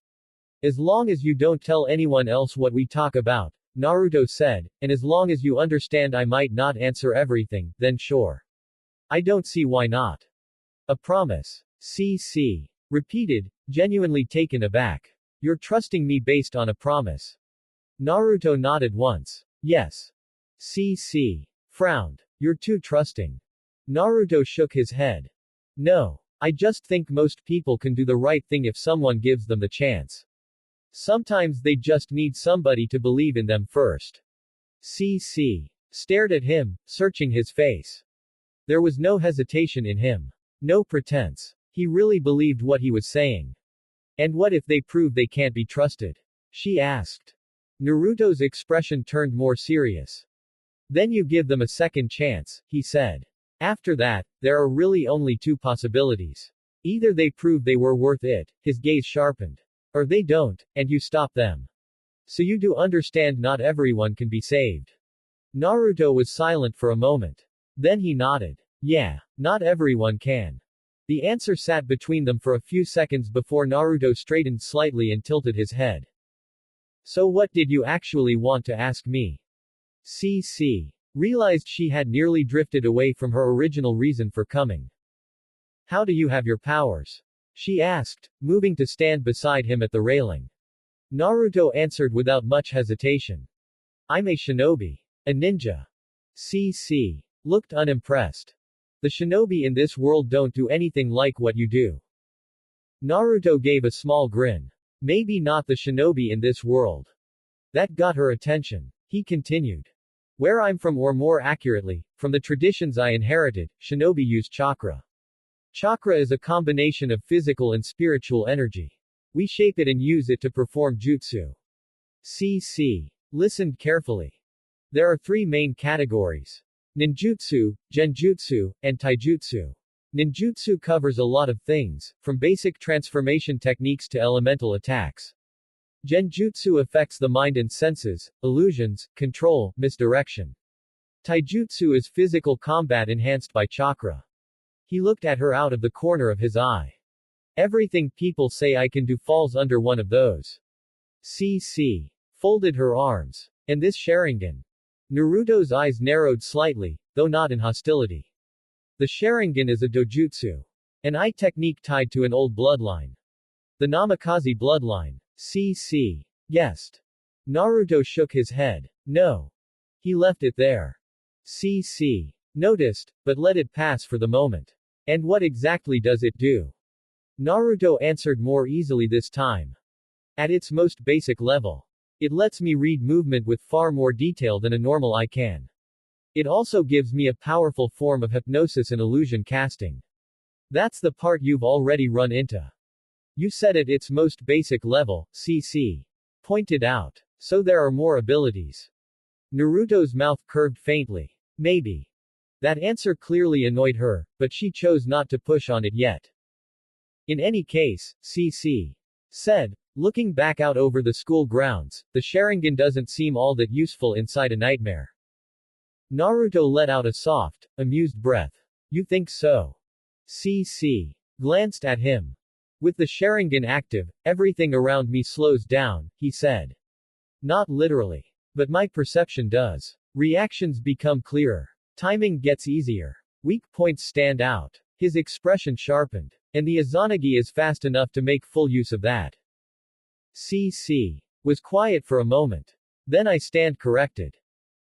As long as you don't tell anyone else what we talk about, Naruto said, and as long as you understand I might not answer everything, then sure. I don't see why not. A promise. CC repeated, genuinely taken aback. You're trusting me based on a promise. Naruto nodded once. Yes. CC frowned. You're too trusting. Naruto shook his head. No. I just think most people can do the right thing if someone gives them the chance. Sometimes they just need somebody to believe in them first. CC stared at him, searching his face. There was no hesitation in him. No pretense. He really believed what he was saying. And what if they prove they can't be trusted? She asked. Naruto's expression turned more serious. Then you give them a second chance, he said. After that, there are really only two possibilities. Either they prove they were worth it, his gaze sharpened. Or they don't, and you stop them. So you do understand not everyone can be saved. Naruto was silent for a moment. Then he nodded. Yeah, not everyone can. The answer sat between them for a few seconds before Naruto straightened slightly and tilted his head. So what did you actually want to ask me? CC realized she had nearly drifted away from her original reason for coming. How do you have your powers? She asked, moving to stand beside him at the railing. Naruto answered without much hesitation. I'm a shinobi. A ninja. CC looked unimpressed. The shinobi in this world don't do anything like what you do. Naruto gave a small grin. Maybe not the shinobi in this world. That got her attention. He continued. Where I'm from, or more accurately, from the traditions I inherited, shinobi use chakra. Chakra is a combination of physical and spiritual energy. We shape it and use it to perform jutsu. CC listened carefully. There are three main categories: ninjutsu, genjutsu, and taijutsu. Ninjutsu covers a lot of things, from basic transformation techniques to elemental attacks. Genjutsu affects the mind and senses, illusions, control, misdirection. Taijutsu is physical combat enhanced by chakra. He looked at her out of the corner of his eye. Everything people say I can do falls under one of those. CC folded her arms. And this Sharingan. Naruto's eyes narrowed slightly, though not in hostility. The Sharingan is a dojutsu. An eye technique tied to an old bloodline. The Namikaze bloodline. CC guessed. Naruto shook his head. No. He left it there. CC noticed, but let it pass for the moment. And what exactly does it do? Naruto answered more easily this time. At its most basic level, it lets me read movement with far more detail than a normal eye can. It also gives me a powerful form of hypnosis and illusion casting. That's the part you've already run into. You said at its most basic level, CC pointed out. So there are more abilities. Naruto's mouth curved faintly. Maybe. That answer clearly annoyed her, but she chose not to push on it yet. In any case, CC said, looking back out over the school grounds, the Sharingan doesn't seem all that useful inside a nightmare. Naruto let out a soft, amused breath. You think so? CC glanced at him. With the Sharingan active, everything around me slows down, he said. Not literally. But my perception does. Reactions become clearer. Timing gets easier. Weak points stand out. His expression sharpened. And the Izanagi is fast enough to make full use of that. CC was quiet for a moment. Then I stand corrected.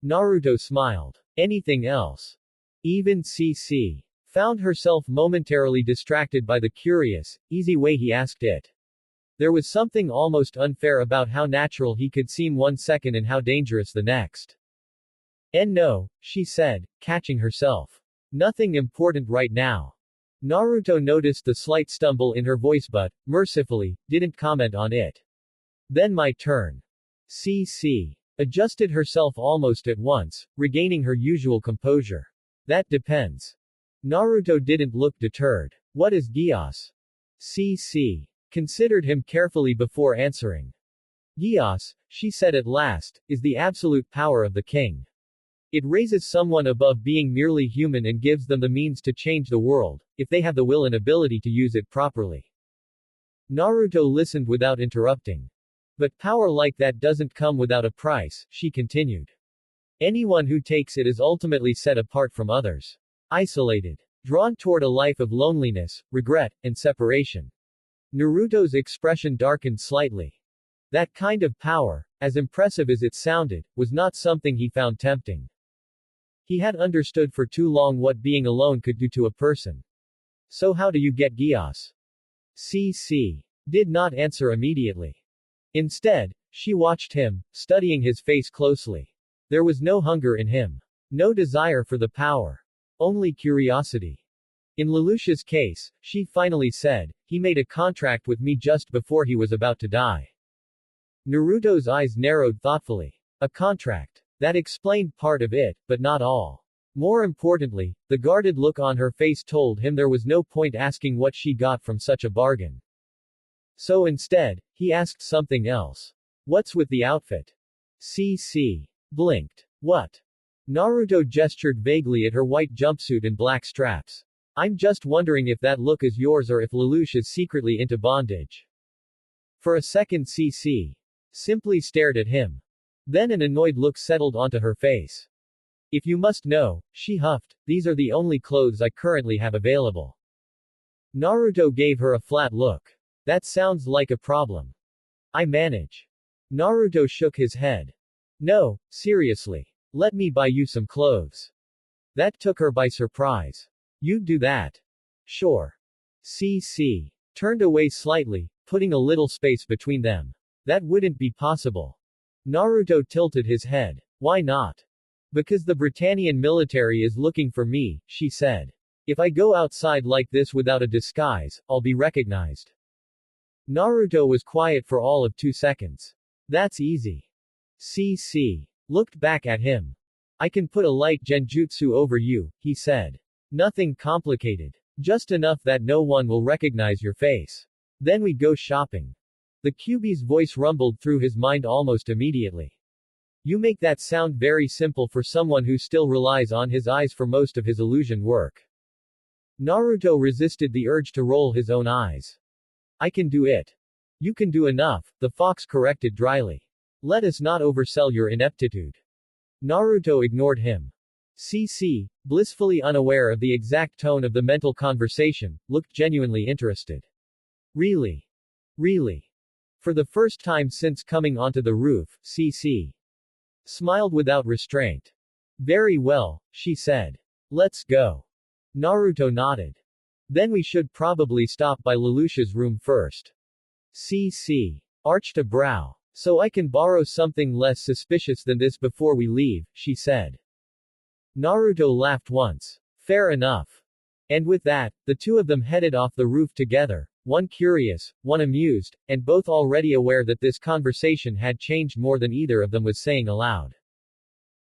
Naruto smiled. Anything else? Even CC found herself momentarily distracted by the curious, easy way he asked it. There was something almost unfair about how natural he could seem one second and how dangerous the next. And no, she said, catching herself. Nothing important right now. Naruto noticed the slight stumble in her voice but, mercifully, didn't comment on it. Then my turn. CC adjusted herself almost at once, regaining her usual composure. That depends. Naruto didn't look deterred. What is Geass? CC considered him carefully before answering. Geass, she said at last, is the absolute power of the king. It raises someone above being merely human and gives them the means to change the world, if they have the will and ability to use it properly. Naruto listened without interrupting. But power like that doesn't come without a price, she continued. Anyone who takes it is ultimately set apart from others. Isolated. Drawn toward a life of loneliness, regret, and separation. Naruto's expression darkened slightly. That kind of power, as impressive as it sounded, was not something he found tempting. He had understood for too long what being alone could do to a person. So how do you get Geass? CC did not answer immediately. Instead, she watched him, studying his face closely. There was no hunger in him. No desire for the power. Only curiosity. In Lelouch's case, she finally said, he made a contract with me just before he was about to die. Naruto's eyes narrowed thoughtfully. A contract. That explained part of it, but not all. More importantly, the guarded look on her face told him there was no point asking what she got from such a bargain. So instead, he asked something else. What's with the outfit? CC blinked. What? Naruto gestured vaguely at her white jumpsuit and black straps. I'm just wondering if that look is yours or if Lelouch is secretly into bondage. For a second CC simply stared at him. Then an annoyed look settled onto her face. If you must know, she huffed, these are the only clothes I currently have available. Naruto gave her a flat look. That sounds like a problem. I manage. Naruto shook his head. No, seriously. Let me buy you some clothes. That took her by surprise. You'd do that? Sure. CC turned away slightly, putting a little space between them. That wouldn't be possible. Naruto tilted his head. Why not? Because the Britannian military is looking for me, she said. If I go outside like this without a disguise, I'll be recognized. Naruto was quiet for all of 2 seconds. That's easy. CC looked back at him. I can put a light genjutsu over you, he said. Nothing complicated. Just enough that no one will recognize your face. Then we go shopping. The QB's voice rumbled through his mind almost immediately. You make that sound very simple for someone who still relies on his eyes for most of his illusion work. Naruto resisted the urge to roll his own eyes. I can do it. You can do enough, the fox corrected dryly. Let us not oversell your ineptitude. Naruto ignored him. CC, blissfully unaware of the exact tone of the mental conversation, looked genuinely interested. Really? Really? For the first time since coming onto the roof, CC smiled without restraint. Very well, she said. Let's go. Naruto nodded. Then we should probably stop by Lelouch's room first. CC arched a brow. So I can borrow something less suspicious than this before we leave, she said. Naruto laughed once. Fair enough. And with that, the two of them headed off the roof together, one curious, one amused, and both already aware that this conversation had changed more than either of them was saying aloud.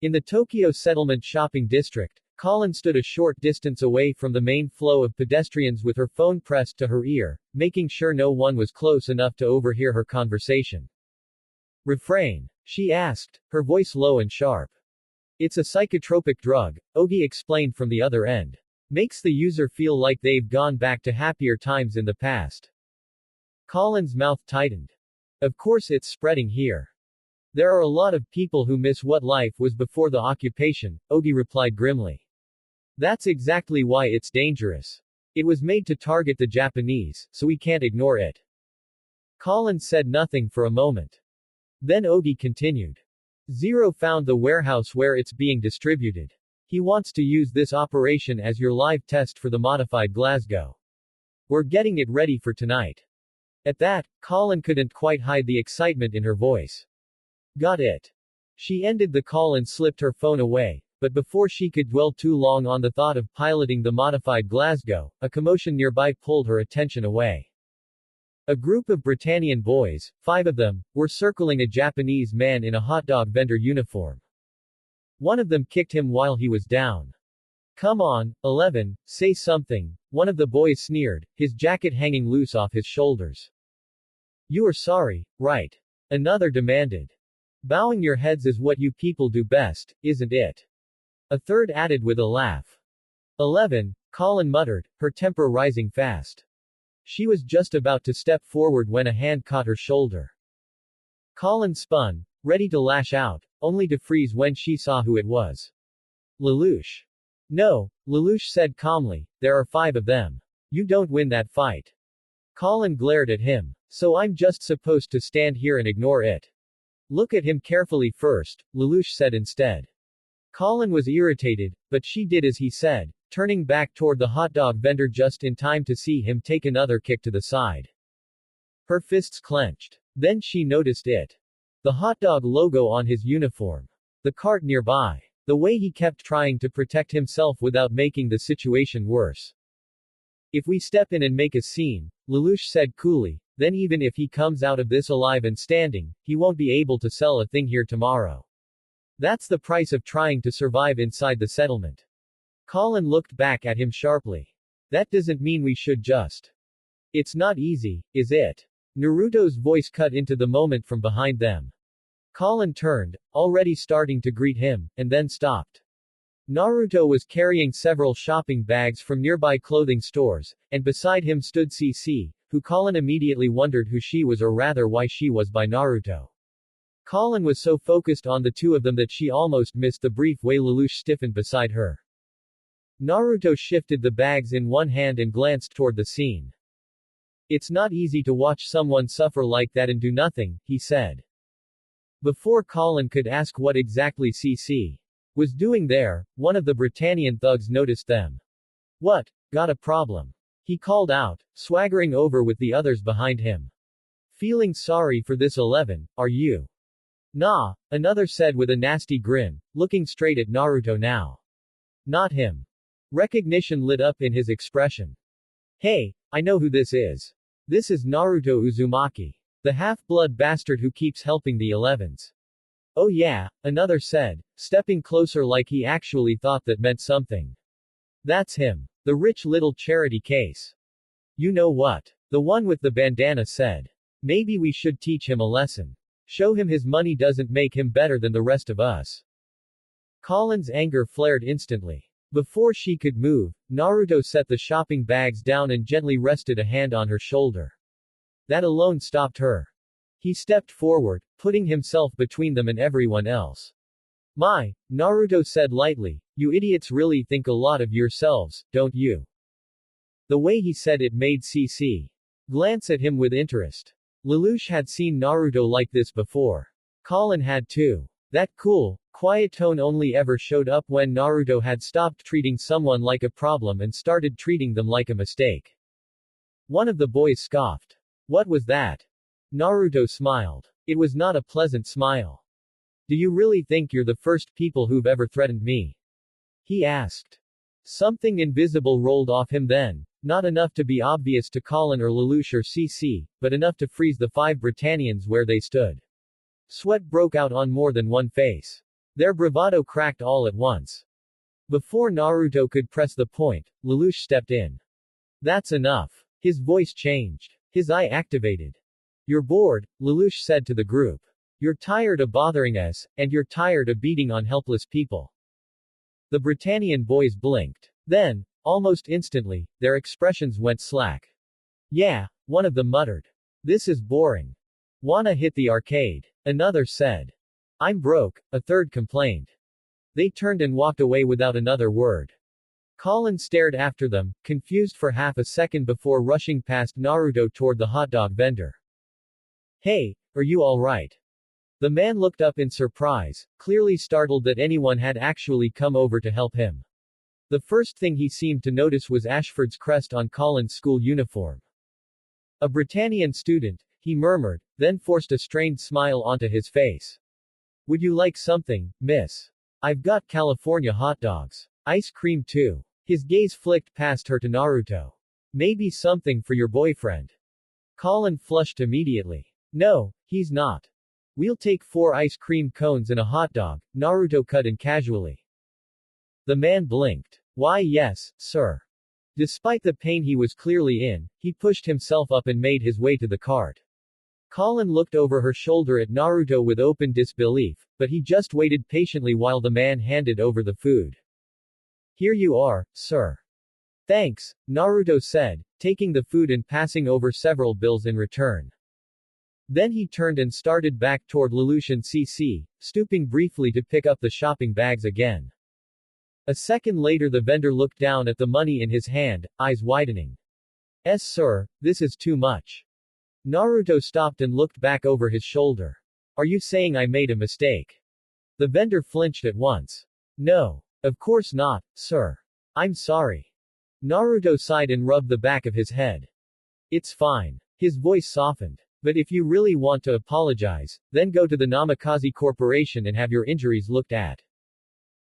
In the Tokyo Settlement Shopping District, Colin stood a short distance away from the main flow of pedestrians with her phone pressed to her ear, making sure no one was close enough to overhear her conversation. Refrain? She asked, her voice low and sharp. It's a psychotropic drug, Ogi explained from the other end. Makes the user feel like they've gone back to happier times in the past. Colin's mouth tightened. Of course it's spreading here. There are a lot of people who miss what life was before the occupation, Ogi replied grimly. That's exactly why it's dangerous. It was made to target the Japanese, so we can't ignore it. Colin said nothing for a moment. Then Ogi continued. Zero found the warehouse where it's being distributed. He wants to use this operation as your live test for the modified Glasgow. We're getting it ready for tonight. At that, Colin couldn't quite hide the excitement in her voice. Got it. She ended the call and slipped her phone away, but before she could dwell too long on the thought of piloting the modified Glasgow, a commotion nearby pulled her attention away. A group of Britannian boys, 5 of them, were circling a Japanese man in a hot dog vendor uniform. One of them kicked him while he was down. Come on, 11, say something, one of the boys sneered, his jacket hanging loose off his shoulders. You are sorry, right? Another demanded. Bowing your heads is what you people do best, isn't it? A third added with a laugh. 11, Colin muttered, her temper rising fast. She was just about to step forward when a hand caught her shoulder. Colin spun, ready to lash out, only to freeze when she saw who it was. Lelouch. No, Lelouch said calmly, there are 5 of them. You don't win that fight. Colin glared at him. So I'm just supposed to stand here and ignore it. Look at him carefully first, Lelouch said instead. Colin was irritated, but she did as he said, turning back toward the hot dog vendor just in time to see him take another kick to the side. Her fists clenched. Then she noticed it. The hot dog logo on his uniform. The cart nearby. The way he kept trying to protect himself without making the situation worse. If we step in and make a scene, Lelouch said coolly, then even if he comes out of this alive and standing, he won't be able to sell a thing here tomorrow. That's the price of trying to survive inside the settlement. Colin looked back at him sharply. That doesn't mean we should just. It's not easy, is it? Naruto's voice cut into the moment from behind them. Colin turned, already starting to greet him, and then stopped. Naruto was carrying several shopping bags from nearby clothing stores, and beside him stood CC, who Colin immediately wondered who she was or rather why she was by Naruto. Colin was so focused on the two of them that she almost missed the brief way Lelouch stiffened beside her. Naruto shifted the bags in one hand and glanced toward the scene. It's not easy to watch someone suffer like that and do nothing, he said. Before Colin could ask what exactly CC was doing there, one of the Britannian thugs noticed them. What? Got a problem? He called out, swaggering over with the others behind him. Feeling sorry for this 11, are you? Nah, another said with a nasty grin, looking straight at Naruto now. Not him. Recognition lit up in his expression. Hey, I know who this is. This is Naruto Uzumaki. The half-blood bastard who keeps helping the 11s. Oh yeah, another said, stepping closer like he actually thought that meant something. That's him. The rich little charity case. You know what? The one with the bandana said. Maybe we should teach him a lesson. Show him his money doesn't make him better than the rest of us. Colin's anger flared instantly. Before she could move, Naruto set the shopping bags down and gently rested a hand on her shoulder. That alone stopped her. He stepped forward, putting himself between them and everyone else. My, Naruto said lightly, you idiots really think a lot of yourselves, don't you? The way he said it made CC glance at him with interest. Lelouch had seen Naruto like this before. Colin had too. That cool, quiet tone only ever showed up when Naruto had stopped treating someone like a problem and started treating them like a mistake. One of the boys scoffed. What was that? Naruto smiled. It was not a pleasant smile. Do you really think you're the first people who've ever threatened me? He asked. Something invisible rolled off him then, not enough to be obvious to Colin or Lelouch or CC, but enough to freeze the 5 Britannians where they stood. Sweat broke out on more than one face. Their bravado cracked all at once. Before Naruto could press the point, Lelouch stepped in. That's enough. His voice changed. His eye activated. You're bored, Lelouch said to the group. You're tired of bothering us, and you're tired of beating on helpless people. The Britannian boys blinked. Then, almost instantly, their expressions went slack. Yeah, one of them muttered. This is boring. Wanna hit the arcade? Another said. I'm broke, a third complained. They turned and walked away without another word. Colin stared after them, confused for half a second before rushing past Naruto toward the hot dog vendor. Hey, are you alright? The man looked up in surprise, clearly startled that anyone had actually come over to help him. The first thing he seemed to notice was Ashford's crest on Colin's school uniform. A Britannian student, he murmured, then forced a strained smile onto his face. Would you like something, miss? I've got California hot dogs. Ice cream too. His gaze flicked past her to Naruto. Maybe something for your boyfriend. Colin flushed immediately. No, he's not. We'll take 4 ice cream cones and a hot dog, Naruto cut in casually. The man blinked. Why yes, sir. Despite the pain he was clearly in, he pushed himself up and made his way to the cart. Colin looked over her shoulder at Naruto with open disbelief, but he just waited patiently while the man handed over the food. Here you are, sir. Thanks, Naruto said, taking the food and passing over several bills in return. Then he turned and started back toward Lelouch and CC, stooping briefly to pick up the shopping bags again. A second later the vendor looked down at the money in his hand, eyes widening. Sir, this is too much. Naruto stopped and looked back over his shoulder. Are you saying I made a mistake? The vendor flinched at once. No. Of course not, sir. I'm sorry. Naruto sighed and rubbed the back of his head. It's fine. His voice softened. But if you really want to apologize, then go to the Namikaze Corporation and have your injuries looked at.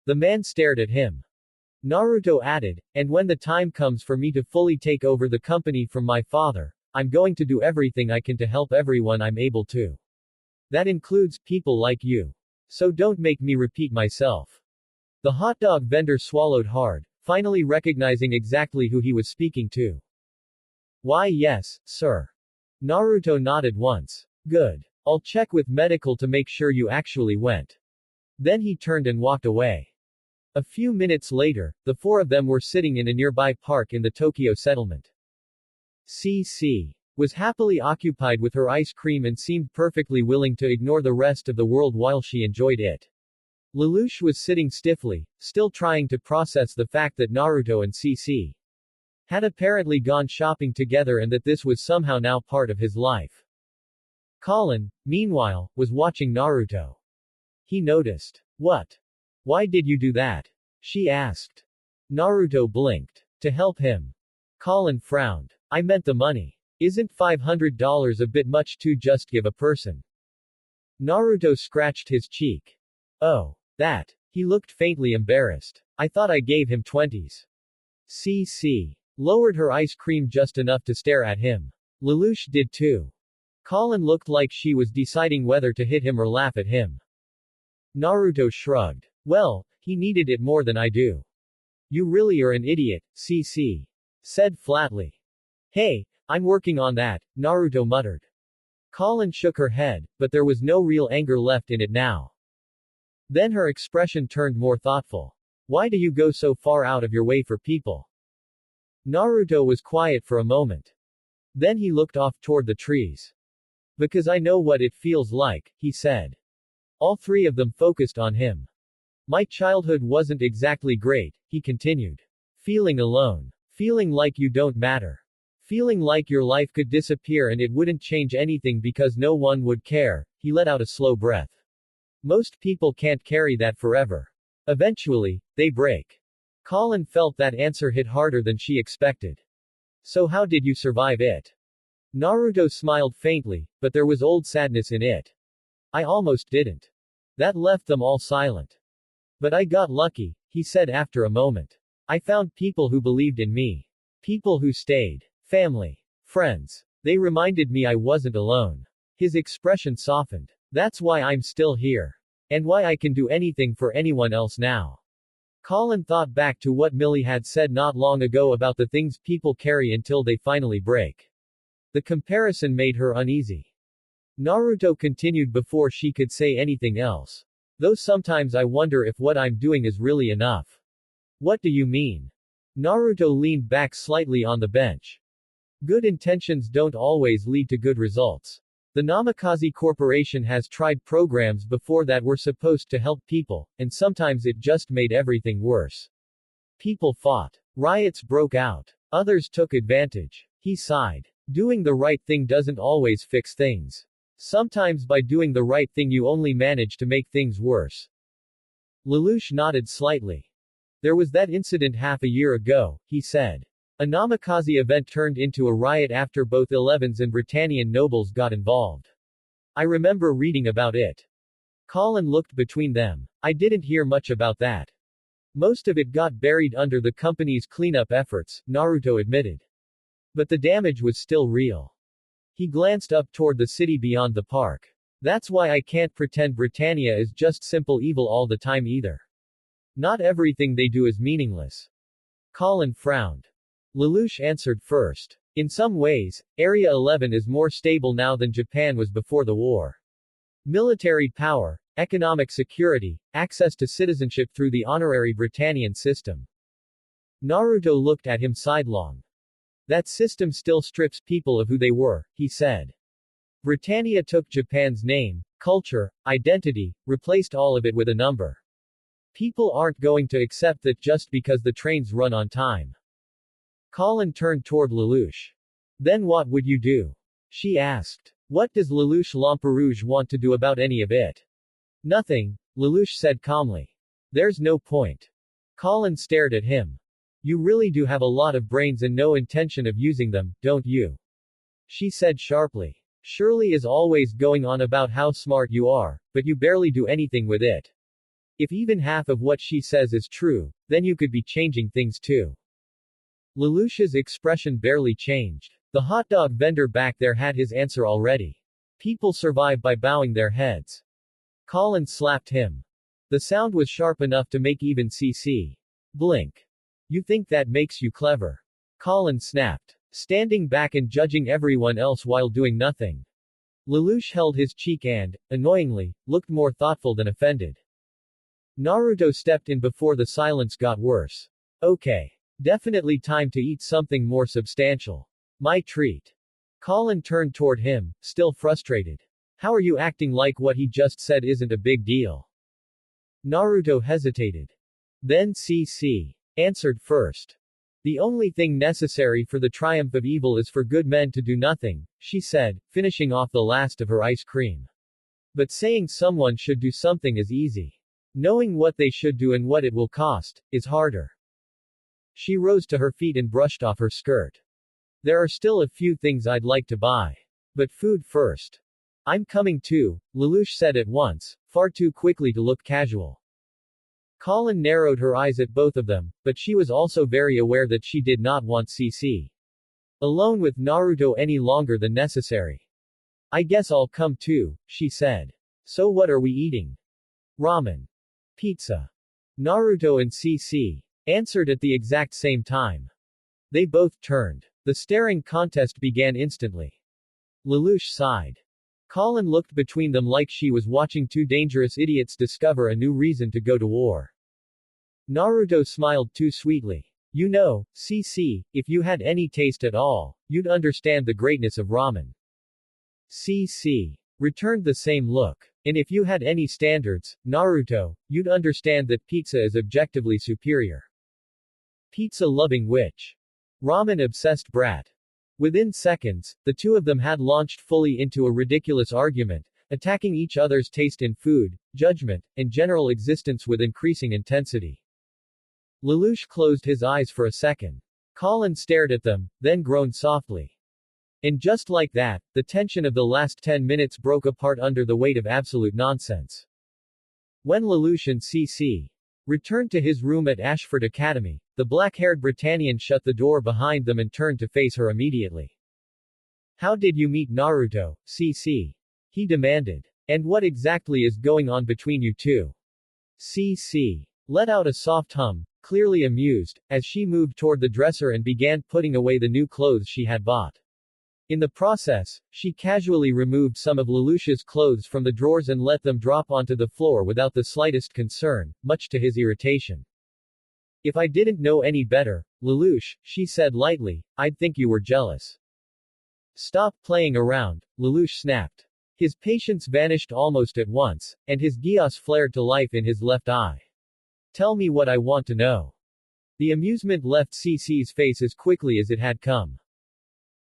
The man stared at him. Naruto added, and when the time comes for me to fully take over the company from my father, I'm going to do everything I can to help everyone I'm able to. That includes people like you. So don't make me repeat myself. The hot dog vendor swallowed hard, finally recognizing exactly who he was speaking to. Why yes, sir. Naruto nodded once. Good. I'll check with medical to make sure you actually went. Then he turned and walked away. A few minutes later, the 4 of them were sitting in a nearby park in the Tokyo settlement. CC was happily occupied with her ice cream and seemed perfectly willing to ignore the rest of the world while she enjoyed it. Lelouch was sitting stiffly, still trying to process the fact that Naruto and CC had apparently gone shopping together and that this was somehow now part of his life. Colin, meanwhile, was watching Naruto. He noticed. What? Why did you do that? She asked. Naruto blinked. To help him. Colin frowned. I meant the money. Isn't $500 a bit much to just give a person? Naruto scratched his cheek. Oh. That. He looked faintly embarrassed. I thought I gave him 20s. CC. Lowered her ice cream just enough to stare at him. Lelouch did too. Colin looked like she was deciding whether to hit him or laugh at him. Naruto shrugged. Well, he needed it more than I do. You really are an idiot, CC. Said flatly. Hey, I'm working on that, Naruto muttered. Colin shook her head, but there was no real anger left in it now. Then her expression turned more thoughtful. Why do you go so far out of your way for people? Naruto was quiet for a moment. Then he looked off toward the trees. Because I know what it feels like, he said. All three of them focused on him. My childhood wasn't exactly great, he continued. Feeling alone. Feeling like you don't matter. Feeling like your life could disappear and it wouldn't change anything because no one would care, he let out a slow breath. Most people can't carry that forever. Eventually, they break. Colin felt that answer hit harder than she expected. So how did you survive it? Naruto smiled faintly, but there was old sadness in it. I almost didn't. That left them all silent. But I got lucky, he said after a moment. I found people who believed in me. People who stayed. Family. Friends. They reminded me I wasn't alone. His expression softened. That's why I'm still here. And why I can do anything for anyone else now. Colin thought back to what Millie had said not long ago about the things people carry until they finally break. The comparison made her uneasy. Naruto continued before she could say anything else. Though sometimes I wonder if what I'm doing is really enough. What do you mean? Naruto leaned back slightly on the bench. Good intentions don't always lead to good results. The Namikaze Corporation has tried programs before that were supposed to help people, and sometimes it just made everything worse. People fought. Riots broke out. Others took advantage. He sighed. Doing the right thing doesn't always fix things. Sometimes by doing the right thing you only manage to make things worse. Lelouch nodded slightly. There was that incident half a year ago, he said. A Namikaze event turned into a riot after both 11s and Britannian nobles got involved. I remember reading about it. Colin looked between them. I didn't hear much about that. Most of it got buried under the company's cleanup efforts, Naruto admitted. But the damage was still real. He glanced up toward the city beyond the park. That's why I can't pretend Britannia is just simple evil all the time either. Not everything they do is meaningless. Colin frowned. Lelouch answered first. In some ways, Area 11 is more stable now than Japan was before the war. Military power, economic security, access to citizenship through the honorary Britannian system. Naruto looked at him sidelong. That system still strips people of who they were, he said. Britannia took Japan's name, culture, identity, replaced all of it with a number. People aren't going to accept that just because the trains run on time. Colin turned toward Lelouch. Then what would you do? She asked. What does Lelouch Lamperouge want to do about any of it? Nothing, Lelouch said calmly. There's no point. Colin stared at him. You really do have a lot of brains and no intention of using them, don't you? She said sharply. Shirley is always going on about how smart you are, but you barely do anything with it. If even half of what she says is true, then you could be changing things too. Lelouch's expression barely changed. The hot dog vendor back there had his answer already. People survive by bowing their heads. Colin slapped him. The sound was sharp enough to make even CC blink. You think that makes you clever? Colin snapped. Standing back and judging everyone else while doing nothing. Lelouch held his cheek and, annoyingly, looked more thoughtful than offended. Naruto stepped in before the silence got worse. Okay. Definitely time to eat something more substantial. My treat. Colin turned toward him, still frustrated. How are you acting like what he just said isn't a big deal? Naruto hesitated. Then CC answered first. The only thing necessary for the triumph of evil is for good men to do nothing, she said, finishing off the last of her ice cream. But saying someone should do something is easy. Knowing what they should do and what it will cost, is harder. She rose to her feet and brushed off her skirt. There are still a few things I'd like to buy. But food first. I'm coming too, Lelouch said at once, far too quickly to look casual. Colin narrowed her eyes at both of them, but she was also very aware that she did not want CC alone with Naruto any longer than necessary. I guess I'll come too, she said. So what are we eating? Ramen. Pizza. Naruto and CC answered at the exact same time. They both turned. The staring contest began instantly. Lelouch sighed. Colin looked between them like she was watching two dangerous idiots discover a new reason to go to war. Naruto smiled too sweetly. You know, CC, if you had any taste at all, you'd understand the greatness of ramen. CC returned the same look. And if you had any standards, Naruto, you'd understand that pizza is objectively superior. Pizza-loving witch. Ramen-obsessed brat. Within seconds, the two of them had launched fully into a ridiculous argument, attacking each other's taste in food, judgment, and general existence with increasing intensity. Lelouch closed his eyes for a second. Colin stared at them, then groaned softly. And just like that, the tension of the last 10 minutes broke apart under the weight of absolute nonsense. When Lelouch and CC returned to his room at Ashford Academy, the black-haired Britannian shut the door behind them and turned to face her immediately. How did you meet Naruto, CC? He demanded. And what exactly is going on between you two? CC let out a soft hum, clearly amused, as she moved toward the dresser and began putting away the new clothes she had bought. In the process, she casually removed some of Lelouch's clothes from the drawers and let them drop onto the floor without the slightest concern, much to his irritation. If I didn't know any better, Lelouch, she said lightly, I'd think you were jealous. Stop playing around, Lelouch snapped. His patience vanished almost at once, and his Geass flared to life in his left eye. Tell me what I want to know. The amusement left CC's face as quickly as it had come.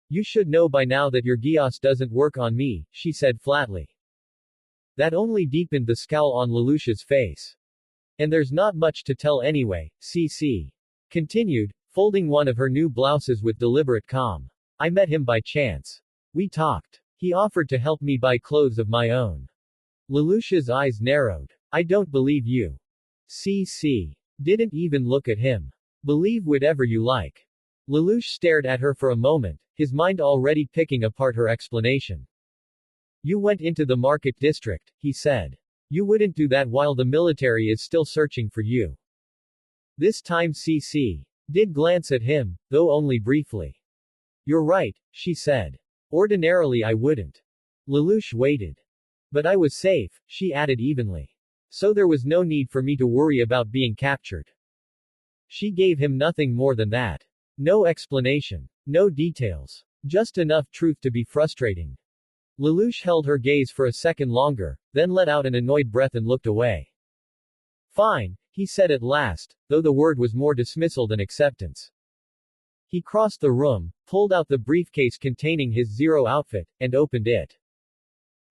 You should know by now that your Geass doesn't work on me, she said flatly. That only deepened the scowl on Lelouch's face. And there's not much to tell anyway, CC continued, folding one of her new blouses with deliberate calm. I met him by chance. We talked. He offered to help me buy clothes of my own. Lelouch's eyes narrowed. I don't believe you. CC didn't even look at him. Believe whatever you like. Lelouch stared at her for a moment, his mind already picking apart her explanation. You went into the market district, he said. You wouldn't do that while the military is still searching for you. This time CC did glance at him, though only briefly. You're right, she said. Ordinarily I wouldn't. Lelouch waited. But I was safe, she added evenly. So there was no need for me to worry about being captured. She gave him nothing more than that. No explanation. No details. Just enough truth to be frustrating. Lelouch held her gaze for a second longer, then let out an annoyed breath and looked away. Fine, he said at last, though the word was more dismissal than acceptance. He crossed the room, pulled out the briefcase containing his Zero outfit, and opened it.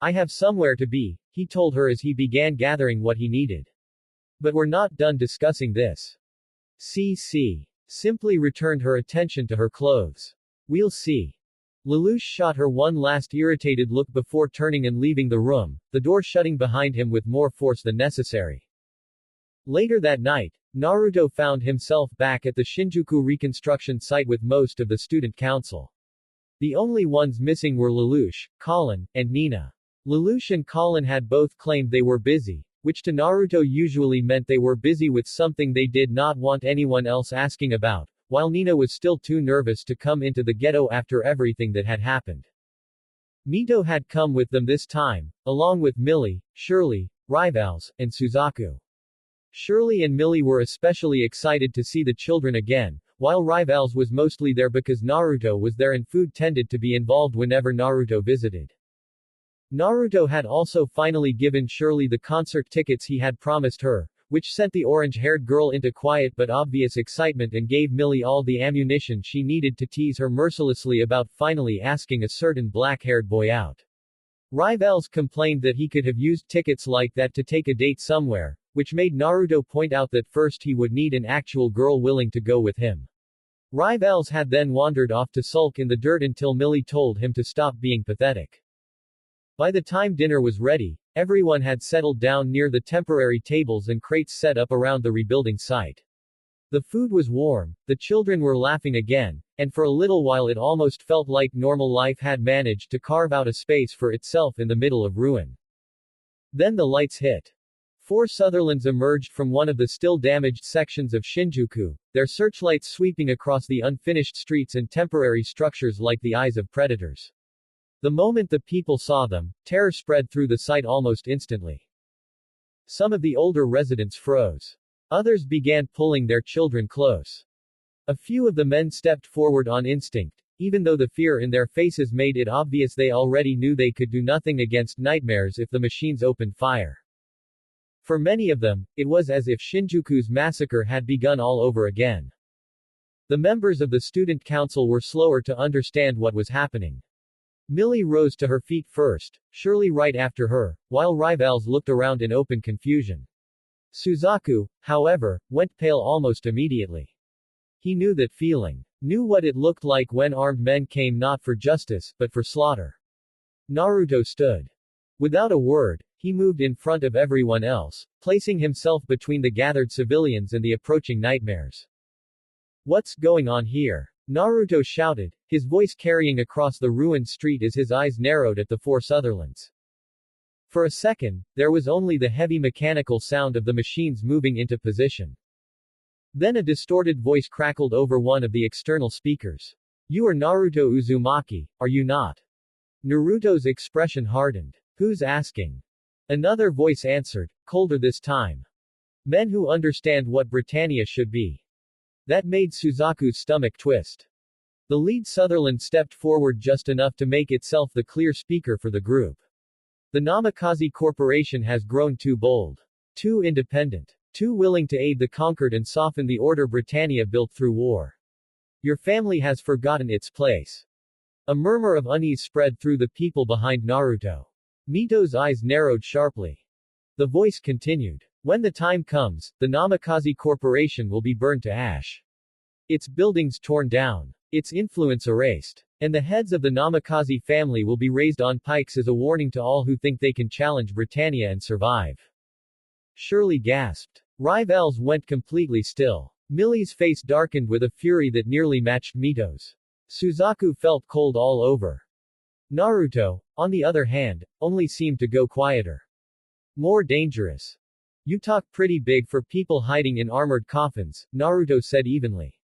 I have somewhere to be, he told her as he began gathering what he needed. But we're not done discussing this. CC simply returned her attention to her clothes. We'll see. Lelouch shot her one last irritated look before turning and leaving the room, the door shutting behind him with more force than necessary. Later that night, Naruto found himself back at the Shinjuku reconstruction site with most of the student council. The only ones missing were Lelouch, Colin, and Nina. Lelouch and Colin had both claimed they were busy, which to Naruto usually meant they were busy with something they did not want anyone else asking about, while Nina was still too nervous to come into the ghetto after everything that had happened. Mito had come with them this time, along with Millie, Shirley, Rivals, and Suzaku. Shirley and Millie were especially excited to see the children again, while Rivals was mostly there because Naruto was there and food tended to be involved whenever Naruto visited. Naruto had also finally given Shirley the concert tickets he had promised her, which sent the orange-haired girl into quiet but obvious excitement and gave Millie all the ammunition she needed to tease her mercilessly about finally asking a certain black-haired boy out. Rivals complained that he could have used tickets like that to take a date somewhere, which made Naruto point out that first he would need an actual girl willing to go with him. Rivals had then wandered off to sulk in the dirt until Millie told him to stop being pathetic. By the time dinner was ready, everyone had settled down near the temporary tables and crates set up around the rebuilding site. The food was warm, the children were laughing again, and for a little while it almost felt like normal life had managed to carve out a space for itself in the middle of ruin. Then the lights hit. 4 Sutherlands emerged from one of the still damaged sections of Shinjuku, their searchlights sweeping across the unfinished streets and temporary structures like the eyes of predators. The moment the people saw them, terror spread through the site almost instantly. Some of the older residents froze. Others began pulling their children close. A few of the men stepped forward on instinct, even though the fear in their faces made it obvious they already knew they could do nothing against nightmares if the machines opened fire. For many of them, it was as if Shinjuku's massacre had begun all over again. The members of the student council were slower to understand what was happening. Millie rose to her feet first, Shirley right after her, while Rivals looked around in open confusion. Suzaku, however, went pale almost immediately. He knew that feeling. Knew what it looked like when armed men came not for justice, but for slaughter. Naruto stood. Without a word, he moved in front of everyone else, placing himself between the gathered civilians and the approaching nightmares. What's going on here? Naruto shouted, his voice carrying across the ruined street as his eyes narrowed at the 4 Sutherlands. For a second, there was only the heavy mechanical sound of the machines moving into position. Then a distorted voice crackled over one of the external speakers. You are Naruto Uzumaki, are you not? Naruto's expression hardened. Who's asking? Another voice answered, colder this time. Men who understand what Britannia should be. That made Suzaku's stomach twist. The lead Sutherland stepped forward just enough to make itself the clear speaker for the group. The Namikaze Corporation has grown too bold. Too independent. Too willing to aid the conquered and soften the order Britannia built through war. Your family has forgotten its place. A murmur of unease spread through the people behind Naruto. Mito's eyes narrowed sharply. The voice continued. When the time comes, the Namikaze Corporation will be burned to ash. Its buildings torn down. Its influence erased. And the heads of the Namikaze family will be raised on pikes as a warning to all who think they can challenge Britannia and survive. Shirley gasped. Rivals went completely still. Millie's face darkened with a fury that nearly matched Mito's. Suzaku felt cold all over. Naruto, on the other hand, only seemed to go quieter. More dangerous. You talk pretty big for people hiding in armored coffins, Naruto said evenly.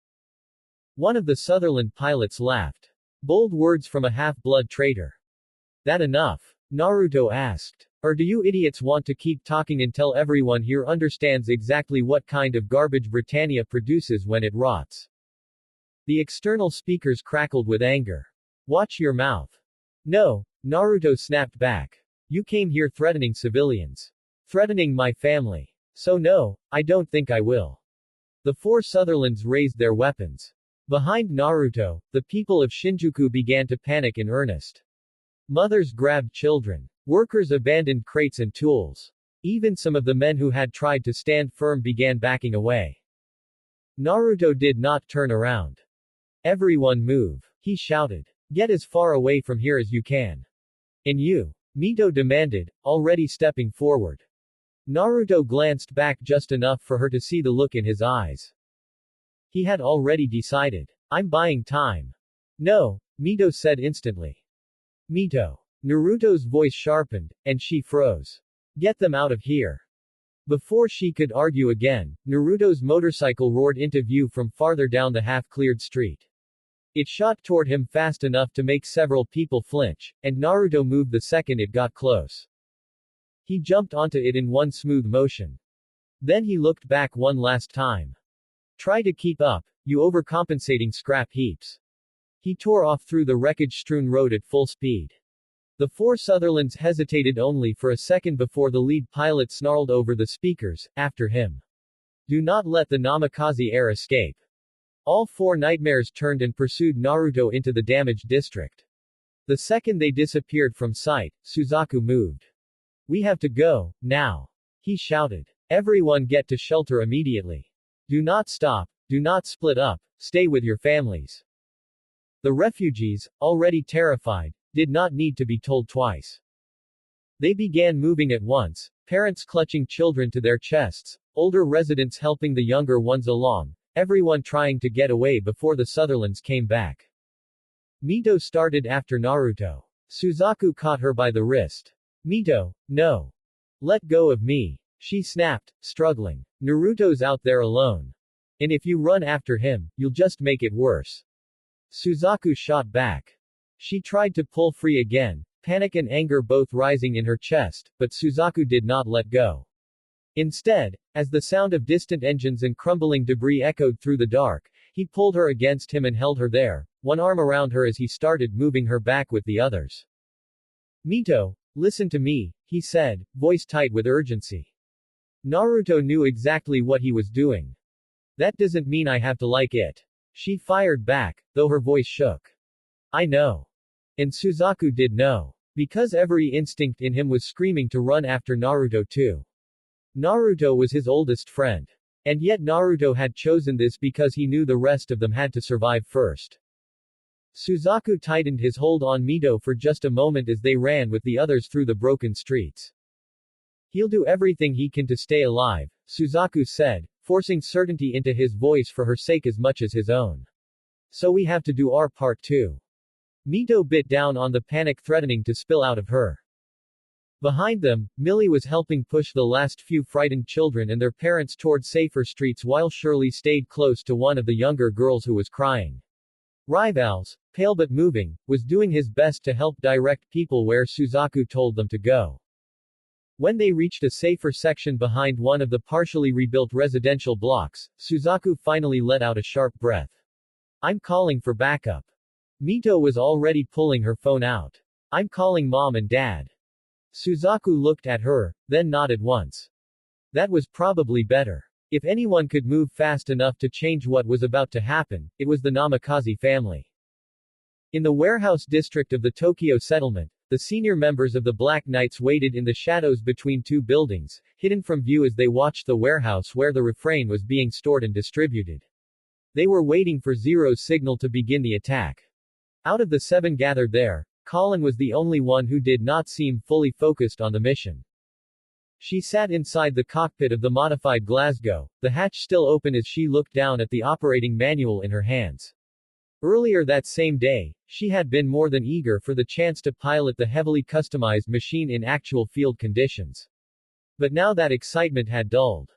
One of the Sutherland pilots laughed. Bold words from a half-blood traitor. That enough? Naruto asked. Or do you idiots want to keep talking until everyone here understands exactly what kind of garbage Britannia produces when it rots? The external speakers crackled with anger. Watch your mouth. No, Naruto snapped back. You came here threatening civilians. Threatening my family. So no, I don't think I will. The 4 Sutherlands raised their weapons. Behind Naruto, the people of Shinjuku began to panic in earnest. Mothers grabbed children. Workers abandoned crates and tools. Even some of the men who had tried to stand firm began backing away. Naruto did not turn around. Everyone move, he shouted. Get as far away from here as you can. And you? Mito demanded, already stepping forward. Naruto glanced back just enough for her to see the look in his eyes. He had already decided. I'm buying time. No, Mito said instantly. Mito. Naruto's voice sharpened, and she froze. Get them out of here. Before she could argue again, Naruto's motorcycle roared into view from farther down the half-cleared street. It shot toward him fast enough to make several people flinch, and Naruto moved the second it got close. He jumped onto it in one smooth motion. Then he looked back one last time. Try to keep up, you overcompensating scrap heaps. He tore off through the wreckage-strewn road at full speed. The four Sutherlands hesitated only for a second before the lead pilot snarled over the speakers, after him. Do not let the Namikaze air escape. All four nightmares turned and pursued Naruto into the damaged district. The second they disappeared from sight, Suzaku moved. We have to go, now. He shouted. Everyone get to shelter immediately. Do not stop, do not split up, stay with your families. The refugees, already terrified, did not need to be told twice. They began moving at once, parents clutching children to their chests, older residents helping the younger ones along, everyone trying to get away before the Sutherlands came back. Mito started after Naruto. Suzaku caught her by the wrist. Mito, no. Let go of me. She snapped, struggling. Naruto's out there alone. And if you run after him, you'll just make it worse. Suzaku shot back. She tried to pull free again, panic and anger both rising in her chest, but Suzaku did not let go. Instead, as the sound of distant engines and crumbling debris echoed through the dark, he pulled her against him and held her there, one arm around her as he started moving her back with the others. Mito, listen to me, he said, voice tight with urgency. Naruto knew exactly what he was doing. That doesn't mean I have to like it. She fired back, though her voice shook. I know. And Suzaku did know. Because every instinct in him was screaming to run after Naruto too. Naruto was his oldest friend. And yet Naruto had chosen this because he knew the rest of them had to survive first. Suzaku tightened his hold on Mito for just a moment as they ran with the others through the broken streets. He'll do everything he can to stay alive, Suzaku said, forcing certainty into his voice for her sake as much as his own. So we have to do our part too. Mito bit down on the panic threatening to spill out of her. Behind them, Millie was helping push the last few frightened children and their parents toward safer streets while Shirley stayed close to one of the younger girls who was crying. Rivals, pale but moving, was doing his best to help direct people where Suzaku told them to go. When they reached a safer section behind one of the partially rebuilt residential blocks, Suzaku finally let out a sharp breath. I'm calling for backup. Mito was already pulling her phone out. I'm calling mom and dad. Suzaku looked at her, then nodded once. That was probably better. If anyone could move fast enough to change what was about to happen, it was the Namikaze family. In the warehouse district of the Tokyo settlement, the senior members of the Black Knights waited in the shadows between two buildings, hidden from view as they watched the warehouse where the refrain was being stored and distributed. They were waiting for Zero's signal to begin the attack. Out of the 7 gathered there, Colin was the only one who did not seem fully focused on the mission. She sat inside the cockpit of the modified Glasgow, the hatch still open as she looked down at the operating manual in her hands. Earlier that same day, she had been more than eager for the chance to pilot the heavily customized machine in actual field conditions. But now that excitement had dulled.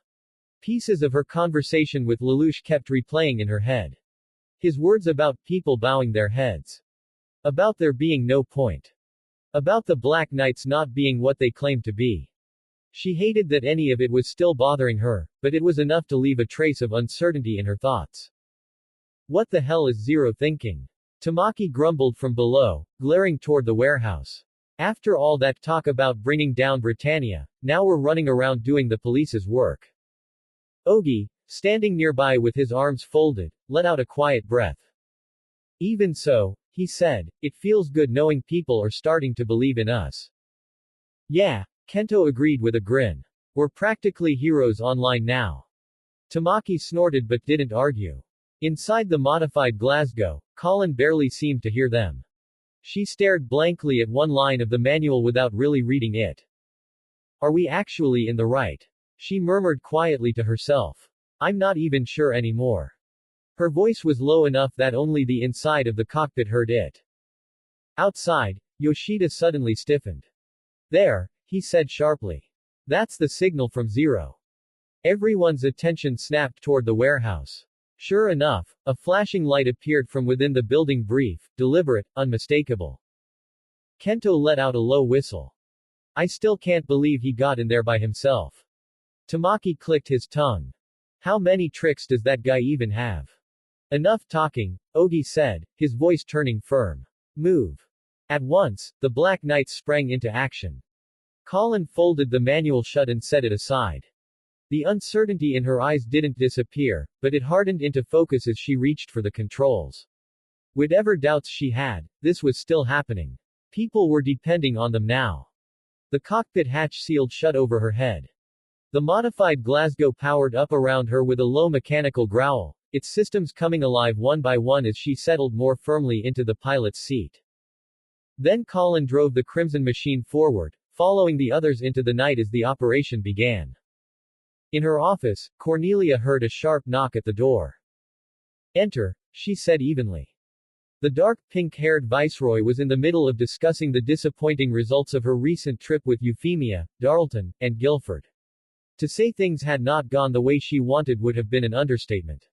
Pieces of her conversation with Lelouch kept replaying in her head. His words about people bowing their heads. About there being no point. About the Black Knights not being what they claimed to be. She hated that any of it was still bothering her, but it was enough to leave a trace of uncertainty in her thoughts. What the hell is Zero thinking? Tamaki grumbled from below, glaring toward the warehouse. After all that talk about bringing down Britannia, now we're running around doing the police's work. Ogi, standing nearby with his arms folded, let out a quiet breath. Even so, he said, it feels good knowing people are starting to believe in us. Yeah, Kento agreed with a grin. We're practically heroes online now. Tamaki snorted but didn't argue. Inside the modified Glasgow, Colin barely seemed to hear them. She stared blankly at one line of the manual without really reading it. Are we actually in the right? She murmured quietly to herself. I'm not even sure anymore. Her voice was low enough that only the inside of the cockpit heard it. Outside, Yoshida suddenly stiffened. There, he said sharply. That's the signal from Zero. Everyone's attention snapped toward the warehouse. Sure enough, a flashing light appeared from within the building, brief, deliberate, unmistakable. Kento let out a low whistle. I still can't believe he got in there by himself. Tamaki clicked his tongue. How many tricks does that guy even have? Enough talking, Ogi said, his voice turning firm. Move. At once, the Black Knights sprang into action. Colin folded the manual shut and set it aside. The uncertainty in her eyes didn't disappear, but it hardened into focus as she reached for the controls. Whatever doubts she had, this was still happening. People were depending on them now. The cockpit hatch sealed shut over her head. The modified Glasgow powered up around her with a low mechanical growl, its systems coming alive one by one as she settled more firmly into the pilot's seat. Then Colin drove the Crimson machine forward, following the others into the night as the operation began. In her office, Cornelia heard a sharp knock at the door. "Enter," she said evenly. The dark pink-haired viceroy was in the middle of discussing the disappointing results of her recent trip with Euphemia, Darlton, and Guilford. To say things had not gone the way she wanted would have been an understatement.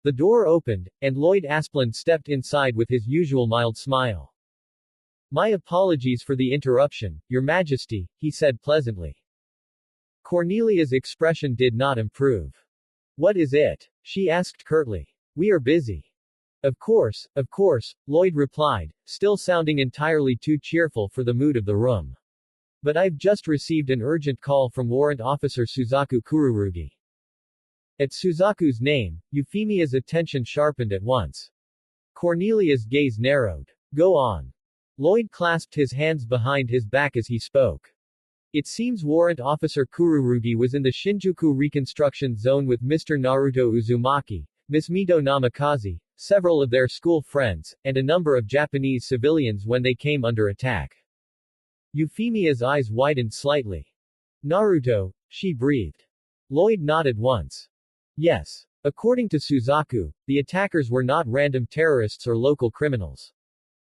The door opened, and Lloyd Asplund stepped inside with his usual mild smile. "My apologies for the interruption, Your Majesty," he said pleasantly. Cornelia's expression did not improve. "What is it?" she asked curtly. "We are busy." Of course, Lloyd replied, still sounding entirely too cheerful for the mood of the room. "But I've just received an urgent call from Warrant Officer Suzaku Kururugi." At Suzaku's name, Euphemia's attention sharpened at once. Cornelia's gaze narrowed. "Go on." Lloyd clasped his hands behind his back as he spoke. "It seems Warrant Officer Kururugi was in the Shinjuku reconstruction zone with Mr. Naruto Uzumaki, Miss Mito Namikaze, several of their school friends, and a number of Japanese civilians when they came under attack." Euphemia's eyes widened slightly. "Naruto," she breathed. Lloyd nodded once. "Yes. According to Suzaku, the attackers were not random terrorists or local criminals.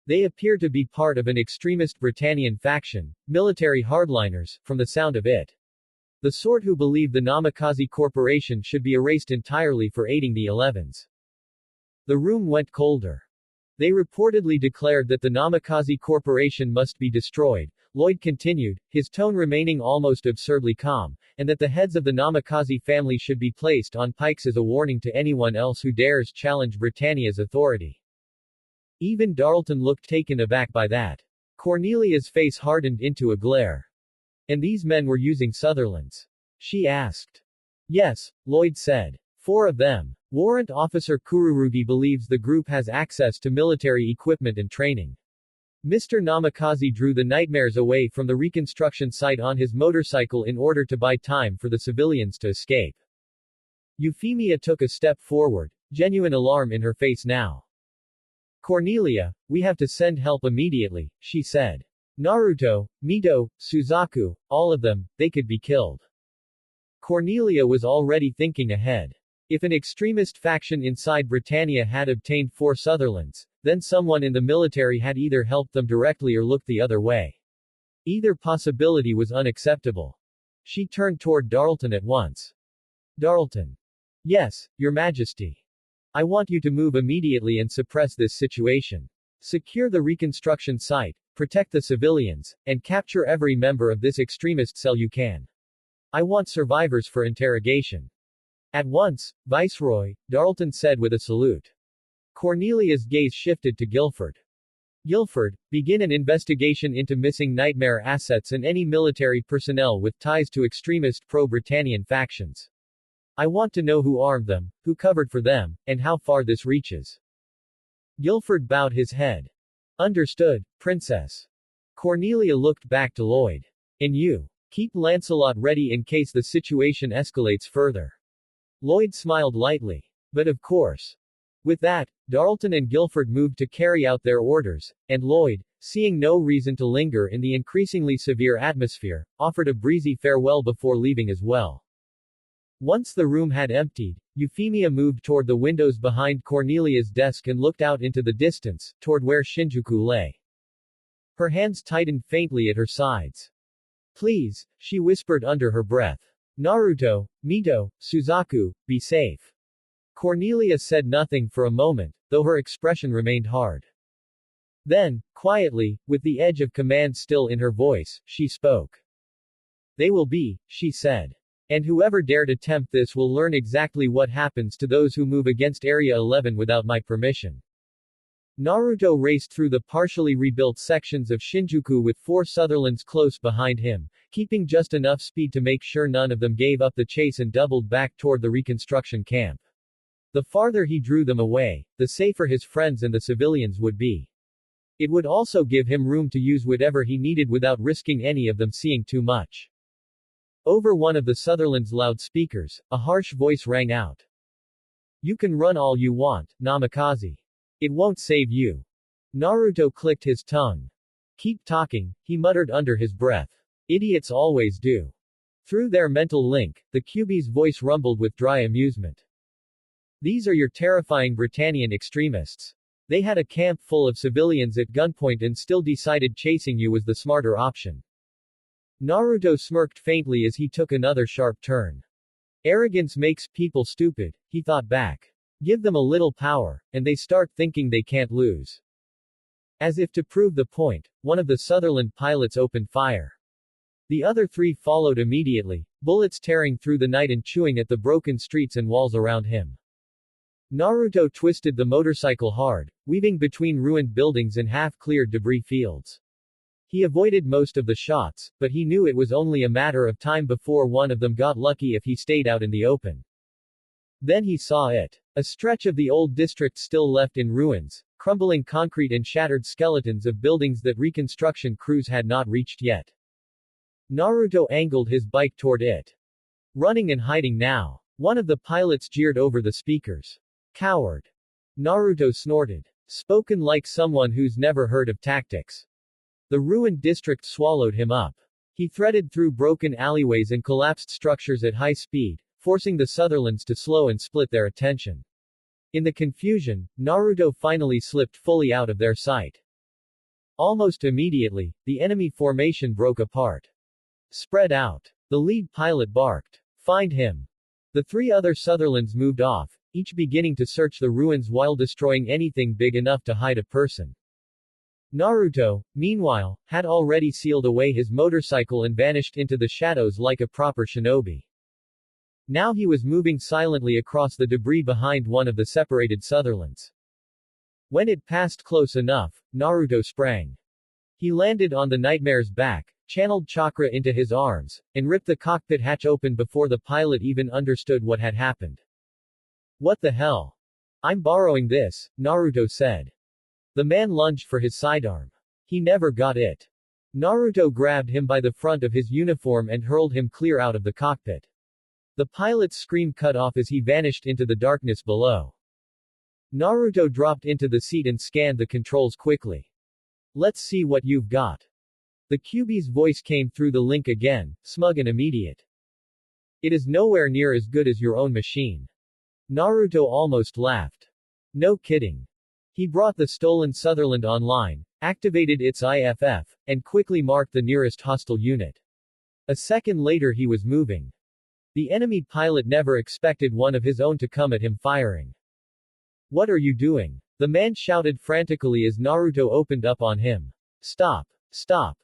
They appear to be part of an extremist Britannian faction, military hardliners, from the sound of it. The sort who believe the Namikaze Corporation should be erased entirely for aiding the 11s. The room went colder. They reportedly declared that the Namikaze Corporation must be destroyed, Lloyd continued, his tone remaining almost absurdly calm, and that the heads of the Namikaze family should be placed on pikes as a warning to anyone else who dares challenge Britannia's authority. Even Darlton looked taken aback by that. Cornelia's face hardened into a glare. "And these men were using Sutherland's?" she asked. "Yes," Lloyd said. "4 of them. Warrant Officer Kururugi believes the group has access to military equipment and training. Mr. Namikaze drew the nightmares away from the reconstruction site on his motorcycle in order to buy time for the civilians to escape." Euphemia took a step forward, genuine alarm in her face now. "Cornelia, we have to send help immediately," she said. "Naruto, Mito, Suzaku, all of them, they could be killed." Cornelia was already thinking ahead. If an extremist faction inside Britannia had obtained 4 Sutherlands, then someone in the military had either helped them directly or looked the other way. Either possibility was unacceptable. She turned toward Darlton at once. "Darlton." "Yes, Your Majesty. I want you to move immediately and suppress this situation. Secure the reconstruction site, protect the civilians, and capture every member of this extremist cell you can. I want survivors for interrogation." "At once, Viceroy," Darlton said with a salute. Cornelia's gaze shifted to Guilford. "Guilford, begin an investigation into missing Nightmare assets and any military personnel with ties to extremist pro-Britannian factions. I want to know who armed them, who covered for them, and how far this reaches." Guilford bowed his head. "Understood, Princess." Cornelia looked back to Lloyd. "And you. Keep Lancelot ready in case the situation escalates further." Lloyd smiled lightly. "But of course." With that, Darlton and Guilford moved to carry out their orders, and Lloyd, seeing no reason to linger in the increasingly severe atmosphere, offered a breezy farewell before leaving as well. Once the room had emptied, Euphemia moved toward the windows behind Cornelia's desk and looked out into the distance, toward where Shinjuku lay. Her hands tightened faintly at her sides. "Please," she whispered under her breath. "Naruto, Mito, Suzaku, be safe." Cornelia said nothing for a moment, though her expression remained hard. Then, quietly, with the edge of command still in her voice, she spoke. "They will be," she said. "And whoever dared attempt this will learn exactly what happens to those who move against Area 11 without my permission." Naruto raced through the partially rebuilt sections of Shinjuku with 4 Sutherlands close behind him, keeping just enough speed to make sure none of them gave up the chase and doubled back toward the reconstruction camp. The farther he drew them away, the safer his friends and the civilians would be. It would also give him room to use whatever he needed without risking any of them seeing too much. Over one of the Sutherland's loudspeakers, a harsh voice rang out. "You can run all you want, Namikaze. It won't save you." Naruto clicked his tongue. "Keep talking," he muttered under his breath. "Idiots always do." Through their mental link, the Kyuubi's voice rumbled with dry amusement. "These are your terrifying Britannian extremists. They had a camp full of civilians at gunpoint and still decided chasing you was the smarter option." Naruto smirked faintly as he took another sharp turn. "Arrogance makes people stupid," he thought back. "Give them a little power, and they start thinking they can't lose." As if to prove the point, one of the Sutherland pilots opened fire. The other 3 followed immediately, bullets tearing through the night and chewing at the broken streets and walls around him. Naruto twisted the motorcycle hard, weaving between ruined buildings and half-cleared debris fields. He avoided most of the shots, but he knew it was only a matter of time before one of them got lucky if he stayed out in the open. Then he saw it. A stretch of the old district still left in ruins, crumbling concrete and shattered skeletons of buildings that reconstruction crews had not reached yet. Naruto angled his bike toward it. "Running and hiding now." One of the pilots jeered over the speakers. "Coward." Naruto snorted. Spoken like someone who's never heard of tactics. The ruined district swallowed him up. He threaded through broken alleyways and collapsed structures at high speed, forcing the Sutherlands to slow and split their attention. In the confusion, Naruto finally slipped fully out of their sight. Almost immediately, the enemy formation broke apart. "Spread out." The lead pilot barked. "Find him." The 3 other Sutherlands moved off, each beginning to search the ruins while destroying anything big enough to hide a person. Naruto, meanwhile, had already sealed away his motorcycle and vanished into the shadows like a proper shinobi. Now he was moving silently across the debris behind one of the separated Sutherlands. When it passed close enough, Naruto sprang. He landed on the Nightmare's back, channeled chakra into his arms, and ripped the cockpit hatch open before the pilot even understood what had happened. "What the hell? I'm borrowing this," Naruto said. The man lunged for his sidearm. He never got it. Naruto grabbed him by the front of his uniform and hurled him clear out of the cockpit. The pilot's scream cut off as he vanished into the darkness below. Naruto dropped into the seat and scanned the controls quickly. "Let's see what you've got." The Kyuubi's voice came through the link again, smug and immediate. "It is nowhere near as good as your own machine." Naruto almost laughed. "No kidding." He brought the stolen Sutherland online, activated its IFF, and quickly marked the nearest hostile unit. A second later he was moving. The enemy pilot never expected one of his own to come at him firing. "What are you doing?" the man shouted frantically as Naruto opened up on him. "Stop! Stop!"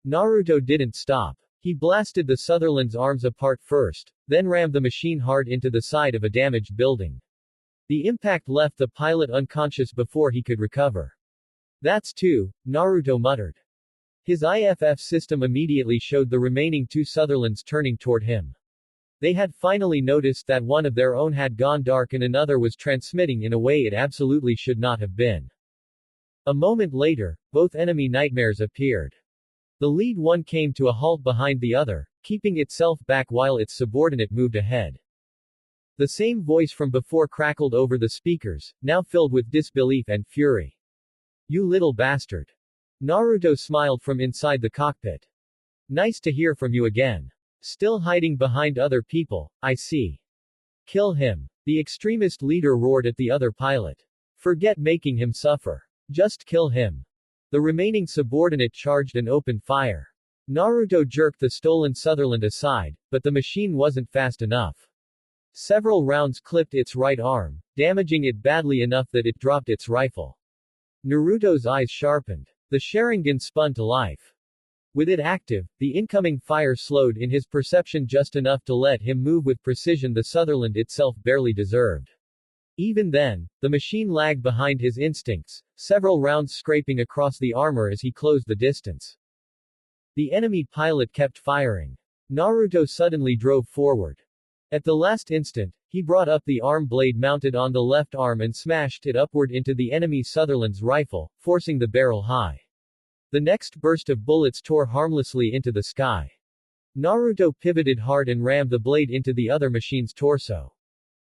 Naruto didn't stop. He blasted the Sutherland's arms apart first, then rammed the machine hard into the side of a damaged building. The impact left the pilot unconscious before he could recover. "That's 2, Naruto muttered. His IFF system immediately showed the remaining 2 Sutherlands turning toward him. They had finally noticed that one of their own had gone dark and another was transmitting in a way it absolutely should not have been. A moment later, both enemy nightmares appeared. The lead one came to a halt behind the other, keeping itself back while its subordinate moved ahead. The same voice from before crackled over the speakers, now filled with disbelief and fury. "You little bastard." Naruto smiled from inside the cockpit. "Nice to hear from you again. Still hiding behind other people, I see. Kill him." The extremist leader roared at the other pilot. "Forget making him suffer. Just kill him." The remaining subordinate charged and opened fire. Naruto jerked the stolen Sutherland aside, but the machine wasn't fast enough. Several rounds clipped its right arm, damaging it badly enough that it dropped its rifle. Naruto's eyes sharpened. The Sharingan spun to life. With it active, the incoming fire slowed in his perception just enough to let him move with precision the Sutherland itself barely deserved. Even then, the machine lagged behind his instincts, several rounds scraping across the armor as he closed the distance. The enemy pilot kept firing. Naruto suddenly drove forward. At the last instant, he brought up the arm blade mounted on the left arm and smashed it upward into the enemy Sutherland's rifle, forcing the barrel high. The next burst of bullets tore harmlessly into the sky. Naruto pivoted hard and rammed the blade into the other machine's torso.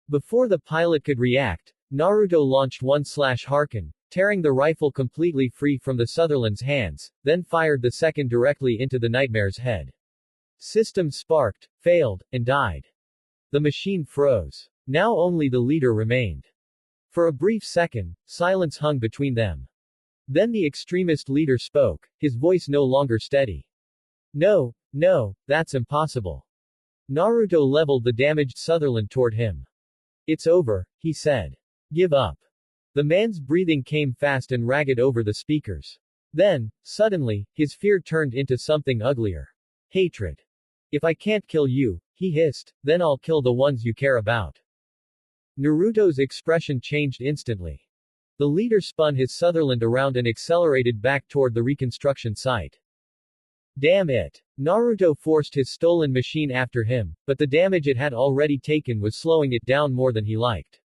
Before the pilot could react, Naruto launched one Harken, tearing the rifle completely free from the Sutherland's hands, then fired the second directly into the Nightmare's head. System sparked, failed, and died. The machine froze. Now only the leader remained. For a brief second, silence hung between them. Then the extremist leader spoke, his voice no longer steady. No, that's impossible. Naruto leveled the damaged Sutherland toward him. It's over, he said. Give up. The man's breathing came fast and ragged over the speakers. Then, suddenly, his fear turned into something uglier. Hatred. If I can't kill you, he hissed, then I'll kill the ones you care about. Naruto's expression changed instantly. The leader spun his Sutherland around and accelerated back toward the reconstruction site. Damn it! Naruto forced his stolen machine after him, but the damage it had already taken was slowing it down more than he liked.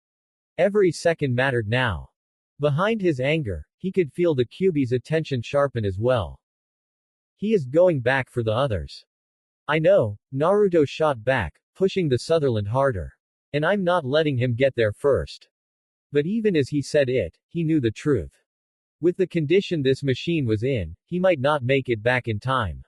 Every second mattered now. Behind his anger, he could feel the Kyuubi's attention sharpen as well. He is going back for the others. I know, Naruto shot back, pushing the Sutherland harder. And I'm not letting him get there first. But even as he said it, he knew the truth. With the condition this machine was in, he might not make it back in time.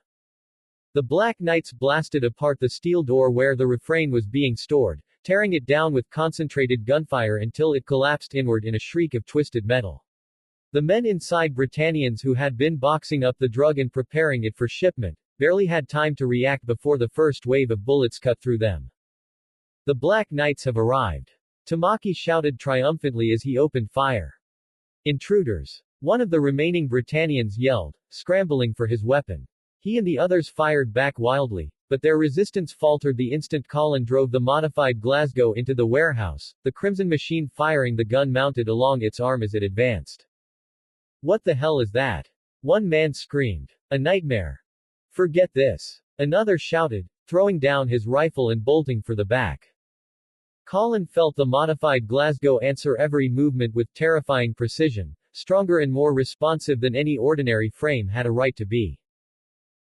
The Black Knights blasted apart the steel door where the refrain was being stored, tearing it down with concentrated gunfire until it collapsed inward in a shriek of twisted metal. The men inside Britannians who had been boxing up the drug and preparing it for shipment, barely had time to react before the first wave of bullets cut through them. The Black Knights have arrived. Tamaki shouted triumphantly as he opened fire. Intruders. One of the remaining Britannians yelled, scrambling for his weapon. He and the others fired back wildly, but their resistance faltered the instant Colin drove the modified Glasgow into the warehouse, the Crimson machine firing the gun mounted along its arm as it advanced. What the hell is that? One man screamed. A nightmare. Forget this. Another shouted, throwing down his rifle and bolting for the back. Colin felt the modified Glasgow answer every movement with terrifying precision, stronger and more responsive than any ordinary frame had a right to be.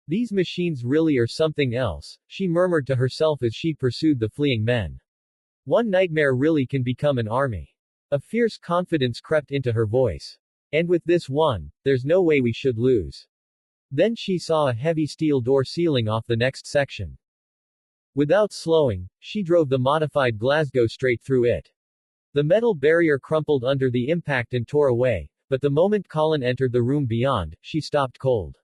These machines really are something else, she murmured to herself as she pursued the fleeing men. One nightmare really can become an army. A fierce confidence crept into her voice. And with this one, there's no way we should lose. Then she saw a heavy steel door sealing off the next section. Without slowing, she drove the modified Glasgow straight through it. The metal barrier crumpled under the impact and tore away, but the moment Colin entered the room beyond, she stopped cold.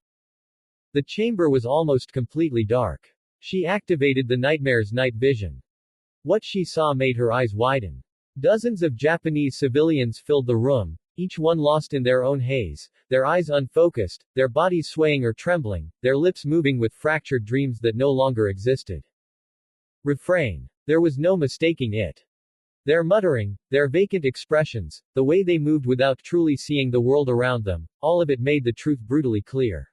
The chamber was almost completely dark. She activated the nightmare's night vision. What she saw made her eyes widen. Dozens of Japanese civilians filled the room, each one lost in their own haze, their eyes unfocused, their bodies swaying or trembling, their lips moving with fractured dreams that no longer existed. Refrain. There was no mistaking it. Their muttering, their vacant expressions, the way they moved without truly seeing the world around them, all of it made the truth brutally clear.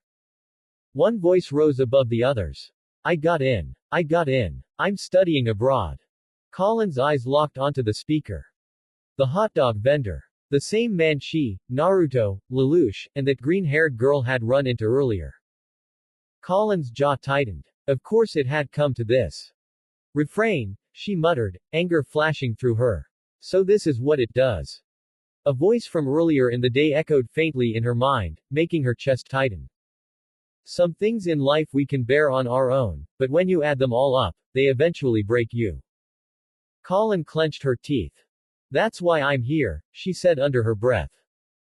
One voice rose above the others. I got in. I'm studying abroad. Colin's eyes locked onto the speaker. The hot dog vendor. The same man she, Naruto, Lelouch, and that green-haired girl had run into earlier. Colin's jaw tightened. Of course it had come to this. Refrain, she muttered, anger flashing through her. So this is what it does. A voice from earlier in the day echoed faintly in her mind, making her chest tighten. Some things in life we can bear on our own, but when you add them all up, they eventually break you. Colin clenched her teeth. That's why I'm here, she said under her breath.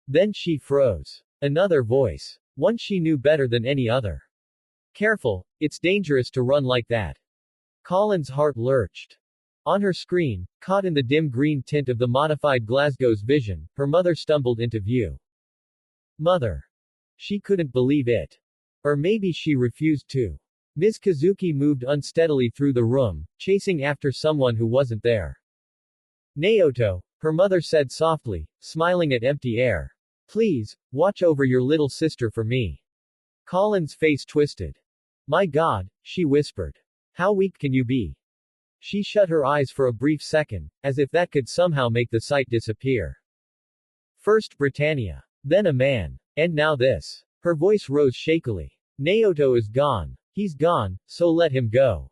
Then she froze. Another voice. One she knew better than any other. Careful, it's dangerous to run like that. Colin's heart lurched. On her screen, caught in the dim green tint of the modified Glasgow's vision, her mother stumbled into view. Mother. She couldn't believe it. Or maybe she refused to. Ms. Kazuki moved unsteadily through the room, chasing after someone who wasn't there. Naoto, her mother said softly, smiling at empty air. Please, watch over your little sister for me. Colin's face twisted. My God, she whispered. How weak can you be? She shut her eyes for a brief second, as if that could somehow make the sight disappear. First Britannia. Then a man. And now this. Her voice rose shakily. Naoto is gone. He's gone, so let him go.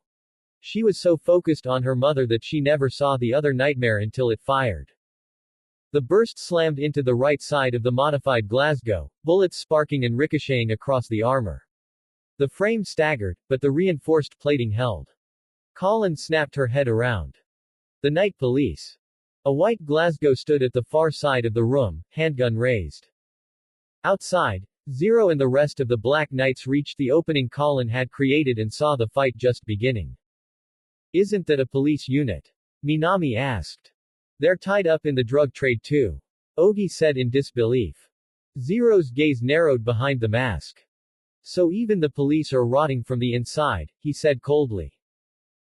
She was so focused on her mother that she never saw the other nightmare until it fired. The burst slammed into the right side of the modified Glasgow, bullets sparking and ricocheting across the armor. The frame staggered, but the reinforced plating held. Colin snapped her head around. The night police. A white Glasgow stood at the far side of the room, handgun raised. Outside, Zero and the rest of the Black Knights reached the opening Colin had created and saw the fight just beginning. Isn't that a police unit? Minami asked. They're tied up in the drug trade too. Ogi said in disbelief. Zero's gaze narrowed behind the mask. So even the police are rotting from the inside, he said coldly.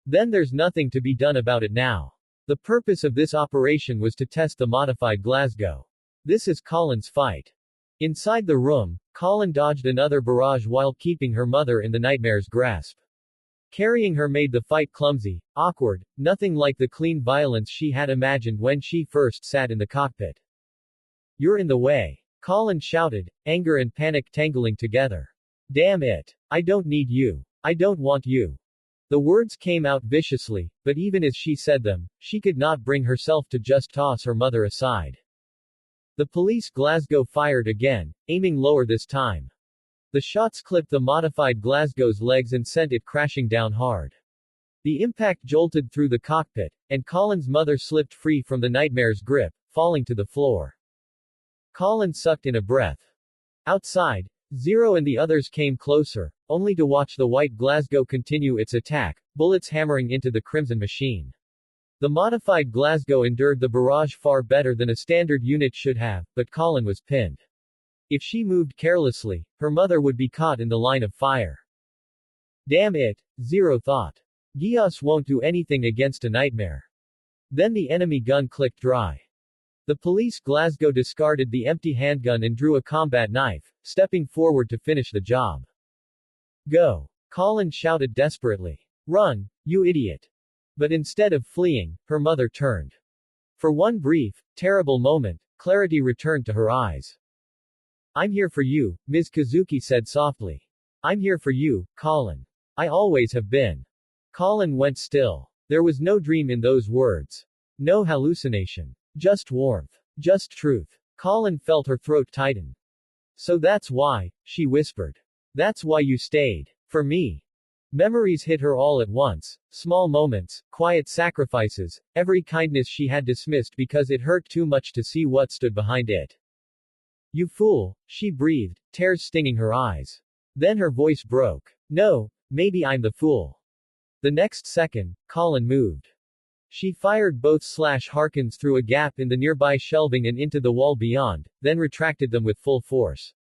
Then there's nothing to be done about it now. The purpose of this operation was to test the modified Glasgow. This is Colin's fight. Inside the room, Colin dodged another barrage while keeping her mother in the nightmare's grasp. Carrying her made the fight clumsy, awkward, nothing like the clean violence she had imagined when she first sat in the cockpit. You're in the way. Colin shouted, anger and panic tangling together. Damn it. I don't need you. I don't want you. The words came out viciously, but even as she said them, she could not bring herself to just toss her mother aside. The police Glasgow fired again, aiming lower this time. The shots clipped the modified Glasgow's legs and sent it crashing down hard. The impact jolted through the cockpit, and Colin's mother slipped free from the nightmare's grip, falling to the floor. Colin sucked in a breath. Outside, Zero and the others came closer, only to watch the white Glasgow continue its attack, bullets hammering into the crimson machine. The modified Glasgow endured the barrage far better than a standard unit should have, but Colin was pinned. If she moved carelessly, her mother would be caught in the line of fire. Damn it, Zero thought. Geass won't do anything against a nightmare. Then the enemy gun clicked dry. The police Glasgow discarded the empty handgun and drew a combat knife, stepping forward to finish the job. Go! Colin shouted desperately. Run, you idiot! But instead of fleeing, her mother turned. For one brief, terrible moment, clarity returned to her eyes. I'm here for you, Ms. Kazuki said softly. I'm here for you, Colin. I always have been. Colin went still. There was no dream in those words. No hallucination. Just warmth. Just truth. Colin felt her throat tighten. So that's why, she whispered. That's why you stayed. For me. Memories hit her all at once, small moments, quiet sacrifices, every kindness she had dismissed because it hurt too much to see what stood behind it. You fool, she breathed, tears stinging her eyes. Then her voice broke. No, maybe I'm the fool. The next second, Colin moved. She fired both Harkins through a gap in the nearby shelving and into the wall beyond, then retracted them with full force.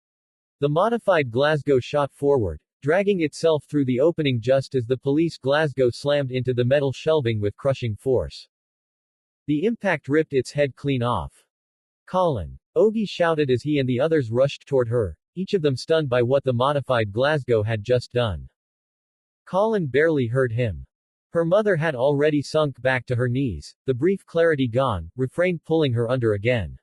The modified Glasgow shot forward, dragging itself through the opening just as the police Glasgow slammed into the metal shelving with crushing force. The impact ripped its head clean off. Colin! Ogi shouted as he and the others rushed toward her, each of them stunned by what the modified Glasgow had just done. Colin barely heard him. Her mother had already sunk back to her knees, the brief clarity gone, refrain pulling her under again.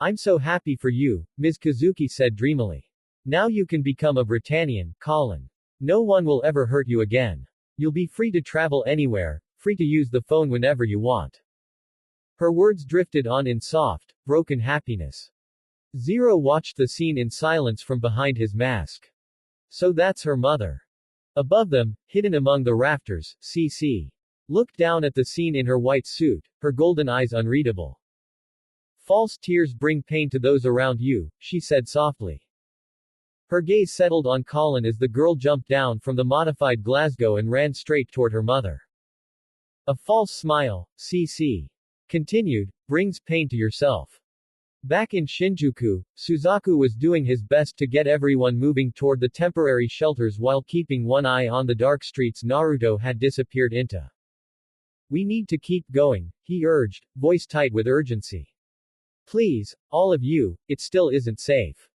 I'm so happy for you, Ms. Kazuki said dreamily. Now you can become a Britannian, Colin. No one will ever hurt you again. You'll be free to travel anywhere, free to use the phone whenever you want. Her words drifted on in soft, broken happiness. Zero watched the scene in silence from behind his mask. So that's her mother. Above them, hidden among the rafters, CC looked down at the scene in her white suit, her golden eyes unreadable. False tears bring pain to those around you, she said softly. Her gaze settled on Colin as the girl jumped down from the modified Glasgow and ran straight toward her mother. A false smile, CC continued, brings pain to yourself. Back in Shinjuku, Suzaku was doing his best to get everyone moving toward the temporary shelters while keeping one eye on the dark streets Naruto had disappeared into. We need to keep going, he urged, voice tight with urgency. Please, all of you, it still isn't safe.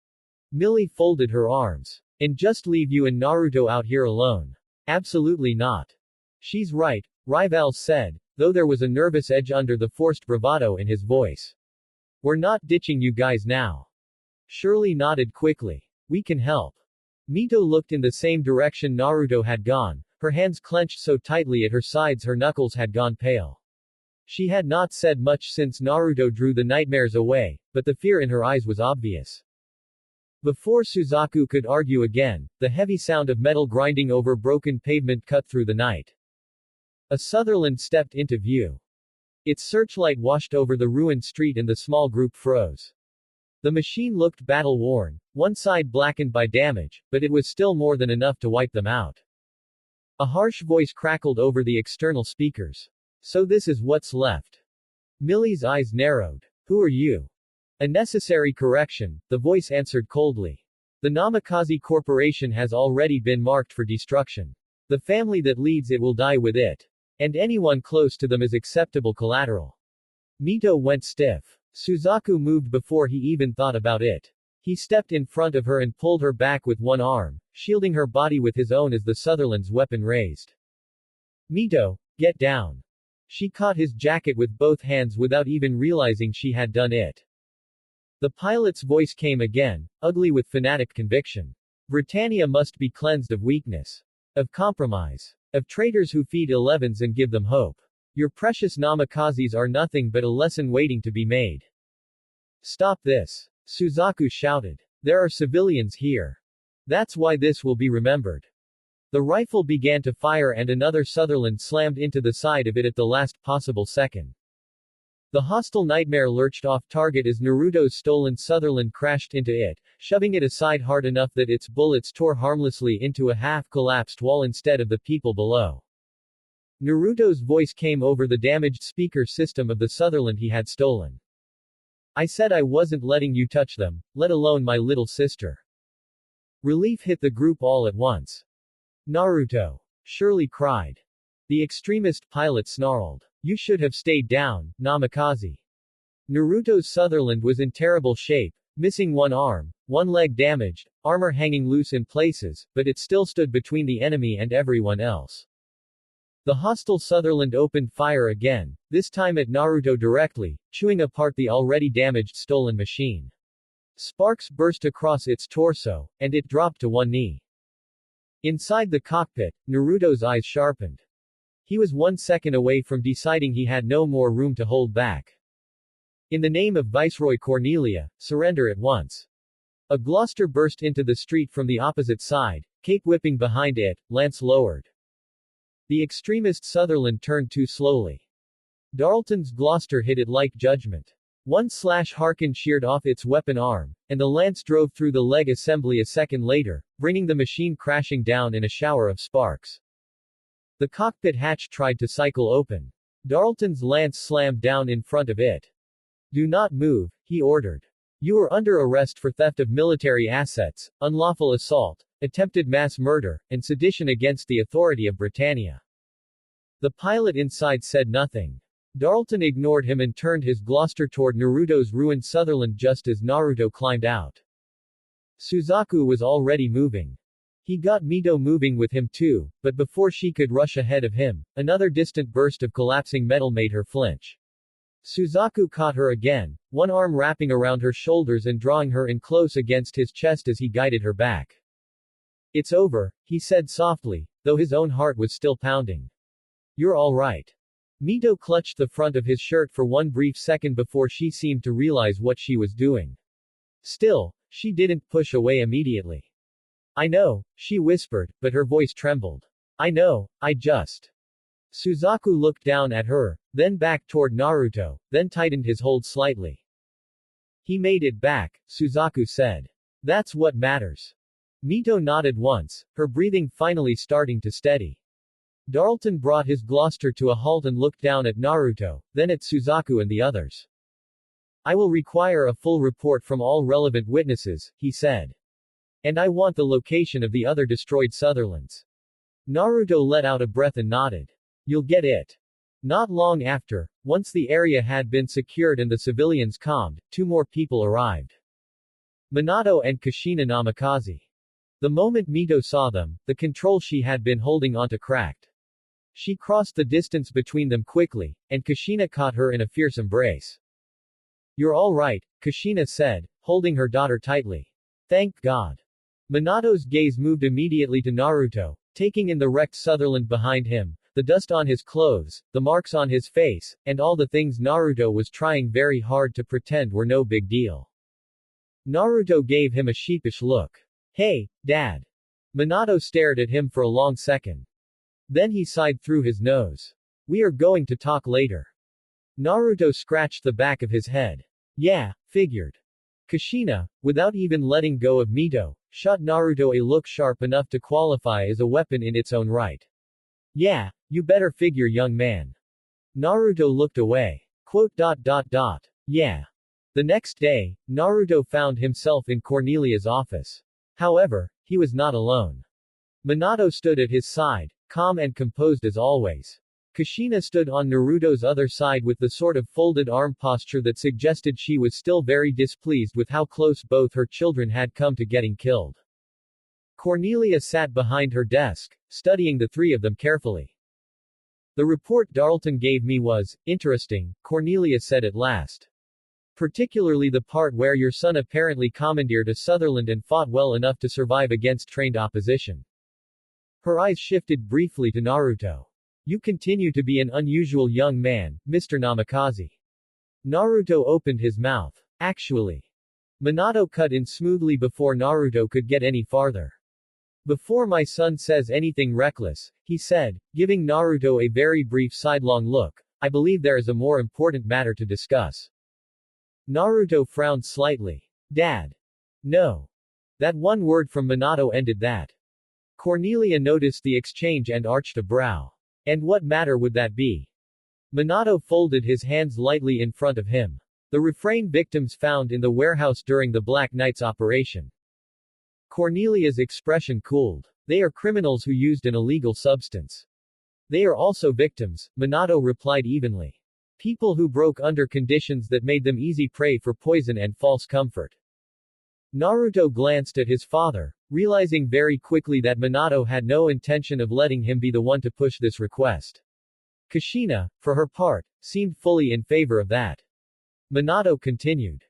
Millie folded her arms. And just leave you and Naruto out here alone. Absolutely not. She's right, Rival said, though there was a nervous edge under the forced bravado in his voice. We're not ditching you guys now. Shirley nodded quickly. We can help. Mito looked in the same direction Naruto had gone, her hands clenched so tightly at her sides her knuckles had gone pale. She had not said much since Naruto drew the nightmares away, but the fear in her eyes was obvious. Before Suzaku could argue again, the heavy sound of metal grinding over broken pavement cut through the night. A Sutherland stepped into view. Its searchlight washed over the ruined street and the small group froze. The machine looked battle-worn, one side blackened by damage, but it was still more than enough to wipe them out. A harsh voice crackled over the external speakers. So this is what's left. Millie's eyes narrowed. Who are you? A necessary correction, the voice answered coldly. The Namikaze Corporation has already been marked for destruction. The family that leads it will die with it. And anyone close to them is acceptable collateral. Mito went stiff. Suzaku moved before he even thought about it. He stepped in front of her and pulled her back with one arm, shielding her body with his own as the Sutherland's weapon raised. Mito, get down. She caught his jacket with both hands without even realizing she had done it. The pilot's voice came again, ugly with fanatic conviction. Britannia must be cleansed of weakness. Of compromise. Of traitors who feed 11s and give them hope. Your precious Namikazes are nothing but a lesson waiting to be made. Stop this. Suzaku shouted. There are civilians here. That's why this will be remembered. The rifle began to fire and another Sutherland slammed into the side of it at the last possible second. The hostile nightmare lurched off target as Naruto's stolen Sutherland crashed into it, shoving it aside hard enough that its bullets tore harmlessly into a half-collapsed wall instead of the people below. Naruto's voice came over the damaged speaker system of the Sutherland he had stolen. I said I wasn't letting you touch them, let alone my little sister. Relief hit the group all at once. Naruto! Shirley cried. The extremist pilot snarled. You should have stayed down, Namikaze. Naruto's Sutherland was in terrible shape, missing one arm, one leg damaged, armor hanging loose in places, but it still stood between the enemy and everyone else. The hostile Sutherland opened fire again, this time at Naruto directly, chewing apart the already damaged stolen machine. Sparks burst across its torso, and it dropped to one knee. Inside the cockpit, Naruto's eyes sharpened. He was 1 second away from deciding he had no more room to hold back. In the name of Viceroy Cornelia, surrender at once. A Gloucester burst into the street from the opposite side, cape whipping behind it, lance lowered. The extremist Sutherland turned too slowly. Darlton's Gloucester hit it like judgment. One slash Harkin sheared off its weapon arm, and the lance drove through the leg assembly a second later, bringing the machine crashing down in a shower of sparks. The cockpit hatch tried to cycle open. Darlton's lance slammed down in front of it. Do not move, he ordered. You are under arrest for theft of military assets, unlawful assault, attempted mass murder, and sedition against the authority of Britannia. The pilot inside said nothing. Darlton ignored him and turned his Gloucester toward Naruto's ruined Sutherland just as Naruto climbed out. Suzaku was already moving. He got Mito moving with him too, but before she could rush ahead of him, another distant burst of collapsing metal made her flinch. Suzaku caught her again, one arm wrapping around her shoulders and drawing her in close against his chest as he guided her back. It's over, he said softly, though his own heart was still pounding. You're all right. Mito clutched the front of his shirt for one brief second before she seemed to realize what she was doing. Still, she didn't push away immediately. I know, she whispered, but her voice trembled. I know, I just. Suzaku looked down at her, then back toward Naruto, then tightened his hold slightly. He made it back, Suzaku said. That's what matters. Mito nodded once, her breathing finally starting to steady. Darlton brought his Gloucester to a halt and looked down at Naruto, then at Suzaku and the others. I will require a full report from all relevant witnesses, he said. And I want the location of the other destroyed Sutherlands. Naruto let out a breath and nodded. You'll get it. Not long after, once the area had been secured and the civilians calmed, two more people arrived. Minato and Kushina Namikaze. The moment Mito saw them, the control she had been holding onto cracked. She crossed the distance between them quickly, and Kushina caught her in a fierce embrace. You're all right, Kushina said, holding her daughter tightly. Thank God. Minato's gaze moved immediately to Naruto, taking in the wrecked Sutherland behind him, the dust on his clothes, the marks on his face, and all the things Naruto was trying very hard to pretend were no big deal. Naruto gave him a sheepish look. Hey, Dad. Minato stared at him for a long second. Then he sighed through his nose. We are going to talk later. Naruto scratched the back of his head. Yeah, figured. Kushina, without even letting go of Mito, shot Naruto a look sharp enough to qualify as a weapon in its own right. Yeah, you better figure, young man. Naruto looked away. Yeah. The next day, Naruto found himself in Cornelia's office. However, he was not alone. Minato stood at his side, calm and composed as always. Kushina stood on Naruto's other side with the sort of folded arm posture that suggested she was still very displeased with how close both her children had come to getting killed. Cornelia sat behind her desk, studying the three of them carefully. The report Darlton gave me was interesting, Cornelia said at last. Particularly the part where your son apparently commandeered a Sutherland and fought well enough to survive against trained opposition. Her eyes shifted briefly to Naruto. You continue to be an unusual young man, Mr. Namikaze. Naruto opened his mouth. Actually. Minato cut in smoothly before Naruto could get any farther. Before my son says anything reckless, he said, giving Naruto a very brief sidelong look, I believe there is a more important matter to discuss. Naruto frowned slightly. Dad. No. That one word from Minato ended that. Cornelia noticed the exchange and arched a brow. And what matter would that be? Minato folded his hands lightly in front of him. The refrain victims found in the warehouse during the Black Knight's operation. Cornelia's expression cooled. They are criminals who used an illegal substance. They are also victims, Minato replied evenly. People who broke under conditions that made them easy prey for poison and false comfort. Naruto glanced at his father, realizing very quickly that Minato had no intention of letting him be the one to push this request. Kushina, for her part, seemed fully in favor of that. Minato continued.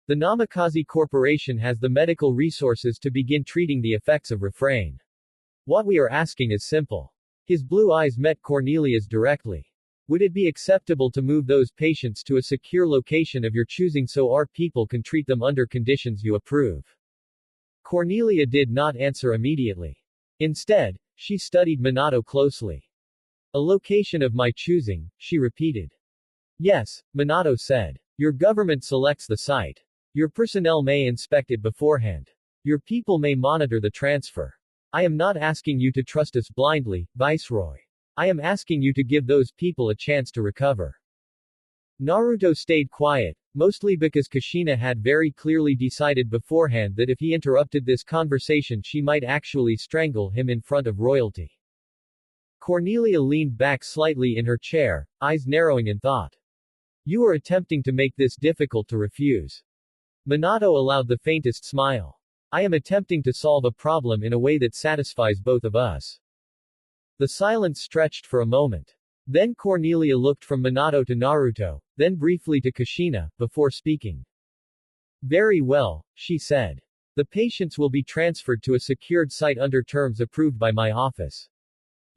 The Namikaze Corporation has the medical resources to begin treating the effects of refrain. What we are asking is simple. His blue eyes met Cornelia's directly. Would it be acceptable to move those patients to a secure location of your choosing so our people can treat them under conditions you approve? Cornelia did not answer immediately. Instead, she studied Minato closely. A location of my choosing, she repeated. Yes, Minato said. Your government selects the site. Your personnel may inspect it beforehand. Your people may monitor the transfer. I am not asking you to trust us blindly, Viceroy. I am asking you to give those people a chance to recover. Naruto stayed quiet, mostly because Kushina had very clearly decided beforehand that if he interrupted this conversation she might actually strangle him in front of royalty. Cornelia leaned back slightly in her chair, eyes narrowing in thought. You are attempting to make this difficult to refuse. Minato allowed the faintest smile. I am attempting to solve a problem in a way that satisfies both of us. The silence stretched for a moment. Then Cornelia looked from Minato to Naruto, then briefly to Kushina, before speaking. Very well, she said. The patients will be transferred to a secured site under terms approved by my office.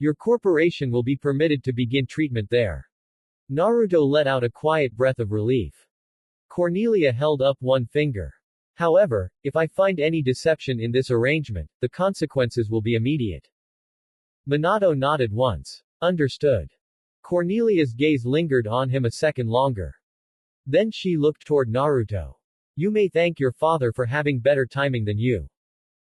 Your corporation will be permitted to begin treatment there. Naruto let out a quiet breath of relief. Cornelia held up one finger. However, if I find any deception in this arrangement, the consequences will be immediate. Minato nodded once. Understood. Cornelia's gaze lingered on him a second longer. Then she looked toward Naruto. You may thank your father for having better timing than you.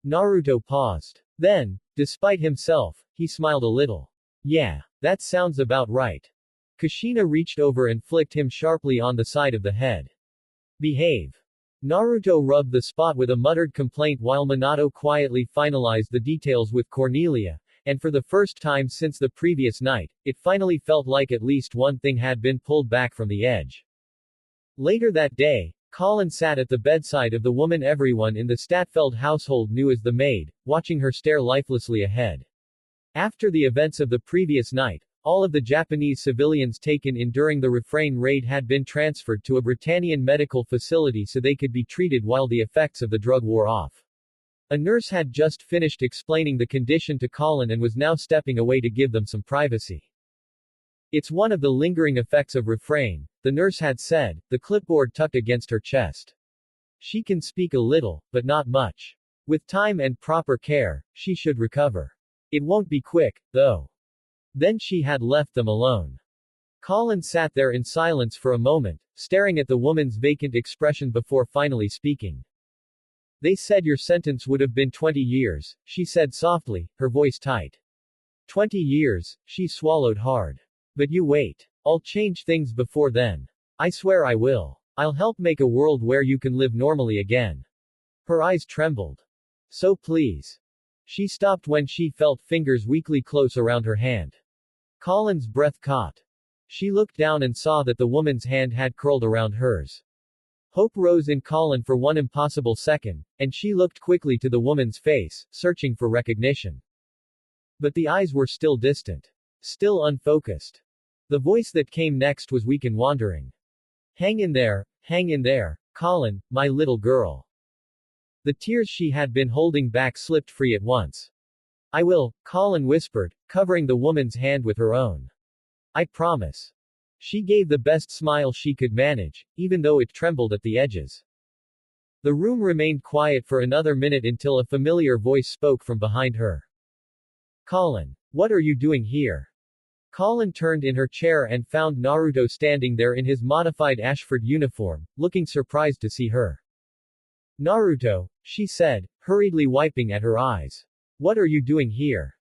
Naruto paused. Then, despite himself, he smiled a little. Yeah, that sounds about right. Kushina reached over and flicked him sharply on the side of the head. Behave. Naruto rubbed the spot with a muttered complaint while Minato quietly finalized the details with Cornelia, and for the first time since the previous night, it finally felt like at least one thing had been pulled back from the edge. Later that day, Colin sat at the bedside of the woman everyone in the Statfeld household knew as the maid, watching her stare lifelessly ahead. After the events of the previous night, all of the Japanese civilians taken in during the Refrain raid had been transferred to a Britannian medical facility so they could be treated while the effects of the drug wore off. A nurse had just finished explaining the condition to Colin and was now stepping away to give them some privacy. It's one of the lingering effects of Refrain, the nurse had said, the clipboard tucked against her chest. She can speak a little, but not much. With time and proper care, she should recover. It won't be quick, though. Then she had left them alone. Colin sat there in silence for a moment, staring at the woman's vacant expression before finally speaking. They said your sentence would have been 20 years, she said softly, her voice tight. 20 years, she swallowed hard. But you wait. I'll change things before then. I swear I will. I'll help make a world where you can live normally again. Her eyes trembled. So please. She stopped when she felt fingers weakly close around her hand. Colin's breath caught. She looked down and saw that the woman's hand had curled around hers. Hope rose in Colin for one impossible second, and she looked quickly to the woman's face, searching for recognition. But the eyes were still distant. Still unfocused. The voice that came next was weak and wandering. Hang in there, Colin, my little girl. The tears she had been holding back slipped free at once. I will, Colin whispered, covering the woman's hand with her own. I promise. She gave the best smile she could manage, even though it trembled at the edges. The room remained quiet for another minute until a familiar voice spoke from behind her. Colin, what are you doing here? Colin turned in her chair and found Naruto standing there in his modified Ashford uniform, looking surprised to see her. Naruto, she said, hurriedly wiping at her eyes. What are you doing here?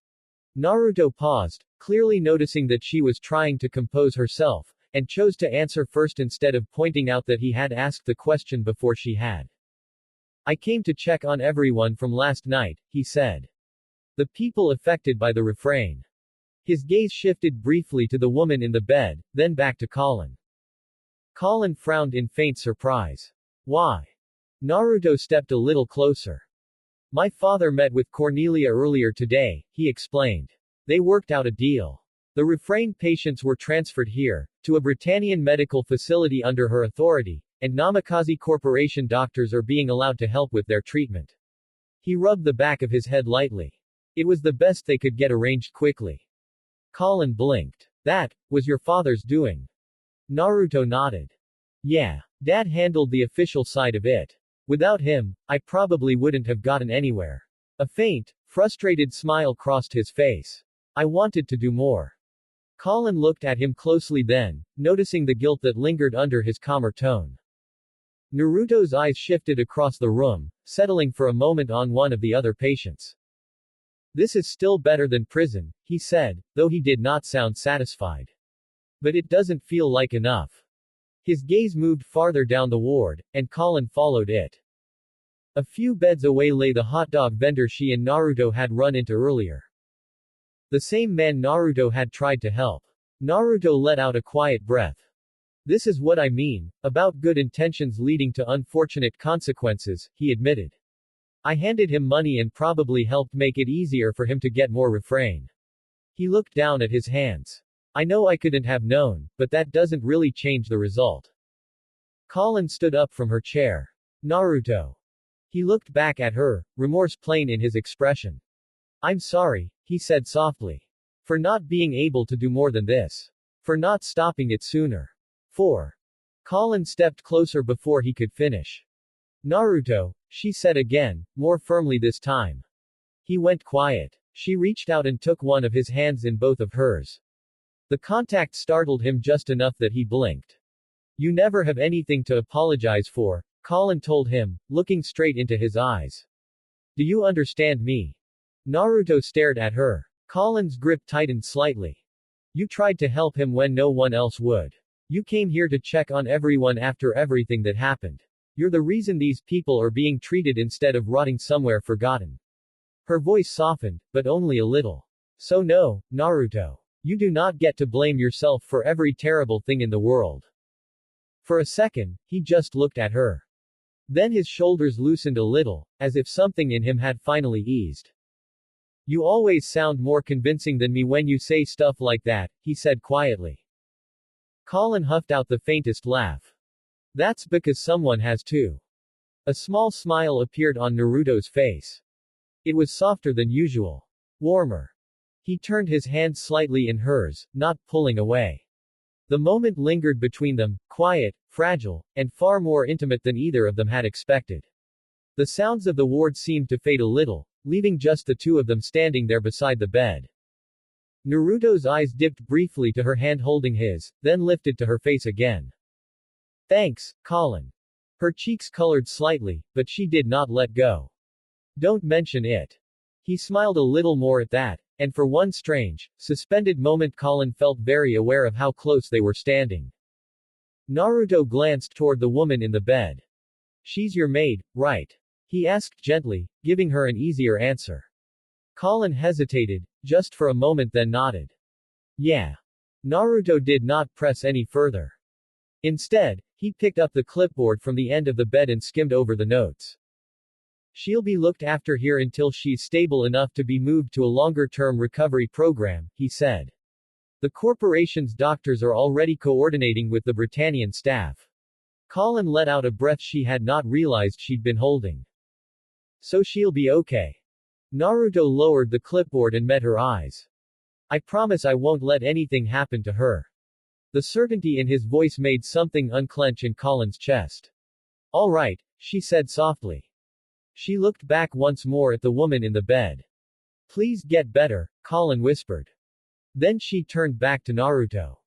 Naruto paused, clearly noticing that she was trying to compose herself, and chose to answer first instead of pointing out that he had asked the question before she had. I came to check on everyone from last night, he said. The people affected by the Refrain. His gaze shifted briefly to the woman in the bed, then back to Colin. Colin frowned in faint surprise. Why? Naruto stepped a little closer. My father met with Cornelia earlier today, he explained. They worked out a deal. The Refrain patients were transferred here, to a Britannian medical facility under her authority, and Namikaze Corporation doctors are being allowed to help with their treatment. He rubbed the back of his head lightly. It was the best they could get arranged quickly. Colin blinked. That was your father's doing. Naruto nodded. Yeah. Dad handled the official side of it. Without him, I probably wouldn't have gotten anywhere. A faint, frustrated smile crossed his face. I wanted to do more. Colin looked at him closely then, noticing the guilt that lingered under his calmer tone. Naruto's eyes shifted across the room, settling for a moment on one of the other patients. This is still better than prison, he said, though he did not sound satisfied. But it doesn't feel like enough. His gaze moved farther down the ward, and Colin followed it. A few beds away lay the hot dog vendor she and Naruto had run into earlier. The same man Naruto had tried to help. Naruto let out a quiet breath. This is what I mean, about good intentions leading to unfortunate consequences, he admitted. I handed him money and probably helped make it easier for him to get more Refrain. He looked down at his hands. I know I couldn't have known, but that doesn't really change the result. Colin stood up from her chair. Naruto. He looked back at her, remorse plain in his expression. I'm sorry, he said softly. For not being able to do more than this. For not stopping it sooner. For. Colin stepped closer before he could finish. Naruto, she said again, more firmly this time. He went quiet. She reached out and took one of his hands in both of hers. The contact startled him just enough that he blinked. You never have anything to apologize for, Colin told him, looking straight into his eyes. Do you understand me? Naruto stared at her. Colin's grip tightened slightly. You tried to help him when no one else would. You came here to check on everyone after everything that happened. You're the reason these people are being treated instead of rotting somewhere forgotten. Her voice softened, but only a little. So no, Naruto. You do not get to blame yourself for every terrible thing in the world. For a second, he just looked at her. Then his shoulders loosened a little, as if something in him had finally eased. You always sound more convincing than me when you say stuff like that, he said quietly. Colin huffed out the faintest laugh. That's because someone has to. A small smile appeared on Naruto's face. It was softer than usual. Warmer. He turned his hand slightly in hers, not pulling away. The moment lingered between them, quiet, fragile, and far more intimate than either of them had expected. The sounds of the ward seemed to fade a little, leaving just the two of them standing there beside the bed. Naruto's eyes dipped briefly to her hand holding his, then lifted to her face again. Thanks, Colin. Her cheeks colored slightly, but she did not let go. Don't mention it. He smiled a little more at that, and for one strange, suspended moment Colin felt very aware of how close they were standing. Naruto glanced toward the woman in the bed. She's your maid, right? He asked gently, giving her an easier answer. Colin hesitated, just for a moment then nodded. Yeah. Naruto did not press any further. Instead, he picked up the clipboard from the end of the bed and skimmed over the notes. She'll be looked after here until she's stable enough to be moved to a longer-term recovery program, he said. The corporation's doctors are already coordinating with the Britannian staff. Colin let out a breath she had not realized she'd been holding. So she'll be okay. Naruto lowered the clipboard and met her eyes. I promise I won't let anything happen to her. The certainty in his voice made something unclench in Colin's chest. All right, she said softly. She looked back once more at the woman in the bed. Please get better, Colin whispered. Then she turned back to Naruto.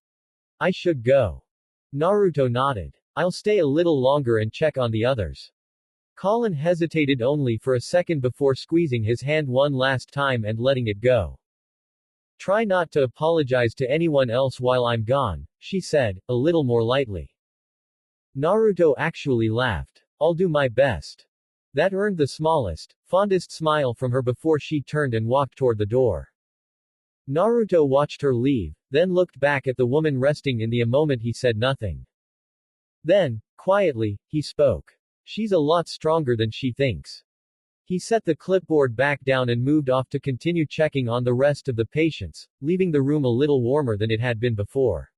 I should go. Naruto nodded. I'll stay a little longer and check on the others. Colin hesitated only for a second before squeezing his hand one last time and letting it go. Try not to apologize to anyone else while I'm gone, she said, a little more lightly. Naruto actually laughed. I'll do my best. That earned the smallest, fondest smile from her before she turned and walked toward the door. Naruto watched her leave, then looked back at the woman resting in a moment. He said nothing. Then, quietly, he spoke. She's a lot stronger than she thinks. He set the clipboard back down and moved off to continue checking on the rest of the patients, leaving the room a little warmer than it had been before.